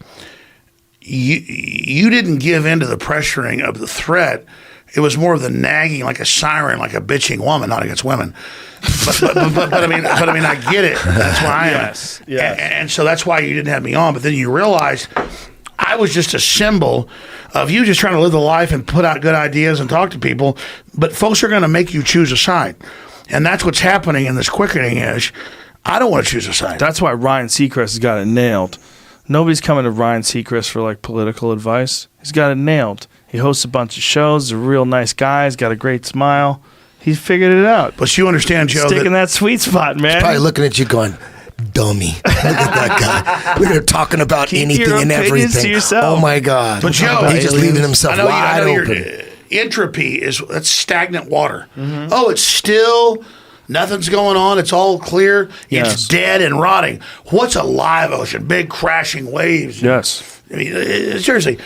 You didn't give in to the pressuring of the threat. It was more of the nagging, like a siren, like a bitching woman, not against women. But I mean, I get it. That's why I am. Yes. And so that's why you didn't have me on. But then you realize I was just a symbol of you just trying to live the life and put out good ideas and talk to people. But folks are going to make you choose a side. And that's what's happening in this quickening is I don't want to choose a side. That's why Ryan Seacrest has got it nailed. Nobody's coming to Ryan Seacrest for like political advice. He's got it nailed. He hosts a bunch of shows. He's a real nice guy. He's got a great smile. He's figured it out. But you understand, Joe, Sticking that sweet spot, man. Probably looking at you going, dummy. Look at that guy. Look at him talking about Keep anything your and opinions everything. to yourself. Oh, my God. But Joe, he's just leaving himself wide open. Entropy that's stagnant water. Mm-hmm. Oh, it's still, nothing's going on. It's all clear. Yes. It's dead and rotting. What's a live ocean? Big crashing waves. Yes. I mean, seriously,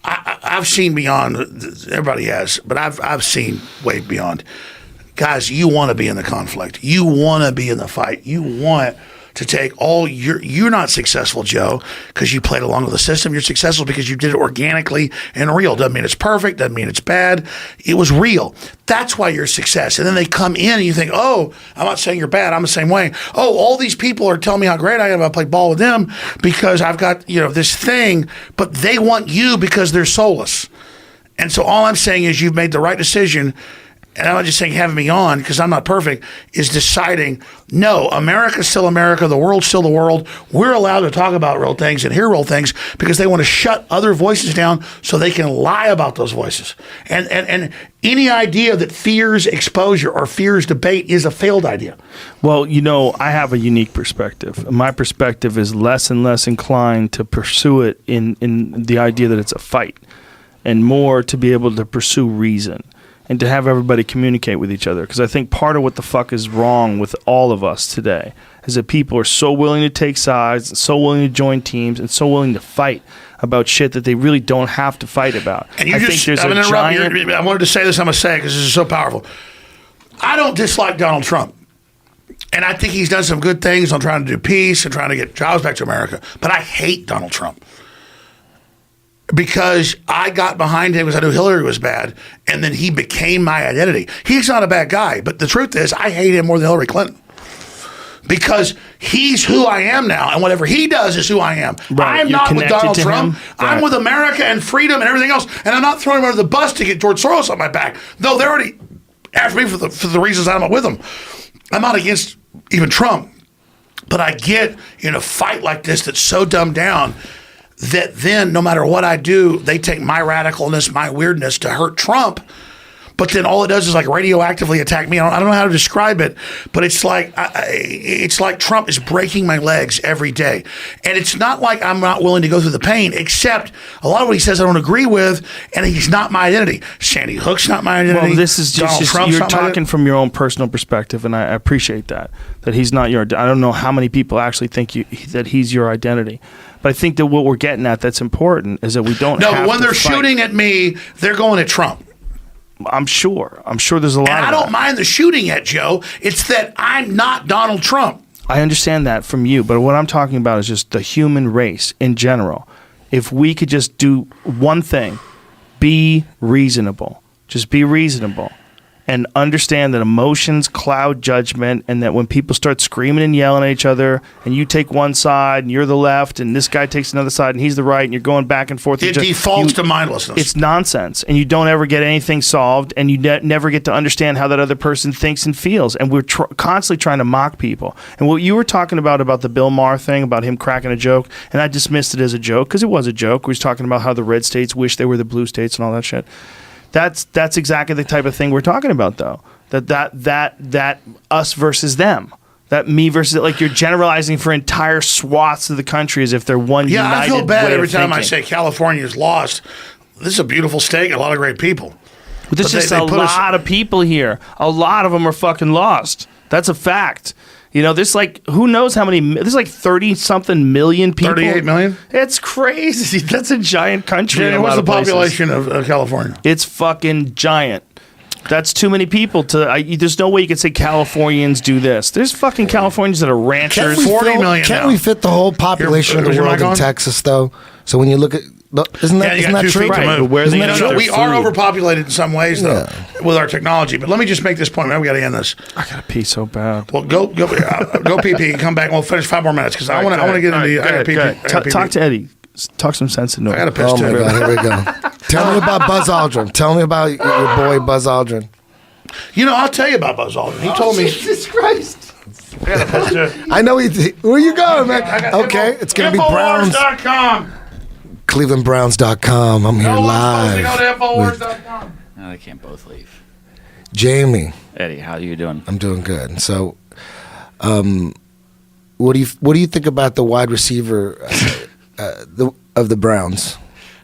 I've seen beyond. Everybody has, but I've seen way beyond. Guys, you want to be in the conflict. You want to be in the fight. You want to take all you're not successful, Joe, because you played along with the system. You're successful because you did it organically and real. Doesn't mean it's perfect. Doesn't mean it's bad. It was real. That's why you're a success. And then they come in and you think, oh, I'm not saying you're bad. I'm the same way. Oh, all these people are telling me how great I am. I play ball with them because I've got, this thing, but they want you because they're soulless. And so all I'm saying is you've made the right decision. And I'm not just saying having me on because I'm not perfect, is deciding, no, America's still America, the world's still the world. We're allowed to talk about real things and hear real things because they want to shut other voices down so they can lie about those voices. And any idea that fears exposure or fears debate is a failed idea. Well, I have a unique perspective. My perspective is less and less inclined to pursue it in the idea that it's a fight and more to be able to pursue reason. And to have everybody communicate with each other. Because I think part of what the fuck is wrong with all of us today is that people are so willing to take sides, and so willing to join teams, and so willing to fight about shit that they really don't have to fight about. And I wanted to say this, I'm going to say it because this is so powerful. I don't dislike Donald Trump. And I think he's done some good things on trying to do peace and trying to get jobs back to America. But I hate Donald Trump. Because I got behind him because I knew Hillary was bad, and then he became my identity. He's not a bad guy, but the truth is I hate him more than Hillary Clinton. Because he's who I am now, and whatever he does is who I am. Right. I'm not with Donald Trump. Right. I'm with America and freedom and everything else, and I'm not throwing him under the bus to get George Soros on my back. Though they're already after me for the reasons I'm not with them. I'm not against even Trump, but I get in a fight like this that's so dumbed down that then no matter what I do, they take my radicalness, my weirdness to hurt Trump. but then all it does is like radioactively attack me. I don't know how to describe it, but it's like Trump is breaking my legs every day. And it's not like I'm not willing to go through the pain, except a lot of what he says I don't agree with, and he's not my identity. Sandy Hook's not my identity. Well, this is Donald just Trump's you're not my talking from your own personal perspective, and I appreciate that he's not your. I don't know how many people actually think that he's your identity, but I think that what we're getting at that's important is that we don't. No, have but when to they're fight. shooting at me, they're going at Trump. I'm sure there's a lot. And of I don't that. mind the shooting at Joe. It's that I'm not Donald Trump. I understand that from you, but what I'm talking about is just the human race in general. If we could just do one thing, be reasonable. Just be reasonable. And understand that emotions cloud judgment, and that when people start screaming and yelling at each other, and you take one side and you're the left, and this guy takes another side and he's the right, and you're going back and forth. It defaults to mindlessness. It's nonsense, and you don't ever get anything solved, and you never get to understand how that other person thinks and feels. And we're constantly trying to mock people. And what you were talking about the Bill Maher thing, about him cracking a joke, and I dismissed it as a joke because it was a joke. We was talking about how the red states wish they were the blue states and all that shit. That's exactly the type of thing we're talking about, though. That us versus them. That me versus, like, you're generalizing for entire swaths of the country as if they're one Yeah, united I feel bad way every of time I thinking. say California's lost. This is a beautiful state, a lot of great people. But there's just a lot of people here. A lot of them are fucking lost. That's a fact. You know, there's like, who knows how many, there's like 30-something million people. 38 million? It's crazy. That's a giant country. Jenny, in a what's lot the of places. population of California? It's fucking giant. That's too many people to. There's no way you can say Californians do this. There's fucking Californians that are ranchers. 40 million Can't now. we fit the whole population Your- of the is your world mic in on? Texas, though? So when you look at, isn't Yeah, that, you isn't got that 2 true? feet to Right, move. but where they No, get no, their we are food. overpopulated in some ways, though, with our technology. But let me just make this point. Now we got to end this. I gotta pee so bad. Well, go pee. Come back. And we'll finish 5 more minutes because I want to get into. I got pee. Talk to Eddie. Talk some sense into I got to him. piss Oh my too. God, here we go. Tell me about Buzz Aldrin. Tell me about your boy Buzz Aldrin. You know, I'll tell you about Buzz Aldrin. He told me. Jesus Christ. I got to piss too. I know where you going, man? Okay, it's going to be Browns. Infowars.com. ClevelandBrowns.com. I'm here No one's supposed to live. go to with Infowars.com. No, they can't both leave. Jamie. Eddie, how are you doing? I'm doing good. So, what do you think about the wide receiver of the Browns?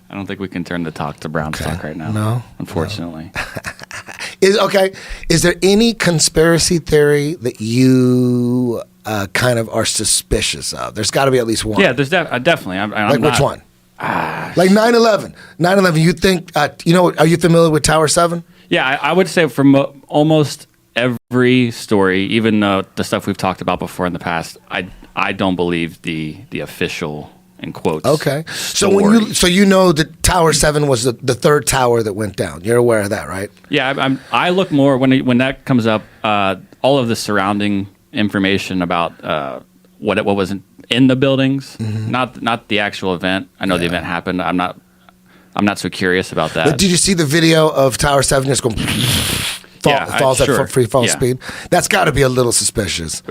I don't think we can turn the talk to Browns talk right now. No? Unfortunately. Is there any conspiracy theory that you kind of are suspicious of? There's got to be at least one. Yeah, there's definitely. I'm Like not, which one? Like 9/11. 9/11. You think? Are you familiar with Tower 7? Yeah, I would say from almost every story, even the stuff we've talked about before in the past, I don't believe the official, in quotes. Okay. So story. so you know that Tower 7 was the third tower that went down. You're aware of that, right? Yeah, I look more when that comes up. All of the surrounding information about what was in the buildings, not the actual event. I know the event happened. I'm not so curious about that. But did you see the video of Tower 7 just going falls sure. at free fall Yeah. speed? That's got to be a little suspicious.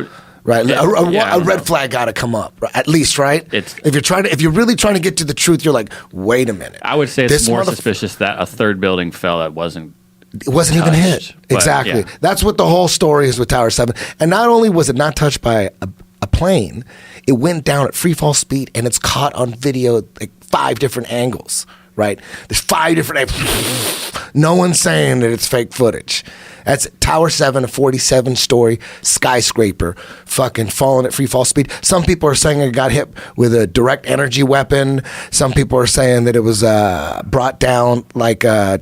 Right, Yeah, I a don't red know. flag got to come up, right? At least, right? It's- if you're really trying to get to the truth, you're like, wait a minute. I would say it's This more motherf- suspicious that a third building fell that wasn't. It wasn't even touched, hit. but, Exactly. yeah. That's what the whole story is with Tower 7. And not only was it not touched by a plane, it went down at free fall speed, and it's caught on video like 5 different angles. Right? There's 5 different angles. No one's saying that it's fake footage. That's Tower 7, a 47-story skyscraper, fucking falling at free fall speed. Some people are saying it got hit with a direct energy weapon. Some people are saying that it was brought down like a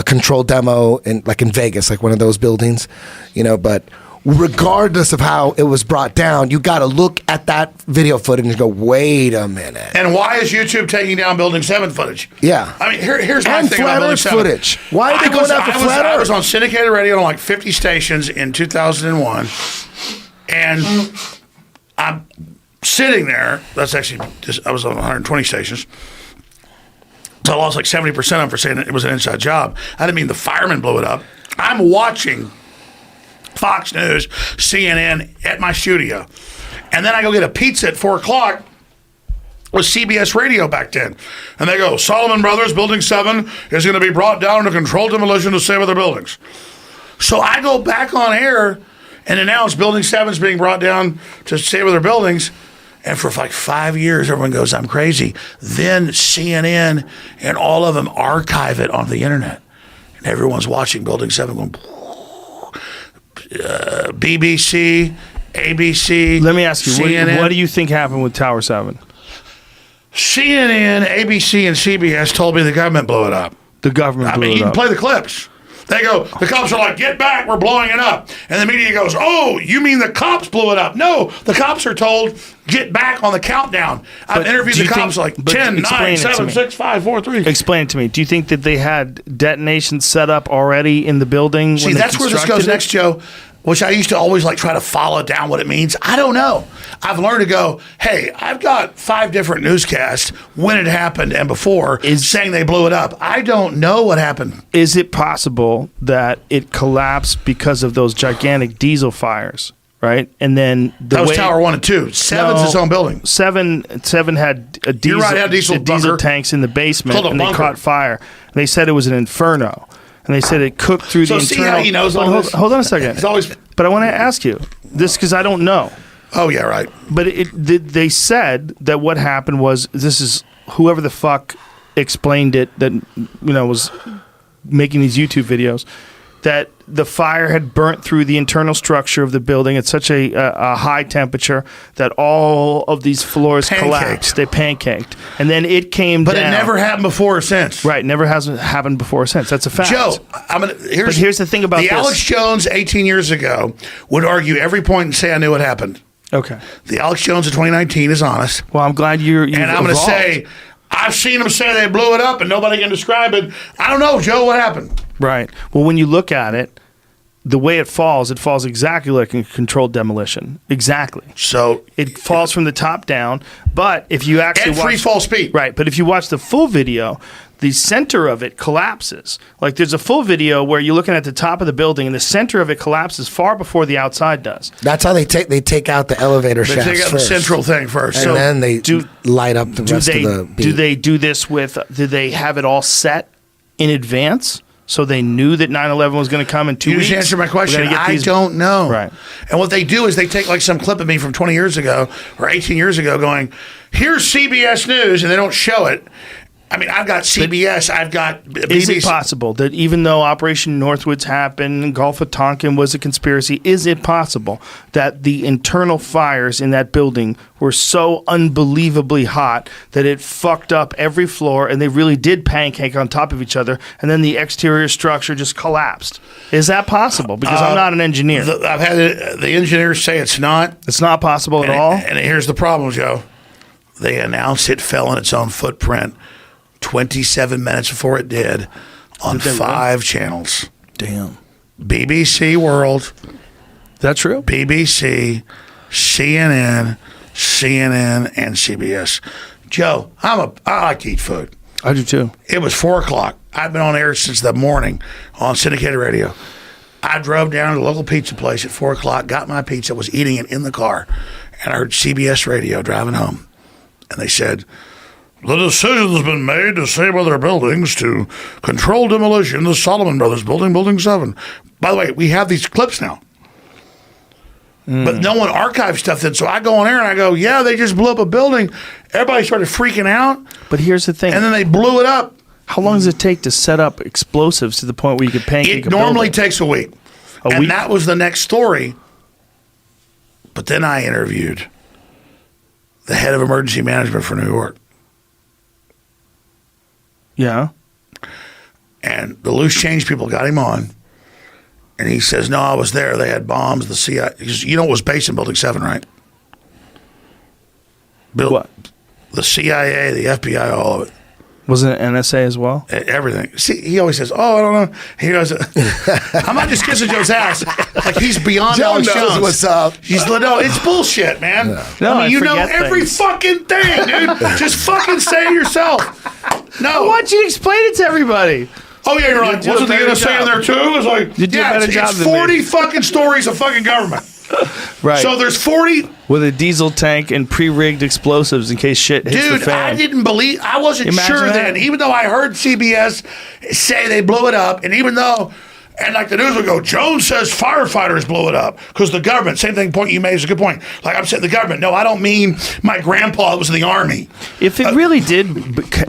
controlled demo in Vegas, like one of those buildings, But regardless of how it was brought down, you got to look at that video footage and go, wait a minute. And why is YouTube taking down Building 7 footage? Yeah. I mean, here's my And thing flat about Building Earth 7. footage. Why are they going after flat I was Earth? on syndicated radio on like 50 stations in 2001, and I'm sitting there. That's actually I was on 120 stations. So I lost like 70% of them for saying it was an inside job. I didn't mean the firemen blew it up. I'm watching Fox News, CNN at my studio. And then I go get a pizza at 4 o'clock, was CBS Radio back then. And they go, Solomon Brothers, Building 7 is going to be brought down under controlled demolition to save other buildings. So I go back on air and announce Building 7 is being brought down to save other buildings. And for like 5 years, everyone goes, I'm crazy. Then CNN and all of them archive it on the internet. And everyone's watching Building 7 going, BBC, ABC. Let me ask you, CNN. what do you think happened with Tower 7? CNN, ABC, and CBS told me the government blew it up. The government blew you it can up. play the clips. They go, the cops are like, get back, we're blowing it up. And the media goes, oh, you mean the cops blew it up? No, the cops are told, get back on the countdown. I've interviewed the cops like 10, 9, 7, 6, 5, 4, 3. Explain it to me. Do you think that they had detonations set up already in the building? See, that's where this goes next, Joe, which I used to always like try to follow down what it means. I don't know. I've learned to go, hey, I've got 5 different newscasts when it happened and before saying they blew it up. I don't know what happened. Is it possible that it collapsed because of those gigantic diesel fires, right? And then that was Tower 1 and 2. 7's its own building. 7 had a diesel, You're right, had diesel tanks in the basement, and they bunker. caught fire. They said it was an inferno. And they said it cooked through the internal. See how he knows all this? Hold on a second. It's always. But I want to ask you this because I don't know. Oh yeah, right. But they said that what happened was this is whoever the fuck explained it that was making these YouTube videos, that the fire had burnt through the internal structure of the building at such a high temperature that all of these floors collapsed. They pancaked. And then it came down. But it never happened before or since. Right. Never hasn't happened before or since. That's a fact. Joe, here's the thing about the this. Alex Jones 18 years ago would argue every point and say I knew what happened. Okay. The Alex Jones of 2019 is honest. Well, I'm glad you've And I'm going to say, I've seen them say they blew it up and nobody can describe it. I don't know, Joe, what happened? Right. Well, when you look at it, the way it falls exactly like a controlled demolition. Exactly. So it falls from the top down. But if you actually watch free fall speed, right? But if you watch the full video, the center of it collapses. Like there's a full video where you're looking at the top of the building, and the center of it collapses far before the outside does. That's how they take out the elevator shafts. They take out the central thing first, and then they light up the rest of the beam. Do they do this with? Do they have it all set in advance? So they knew that 9/11 was going to come in 2 weeks? You just answered my question. I don't know. Right. And what they do is they take like some clip of me from 20 years ago or 18 years ago going, here's CBS News, and they don't show it. I mean, I've got CBS, I've got BBC. Is it possible that even though Operation Northwoods happened and Gulf of Tonkin was a conspiracy, is it possible that the internal fires in that building were so unbelievably hot that it fucked up every floor and they really did pancake on top of each other and then the exterior structure just collapsed? Is that possible? Because I'm not an engineer. I've had the engineers say it's not. It's not possible at all? And here's the problem, Joe. They announced it fell in its own footprint 27 minutes before it did on 5 channels. Damn. BBC World. Is that true? BBC, CNN, and CBS. Joe, I like to eat food. I do too. It was 4 o'clock. I've been on air since the morning on syndicated radio. I drove down to the local pizza place at 4 o'clock, got my pizza, was eating it in the car, and I heard CBS radio driving home. And they said, the decision has been made to save other buildings to control demolition. The Solomon Brothers building, Building 7. By the way, we have these clips now. But no one archived stuff then. So I go on air and I go, yeah, they just blew up a building. Everybody started freaking out. But here's the thing. And then they blew it up. How long does it take to set up explosives to the point where you could pancake It normally takes a week. And that was the next story. But then I interviewed the head of emergency management for New York. Yeah. And the loose change people got him on. And he says, no, I was there. They had bombs. The CIA. You know it was based in Building 7, right? What? The CIA, the FBI, all of it. Wasn't it NSA as well? Everything. See, he always says, oh, I don't know. He goes, I'm not just kissing Joe's ass. Like he's beyond Joe Alex knows Jones. what's up. No, it's bullshit, man. No, I mean, you know forget every things. fucking thing, dude. Just fucking say it yourself. No. Why don't you explain it to everybody? Oh, yeah, you're right. do a Wasn't the better NSA in job. there, too? It's like, You do a better job it's than me. 40 fucking stories of fucking government. Right. So there's 40. With a diesel tank and pre-rigged explosives in case shit hits the Dude, fan. I wasn't Imagine sure that. then, even though I heard CBS say they blew it up, and even though, and like the news would go, Jones says firefighters blew it up because the government, same thing, point you made is a good point. Like I'm saying the government. No, I don't mean my grandpa that was in the army. If it really did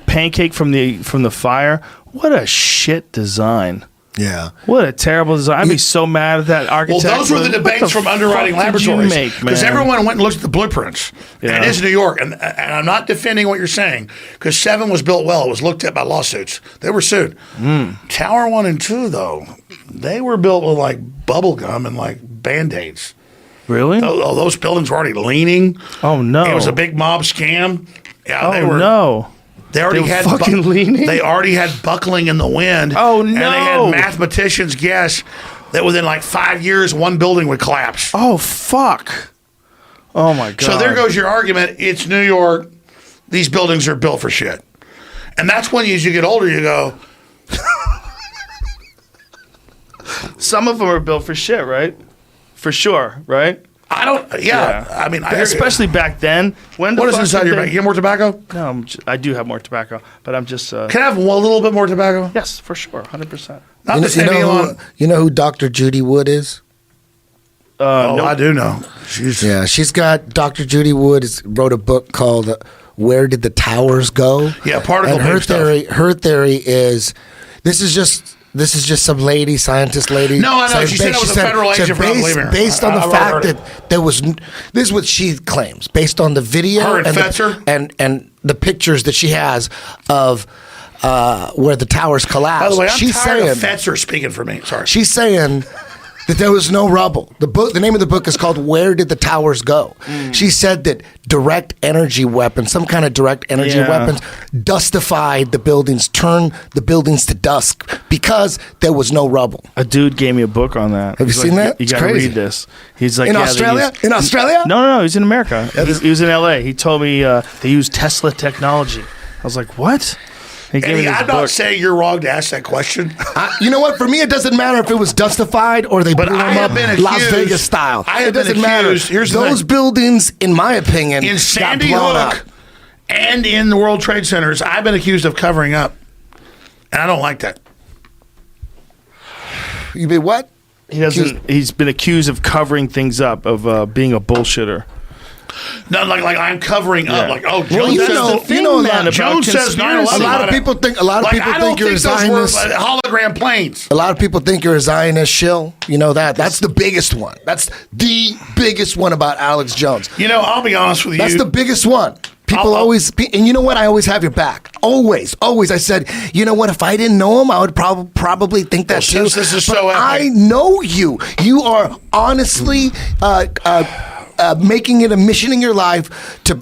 pancake from the fire, what a shit design. Yeah. What a terrible design. I'd be so mad at that Well, architect. those were the What debates from Underwriting fuck did you Laboratories. make, Because man? everyone went and looked at the blueprints. Yeah. And it is New York. And I'm not defending what you're saying because 7 was built well. It was looked at by lawsuits. They were sued. Tower 1 and 2, though, they were built with like bubble gum and like Band-Aids. Really? Oh, those buildings were already leaning. Oh, no. It was a big mob scam. Yeah, Oh, no. They already were had fucking leaning? They already had buckling in the wind. Oh, And they no. had mathematicians guess that within like 5 years, one building would collapse. Oh, fuck. Oh, my God. So there goes your argument. It's New York. These buildings are built for shit. And that's when as you get older, you go, Some of them are built for shit, right? For sure, right? I don't, yeah. I mean, I especially back then. When the what is fuck inside did your they- bag? You get more tobacco? No, I do have more tobacco, but I'm just. Can I have a little bit more tobacco? Yes, for sure, 100%. Not to say You know who Dr. Judy Wood is? Oh, no. I do know. She's Yeah, she's got Dr. Judy Wood wrote a book called "Where Did the Towers Go?" Yeah, particle and her beam stuff. theory is this is just some lady, scientist lady. No, I know. She said it was a federal agent for not believing her. based on the I've fact heard it. that there was. This is what she claims based on the video Her and and Fetzer? and the pictures that she has of where the towers collapsed. By the way, I'm she's tired saying of Fetzer speaking for me. Sorry. she's saying that there was no rubble. The name of the book is called "Where Did the Towers Go?" She said that direct energy weapons, some kind of direct energy Yeah. weapons, dustified the buildings, turned the buildings to dust because there was no rubble. A dude gave me a book on that. Have you He's seen like, that? You It's got to crazy. read this. He's like, In yeah, they Australia? use- In Australia? No, he's in America. this- He was in L.A. He told me they use Tesla technology. I was like, what? He gave me Eddie, this I'm book. not saying you're wrong to ask that question. You know what? For me, it doesn't matter if it was dustified or they But blew I them have up been Las accused- Vegas style. I have It doesn't been matter. accused- here's the Those thing. buildings, in my opinion, In got Sandy blown Hook up. and in the World Trade Centers, I've been accused of covering up. And I don't like that. You mean what? He doesn't. He's been accused of covering things up, of being a bullshitter. No, like I'm covering up. Yeah. Like, oh, Well, Jones you says know- the you know a lot about Jones says 9/11. A lot of people think. A lot of Like, people I don't think you're a those were Zionist. hologram planes. A lot of people think you're a Zionist shill. You know that. That's the biggest one. That's the biggest one about Alex Jones. You know, I'll be honest with you. That's the biggest one. People I'll- always, and you know what? I always have your back. Always, always. I said, you know what? If I didn't know him, I would probably think that Well, too. since this is But so epic. I know you. You are honestly making it a mission in your life to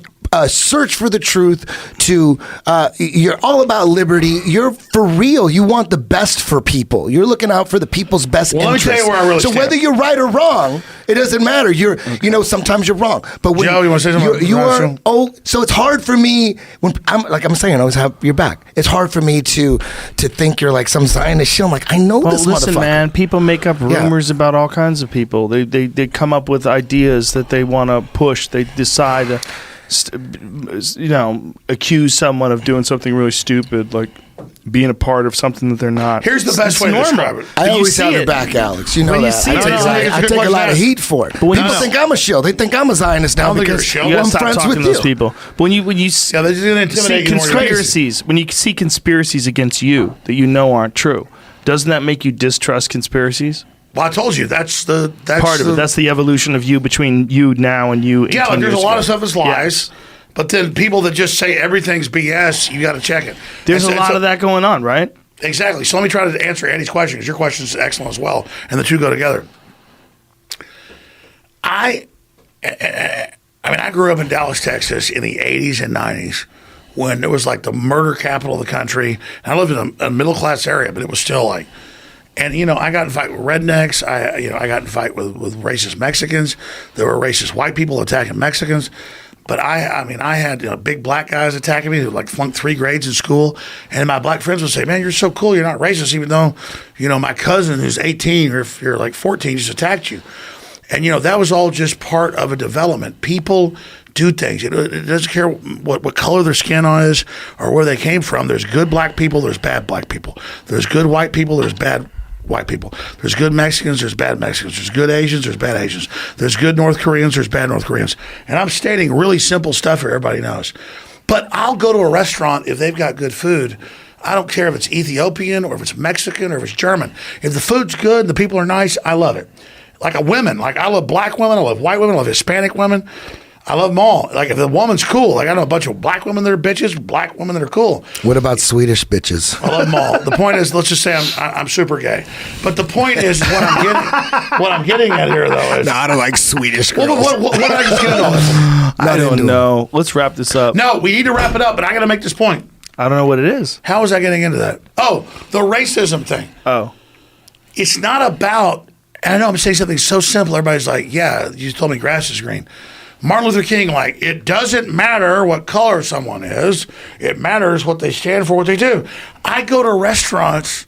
search for the truth. You're all about liberty. You're for real. You want the best for people. You're looking out for the people's best Well, let me interests. tell you where I really so stand. whether you're right or wrong, it doesn't matter. You know, sometimes you're wrong. But when Joe, you wanna say something you about are. Russell? Oh, so it's hard for me when I'm saying I always have your back. It's hard for me to think you're like some Zionist shit. I'm like, I know Well, this listen, motherfucker. man. People make up Yeah. rumors about all kinds of people. They come up with ideas that they want to push. They decide to, accuse someone of doing something really stupid, like being a part of something that they're not. Here's the best It's way to normal. describe it. I But you always see have your it. back, Alex. You know When you that. see I it, take, no, I it's a take good a question lot to of ask. heat for it. when you People see- think I'm a shill. They think I'm a Zionist now I don't think you're because a shill. You gotta I'm stop friends talking with to you. those people. But when you Yeah, they're just going to see intimidate you more. conspiracies, when you see conspiracies against you that you know aren't true, doesn't that make you distrust conspiracies? Well, I told you that's Part of it. That's the evolution of you between you now and you. yeah. 18 Like there's a years lot ago. of stuff is lies, but then people that just say everything's BS, you got to check it. There's And a so- lot so- of that going on, right? Exactly. So let me try to answer Eddie's question because your question is excellent as well, and the two go together. I mean, I grew up in Dallas, Texas in the 80s and 90s when it was like the murder capital of the country. And I lived in a middle class area, but it was still like, and I got in fight with rednecks. I got in fight with racist Mexicans. There were racist white people attacking Mexicans. But I had big black guys attacking me who like flunked 3 grades in school, and my black friends would say, "Man, you're so cool. You're not racist, even though my cousin who's 18 or if you're like 14 just attacked you." And, that was all just part of a development. People do things. It doesn't care what color their skin is or where they came from. There's good black people. There's bad black people. There's good white people. There's bad white people. There's good Mexicans. There's bad Mexicans. There's good Asians. There's bad Asians. There's good North Koreans. There's bad North Koreans. And I'm stating really simple stuff here. Everybody knows. But I'll go to a restaurant if they've got good food. I don't care if it's Ethiopian or if it's Mexican or if it's German. If the food's good and the people are nice, I love it. Like women, I love black women, I love white women, I love Hispanic women. I love them all. Like if the woman's cool, I know a bunch of black women that are bitches, black women that are cool. What about Swedish bitches? I love them all. The point is, let's just say I'm super gay. But the point is, what I'm getting at here though is, No, I don't like Swedish girls. what did I just get into all this? I don't know. Let's wrap this up. No, we need to wrap it up, but I got to make this point. I don't know what it is. How was I getting into that? Oh, the racism thing. Oh. It's not about, and I know I'm saying something so simple, everybody's like, yeah, you told me grass is green. Martin Luther King, it doesn't matter what color someone is. It matters what they stand for, what they do. I go to restaurants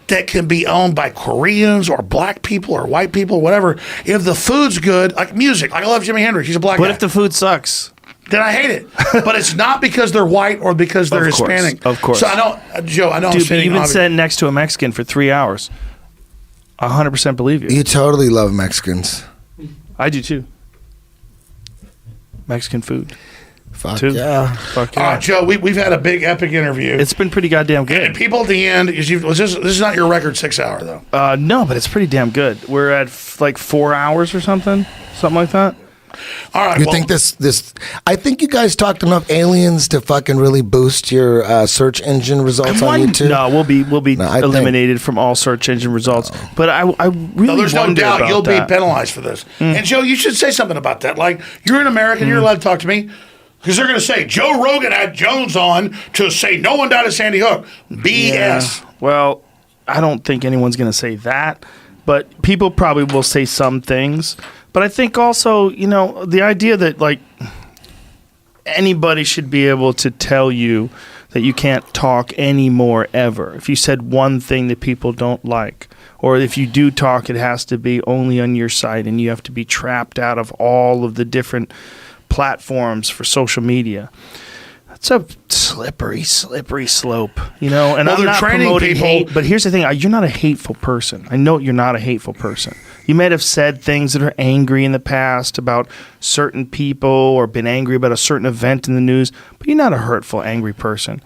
that can be owned by Koreans or black people or white people, whatever. If the food's good, like music, I love Jimi Hendrix, he's a black guy. What if the food sucks? Then I hate it. But it's not because they're white or because they're Hispanic. Of course. So I don't, Joe, I know Dude, I'm sitting you've been sitting next to a Mexican for 3 hours. 100% believe you. You totally love Mexicans. I do too. Mexican food. Fuck Too. yeah. Fuck All yeah. right, Joe, we've had a big epic interview. It's been pretty goddamn and good. people at the end, this is not your record 6 hour though. No, but it's pretty damn good. We're at 4 hours or something like that. All right. You think this? I think you guys talked enough aliens to fucking really boost your search engine results on YouTube. No, we'll be No, I eliminated from all search engine results. But I really No, there's no wonder doubt about you'll that. be penalized for this. And Joe, you should say something about that. Like, you're an American, you're allowed to talk to me. Because they're going to say, Joe Rogan had Jones on to say no one died at Sandy Hook. BS. Yeah. Well, I don't think anyone's going to say that. But people probably will say some things. But I think also, the idea that, anybody should be able to tell you that you can't talk anymore ever. If you said one thing that people don't like, or if you do talk, it has to be only on your site and you have to be trapped out of all of the different platforms for social media. That's a slippery slope, And Well, I'm they're not training promoting people- hate, but here's the thing: you're not a hateful person. I know you're not a hateful person. You might have said things that are angry in the past about certain people, or been angry about a certain event in the news, but you're not a hurtful, angry person.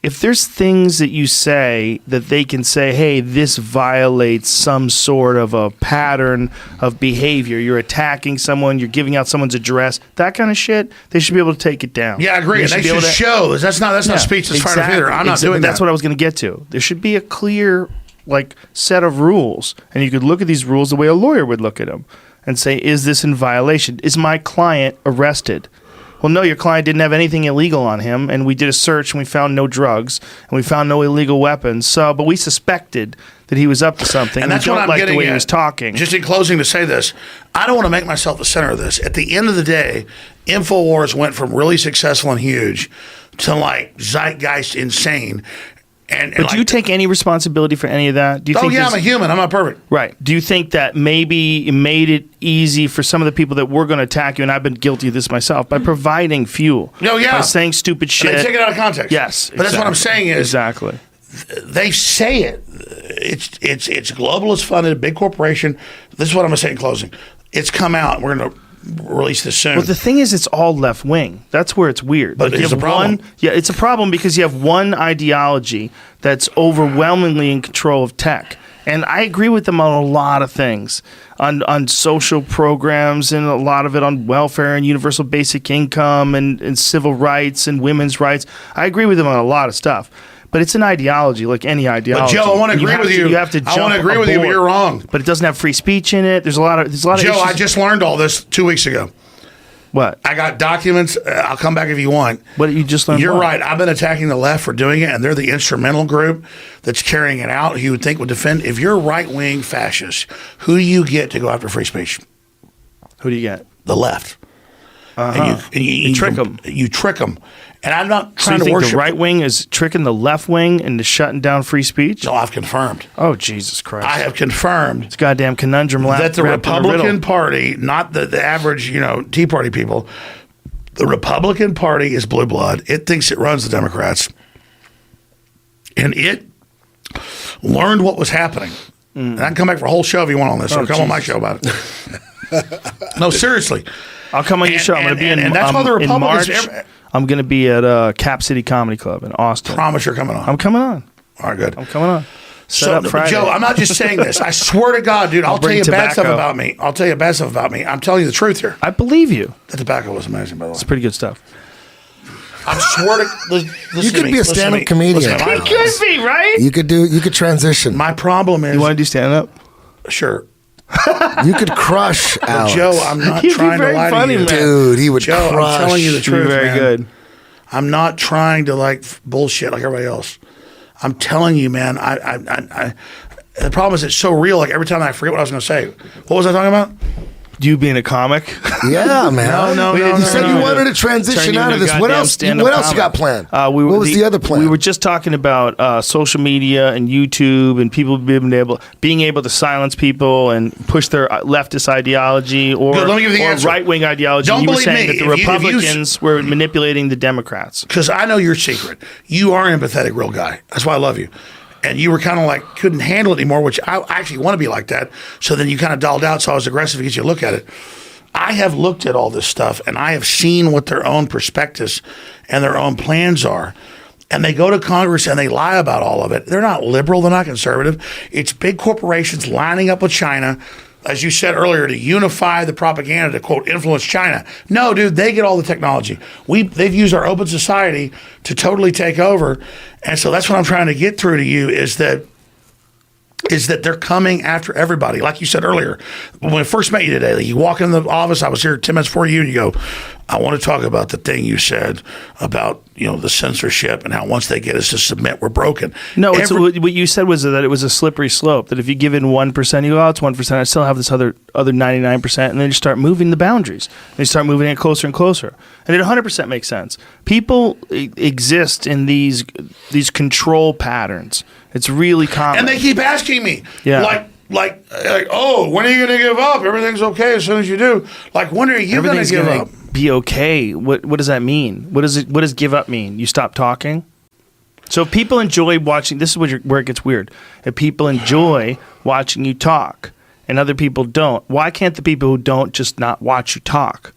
If there's things that you say that they can say, hey, this violates some sort of a pattern of behavior, you're attacking someone, you're giving out someone's address, that kind of shit, they should be able to take it down. Yeah, I agree. They be should able to- show. That's not speech that's fired off either. I'm not doing that. That's what I was going to get to. There should be a clear set of rules, and you could look at these rules the way a lawyer would look at them and say, is this in violation? Is my client arrested? Well, no, your client didn't have anything illegal on him, and we did a search and we found no drugs and we found no illegal weapons. But we suspected that he was up to something. And that's we what don't I'm like getting the way at. he was talking. Just in closing to say this, I don't want to make myself the center of this. At the end of the day, InfoWars went from really successful and huge to zeitgeist insane. But do you take any responsibility for any of that? Do you think I'm a human. I'm not perfect. Right. Do you think that maybe it made it easy for some of the people that were going to attack you, and I've been guilty of this myself, by providing fuel? No, yeah. By saying stupid shit. And they take it out of context. Yes. But that's what I'm saying is Exactly. they say it. It's globalist funded, big corporation. This is what I'm going to say in closing. It's come out. We're going to release this soon. Well, the thing is, it's all left wing. That's where it's weird. But it's you a have problem. it's a problem because you have one ideology that's overwhelmingly in control of tech. And I agree with them on a lot of things, on social programs, and a lot of it on welfare and universal basic income and civil rights and women's rights. I agree with them on a lot of stuff. But it's an ideology, like any ideology. But Joe, I want to agree with you. You have to jump I want to agree with you, but aboard. you're wrong. But it doesn't have free speech in it. There's a lot of Joe, issues. I just learned all this 2 weeks ago. What? I got documents. I'll come back if you want. What you just learned? You're what? right. I've been attacking the left for doing it, and they're the instrumental group that's carrying it out. You would think would defend. If you're right-wing fascist, who do you get to go after free speech? Who do you get? The left. and you trick them. You trick them. And I'm not So trying you to think worship the right wing is tricking the left wing into shutting down free speech? No, I've confirmed. Oh, Jesus Christ. I have confirmed It's a goddamn conundrum that the wrapped in a Republican riddle. Party, not the average, Tea Party people, the Republican Party is blue blood. It thinks it runs the Democrats. And it learned what was happening. And I can come back for a whole show if you want on this, or come on my show about it. No, seriously. I'll come on your show. I'm going to be in that's why the in Republicans. March. I'm going to be at Cap City Comedy Club in Austin. Promise you're coming on. I'm coming on. All right, good. I'm coming on. Set up So, Friday. Joe, I'm not just saying this. I swear to God, dude, I'll tell bring you bad stuff tobacco. about me. I'll tell you bad stuff about me. I'm telling you the truth here. I believe you. The tobacco was amazing, by the way. It's pretty good stuff. I swear to listen You could to me, be a listen to stand-up me. comedian. Listen, He could be, right? You could transition. my problem is, You want to do stand-up? sure. You could crush Alex. Joe, I'm not He'd be trying to very lie funny, to you. man. Dude, he would Joe, crush. I'm telling you the Should be truth, very man. good. I'm not trying to bullshit like everybody else. I'm telling you, man. I the problem is it's so real. Like every time I forget what I was going to say. What was I talking about? You being a comic? Yeah, man. No, You said no, you no. wanted to Turn transition you out of into a this. What goddamn else? stand-up What else you got comic. planned? What was the other plan? We were just talking about social media and YouTube and people being able to silence people and push their leftist ideology or, Good, let me give you the answer. right wing ideology. Don't You were believe saying me. that the If you- Republicans were manipulating the Democrats. Because I know your secret. You are an empathetic, real guy. That's why I love you. And you were kind of couldn't handle it anymore, which I actually want to be like that. So then you kind of dialed out. So I was aggressive because you look at it. I have looked at all this stuff and I have seen what their own prospectus and their own plans are. And they go to Congress and they lie about all of it. They're not liberal. They're not conservative. It's big corporations lining up with China, as you said earlier, to unify the propaganda to, quote, influence China. No, dude, they get all the technology. They've used our open society to totally take over. And so that's what I'm trying to get through to you is that they're coming after everybody. Like you said earlier, when I first met you today, you walk in the office, I was here 10 minutes before you, and you go, I want to talk about the thing you said about, the censorship and how once they get us to submit, we're broken. No, what you said was that it was a slippery slope, that if you give in 1%, you go, oh, it's 1%, I still have this other 99%, and then you start moving the boundaries. And you start moving it closer and closer. And it 100% makes sense. People exist in these control patterns. It's really common. And they keep asking me, Yeah. like, oh, when are you going to give up? Everything's okay as soon as you do. Like, when are you going to Everything's give gonna up? be okay. What does that mean? What does give up mean? You stop talking? So if people enjoy watching, this is where it gets weird. If people enjoy watching you talk and other people don't, why can't the people who don't just not watch you talk?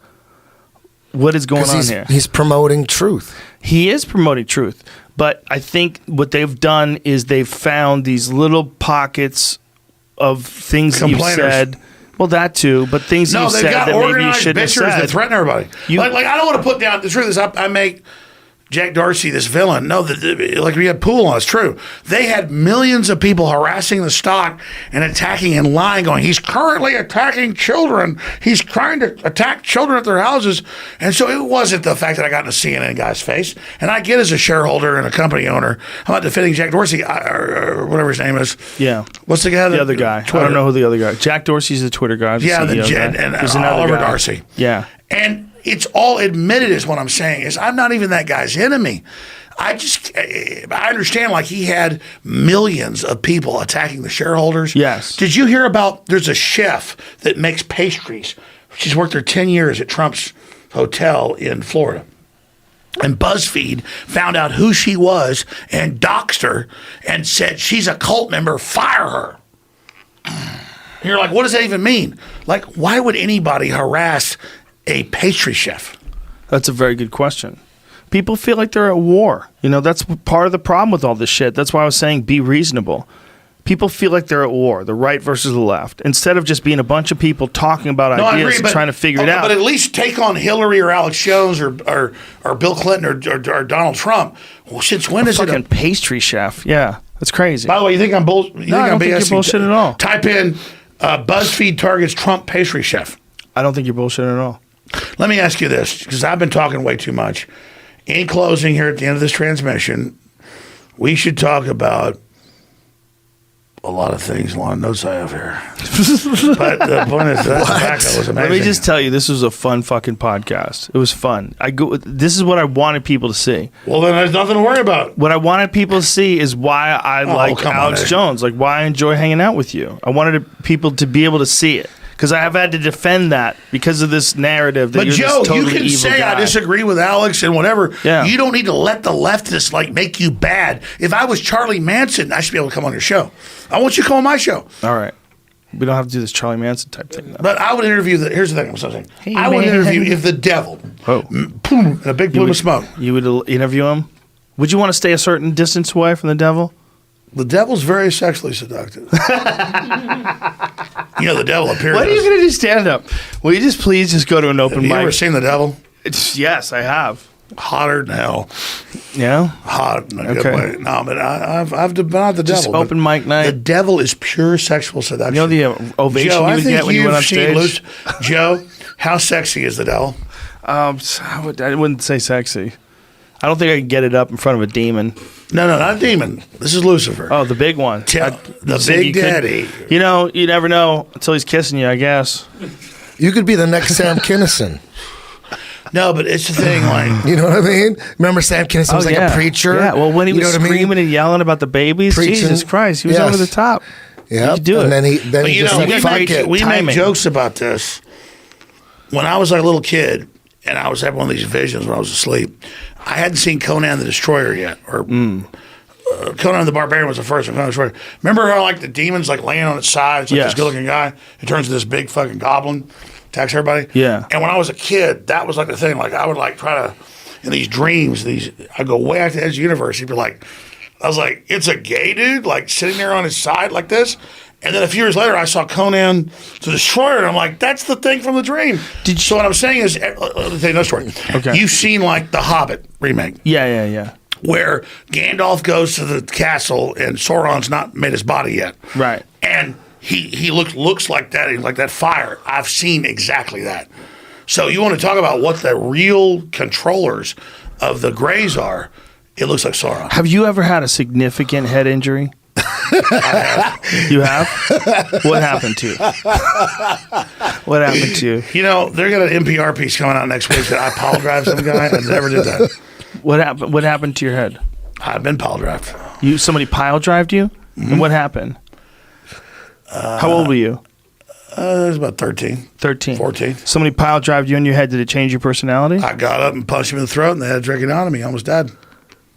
What is going on here? He's promoting truth. He is promoting truth. But I think what they've done is they've found these little pockets of things that you've Complainers. said. Well, that too, but things No, you've they've said got that maybe you organized shouldn't have bitchers said. that threaten everybody. Like I don't want to put down, the truth is I make Jack Dorsey this villain. No, like we had Pool on, it's true. They had millions of people harassing the stock and attacking and lying, going, he's currently attacking children. He's trying to attack children at their houses. And so it wasn't the fact that I got in a CNN guy's face. And I get as a shareholder and a company owner, I'm not defending Jack Dorsey or whatever his name is. Yeah. What's the guy? The other guy. Twitter. I don't know who the other guy. Jack Dorsey's the Twitter guy. Yeah, the CEO guy. and There's another Oliver guy. Darcy. Yeah. And it's all admitted is what I'm saying is I'm not even that guy's enemy. I understand like he had millions of people attacking the shareholders. Yes. Did you hear about there's a chef that makes pastries. She's worked there 10 years at Trump's hotel in Florida. And BuzzFeed found out who she was and doxed her and said, she's a cult member, fire her. And you're like, what does that even mean? Like, why would anybody harass a pastry chef? That's a very good question. People feel like they're at war. That's part of the problem with all this shit. That's why I was saying be reasonable. People feel like they're at war, the right versus the left, instead of just being a bunch of people talking about ideas and trying to figure it out. But at least take on Hillary or Alex Jones or Bill Clinton or Donald Trump. Well, since when is it fucking pastry chef? Yeah, that's crazy. By the way, you think I'm bull? No, I don't think you're bullshit at all. Type in BuzzFeed targets Trump pastry chef. I don't think you're bullshit at all. Let me ask you this, because I've been talking way too much. In closing here at the end of this transmission, we should talk about a lot of things, a lot of notes I have here. But the point is that tobacco was amazing. Let me just tell you, this was a fun fucking podcast. It was fun. This is what I wanted people to see. Well, then there's nothing to worry about. What I wanted people to see is why I like come on, Alex Eddie. Jones, like why I enjoy hanging out with you. I wanted people to be able to see it because I have had to defend that because of this narrative that But you're Joe, this totally you can evil say guy. I disagree with Alex and whatever. Yeah. You don't need to let the leftists like make you bad. If I was Charlie Manson, I should be able to come on your show. I want you to come on my show. All right. We don't have to do this Charlie Manson type thing, though. But I would interview here's the thing I'm saying. Hey, I would man. interview if the devil, Oh. boom, a big plume of smoke. You would interview him? Would you want to stay a certain distance away from the devil? The devil's very sexually seductive. You know, the devil appeared. What are you going to do stand up? Will you just please just go to an open Have you ever mic? seen the devil? Yes, I have. Hotter than hell. Yeah? Hot in a Okay. good way. No, but I've denied the Just devil. open but mic night. The devil is pure sexual seduction. You know the ovation Joe, you I would think get when you you've went on seen stage? Joe, how sexy is the devil? I wouldn't say sexy. I don't think I could get it up in front of a demon. No, not a demon. This is Lucifer. Oh, the big one. The You said big you could- daddy. You know, you never know until he's kissing you, I guess. You could be the next Sam Kinison. No, but it's the thing, like, You know what I mean? Remember Sam Kinison was like a preacher? Yeah, well, when he You was know what I mean? screaming and yelling about the babies, Preaching. Jesus Christ, he was Yes. over the top. Yeah, could do and it. then but he you just know, said, got "Fuck great it." we timing. make jokes about this. When I was like a little kid and I was having one of these visions when I was asleep, I hadn't seen Conan the Destroyer yet, or Conan the Barbarian was the first one. Conan the Destroyer. Remember how like the demon's like laying on its side, it's like Yes. this good-looking guy. It turns into this big fucking goblin, attacks everybody. Yeah. And when I was a kid, that was like the thing. Like I would like try to in these dreams. I go way out to the edge of the universe. He'd be like, I was like, it's a gay dude like sitting there on his side like this. And then a few years later, I saw Conan the Destroyer, and I'm like, that's the thing from the dream. So what I'm saying is, let me tell you another story. Okay. You've seen like the Hobbit remake, Yeah. where Gandalf goes to the castle and Sauron's not made his body yet. Right. And he looks like that, like that fire. I've seen exactly that. So you want to talk about what the real controllers of the Greys are? It looks like Sauron. Have you ever had a significant head injury? You have? What happened to you? What happened to you? You know, they're got an NPR piece coming out next week that I pile drive some guy. I never did that. What happened? What happened to your head? I've been pile drived. Somebody pile drived you, and what happened? How old were you? I was about 13, 13. 14. Somebody pile drived you in your head. Did it change your personality? I got up and punched him in the throat, and they had a tracheotomy. I almost died.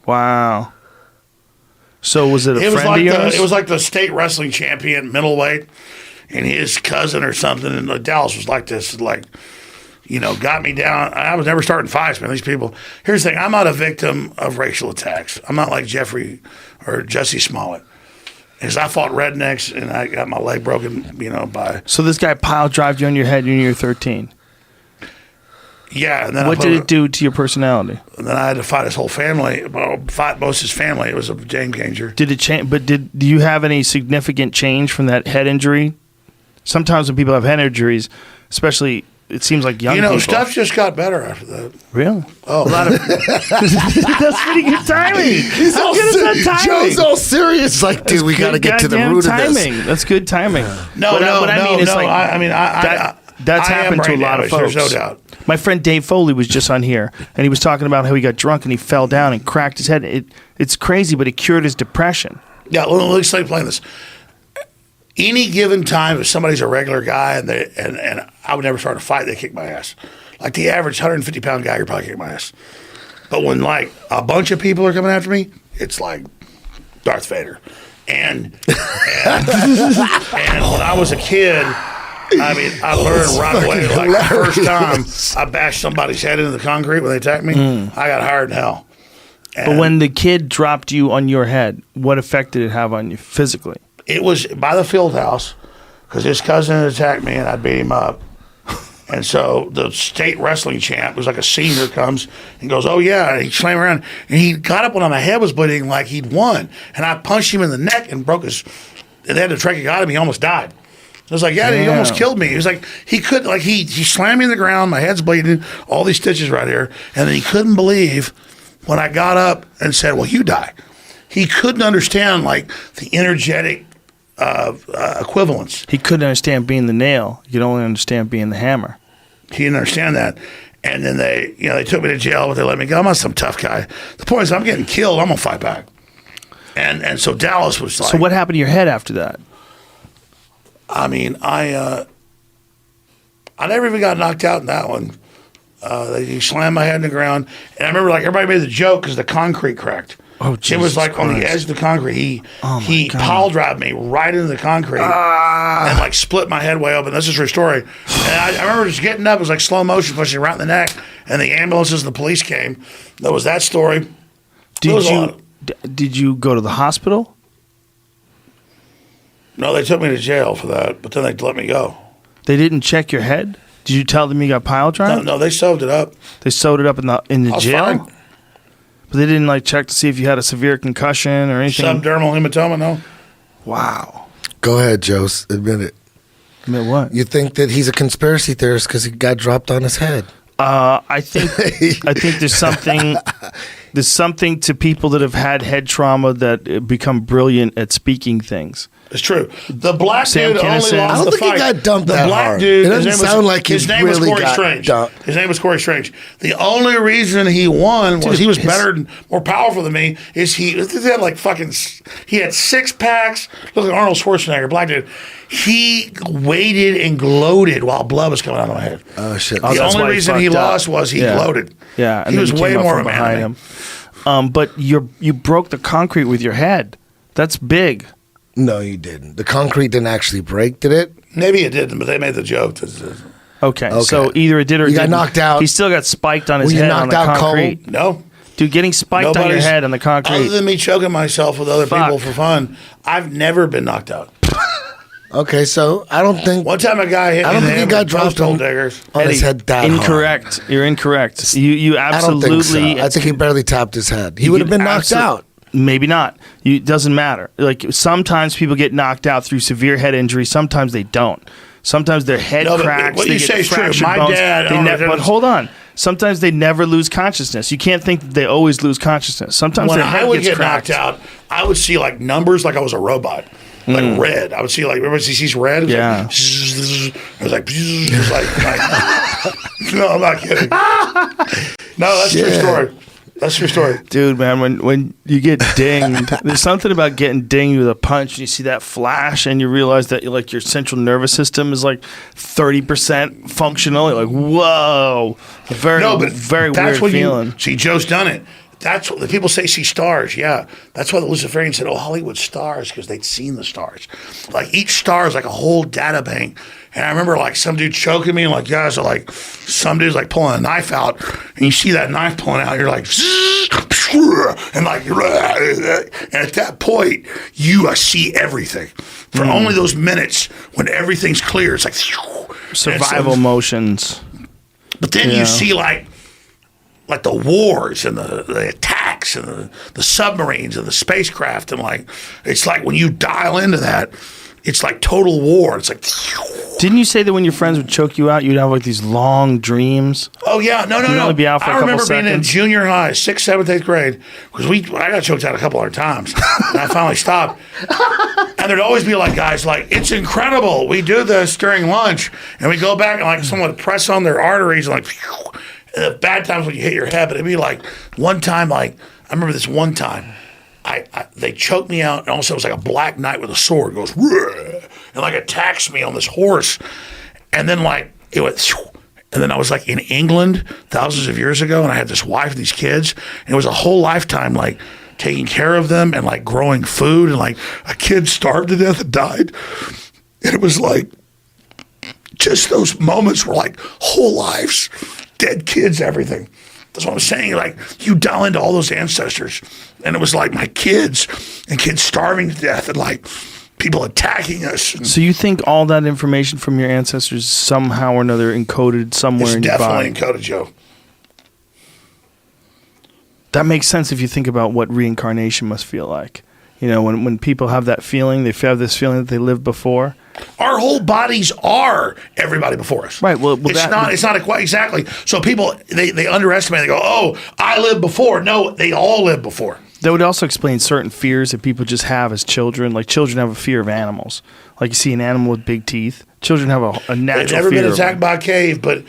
Wow. So was it a It was friend like of yours? it was like the state wrestling champion middleweight, and his cousin or something. And Dallas was like this, like, you know, got me down. I was never starting fights, man. These people. Here's the thing: I'm not a victim of racial attacks. I'm not like Jeffrey or Jesse Smollett. Because I fought rednecks and I got my leg broken, you know, by So this guy pile drived you on your head when you were 13. yeah. And then What did it do to your personality? And then I had to fight his whole family. Well, fight most of his family. It was a game changer. Did it change? But do you have any significant change from that head injury? Sometimes when people have head injuries, especially, it seems like young You know, people. stuff just got better after that. Really? Oh, A lot of that's pretty good timing. He's all How good is that timing? Joe's all serious. Like, dude, we got to Good get to the goddamn root timing. of this. That's good timing. No, what I mean is like that's I am happened to a brain lot of damaged, folks. there's no doubt. My friend Dave Foley was just on here, and he was talking about how he got drunk and he fell down and cracked his head. It's crazy, but it cured his depression. Yeah, let me explain this. Any given time, if somebody's a regular guy and I would never start a fight, they kick my ass. Like the average 150-pound guy, you're probably kicking my ass. But when like a bunch of people are coming after me, it's like Darth Vader. And when I was a kid, I mean, I learned right away. Like the first time I bashed somebody's head into the concrete when they attacked me, I got higher than hell. But when the kid dropped you on your head, what effect did it have on you physically? It was by the field house because his cousin had attacked me and I beat him up. And so the state wrestling champ, who's like a senior, comes and goes, "Oh yeah," and he slammed around and he got up when my head was bleeding like he'd won, and I punched him in the neck and broke his. And they had to tracheotomy. He almost died. I was like, "Yeah, he almost killed me." He was like, he could like he slammed me in the ground. My head's bleeding, all these stitches right here, and then he couldn't believe when I got up and said, "Well, you die." He couldn't understand like the energetic equivalence. He couldn't understand being the nail. He could only understand being the hammer. He didn't understand that. And then they took me to jail, but they let me go. I'm not some tough guy. The point is, I'm getting killed. I'm gonna fight back. And so Dallas was like. So what happened to your head after that? I mean, I never even got knocked out in that one. They slammed my head in the ground, and I remember like everybody made the joke because the concrete cracked. Oh, It Jesus was like on the Christ. edge of the concrete. He God. pile drived me right into the concrete and like split my head way open. This is her story. And I remember just getting up. It was like slow motion, pushing right in the neck. And the ambulances and the police came. That was that story. Did you go to the hospital? No, they took me to jail for that, but then they let me go. They didn't check your head? Did you tell them you got pile drive? No, they sewed it up. They sewed it up in the I was jail? fine. But they didn't like check to see if you had a severe concussion or anything? Subdermal hematoma, no. Wow. Go ahead, Joe. Admit it. I mean, what? You think that he's a conspiracy theorist because he got dropped on his head? I think there's something to people that have had head trauma that become brilliant at speaking things. It's true. The black Sam dude only Kinison. lost I don't the think he fight. got dumped the that black hard. dude. It doesn't his name sound was, like he his name was really Corey got Strange. dumped. His name was Corey Strange. The only reason he won was he was better and more powerful than me. He had like he had 6 packs. Look like Arnold Schwarzenegger, black dude. He waited and gloated while blood was coming out of my head. Oh shit! The that's only why he reason he fucked up. lost was he Yeah. gloated. Yeah, and he then was you way came up more from of a man behind than me. him. But you broke the concrete with your head. That's big. No, you didn't. The concrete didn't actually break, did it? Maybe it didn't, but they made the joke. Okay, so either it did or it You got didn't. knocked out. He still got spiked on his Were you head on knocked the out concrete. cold? No. Dude, getting spiked on your Nobody's- head on the concrete. Other than me choking myself with other Fuck. people for fun, I've never been knocked out. Okay, so I don't think One time a guy hit me I don't in the think he head got with dropped posthole on, daggers. on his head that hard. Incorrect. You're incorrect. You I don't absolutely. think so. I think he barely tapped his head. He you would have could been knocked absol- out. Maybe not. It doesn't matter. Like sometimes people get knocked out through severe head injury. Sometimes they don't. Sometimes their head No, but cracks. what they you get say is true. fractured My bones. dad- They oh, but there's- hold on. Sometimes they never lose consciousness. You can't think that they always lose consciousness. Sometimes When their head I would gets get cracked. knocked out, I would see like numbers like I was a robot. Like red. I would see like, everybody sees red? It was Yeah. Like, it was like, it was like no, I'm not kidding. No, that's a true Shit. story. That's your story. Dude, man, when you get dinged, there's something about getting dinged with a punch and you see that flash and you realize that like your central nervous system is like 30% functional. You're like, whoa. Very that's weird when feeling. You see, Joe's done it. That's what the people say. See stars, yeah. That's why the Luciferians said, "Oh, Hollywood stars," because they'd seen the stars. Like each star is like a whole data bank. And I remember like some dude choking me, and like guys are like, some dude's like pulling a knife out, and you see that knife pulling out, you're like, and like, and at that point, you see everything for only those minutes when everything's clear. It's like Survival motions. But then Yeah. you see like the wars and the attacks and the submarines and the spacecraft, and like it's like when you dial into that, it's like total war. It's like, Didn't you say that when your friends would choke you out, you'd have like these long dreams? oh yeah, no. only be out for a I couple remember being in seconds? junior high, 6th, 7th, 8th grade, because I got choked out a couple other times, and I finally stopped. And there'd always be like guys like, it's incredible. We do this during lunch, and we go back and like someone would press on their arteries, and like. And the bad times when you hit your head, but it'd be like one time, like I remember this one time, they choked me out, and also it was like a black knight with a sword goes "Rrr," and like attacks me on this horse, and then like it went, "Shoo," and then I was like in England thousands of years ago, and I had this wife and these kids, and it was a whole lifetime like taking care of them and like growing food, and like a kid starved to death and died, and it was like just those moments were like whole lives. Dead kids, everything. That's what I'm saying. Like, you dial into all those ancestors. And it was like my kids and kids starving to death and like people attacking us. So you think all that information from your ancestors somehow or another encoded somewhere It's in your body? definitely encoded, Joe. That makes sense if you think about what reincarnation must feel like. You know, when people have that feeling, they have this feeling that they lived before. Our whole bodies are everybody before us. Right, well, it's not quite exactly. So people, they underestimate. They go, oh, I lived before. No, they all lived before. That would also explain certain fears that people just have as children. Like children have a fear of animals. Like you see an animal with big teeth. Children have a natural They've never fear been of attacked them. by a cave, but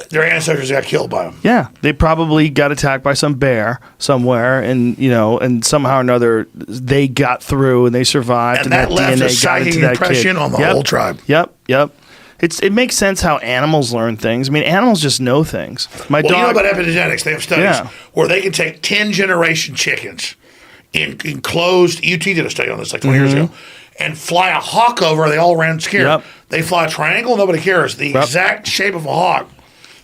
their ancestors got killed by them. Yeah, they probably got attacked by some bear somewhere, and and somehow or another they got through and they survived, And that left DNA a got psychic into that impression kid. on the whole tribe. Yep. It makes sense how animals learn things. I mean, animals just know things. My Well, dog. you know about epigenetics. They have studies Yeah. where they can take 10-generation chickens in enclosed. UT did a study on this like 20 years ago, and fly a hawk over. They all ran scared. Yep. They fly a triangle. Nobody cares. The exact shape of a hawk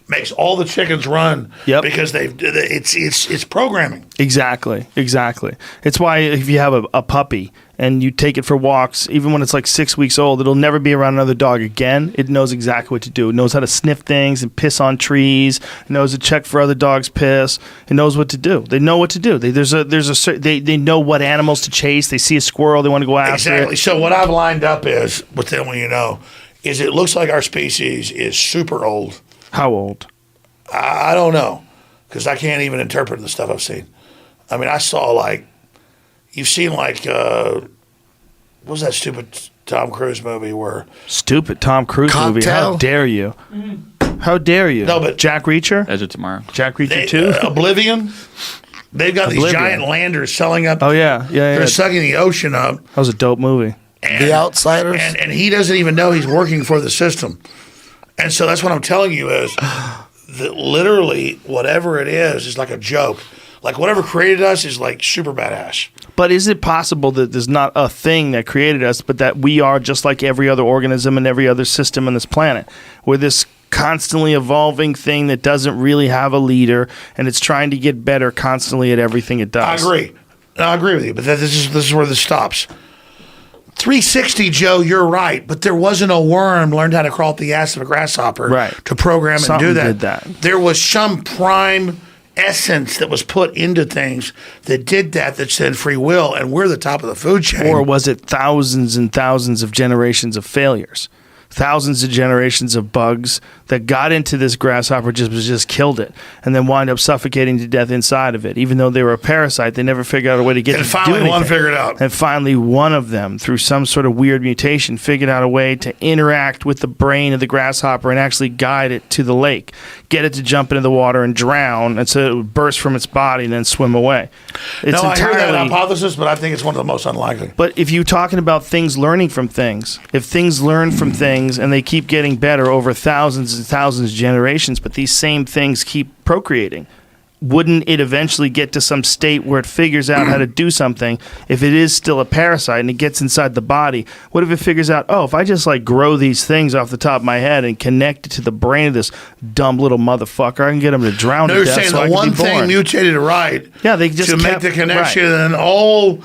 makes all the chickens run. Yep. Because it's programming. Exactly. It's why if you have a puppy and you take it for walks, even when it's like 6 weeks old, it'll never be around another dog again. It knows exactly what to do. It knows how to sniff things and piss on trees. It knows to check for other dogs' piss. It knows what to do. They know what to do. They know what animals to chase. They see a squirrel, they want to go after Exactly. it. So what I've lined up is, with them, is it looks like our species is super old. How old? I don't know, because I can't even interpret the stuff I've seen. I mean, I saw you've seen what was that stupid Tom Cruise movie where? Stupid Tom Cruise movie. Cocktail? How dare you? How dare you? No, but- Jack Reacher? Edge of Tomorrow. Jack Reacher They, 2? Oblivion. They've got these Oblivion. giant landers selling up. Oh, yeah. They're sucking the ocean up. That was a dope movie. And, The Outsiders? And he doesn't even know he's working for the system. And so that's what I'm telling you is that literally whatever it is like a joke. Like whatever created us is like super badass. But is it possible that there's not a thing that created us, but that we are just like every other organism and every other system on this planet? We're this constantly evolving thing that doesn't really have a leader, and it's trying to get better constantly at everything it does. I agree. I agree with you, but this is where this stops. 360, Joe, you're right, but there wasn't a worm learned how to crawl up the ass of a grasshopper Right. to program Something and do that. did that. There was some prime essence that was put into things that did that said free will, and we're the top of the food chain. Or was it thousands and thousands of generations of failures? Thousands of generations of bugs that got into this grasshopper just killed it, and then wind up suffocating to death inside of it. Even though they were a parasite, they never figured out a way to get And it to finally do anything. one figured it out. And finally, one of them, through some sort of weird mutation, figured out a way to interact with the brain of the grasshopper and actually guide it to the lake, get it to jump into the water and drown, and so it would burst from its body and then swim away. It's No, I hear that entirely- hypothesis, but I think it's one of the most unlikely. But if you're talking about things learning from things, if things learn from things and they keep getting better over thousands and thousands of generations, but these same things keep procreating, wouldn't it eventually get to some state where it figures out how to do something? If it is still a parasite and it gets inside the body, what if it figures out, if I just grow these things off the top of my head and connect it to the brain of this dumb little motherfucker, I can get him to drown No, to you're death saying so I the can one be thing born. mutated right Yeah, they just to make kept- the connection, right. and all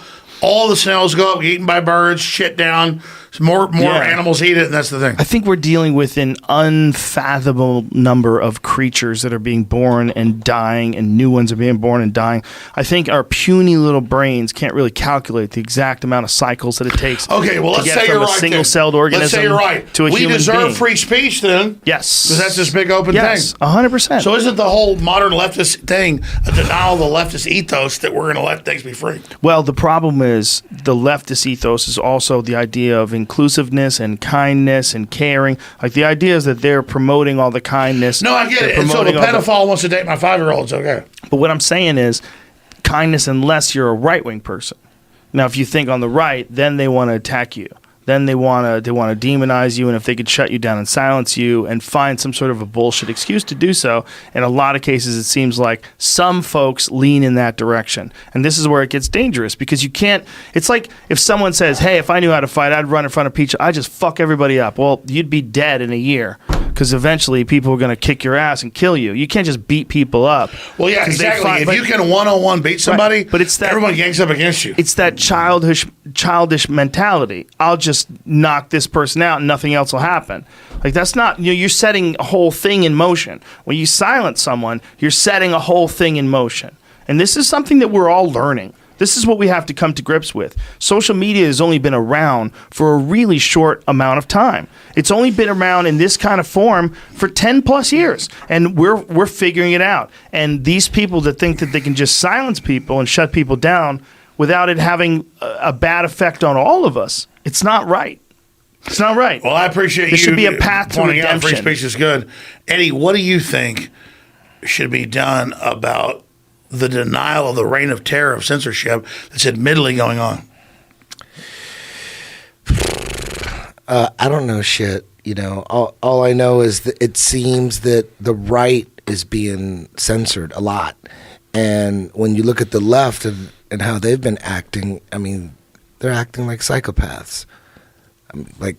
the snails go up, eaten by birds, shit down. More Yeah. animals eat it, and that's the thing. I think we're dealing with an unfathomable number of creatures that are being born and dying, and new ones are being born and dying. I think our puny little brains can't really calculate the exact amount of cycles that it takes. Okay, well, to let's get say from you're a right. single-celled then. organism Let's say you're right. to a we human deserve being. free speech then. Yes, Because that's this big open yes, thing. 100%. So isn't the whole modern leftist thing a denial of the leftist ethos that we're going to let things be free? Well, the problem is the leftist ethos is also the idea of inclusiveness and kindness and caring. Like the idea is that they're promoting all the kindness. No, I get They're it. And so if a promoting all the- pedophile wants to date my 5-year-old, it's okay. But what I'm saying is kindness unless you're a right-wing person. Now, if you think on the right, then they want to attack you. Then they want to demonize you, and if they could shut you down and silence you and find some sort of a bullshit excuse to do so, in a lot of cases it seems like some folks lean in that direction. And this is where it gets dangerous because you can't – it's like if someone says, hey, if I knew how to fight, I'd run in front of Peach. I'd just fuck everybody up. Well, you'd be dead in a year because eventually people are going to kick your ass and kill you. You can't just beat people up. Well, yeah, 'Cause they exactly. fight- If but- you can one-on-one beat somebody, but it's that- everyone gangs up against you. it's that childish mentality. I'll just knock this person out and nothing else will happen. Like that's not, you're setting a whole thing in motion. When you silence someone, you're setting a whole thing in motion. And this is something that we're all learning. This is what we have to come to grips with. Social media has only been around for a really short amount of time. It's only been around in this kind of form for 10 plus years, and we're figuring it out. And these people that think that they can just silence people and shut people down without it having a bad effect on all of us, it's not right. It's not right. Well, I appreciate there should be a path to pointing out redemption. free speech is good. Eddie, what do you think should be done about the denial of the reign of terror of censorship that's admittedly going on? I don't know shit. All I know is that it seems that the right is being censored a lot. And when you look at the left and how they've been acting, I mean, they're acting like psychopaths. Like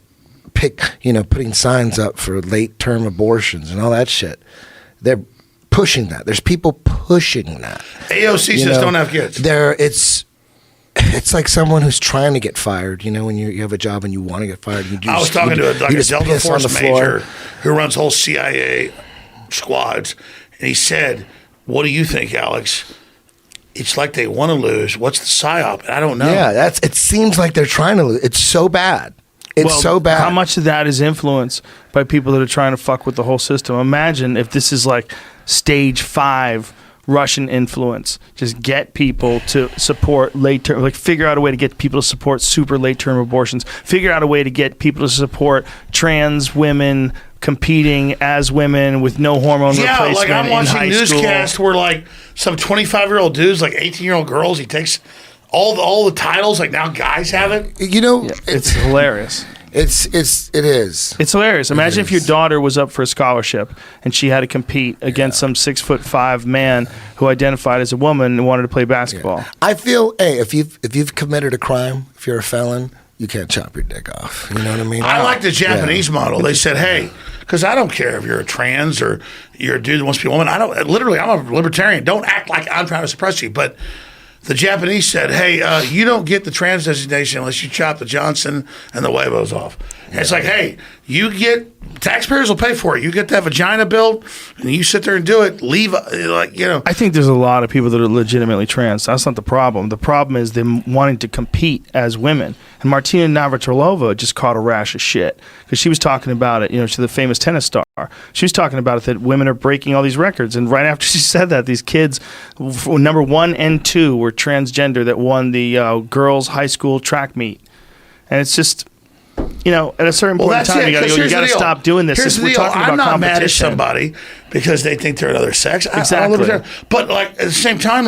putting signs up for late-term abortions and all that shit. They're pushing that. There's people pushing that. AOC says don't have kids. It's like someone who's trying to get fired. When you have a job and you want to get fired. I was talking to a Delta Force major who runs whole CIA squads, and he said, "What do you think, Alex? It's like they want to lose. What's the psyop? I don't know." Yeah, it seems like they're trying to lose. It's so bad. It's so bad. How much of that is influenced by people that are trying to fuck with the whole system? Imagine if this is like stage 5 Russian influence. Just get people to support late term, figure out a way to get people to support super late term abortions. Figure out a way to get people to support trans women competing as women with no hormone replacement. Yeah, like I'm watching newscasts school. where some 25-year-old dudes, 18-year-old girls, he takes all the titles. Now guys have it. It's hilarious. It is. It's hilarious. Imagine if your daughter was up for a scholarship and she had to compete against some 6'5" man who identified as a woman and wanted to play basketball. Yeah. I feel, if you've committed a crime, if you're a felon, you can't chop your dick off. You know what I mean? I like the Japanese model. They said, hey, because I don't care if you're a trans or you're a dude that wants to be a woman. I'm a libertarian. Don't act like I'm trying to suppress you. But the Japanese said, hey, you don't get the trans designation unless you chop the Johnson and the Weibos off. And it's like, hey, taxpayers will pay for it. You get that vagina built and you sit there and do it. I think there's a lot of people that are legitimately trans. That's not the problem. The problem is them wanting to compete as women. And Martina Navratilova just caught a rash of shit because she was talking about it. She's the famous tennis star. She was talking about it, that women are breaking all these records. And right after she said that, these kids, number 1 and 2, were transgender that won the girls' high school track meet. And it's just, at a certain point in time, you got to stop doing this. We're talking about I'm not competition. mad at somebody because they think they're another sex. Exactly. But at the same time,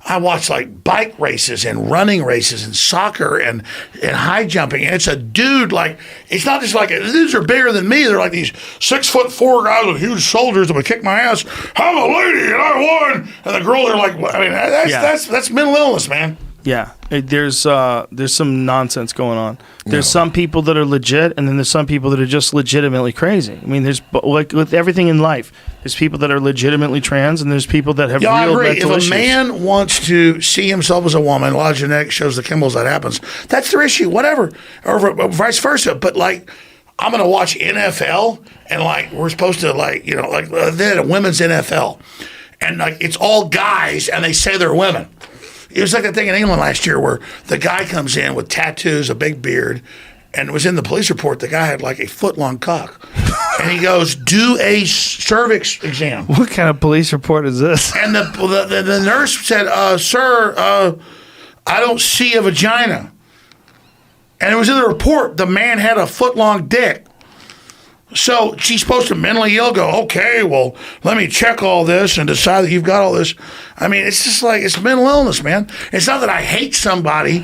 I watch bike races and running races and soccer and high jumping, and it's a dude it's not just dudes are bigger than me. They're like these 6'4" guys with huge shoulders that would kick my ass. I'm a lady and I won, and the girls are that's mental illness, man. Yeah, there's some nonsense going on. There's some people that are legit, and then there's some people that are just legitimately crazy. I mean, there's with everything in life. There's people that are legitimately trans, and there's people that have real I agree. mental issues. If a man wants to see himself as a woman, a lot of genetics shows the chemicals that happens. That's their issue, whatever, or vice versa. But I'm going to watch NFL, and we're supposed to then a women's NFL, and it's all guys, and they say they're women. It was like that thing in England last year where the guy comes in with tattoos, a big beard, and it was in the police report. The guy had a foot-long cock. And he goes, do a cervix exam. What kind of police report is this? And the nurse said, sir, I don't see a vagina. And it was in the report. The man had a foot-long dick. So she's supposed to mentally go, okay, well, let me check all this and decide that you've got all this. I mean, it's just it's mental illness, man. It's not that I hate somebody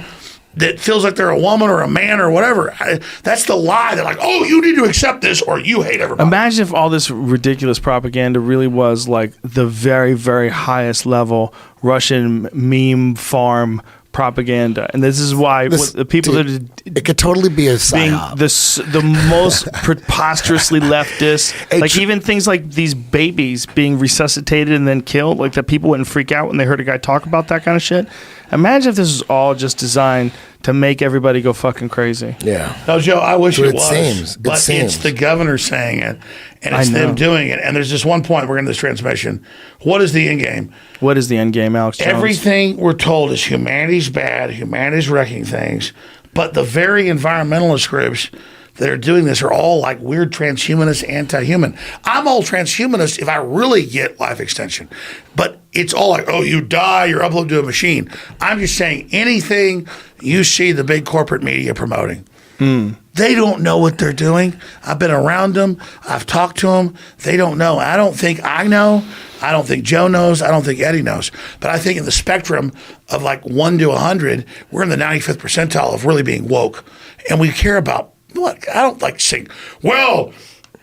that feels like they're a woman or a man or whatever. That's the lie. They're you need to accept this or you hate everybody. Imagine if all this ridiculous propaganda really was the very, very highest level Russian meme farm propaganda, and this is why the people it could totally be a psyop. Being the most preposterously leftist, even things like these babies being resuscitated and then killed, that people wouldn't freak out when they heard a guy talk about that kind of shit. Imagine if this was all just designed to make everybody go fucking crazy. Yeah. No, Joe, I wish Well, it it was. seems. It But seems. it's the governor saying it, and I it's them know. doing it. And there's just one point. We're in this transmission. What is the end game? What is the end game, Alex Jones? Everything we're told is humanity's bad, humanity's wrecking things, but the very environmentalist groups that are doing this are all like weird transhumanist, anti-human. I'm all transhumanist if I really get life extension, but it's all like, oh, you die, you're uploaded to a machine. I'm just saying anything you see the big corporate media promoting, they don't know what they're doing. I've been around them. I've talked to them. They don't know. I don't think I know. I don't think Joe knows. I don't think Eddie knows. But I think in the spectrum of like 1 to 100, we're in the 95th percentile of really being woke. And we care about, look, I don't like saying, well,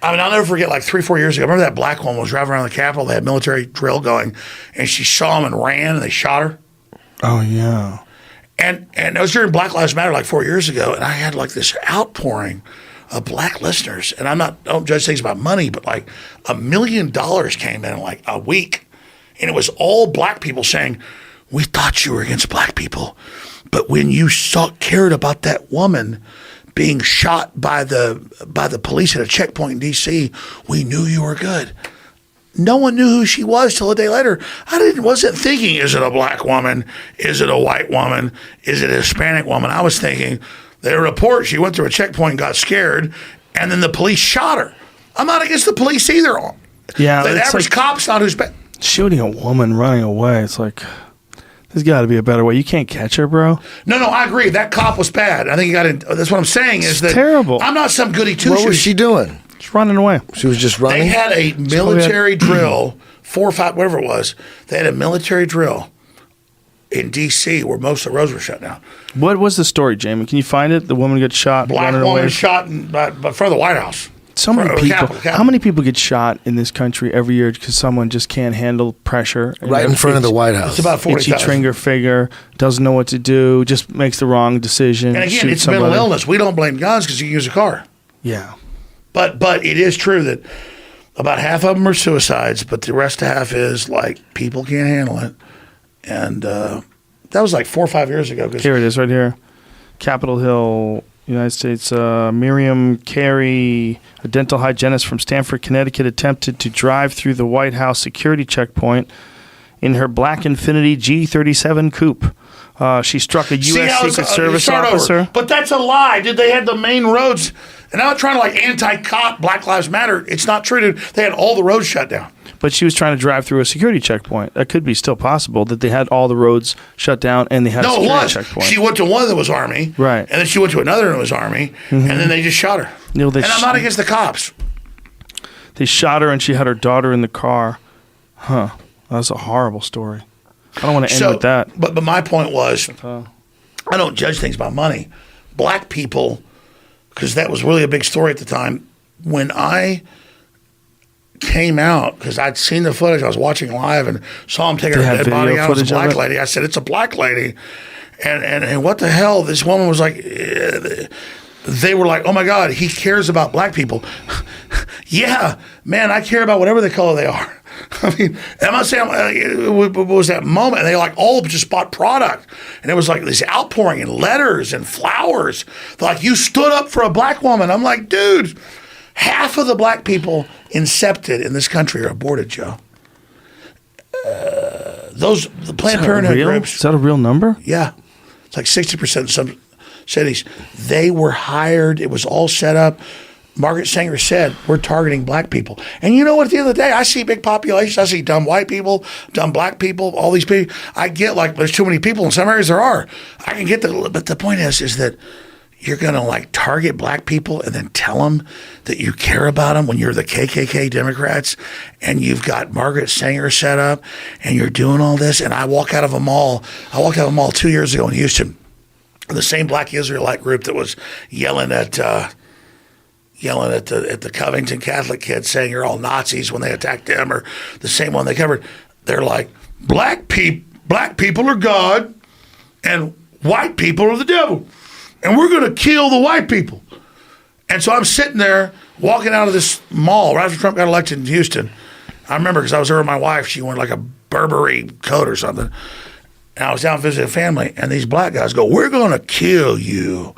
I mean, I'll never forget like 3-4 years ago. Remember that black woman was driving around the Capitol. They had military drill going, and she saw them and ran, and they shot her. Oh yeah. And it was during Black Lives Matter like 4 years ago, and I had like this outpouring of black listeners. And I don't judge things about money, but like $1 million came in like a week, and it was all black people saying, "We thought you were against black people, but when you cared about that woman being shot by the police at a checkpoint in D.C., we knew you were good." No one knew who she was till a day later. Wasn't thinking, is it a black woman? Is it a white woman? Is it a Hispanic woman? I was thinking, they report she went through a checkpoint and got scared, and then the police shot her. I'm not against the police either. Yeah, The it's average like cop's not who's bad. shooting a woman running away. It's like there's got to be a better way. You can't catch her, bro. No, I agree. That cop was bad. I think he got in. That's what I'm saying is that terrible. I'm not some goody two What was shoes. she doing? Just running away. She was just They running. had a military drill, 4 or 5, whatever it was. They had a military drill in D.C. where most of the roads were shut down. What was the story, Jamie? Can you find it? The woman got shot Black running woman away. shot in front of the White House. So many Front- people. Capitol. How many people get shot in this country every year because someone just can't handle pressure? and Right in front of the itchy- White House. It's about Itchy 40,000. trigger figure, doesn't know what to do, just makes the wrong decision. And again, shoots it's somebody. mental illness. We don't blame guns because you use a car. Yeah. But it is true that about half of them are suicides, but the rest of half is like people can't handle it. And that was like 4 or 5 years ago. 'cause Here it is, right here. Capitol Hill, United States. Miriam Carey, a dental hygienist from Stamford, Connecticut, attempted to drive through the White House security checkpoint in her black Infiniti G37 coupe. She struck a See U.S. how Secret it's- Service start over. officer. But that's a lie, dude. They had the main roads. And I'm not trying to like anti-cop, Black Lives Matter. It's not true, dude. They had all the roads shut down. But she was trying to drive through a security checkpoint. That could be still possible that they had all the roads shut down and they had a No, it security was. checkpoint. She went to one that was Army. Right. And then she went to another that was Army. And then they just shot her. No, they and I'm not against the cops. They shot her and she had her daughter in the car. Huh. That's a horrible story. I don't want to end with that. But my point was, I don't judge things by money. Black people, because that was really a big story at the time. When I came out, because I'd seen the footage, I was watching live and saw him taking They her had dead body video out. It was a footage of black it? lady. I said, it's a black lady. And what the hell? This woman was like, they were like, oh my God, he cares about black people. Yeah, man, I care about whatever the color they are. I mean, I'm not saying it was that moment. And they like all just bought product, and it was like this outpouring and letters and flowers. They're like, you stood up for a black woman. I'm like, dude, half of the black people incepted in this country are aborted, Joe. The Planned Parenthood groups. Is that a real number? Yeah. It's like 60% in some cities. They were hired. It was all set up. Margaret Sanger said, we're targeting black people. And you know what? At the end of the day, I see big populations. I see dumb white people, dumb black people, all these people. I get like there's too many people. In some areas there are. I can get that. But the point is that you're going to like target black people and then tell them that you care about them when you're the KKK Democrats and you've got Margaret Sanger set up and you're doing all this. And I walk out of a mall. I walked out of a mall 2 years ago in Houston. The same black Israelite group that was yelling at the Covington Catholic kids saying you're all Nazis when they attacked them, or the same one they covered. They're like, black people are God and white people are the devil. And we're going to kill the white people. And so I'm sitting there walking out of this mall right after Trump got elected in Houston. I remember because I was there with my wife. She wore like a Burberry coat or something. and I was down visiting family, and these black guys go, "We're going to kill you."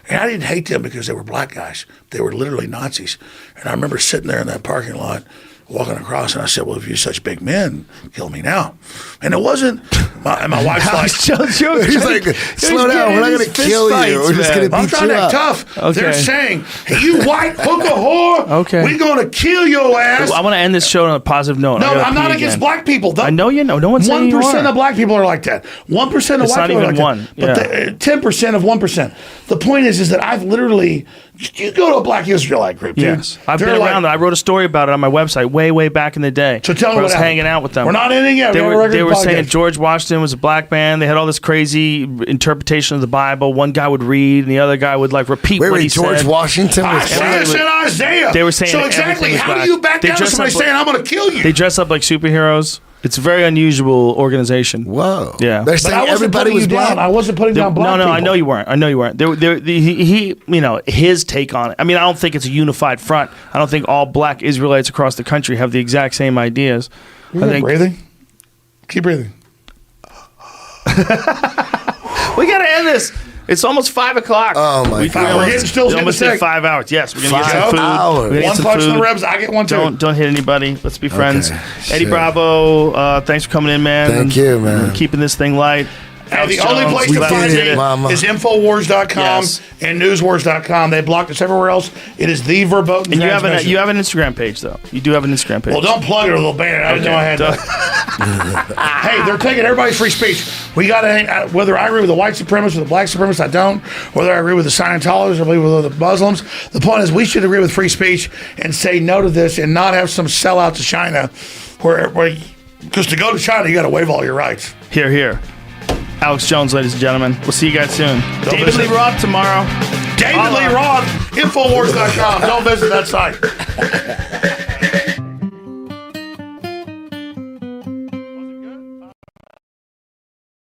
And I didn't hate them because they were black guys. They were literally Nazis. And I remember sitting there in that parking lot, walking across, and I said, "Well, if you're such big men, kill me now." And it wasn't. And my wife's like, He's like, slow down. We're not going to kill you. We're just going to I'm beat trying you to up. act tough. Okay. They're saying, "Hey, you white hooker whore, Okay. we're going to kill your ass." I want to end this show on a positive note. No, I gotta I'm not pee against again. black people. I know you know. No one's saying you 1% are. of black people are like that. 1% of It's white not people are even like one. that. But 10% of 1%. The point is that I've literally, you go to a black Israelite group, dude. Yes, I've They're been like- around. I wrote a story about it on my website way back in the day. So tell me where I what was happened. hanging out with them. We're not ending yet. They We have a were, regular they were saying podcast. George Washington was a black man. They had all this crazy interpretation of the Bible. One guy would read, and the other guy would like repeat what he George said. Washington I was said this in Isaiah. They were saying so everything exactly. was How black. do you back They down to dress somebody up like- saying, "I'm going to kill you"? They dress up like superheroes. It's a very unusual organization. Whoa. Yeah. They're But saying I wasn't everybody putting was you down. black. I wasn't putting down black no, people. I know you weren't. I know you weren't. He, you know, his take on it. I mean, I don't think it's a unified front. I don't think all black Israelites across the country have the exact same ideas. I think breathing. Keep breathing. we got to end this. It's almost 5 o'clock. Oh, my God. We're getting still we almost hitting hit the 5 hours. Yes, we're gonna get 5 some food. hours. We're gonna get One some punch in the food. ribs. I get one too. Don't hit anybody. Let's be friends. Okay, Eddie sure. Bravo, thanks for coming in, man. Thank you, man. Keeping this thing light. And the Alex only Jones, place we to did find it. me Mama. is Infowars.com Yes. and Newswars.com. They blocked us everywhere else. It is the verboten And you have transmission. an Instagram page though. You do have an Instagram page. Well, don't plug it or they'll ban it. I didn't know I had that. Hey, they're taking everybody's free speech. We got to, whether I agree with the white supremacists or the black supremacists, I don't. Whether I agree with the Scientologists or believe with the Muslims, the point is we should agree with free speech and say no to this and not have some sellout to China where because to go to China, you got to waive all your rights. Here. Alex Jones, ladies and gentlemen. We'll see you guys soon. David visit. Lee Roth tomorrow. David Lee Roth, Infowars.com. Don't visit that site.